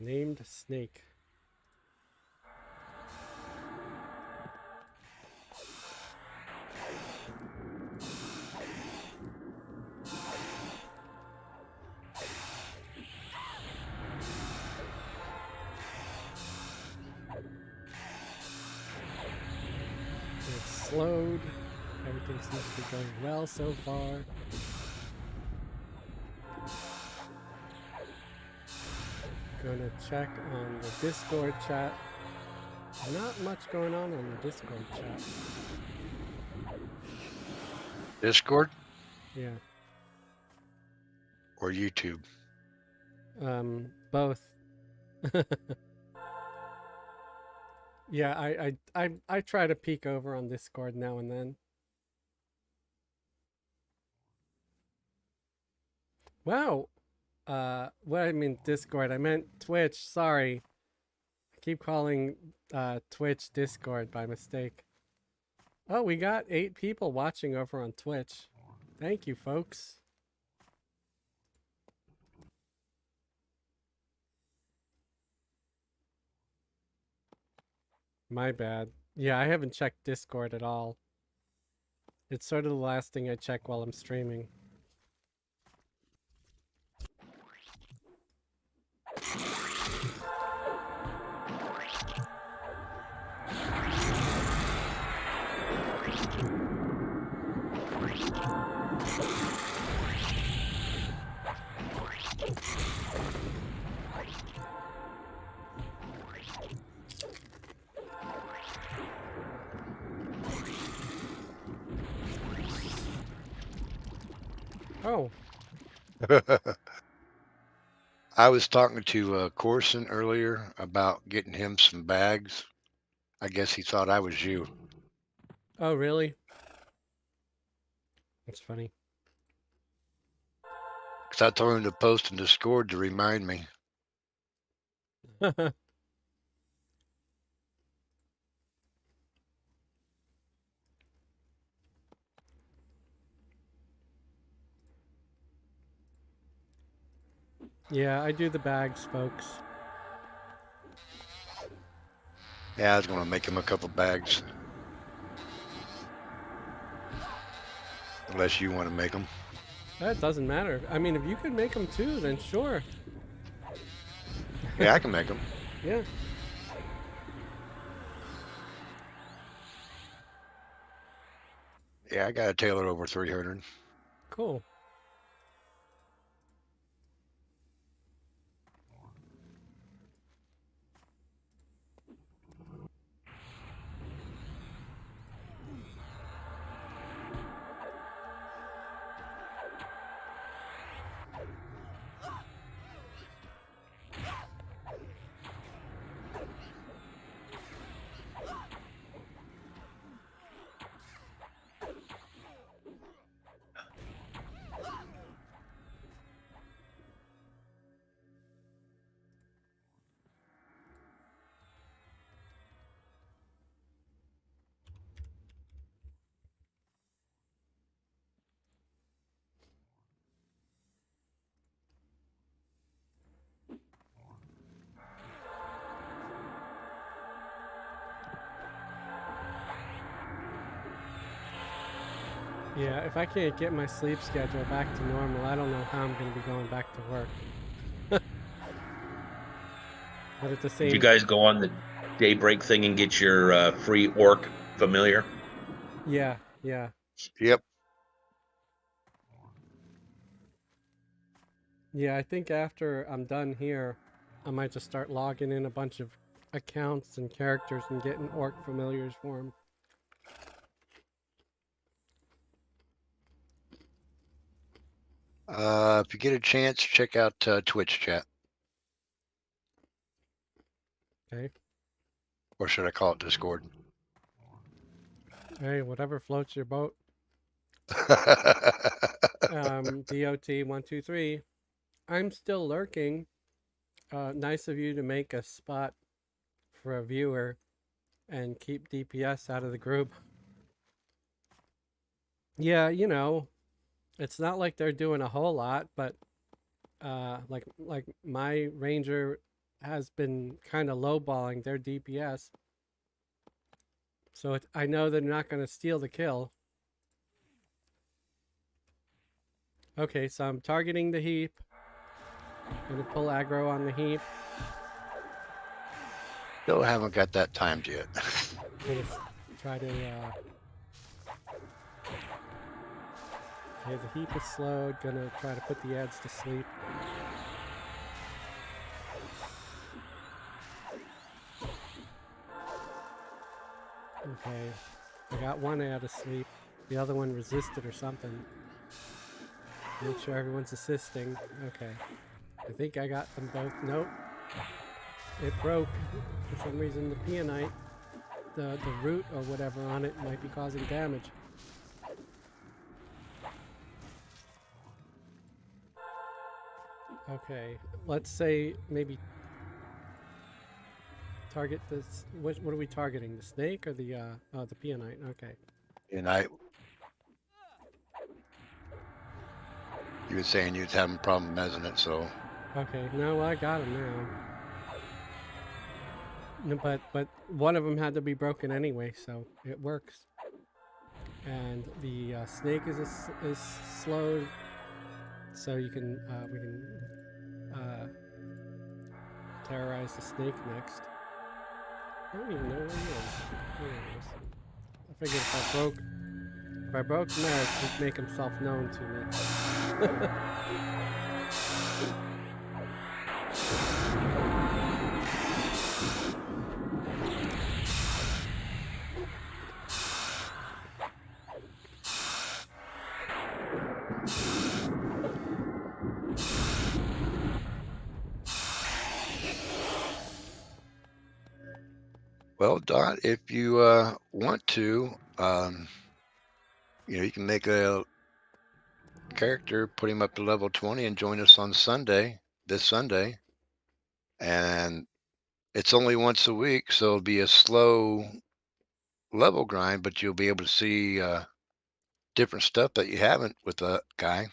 Named Snake. It's slowed. Everything seems to be going well so far. Gonna check on the Discord chat. Not much going on the Discord chat. Discord Yeah. or YouTube? Both. Yeah, I try to peek over on Discord now and then. Wow. What I mean Discord, I meant Twitch. Sorry. I keep calling Twitch Discord by mistake. Oh, we got 8 people watching over on Twitch. Thank you, folks. My bad. Yeah, I haven't checked Discord at all. It's sort of the last thing I check while I'm streaming. Oh, I was talking to Corson earlier about getting him some bags. I guess he thought I was you. oh, really? That's funny. Because I told him to post in Discord to remind me. Yeah, I do the bags, folks. Yeah, I was going to make him a couple bags. Unless you want to make them. That doesn't matter. I mean, if you could make them too, then sure. Yeah, I can make them. Yeah. Yeah, I got a tailor over 300. Cool. Yeah, if I can't get my sleep schedule back to normal, I don't know how I'm going to be going back to work. But at the Did same, you guys go on the Daybreak thing and get your free orc familiar? yeah, yeah. Yep. Yeah, I think after I'm done here, I might just start logging in a bunch of accounts and characters and getting orc familiars for them. If you get a chance, check out Twitch chat. Okay. Or should I call it Discord? Hey, whatever floats your boat. DOT123. I'm still lurking. Nice of you to make a spot for a viewer and keep DPS out of the group. Yeah, you know, it's not like they're doing a whole lot, but like my ranger has been kind of lowballing their DPS. So I know they're not going to steal the kill. Okay, so I'm targeting the heap. Gonna pull aggro on the heap. Still haven't got that timed yet. Gonna try to. Okay, the heap is slowed. Gonna try to put the ads to sleep. Okay, I got one ad asleep. The other one resisted or something. Make sure everyone's assisting. Okay. I think I got them both. Nope. It broke. For some reason, the peonite, the root or whatever on it might be causing damage. Okay. Let's say maybe target this. What are we targeting? The snake or the peonite? Okay. And you were saying you was having a problem measuring it, so. Okay. No, I got him now. No, but one of them had to be broken anyway, so it works. And the snake is slowed, so we can terrorize the snake next. I don't even know where he is. There he is. I figured if I broke Meg, he'd make himself known to me. Well, Dot, if you want to, you know, you can make a character, put him up to level 20, and join us on Sunday, this Sunday. And it's only once a week, so it'll be a slow level grind, but you'll be able to see different stuff that you haven't with that guy.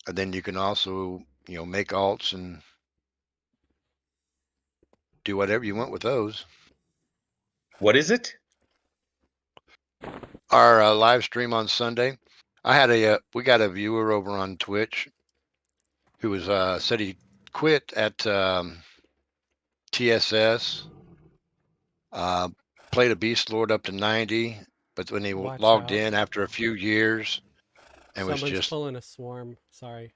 And then you can also, make alts and do whatever you want with those. What is it? Our live stream on Sunday, I had we got a viewer over on Twitch who was said he quit at TSS, played a Beast Lord up to 90, but when he Watch logged out. in after a few years, and was Someone's just pulling a swarm. Sorry.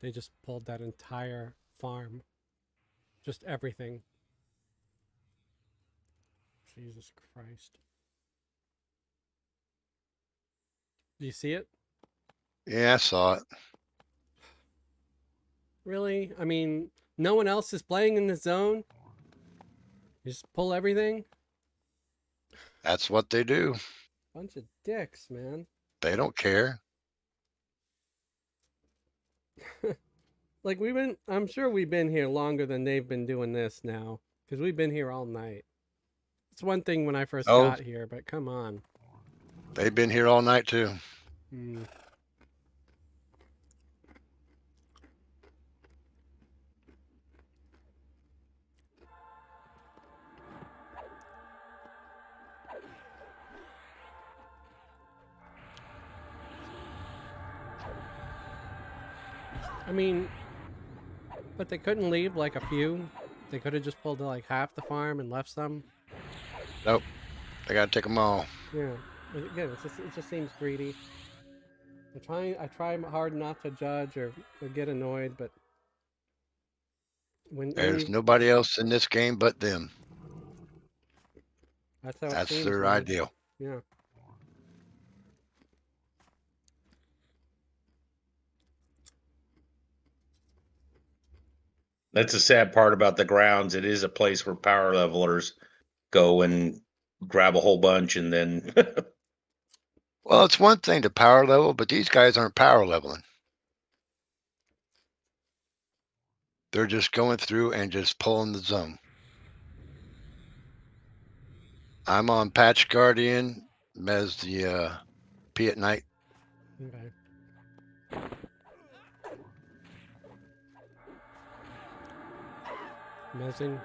They just pulled that entire farm. Just everything. Jesus Christ. Do you see it? yeah, I saw it. Really? I mean, no one else is playing in the zone? You just pull everything? That's what they do. Bunch of dicks, man. They don't care. Like, I'm sure we've been here longer than they've been doing this now. Because we've been here all night. It's one thing when I first Oh. got here, but come on. They've been here all night too. Hmm. I mean, but they couldn't leave like a few. They could have just pulled like half the farm and left some. Nope. They gotta take them all. Yeah. Again, it just seems greedy. I try hard not to judge or get annoyed, but when There's you, nobody else in this game but them. that's how it That's seems, their man. ideal. Yeah. That's the sad part about the grounds. It is a place where power levelers go and grab a whole bunch and then Well, it's one thing to power level, but these guys aren't power leveling. They're just going through and just pulling the zone. I'm on Patch Guardian, Mez the P at night. Okay. Mezzing.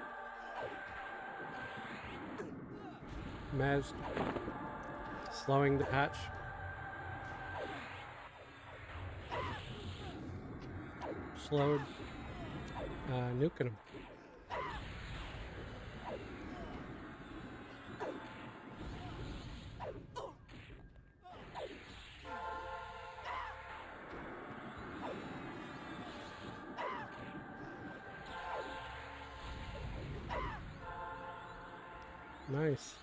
Mez. Slowing the patch. Slowed. Nuking him. Nice.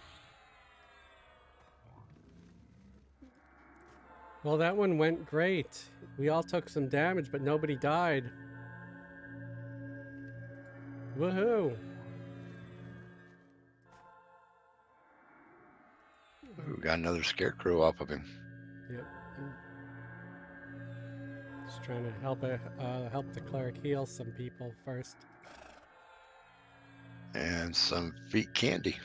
Well, that one went great. We all took some damage, but nobody died. Woohoo! Ooh, got another scarecrow off of him. Yep. Just trying to help the cleric heal some people first. And some feet candy.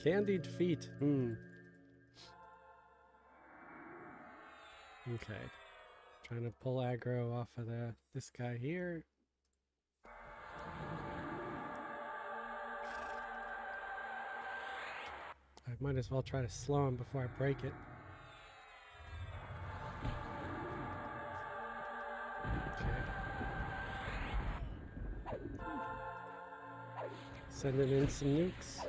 Candied feet. Okay. Trying to pull aggro off of this guy here. I might as well try to slow him before I break it. Okay. Sending in some nukes.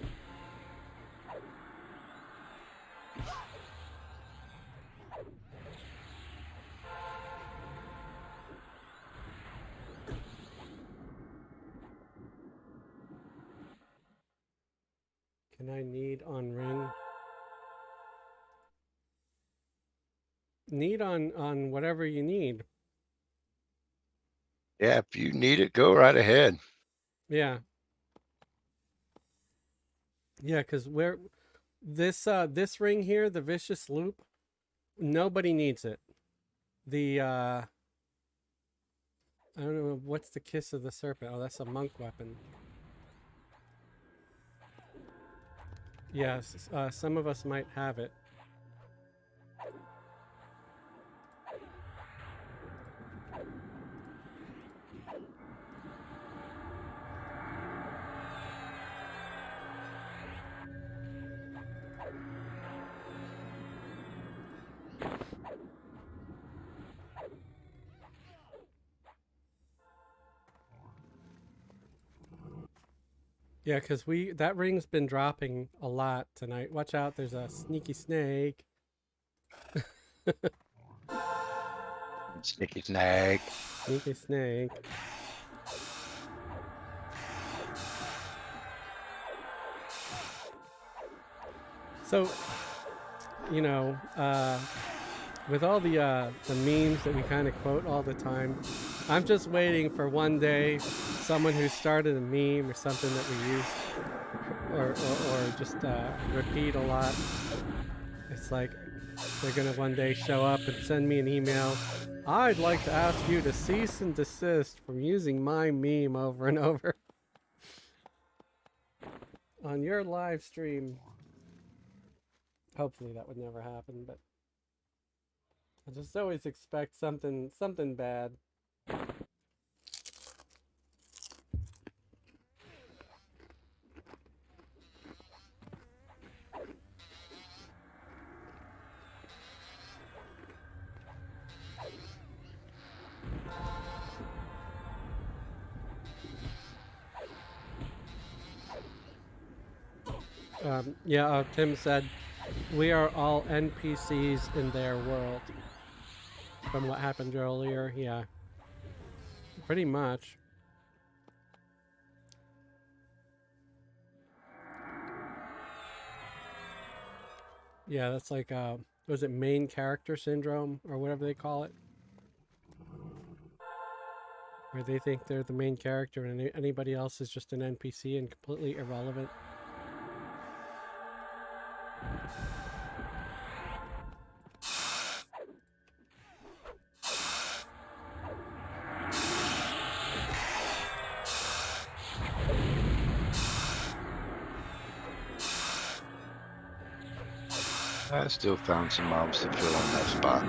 Can I need on ring? Need on whatever you need. Yeah, if you need it, go right ahead. Yeah. Yeah, because we're this ring here, the vicious loop, nobody needs it. The I don't know what's the kiss of the serpent. Oh, that's a monk weapon. Yes, some of us might have it. Yeah, because that ring's been dropping a lot tonight. Watch out, there's a sneaky snake. Sneaky snag. Sneaky snake. So, you know, with all the memes that we kind of quote all the time, I'm just waiting for one day someone who started a meme or something that we use or just repeat a lot. It's like they're gonna one day show up and send me an email. I'd like to ask you to cease and desist from using my meme over and over on your live stream. Hopefully that would never happen, but I just always expect something bad. Yeah, Tim said, we are all NPCs in their world. From what happened earlier, yeah. Pretty much. Yeah, that's like, was it main character syndrome or whatever they call it? Where they think they're the main character and anybody else is just an NPC and completely irrelevant. I still found some mobs to fill in that spot.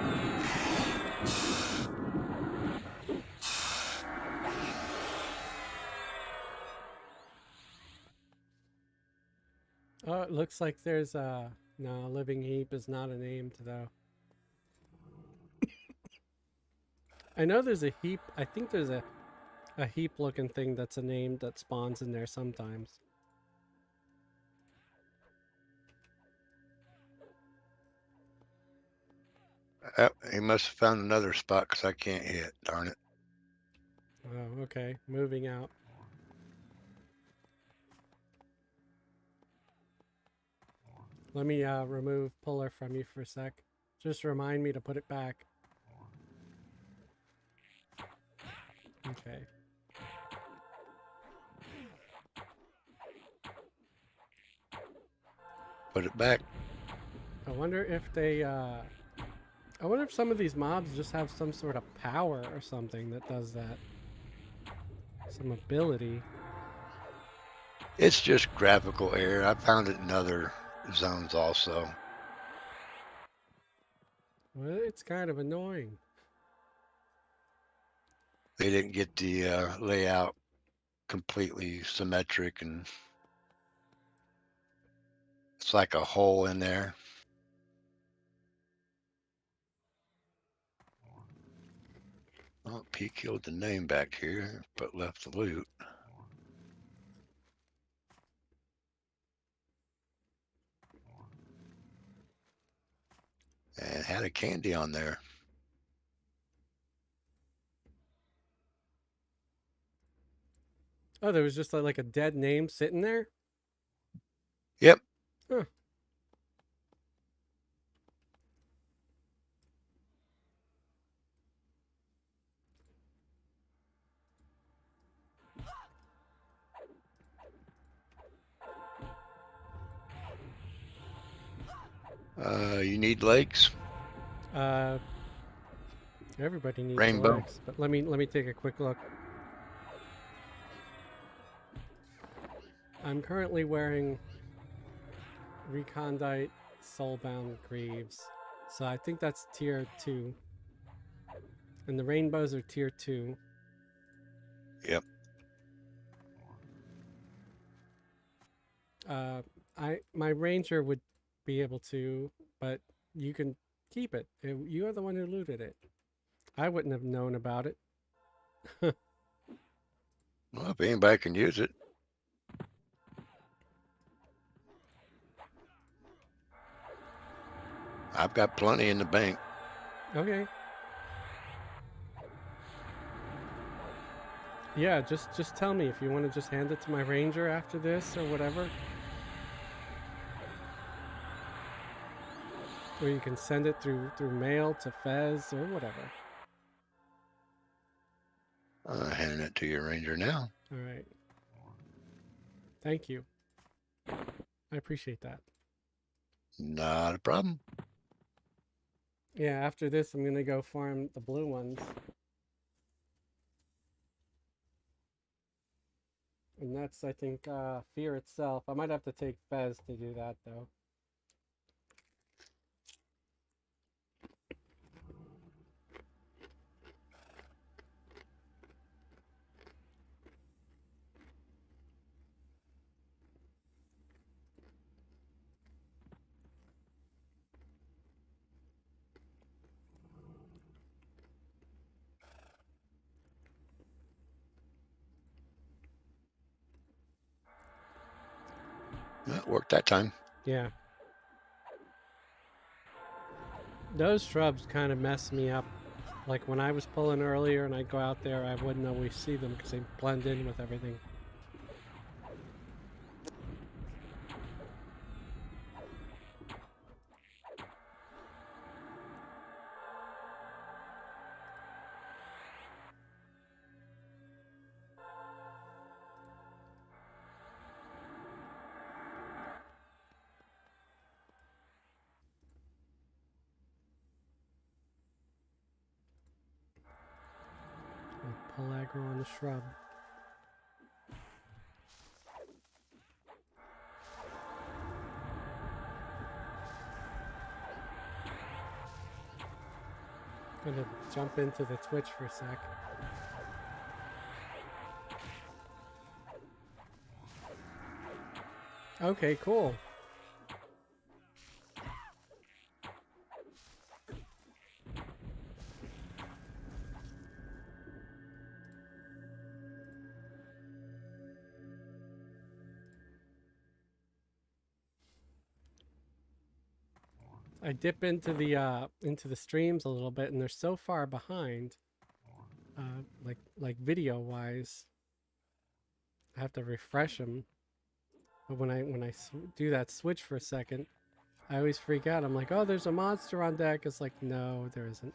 Oh, it looks like there's a... No, Living Heap is not a name, though. I know there's a heap. I think there's a heap looking thing that's a name that spawns in there sometimes. He must have found another spot because I can't hit. Darn it. Oh, okay. Moving out. Let me remove Puller from you for a sec. Just remind me to put it back. Okay. Put it back. I wonder if they... I wonder if some of these mobs just have some sort of power or something that does that. Some ability. It's just graphical error. I found it in other zones also. Well, it's kind of annoying. They didn't get the layout completely symmetric, and it's like a hole in there. Oh, P killed the name back here, but left the loot. And had a candy on there. Oh, there was just like a dead name sitting there? Yep. Huh. You need legs, Everybody needs rainbow. legs, but let me take a quick look. I'm currently wearing Recondite Soulbound Greaves, so I think that's tier 2, and the rainbows are tier 2. Yep. My ranger would be able to, but you can keep it. You are the one who looted it. I wouldn't have known about it. Well, if anybody can use it. I've got plenty in the bank. Okay. Yeah, just tell me if you want to just hand it to my ranger after this or whatever. Or you can send it through mail to Fez or whatever. Handing it to your ranger now. All right. Thank you. I appreciate that. Not a problem. Yeah, after this, I'm going to go farm the blue ones. And that's, I think, Fear itself. I might have to take Fez to do that, though. That worked that time. Yeah. Those shrubs kind of mess me up. Like when I was pulling earlier and I'd go out there, I wouldn't always see them because they blend in with everything. I'll pull aggro on the shrub. Gonna jump into the Twitch for a sec. Okay, cool. I dip into the streams a little bit, and they're so far behind, like video wise. I have to refresh them. But when I do that switch for a second, I always freak out. I'm like, oh, there's a monster on deck. It's like, no, there isn't.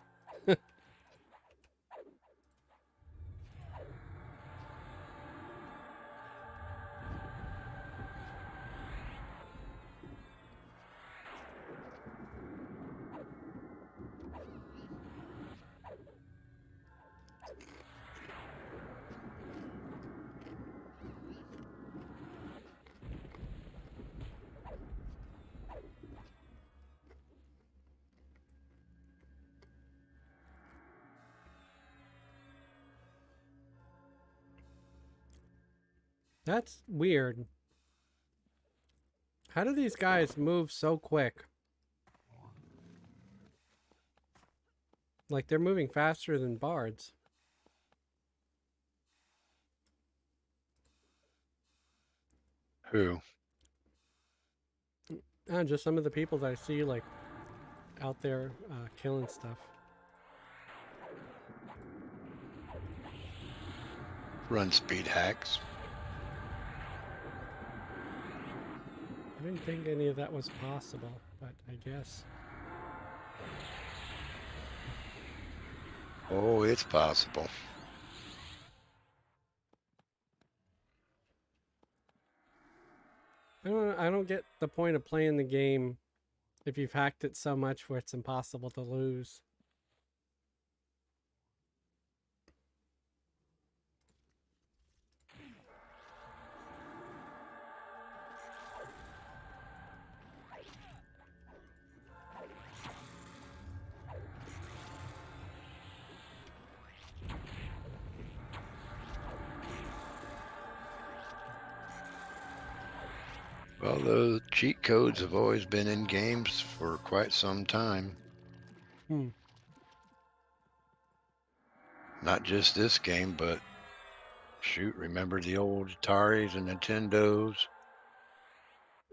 That's weird. How do these guys move so quick? Like they're moving faster than bards. Who? Just some of the people that I see like out there killing stuff. Run speed hacks. I didn't think any of that was possible, but I guess. Oh, it's possible. I don't get the point of playing the game if you've hacked it so much where it's impossible to lose. Well, those cheat codes have always been in games for quite some time. Hmm. Not just this game, but shoot, remember the old Ataris and Nintendos?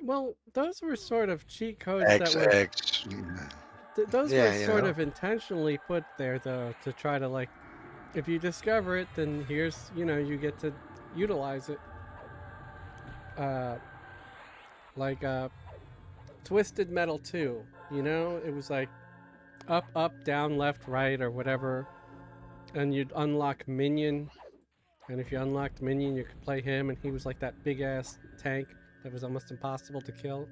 Well, those were sort of cheat codes that were XX. those were Yeah, you sort know. of intentionally put there though to try to like, if you discover it, then here's, you get to utilize it. Uh, like Twisted Metal 2. It was like up, up, down, left, right, or whatever, and you'd unlock Minion. And if you unlocked Minion, you could play him, and he was like that big ass tank that was almost impossible to kill.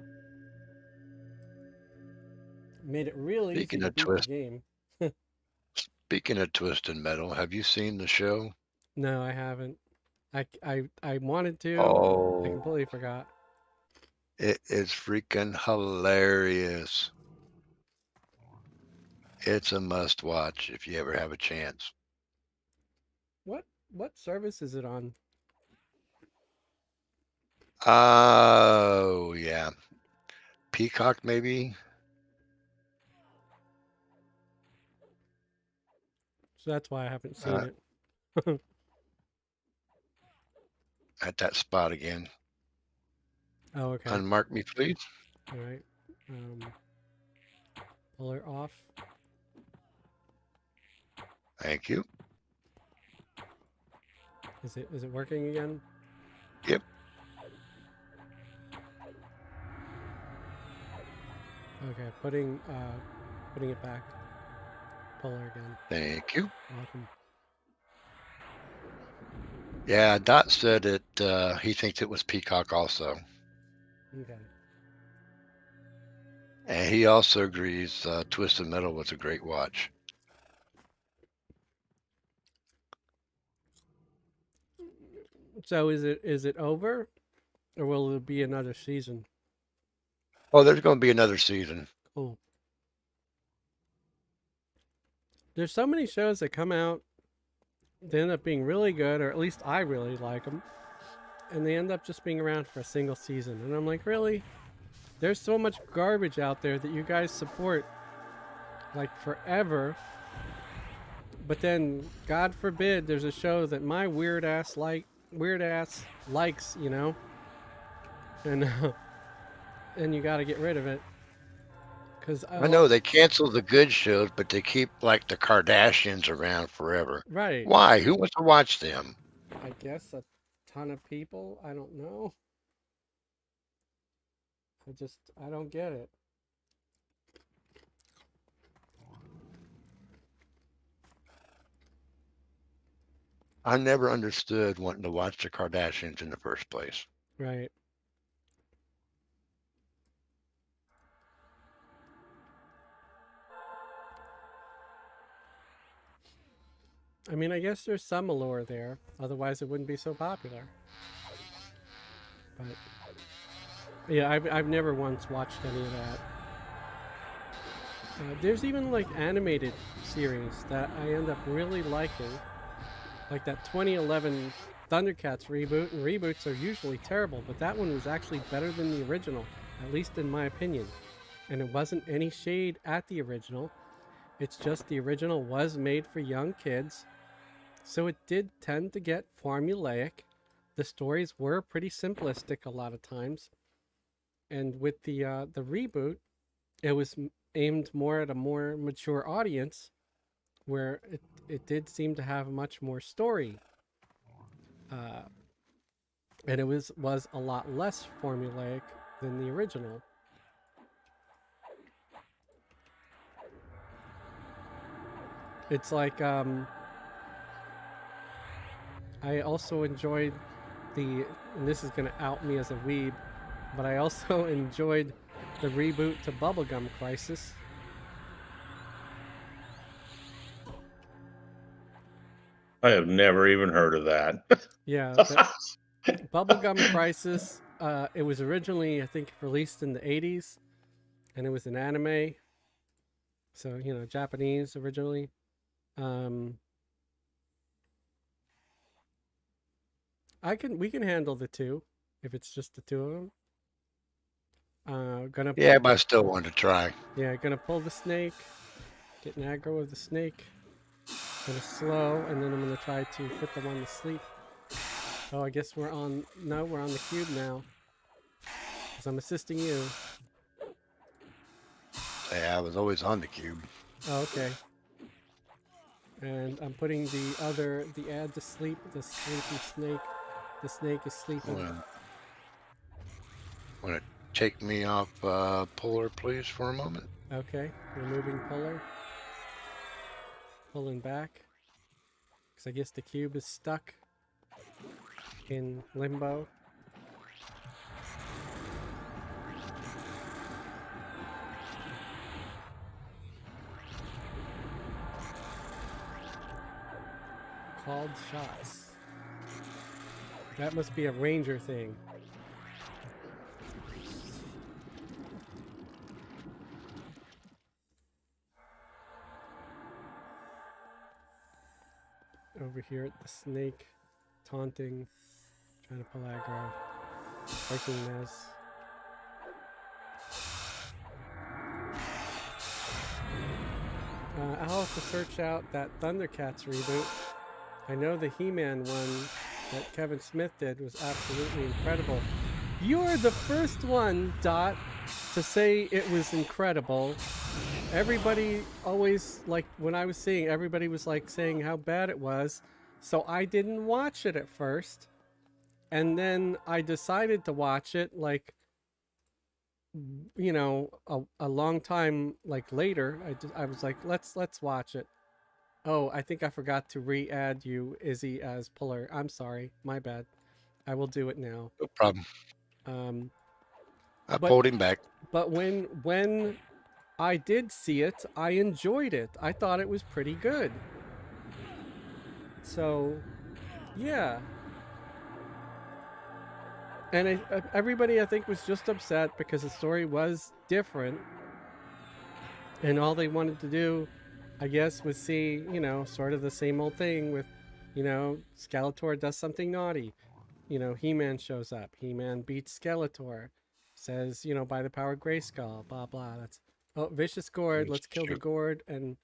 Made it real easy Speaking to of beat the game. Twisted Metal, have you seen the show? No, I haven't. I wanted to. I Oh, completely forgot. it is freaking hilarious. It's a must watch if you ever have a chance. What service is it on? Oh, yeah. Peacock, maybe? So that's why I haven't seen Uh, it. at that spot again. Oh, okay. Unmark me, please. All right. Pull her off. Thank you. Is it working again? Yep. Okay, putting it back. Pull her again. Thank you. Welcome. Yeah, Dot said it. He thinks it was Peacock also. Okay. And he also agrees Twisted Metal was a great watch. So is it over, or will there be another season? Oh, there's going to be another season. Cool. There's so many shows that come out, they end up being really good, or at least I really like them, and they end up just being around for a single season. And I'm like, really? There's so much garbage out there that you guys support, like forever. But then, God forbid, there's a show that my weird ass likes, and and you got to get rid of it. Cause I know they cancel the good shows, but they keep like the Kardashians around forever. right. Why? Who wants to watch them? I guess a ton of people. I don't know. I don't get it. I never understood wanting to watch the Kardashians in the first place. Right. I mean, I guess there's some allure there. Otherwise, it wouldn't be so popular. But yeah, I've never once watched any of that. There's even like animated series that I end up really liking, like that 2011 Thundercats reboot. And reboots are usually terrible, but that one was actually better than the original, at least in my opinion. And it wasn't any shade at the original. It's just the original was made for young kids, so it did tend to get formulaic. The stories were pretty simplistic a lot of times, and with the reboot, it was aimed more at a more mature audience, where it did seem to have much more story, uh, and it was a lot less formulaic than the original. It's like I also enjoyed and this is gonna out me as a weeb, but I also enjoyed the reboot to Bubblegum Crisis. I have never even heard of that. Yeah, Bubblegum Crisis. It was originally, I think, released in the 80s, and it was an anime. So, Japanese originally. Um, we can handle the two if it's just the two of them. Yeah, but I still want to try. Yeah, gonna pull the snake, getting aggro with the snake. Gonna slow, and then I'm gonna try to put them on to sleep. Oh, I guess we're on the cube now. Because I'm assisting you. Yeah, I was always on the cube. Oh, okay. And I'm putting the ad to sleep, the sleepy snake. The snake is sleeping. Want to take me off puller, please, for a moment? Okay, removing puller. Pulling back. Because I guess the cube is stuck in limbo. Called shots. That must be a ranger thing. Over here at the snake, taunting, trying to pull aggro, breaking mess. I'll have to search out that Thundercats reboot. I know the He-Man one that Kevin Smith did was absolutely incredible. You're the first one, Dot, to say it was incredible. Everybody always, like, when I was seeing, everybody was, like, saying how bad it was. So I didn't watch it at first. And then I decided to watch it, like, a long time, like, later. I was like, let's watch it. Oh, I think I forgot to re-add you, Izzy, as Puller. I'm sorry. My bad. I will do it now. No problem. I But- pulled him back. But when I did see it, I enjoyed it. I thought it was pretty good. So, yeah. And everybody, I think, was just upset because the story was different. And all they wanted to do, I guess, was see, sort of the same old thing with, Skeletor does something naughty. He-Man shows up. He-Man beats Skeletor. Says, by the power of Grayskull, blah, blah. That's, vicious gourd. Let's kill the gourd and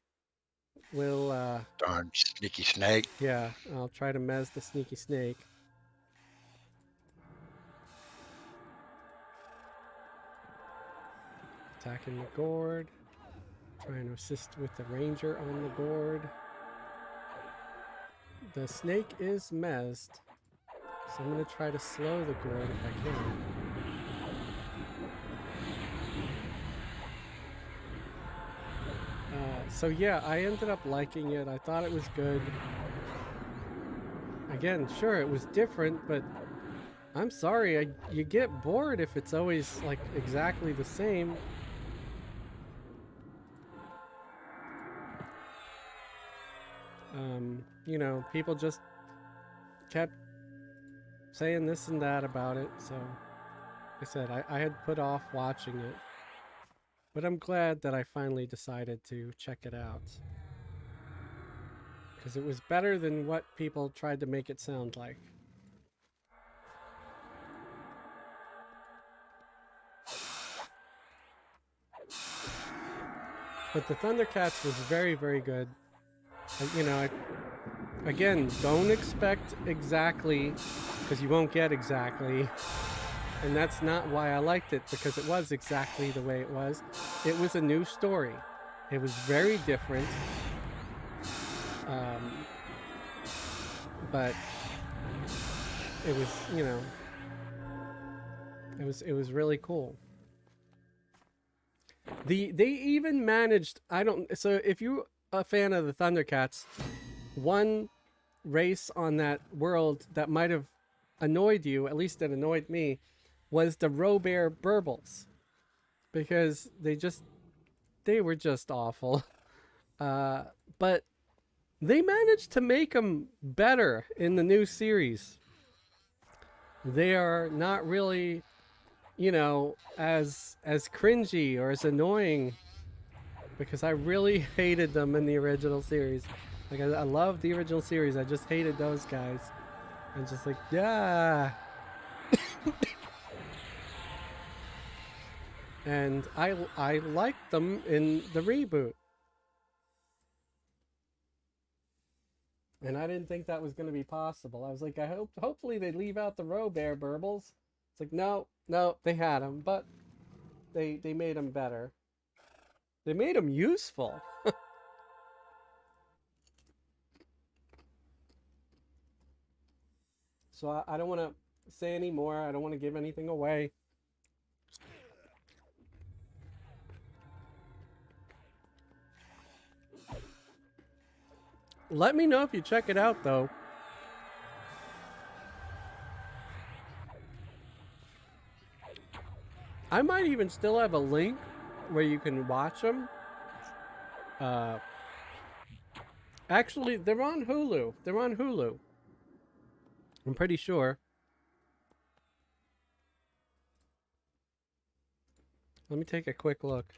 we'll, Darn sneaky snake. yeah, I'll try to mez the sneaky snake. Attacking the gourd. Trying to assist with the ranger on the gourd. The snake is mezzed. So I'm going to try to slow the gourd if I can. So yeah, I ended up liking it. I thought it was good. Again, sure, it was different, but I'm sorry, you get bored if it's always like exactly the same. People just kept saying this and that about it, so like I said, I had put off watching it. But I'm glad that I finally decided to check it out. Because it was better than what people tried to make it sound like. But the Thundercats was very, very good. Again, don't expect exactly, because you won't get exactly. And that's not why I liked it, because it was exactly the way it was. It was a new story. It was very different. But it was, it was really cool. They even managed, so if you're a fan of the Thundercats, one race on that world that might have annoyed you, at least it annoyed me, was the Robear Burbles. because they were just awful. But they managed to make them better in the new series. They are not really, as cringy or as annoying, because I really hated them in the original series. Like I loved the original series. I just hated those guys. I'm just like, yeah. And I liked them in the reboot. And I didn't think that was going to be possible. I was like, hopefully they leave out the Robear burbles. It's like, no, they had them, but they made them better. They made them useful. So I don't want to say any more. I don't want to give anything away. Let me know if you check it out, though. I might even still have a link where you can watch them. Actually, they're on Hulu. They're on Hulu. I'm pretty sure. Let me take a quick look.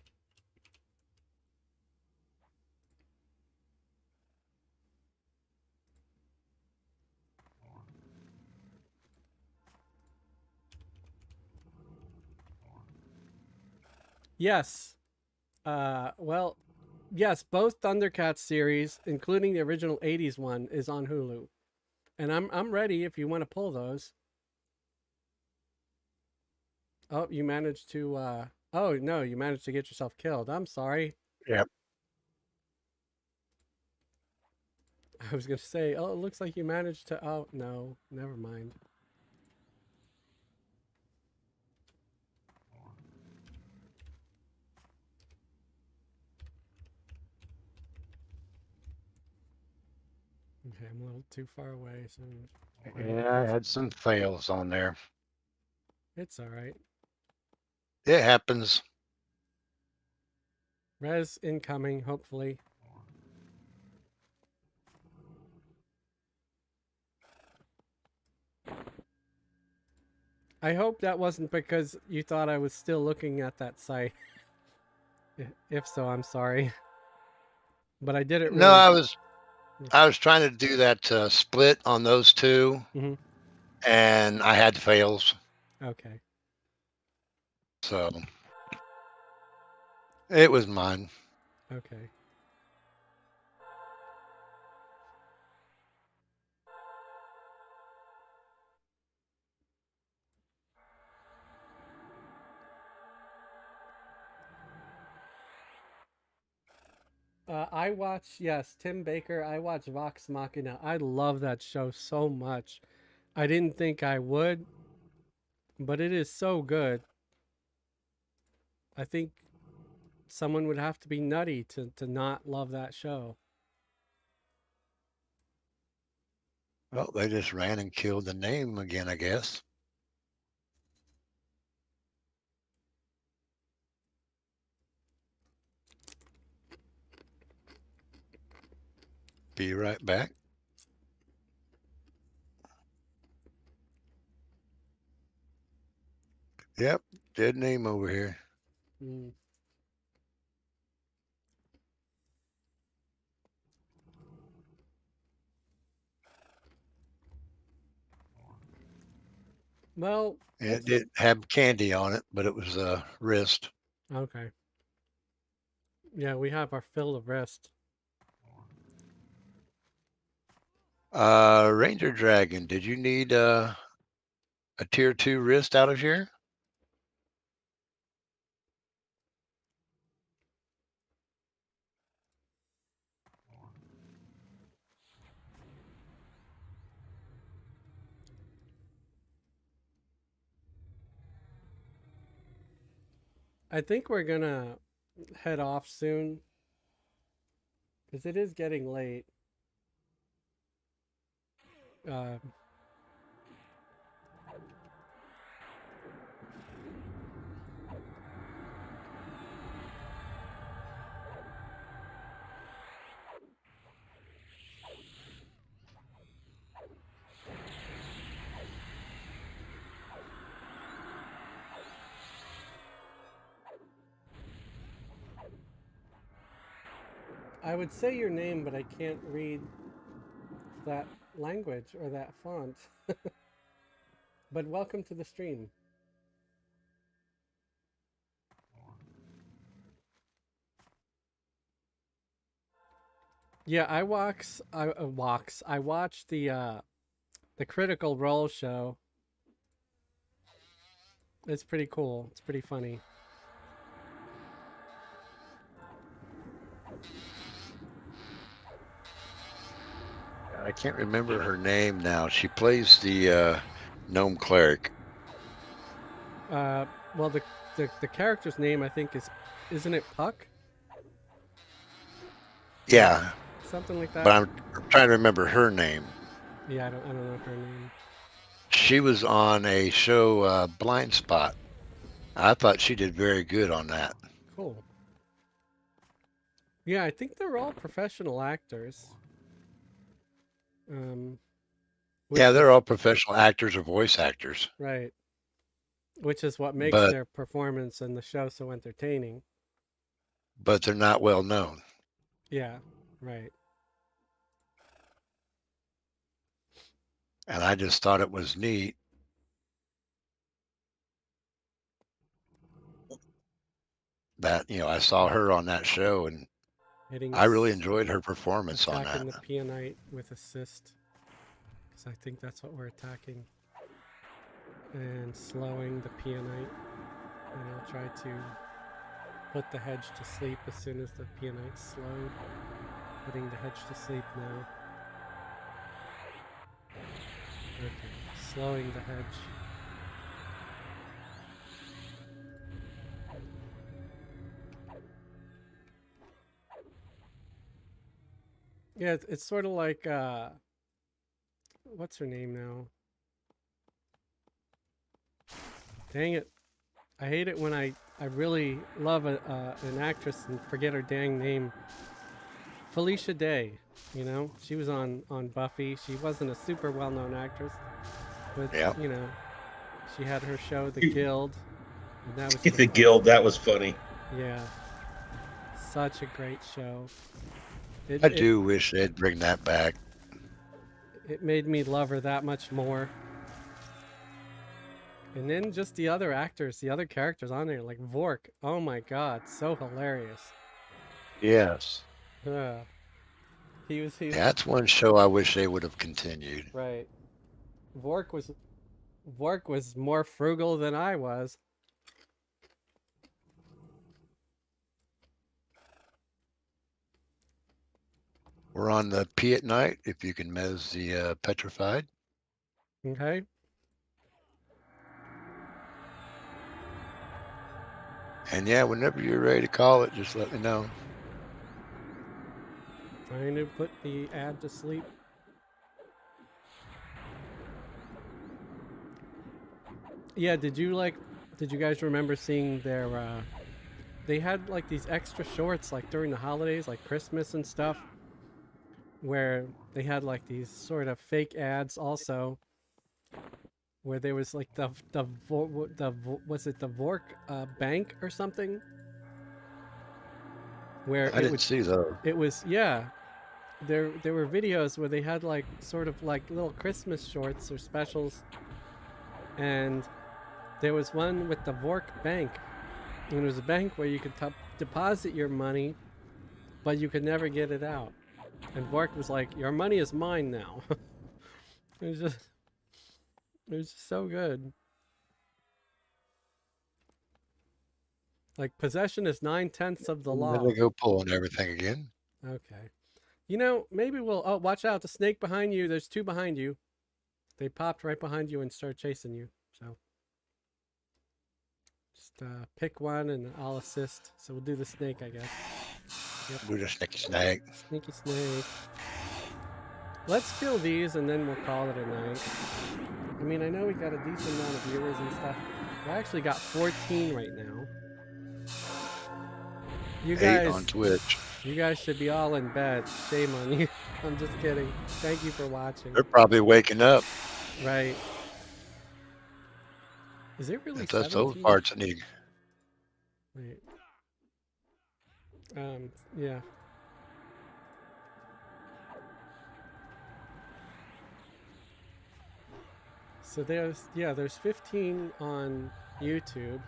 Yes. Well, yes, both Thundercats series, including the original 80s one, is on Hulu. And I'm ready if you want to pull those. Oh, you managed to oh no, you managed to get yourself killed. I'm sorry. Yep. I was gonna say, oh, it looks like you managed to oh no, never mind. Okay, I'm a little too far away, so Yeah, I had some fails on there. it's all right. It happens. Res incoming, hopefully. I hope that wasn't because you thought I was still looking at that site. If so, I'm sorry. But I did it No, really. I was trying to do that split on those two, Mm-hmm. and I had fails. Okay. So it was mine. Okay. I watch, yes, Tim Baker. I watch Vox Machina. I love that show so much. I didn't think I would, but it is so good. I think someone would have to be nutty to not love that show. Well, they just ran and killed the name again, I guess. Be right back. Yep, dead name over here. Mm. Well, It did have candy on it, but it was a wrist. okay. Yeah, we have our fill of rest. Ranger Dragon, did you need a tier 2 wrist out of here? I think we're gonna head off soon because it is getting late. Uh, I would say your name, but I can't read that language or that font. But welcome to the stream. Yeah, I watched the Critical Role show. It's pretty cool. It's pretty funny. I can't remember her name now. She plays the gnome cleric. Well, the character's name I think isn't it Puck? Yeah, Something like but that. I'm trying to remember her name. Yeah, I don't know her name. She was on a show, Blind Spot. I thought she did very good on that. Cool. Yeah, I think they're all professional actors. Which Yeah, is they're all professional actors or voice actors, right. Which is what makes but their performance in the show so entertaining. they're not well known. Yeah, right. And I just thought it was neat that I saw her on that show, and Hitting I really enjoyed her performance on attacking that. the peonite with assist. Because I think that's what we're attacking. And slowing the peonite. And I'll try to put the hedge to sleep as soon as the peonite's slowed. Putting the hedge to sleep now. Okay, slowing the hedge. Yeah, it's sort of like what's her name now? Dang it. I hate it when I really love an actress and forget her dang name. Felicia Day, she was on Buffy. She wasn't a super well-known actress, but Yeah, she had her show The Guild, and that was The just Guild, awesome. that was funny. Yeah, such a great show. It I it do wish they'd bring that back. it made me love her that much more. And then just the other actors, the other characters on there, like Vork. Oh my god, so hilarious. Yes, Uh, he was that's one show I wish they would have continued. right. Vork was Vork was more frugal than I was. We're on the P at night, if you can mez the petrified. Okay. And yeah, whenever you're ready to call it, just let me know. Trying to put the ad to sleep. Yeah, did you guys remember seeing their they had like these extra shorts like during the holidays, like Christmas and stuff, where they had like these sort of fake ads also where there was like was it the Vork bank or something where I didn't see those. it was yeah there were videos where they had like sort of like little Christmas shorts or specials, and there was one with the Vork bank, and it was a bank where you could deposit your money, but you could never get it out, and Vork was like, "Your money is mine now." it was just it was just so good. Like possession is 9/10 of the And then law. they go pulling everything again. Okay. Maybe we'll. Oh, watch out! The snake behind you. There's two behind you. They popped right behind you and start chasing you. So just pick one and I'll assist. So we'll do the snake, I guess. Yep. Do the snicky snag. Sneaky snake. Let's kill these and then we'll call it a night. I mean, I know we got a decent amount of viewers and stuff. I actually got 14 right now. You 8 guys on Twitch. You guys should be all in bed. Shame on you. I'm just kidding. Thank you for watching. They're probably waking up. Right. Is it really If that's those 17? parts that need. Wait. Yeah. So there's 15 on YouTube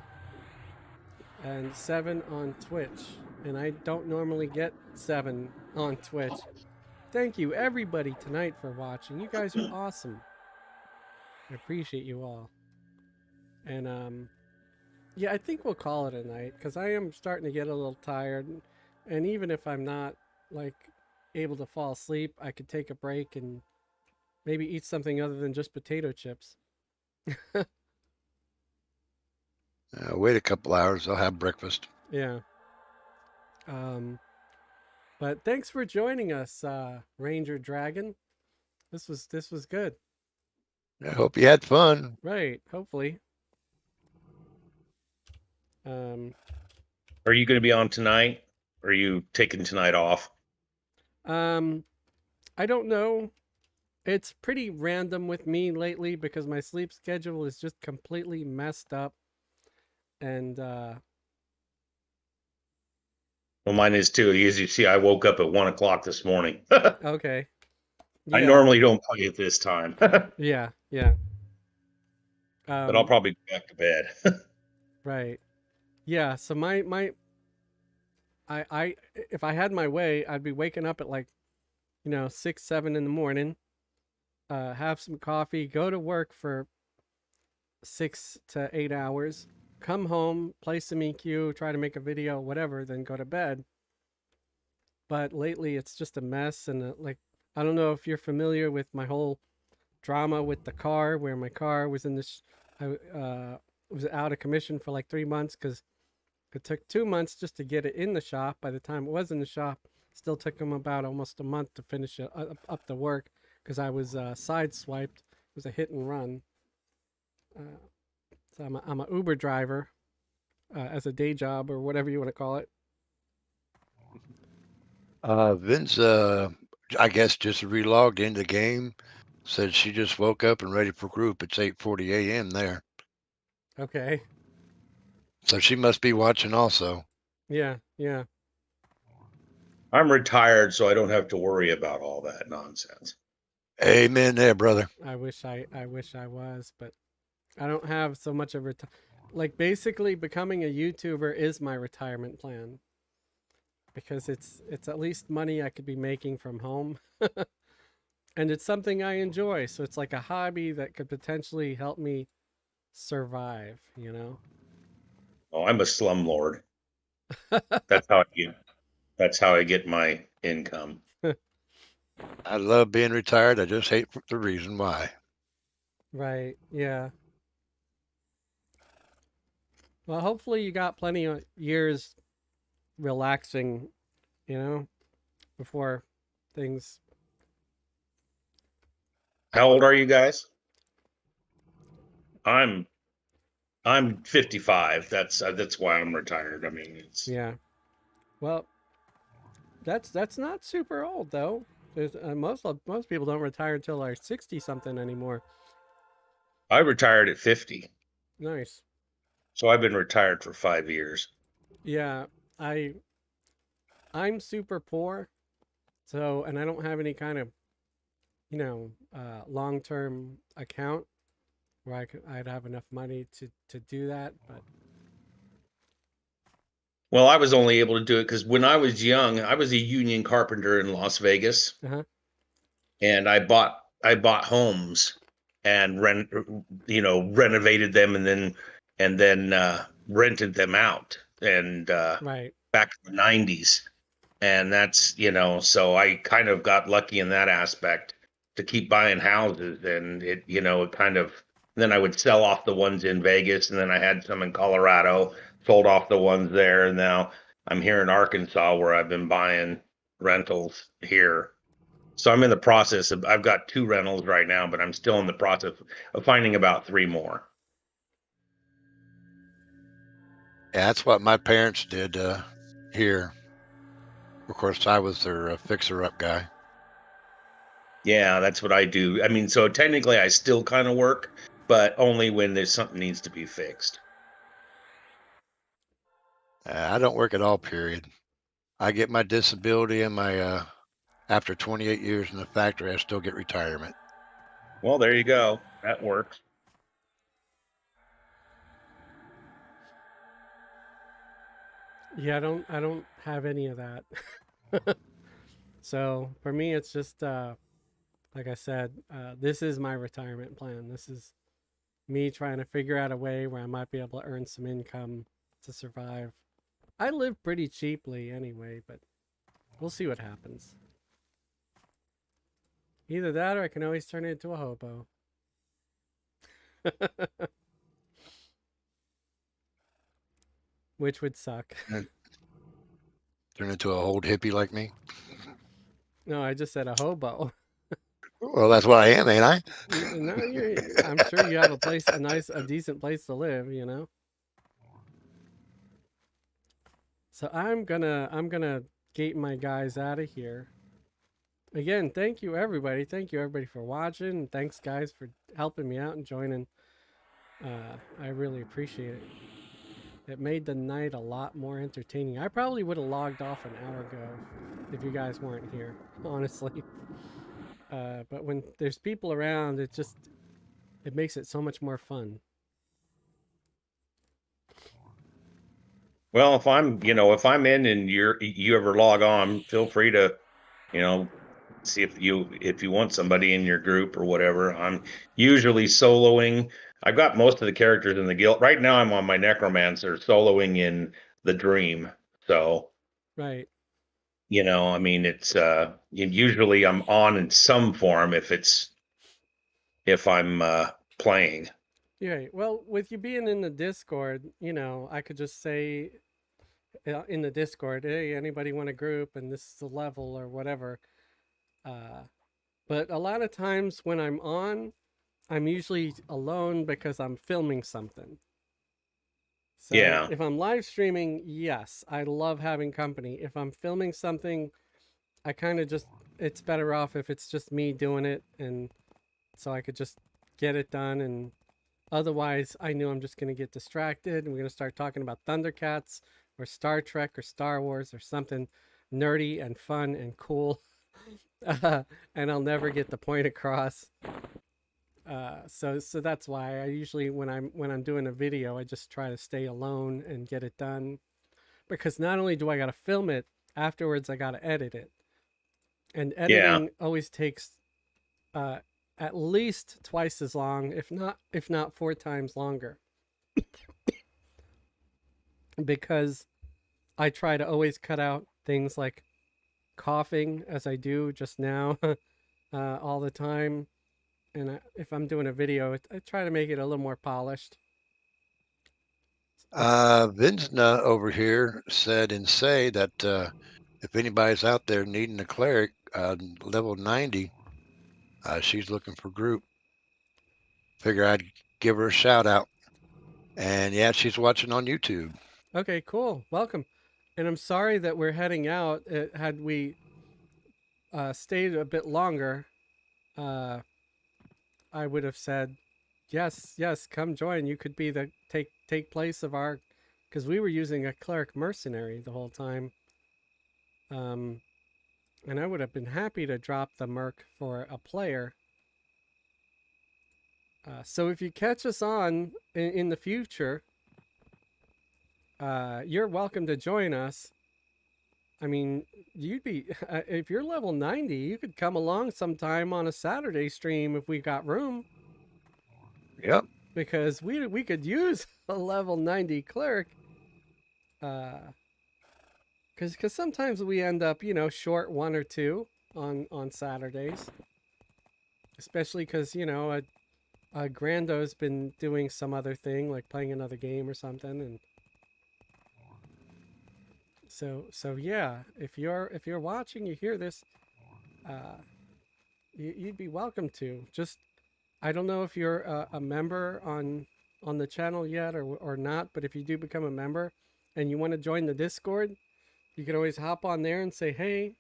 and 7 on Twitch, and I don't normally get 7 on Twitch. Thank you everybody tonight for watching. You guys are awesome. I appreciate you all. And yeah, I think we'll call it a night because I am starting to get a little tired, and even if I'm not like able to fall asleep, I could take a break and maybe eat something other than just potato chips. Wait a couple hours. I'll have breakfast. Yeah. Um, but thanks for joining us, Ranger Dragon. This was good. I hope you had fun. Right. Hopefully. Um, Are you going to be on tonight? Or are you taking tonight off? um, I don't know. It's pretty random with me lately because my sleep schedule is just completely messed up. And Well, mine is too. As you see, I woke up at 1 o'clock this morning. okay. I Yeah. normally don't play at this time, but Yeah. Yeah. I'll probably go back to bed. Right. Yeah. So I if I had my way, I'd be waking up at like 6, 7 in the morning. Have some coffee, go to work for 6 to 8 hours, come home, play some EQ, try to make a video, whatever, then go to bed. But lately, it's just a mess, and like I don't know if you're familiar with my whole drama with the car, where my car was in this, I was out of commission for like 3 months because it took 2 months just to get it in the shop. By the time it was in the shop, still took them about almost a month to finish it up the work because I was sideswiped. It was a hit and run. Uh, so I'm a Uber driver as a day job or whatever you want to call it. Vince, I guess just relogged into the game. Said she just woke up and ready for group. It's 8:40 a.m. there, Okay. so she must be watching also. Yeah. Yeah. I'm retired, so I don't have to worry about all that nonsense. Amen there, brother. I wish I was, but I don't have so much of like basically becoming a YouTuber is my retirement plan because it's at least money I could be making from home. And it's something I enjoy, so it's like a hobby that could potentially help me survive. Oh, I'm a slumlord. That's how I get. That's how I get my income. I love being retired. I just hate the reason why. Right. Yeah. Well, hopefully you got plenty of years relaxing, you know, before things. How old are you guys? I'm 55. That's why I'm retired. I mean, it's Yeah. Well, that's not super old though. There's most people don't retire until they're 60 something anymore. I retired at 50. Nice. So I've been retired for 5 years. Yeah, I I'm super poor, so and I don't have any kind of long term account where I'd have enough money to do that. But Well, I was only able to do it because when I was young, I was a union carpenter in Las Vegas, uh-huh. and I bought homes and renovated them and then rented them out and Right. back in the 90s. And that's, so I kind of got lucky in that aspect to keep buying houses, and it kind of, then I would sell off the ones in Vegas, and then I had some in Colorado, sold off the ones there, and now I'm here in Arkansas where I've been buying rentals here. So I'm in the process of, I've got 2 rentals right now, but I'm still in the process of finding about 3 more. Yeah, that's what my parents did here. Of course, I was their fixer-up guy. Yeah, that's what I do. I mean, so technically I still kind of work, but only when there's something needs to be fixed. I don't work at all. Period. I get my disability and my after 28 years in the factory, I still get retirement. Well, there you go. That works. Yeah, I don't have any of that. So for me, it's just like I said, this is my retirement plan. This is me trying to figure out a way where I might be able to earn some income to survive. I live pretty cheaply anyway, but we'll see what happens. Either that or I can always turn it into a hobo. Which would suck. And turn into a old hippie like me. No, I just said a hobo. Well, that's what I am, ain't I? No, I'm sure you have a place, a decent place to live. So I'm gonna gate my guys out of here. Again, thank you everybody. Thank you everybody for watching. Thanks guys for helping me out and joining. I really appreciate it. It made the night a lot more entertaining. I probably would have logged off an hour ago if you guys weren't here, honestly. But when there's people around, it makes it so much more fun. Well, if I'm in and you ever log on, feel free to, you know, see if you want somebody in your group or whatever. I'm usually soloing. I've got most of the characters in the guild. Right now I'm on my necromancer soloing in the dream. So, Right. I mean it's usually I'm on in some form if I'm playing. Yeah. Well, with you being in the Discord, I could just say in the Discord, hey, anybody want a group and this is the level or whatever. Uh, but a lot of times when I'm on, I'm usually alone because I'm filming something. So Yeah. if I'm live streaming, yes, I love having company. If I'm filming something, I kind of just, it's better off if it's just me doing it. And so I could just get it done. And otherwise, I knew I'm just going to get distracted and we're going to start talking about Thundercats or Star Trek or Star Wars or something nerdy and fun and cool. And I'll never get the point across. So that's why I usually when I'm doing a video, I just try to stay alone and get it done because not only do I got to film it, afterwards I got to edit it, and Yeah. editing always takes uh, at least twice as long, if not 4 times longer, because I try to always cut out things like coughing as I do just now all the time. And if I'm doing a video, I try to make it a little more polished. It's Vinsna over here said and say that if anybody's out there needing a cleric, level 90, she's looking for group. Figure I'd give her a shout out. And yeah, she's watching on YouTube. Okay, cool. Welcome. And I'm sorry that we're heading out. Had we stayed a bit longer, uh, I would have said, yes, yes, come join. You could be the take place of our, because we were using a cleric mercenary the whole time. Um, and I would have been happy to drop the merc for a player. So if you catch us on in the future, you're welcome to join us. I mean, you'd be if you're level 90, you could come along sometime on a Saturday stream if we got room Yep. because we could use a level 90 cleric. Because sometimes we end up short one or two on Saturdays, especially because Grando's been doing some other thing like playing another game or something, and so yeah, if you're watching, you hear this, uh, you'd be welcome to. Just I don't know if you're a member on the channel yet or not, but if you do become a member and you want to join the Discord, you can always hop on there and say, hey,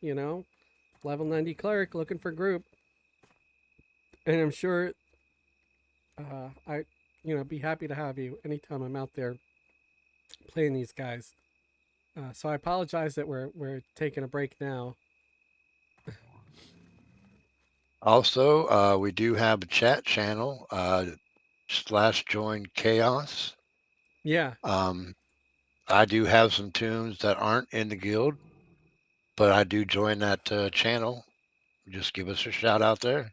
level 90 cleric looking for group, and I'm sure I be happy to have you anytime I'm out there playing these guys. So I apologize that we're taking a break now. Also, we do have a chat channel, /join chaos. Yeah. Um, I do have some tunes that aren't in the guild, but I do join that channel. Just give us a shout out there.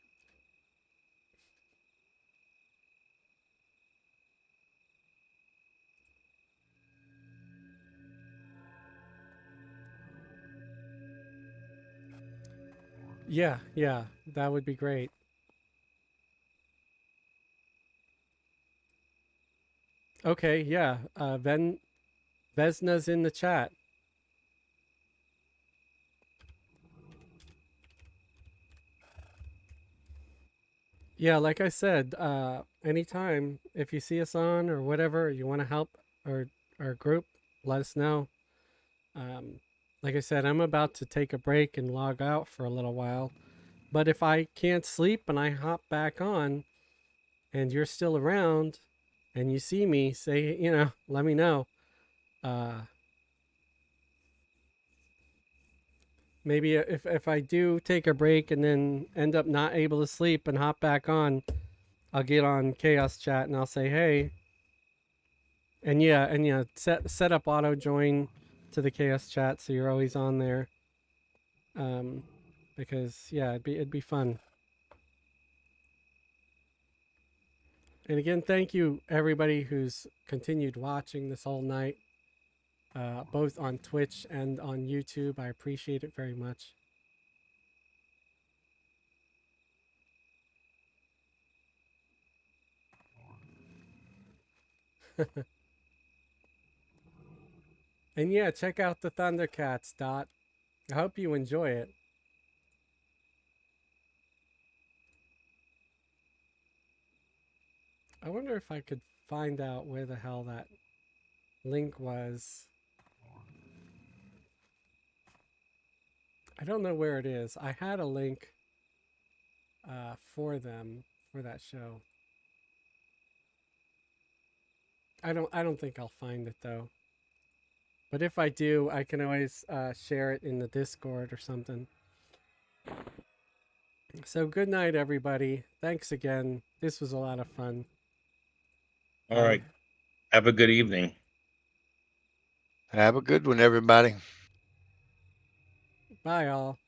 Yeah, yeah, that would be great. Okay, yeah. Vesna's in the chat. Yeah, like I said, anytime if you see us on or whatever, you want to help our group, let us know. Um, like I said, I'm about to take a break and log out for a little while. But if I can't sleep and I hop back on and you're still around and you see me, say, let me know. Uh, Maybe if I do take a break and then end up not able to sleep and hop back on, I'll get on Chaos Chat and I'll say, hey, and set up auto join to the Chaos Chat so you're always on there. Um, because yeah, it'd be fun. And again, thank you everybody who's continued watching this whole night, both on Twitch and on YouTube. I appreciate it very much. And yeah, check out the Thundercats, Dot. I hope you enjoy it. I wonder if I could find out where the hell that link was. I don't know where it is. I had a link for them for that show. I don't think I'll find it though. But if I do, I can always share it in the Discord or something. So good night, everybody. Thanks again. This was a lot of fun. All right. Have a good evening. Have a good one, everybody. Bye, all.